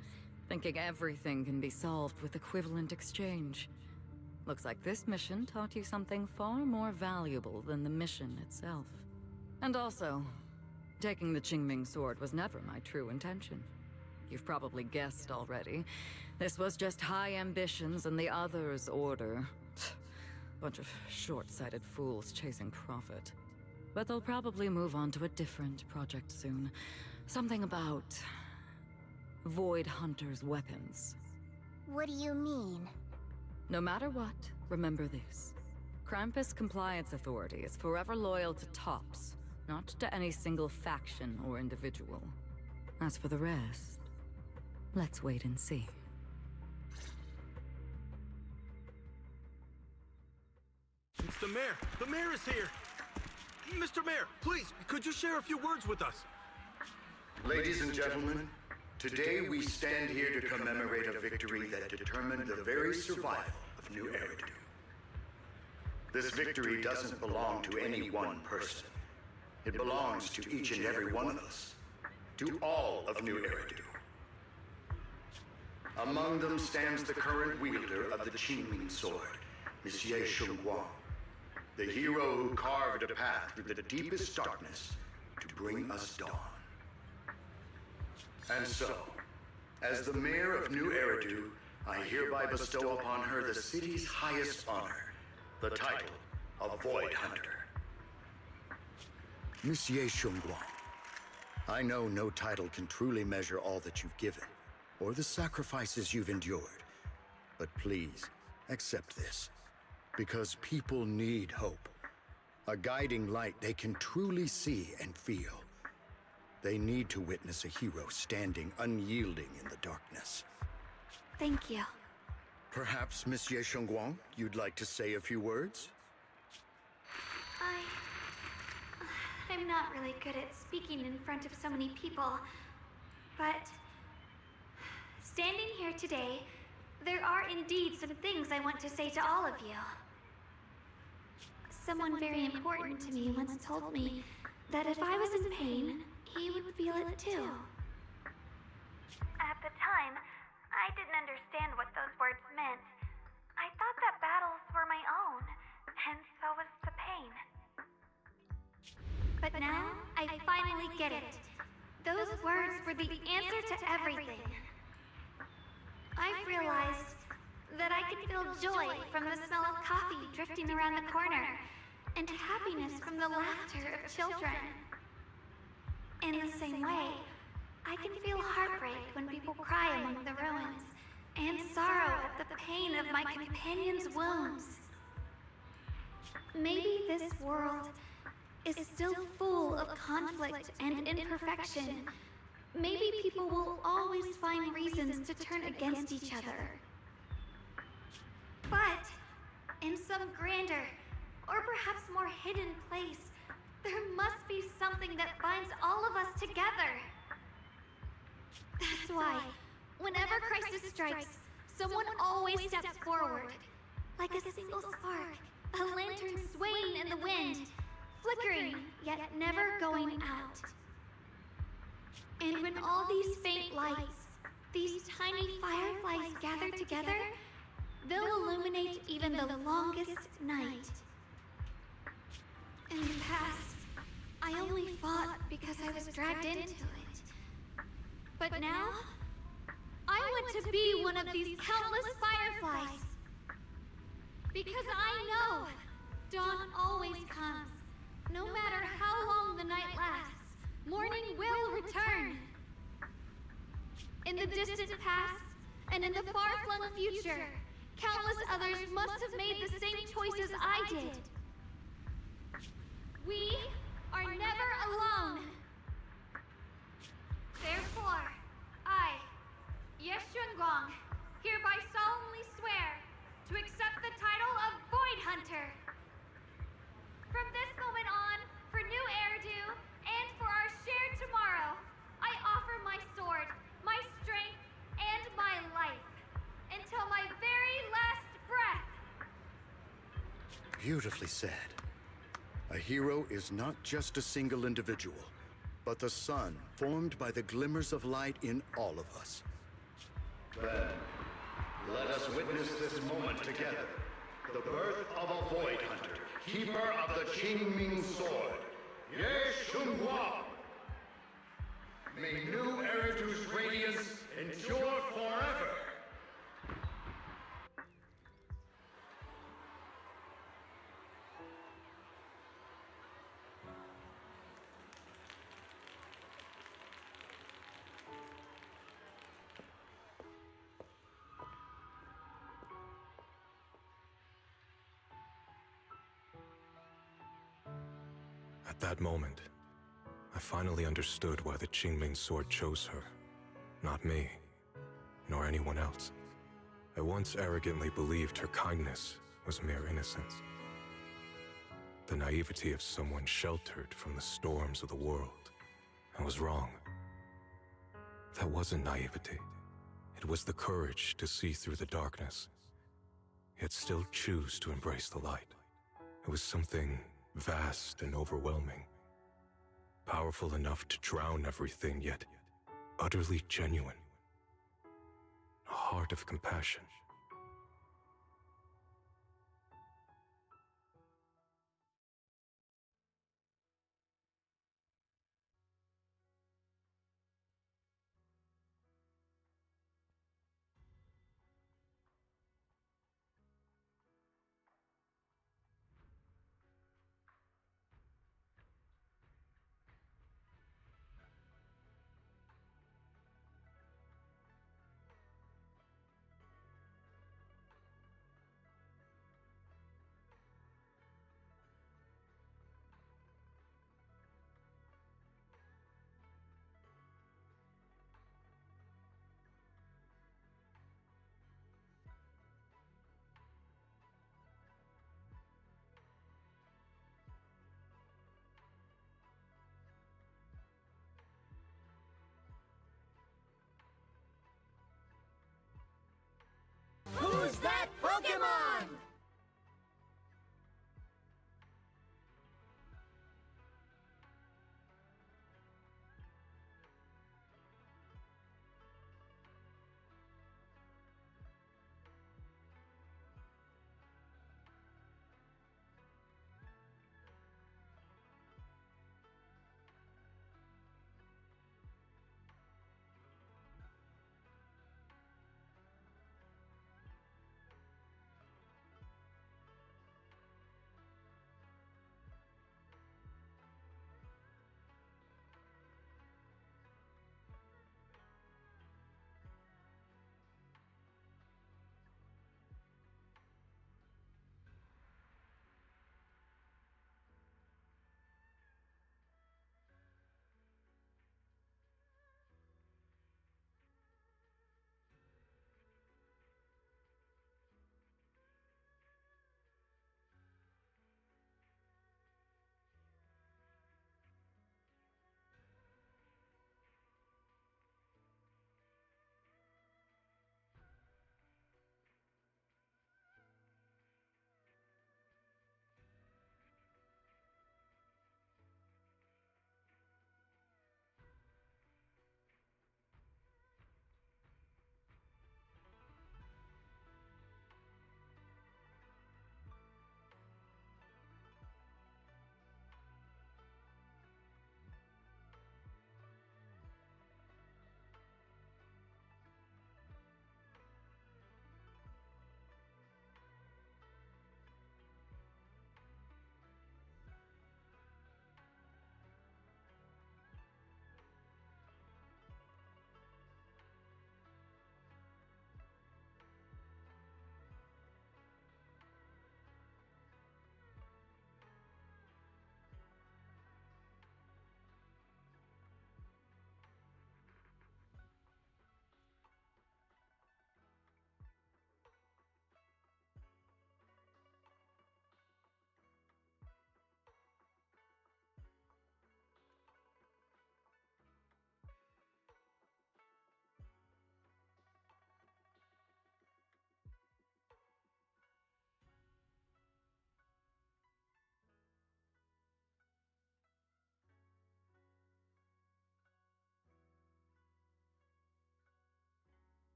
Thinking everything can be solved with equivalent exchange. Looks like this mission taught you something far more valuable than the mission itself. And also, taking the Qingming Sword was never my true intention. You've probably guessed already. This was just high ambitions and the others' order. Bunch of short-sighted fools chasing profit. But they'll probably move on to a different project soon. Something about... Void Hunter's weapons. What do you mean? No matter what, remember this. Krampus Compliance Authority is forever loyal to TOPS, not to any single faction or individual. As for the rest, let's wait and see. It's the mayor! The mayor is here! Mr. Mayor, please, could you share a few words with us? Ladies and gentlemen, today we stand here to commemorate a victory that determined the very survival of New Eridu. This victory doesn't belong to any one person. It belongs to each and every one of us. To all of New Eridu. Among them stands the current wielder of the Qingming Sword, Monsieur Shunguang, the hero who carved a path through the deepest darkness to bring us dawn. And so, as the mayor of New Eridu, I hereby bestow upon her the city's highest honor, the title of Void Hunter. Monsieur Shunguang, I know no title can truly measure all that you've given, or the sacrifices you've endured. But please, accept this, because people need hope. A guiding light they can truly see and feel. They need to witness a hero standing unyielding in the darkness. Thank you. Perhaps, Monsieur Shunguang, you'd like to say a few words? I'm not really good at speaking in front of so many people, but standing here today, there are indeed some things I want to say to all of you. Someone very important to me once told me that if I was in pain, he would feel it too. At the time, I didn't understand what those words meant. I thought that battles were my own, and so was the pain. But now, I finally get it. Those words were the answer to everything. I've realized that I can feel joy from the smell of coffee drifting around the corner, and happiness from the laughter of children. In the same way, I can feel heartbreak when people cry among the ruins, and sorrow at the pain of my companion's wounds. Maybe this world is still full of conflict and imperfection. Maybe people will always find reasons to turn against each other. But in some grander, or perhaps more hidden place, there must be something that binds all of us together. That's why, whenever crisis strikes, someone always steps forward. Like a single spark, a lantern swaying in the wind, flickering, yet never going out. And when all these faint lights, these tiny fireflies gather together, they'll illuminate even the longest night. In the past, I only fought because I was dragged into it. But now, I want to be one of these countless fireflies. Because I know dawn always comes. No matter how long the night lasts, morning will return. In the distant past, and in the far-flung future, countless others must have made the same choices I did. We are never alone. Therefore, I, Yeshunguang, hereby solemnly swear to accept the title of Void Hunter. From this moment on, for new Eridu, and for our shared tomorrow, I offer my sword, my strength, and my life, until my very last breath. Beautifully said. A hero is not just a single individual, but the sun formed by the glimmers of light in all of us. Then, let us witness this moment together. The birth of a Void Hunter, keeper of the Qingming Sword, Ye Shunguang. May new Eridu's radiance endure forever. At that moment, I finally understood why the Qingming Sword chose her. Not me, nor anyone else. I once arrogantly believed her kindness was mere innocence. The naivety of someone sheltered from the storms of the world. I was wrong. That wasn't naivety. It was the courage to see through the darkness, yet still choose to embrace the light. It was something vast and overwhelming. Powerful enough to drown everything, yet utterly genuine. A heart of compassion.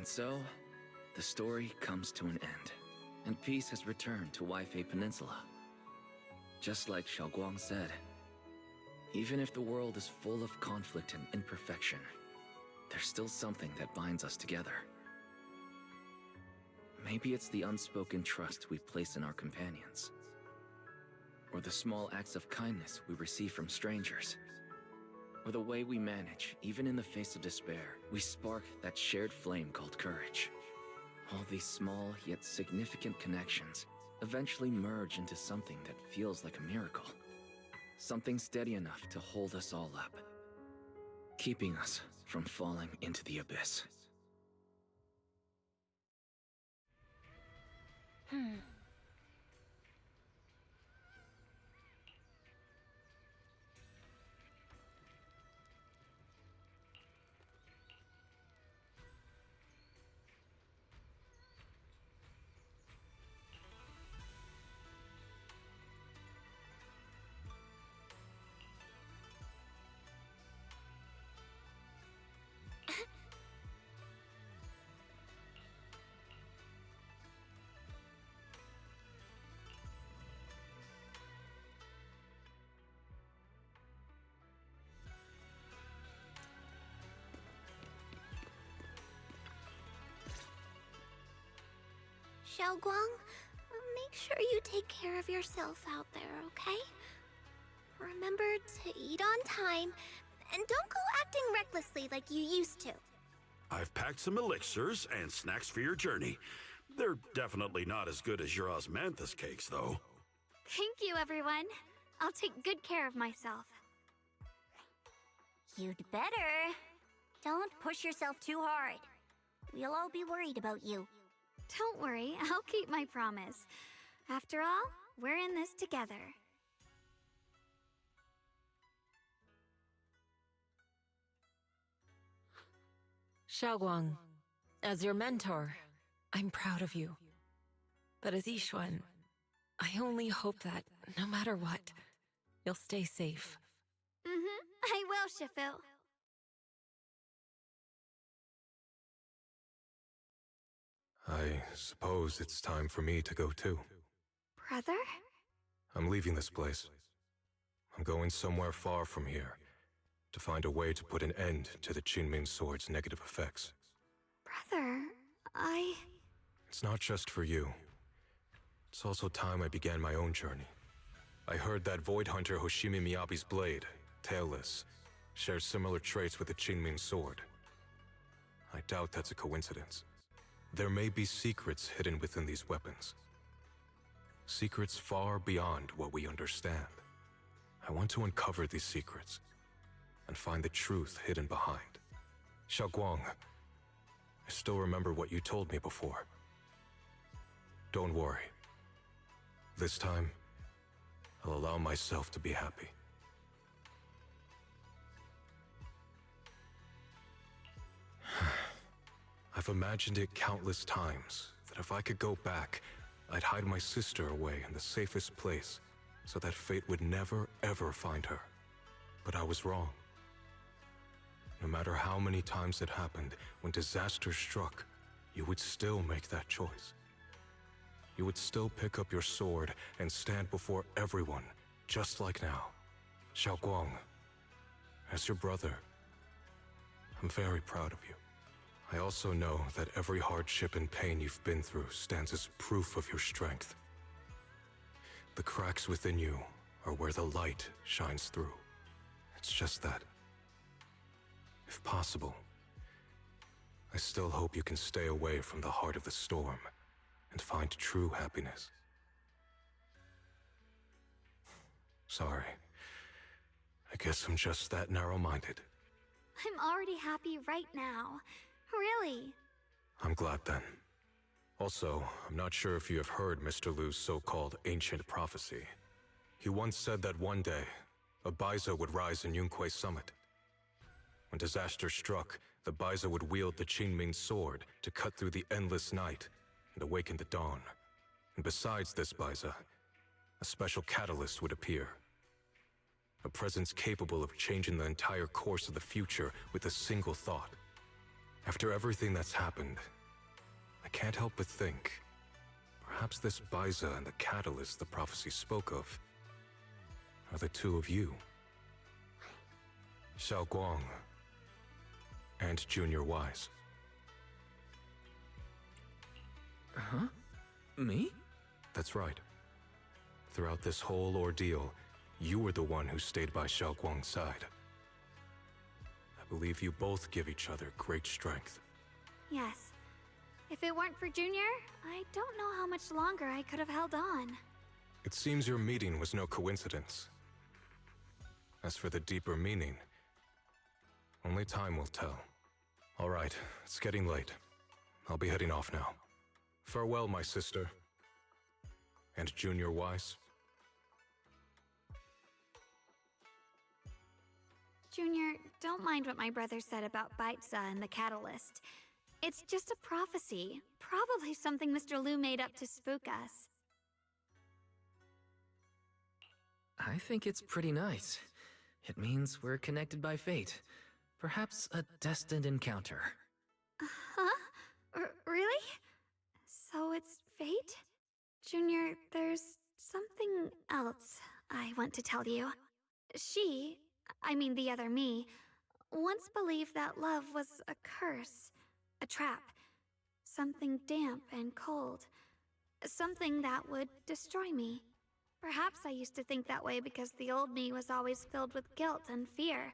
And so, the story comes to an end, and peace has returned to Waifei Peninsula. Just like Xiaoguang said, even if the world is full of conflict and imperfection, there's still something that binds us together. Maybe it's the unspoken trust we place in our companions, or the small acts of kindness we receive from strangers, or the way we manage, even in the face of despair, we spark that shared flame called courage. All these small yet significant connections eventually merge into something that feels like a miracle. Something steady enough to hold us all up, keeping us from falling into the abyss. Xiaoguang, make sure you take care of yourself out there, okay? Remember to eat on time, and don't go acting recklessly like you used to. I've packed some elixirs and snacks for your journey. They're definitely not as good as your osmanthus cakes, though. Thank you, everyone. I'll take good care of myself. You'd better. Don't push yourself too hard. We'll all be worried about you. Don't worry, I'll keep my promise. After all, we're in this together. Xiaoguang, as your mentor, I'm proud of you. But as Yixuan, I only hope that, no matter what, you'll stay safe. I will, Shifu. I suppose it's time for me to go too. Brother? I'm leaving this place. I'm going somewhere far from here, to find a way to put an end to the Qingming Sword's negative effects. Brother, It's not just for you. It's also time I began my own journey. I heard that Void Hunter Hoshimi Miyabi's blade, Tailless, shares similar traits with the Qingming Sword. I doubt that's a coincidence. There may be secrets hidden within these weapons. Secrets far beyond what we understand. I want to uncover these secrets and find the truth hidden behind. Xiaoguang, I still remember what you told me before. Don't worry. This time, I'll allow myself to be happy. I've imagined it countless times, that if I could go back, I'd hide my sister away in the safest place, so that fate would never, ever find her. But I was wrong. No matter how many times it happened, when disaster struck, you would still make that choice. You would still pick up your sword and stand before everyone, just like now. Xiaoguang, as your brother, I'm very proud of you. I also know that every hardship and pain you've been through stands as proof of your strength. The cracks within you are where the light shines through. It's just that, if possible, I still hope you can stay away from the heart of the storm and find true happiness. Sorry. I guess I'm just that narrow-minded. I'm already happy right now. Really? I'm glad then. Also, I'm not sure if you have heard Mr. Lu's so-called ancient prophecy. He once said that one day, a Baiza would rise in Yunquay Summit. When disaster struck, the Baiza would wield the Qingming Sword to cut through the endless night and awaken the dawn. And besides this Baiza, a special catalyst would appear. A presence capable of changing the entire course of the future with a single thought. After everything that's happened, I can't help but think, perhaps this Baiza and the catalyst the prophecy spoke of are the two of you. Xiao Guang and Junior Wise. Huh? Me? That's right. Throughout this whole ordeal, you were the one who stayed by Xiao Guang's side. I believe you both give each other great strength. Yes. If it weren't for Junior, I don't know how much longer I could have held on. It seems your meeting was no coincidence. As for the deeper meaning, only time will tell. All right, it's getting late. I'll be heading off now. Farewell, my sister. And Junior Wise. Junior, don't mind what my brother said about Baiza and the catalyst. It's just a prophecy. Probably something Mr. Liu made up to spook us. I think it's pretty nice. It means we're connected by fate. Perhaps a destined encounter. Huh? Really? So it's fate? Junior, there's something else I want to tell you. I mean the other me, once believed that love was a curse, a trap, something damp and cold, something that would destroy me. Perhaps I used to think that way because the old me was always filled with guilt and fear.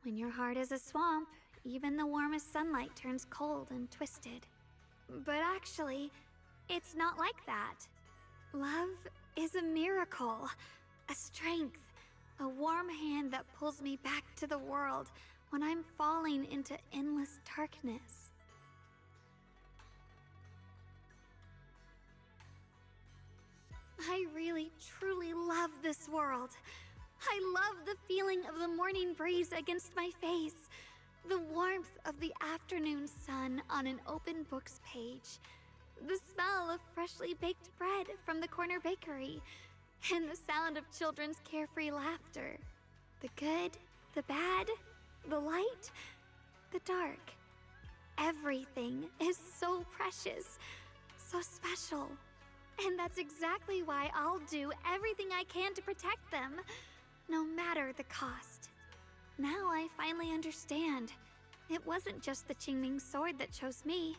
When your heart is a swamp, even the warmest sunlight turns cold and twisted. But actually, it's not like that. Love is a miracle, a strength, a warm hand that pulls me back to the world when I'm falling into endless darkness. I really, truly love this world. I love the feeling of the morning breeze against my face, the warmth of the afternoon sun on an open book's page, the smell of freshly baked bread from the corner bakery, and the sound of children's carefree laughter. The good, the bad, the light, the dark. Everything is so precious, so special. And that's exactly why I'll do everything I can to protect them, no matter the cost. Now I finally understand. It wasn't just the Qingming sword that chose me.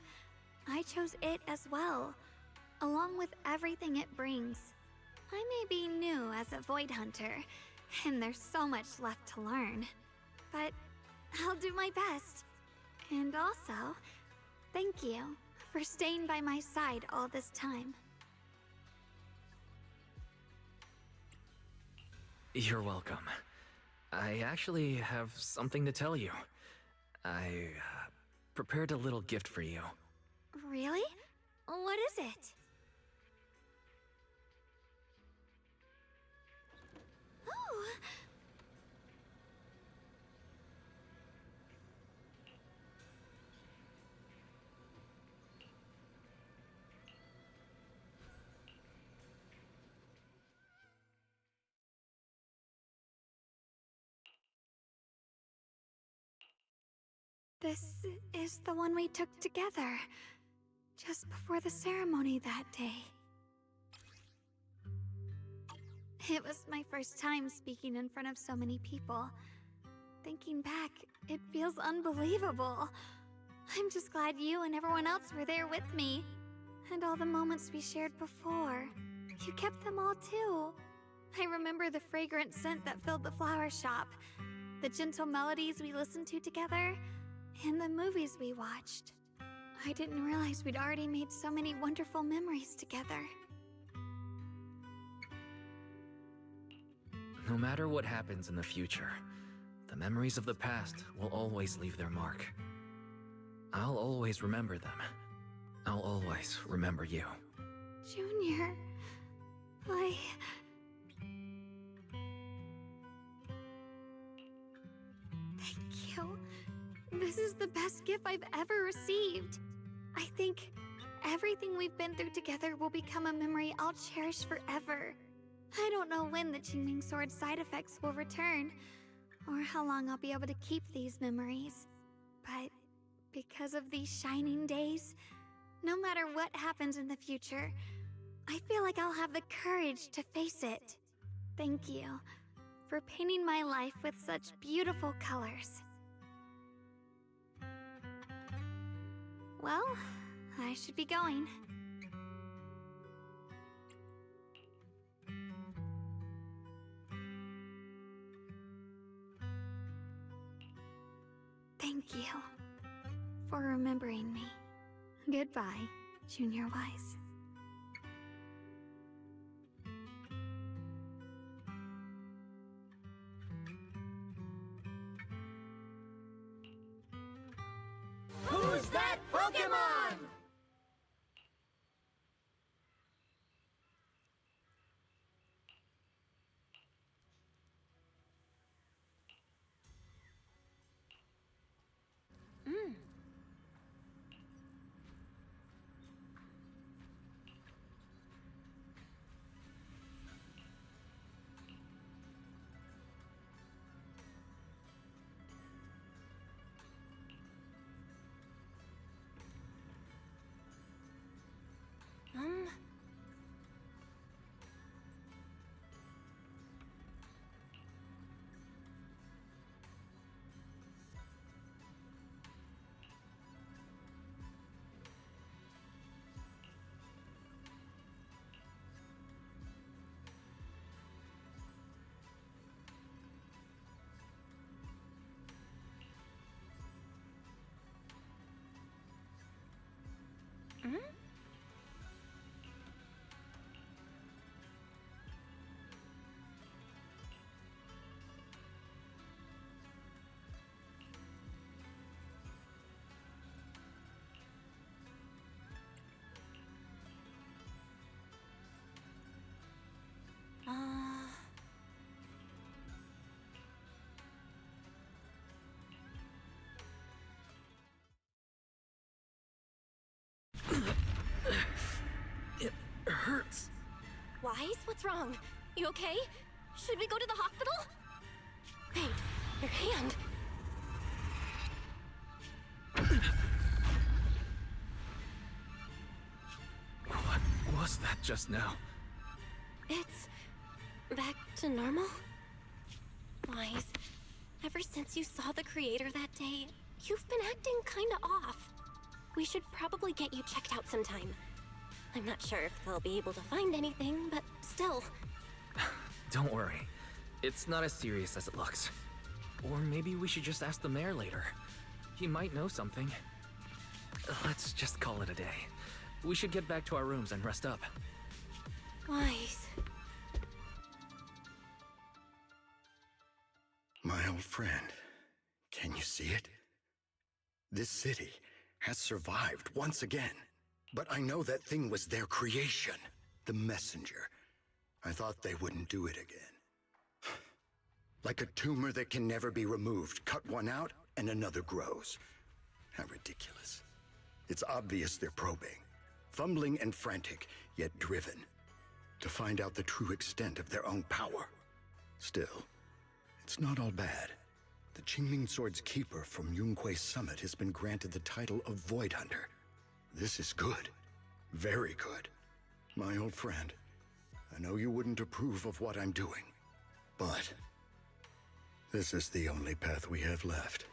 I chose it as well, along with everything it brings. I may be new as a Void Hunter, and there's so much left to learn. But I'll do my best. And also, thank you for staying by my side all this time. You're welcome. I actually have something to tell you. I prepared a little gift for you. Really? What is it? Oh! This is the one we took together, just before the ceremony that day. It was my first time speaking in front of so many people. Thinking back, it feels unbelievable. I'm just glad you and everyone else were there with me. And all the moments we shared before. You kept them all too. I remember the fragrant scent that filled the flower shop, the gentle melodies we listened to together, and the movies we watched. I didn't realize we'd already made so many wonderful memories together. No matter what happens in the future, the memories of the past will always leave their mark. I'll always remember them. I'll always remember you. Junior, Thank you. This is the best gift I've ever received. I think everything we've been through together will become a memory I'll cherish forever. I don't know when the Qingming Sword's side effects will return, or how long I'll be able to keep these memories. But because of these shining days, no matter what happens in the future, I feel like I'll have the courage to face it. Thank you for painting my life with such beautiful colors. Well, I should be going. Thank you for remembering me. Goodbye, Junior Wise. Who's that Pokemon? It hurts. Wise, what's wrong? You okay? Should we go to the hospital? Wait, your hand. What was that just now? It's back to normal? Wise, ever since you saw the creator that day, you've been acting kinda off. We should probably get you checked out sometime. I'm not sure if they'll be able to find anything, but still. Don't worry. It's not as serious as it looks. Or maybe we should just ask the mayor later. He might know something. Let's just call it a day. We should get back to our rooms and rest up. Wise. My old friend, can you see it? This city has survived once again. But I know that thing was their creation, the messenger. I thought they wouldn't do it again. Like a tumor that can never be removed. Cut one out, and another grows. How ridiculous. It's obvious they're probing. Fumbling and frantic, yet driven. To find out the true extent of their own power. Still, it's not all bad. The Qingming Sword's keeper from Yunquei Summit has been granted the title of Void Hunter. This is good. Very good. My old friend, I know you wouldn't approve of what I'm doing, but this is the only path we have left.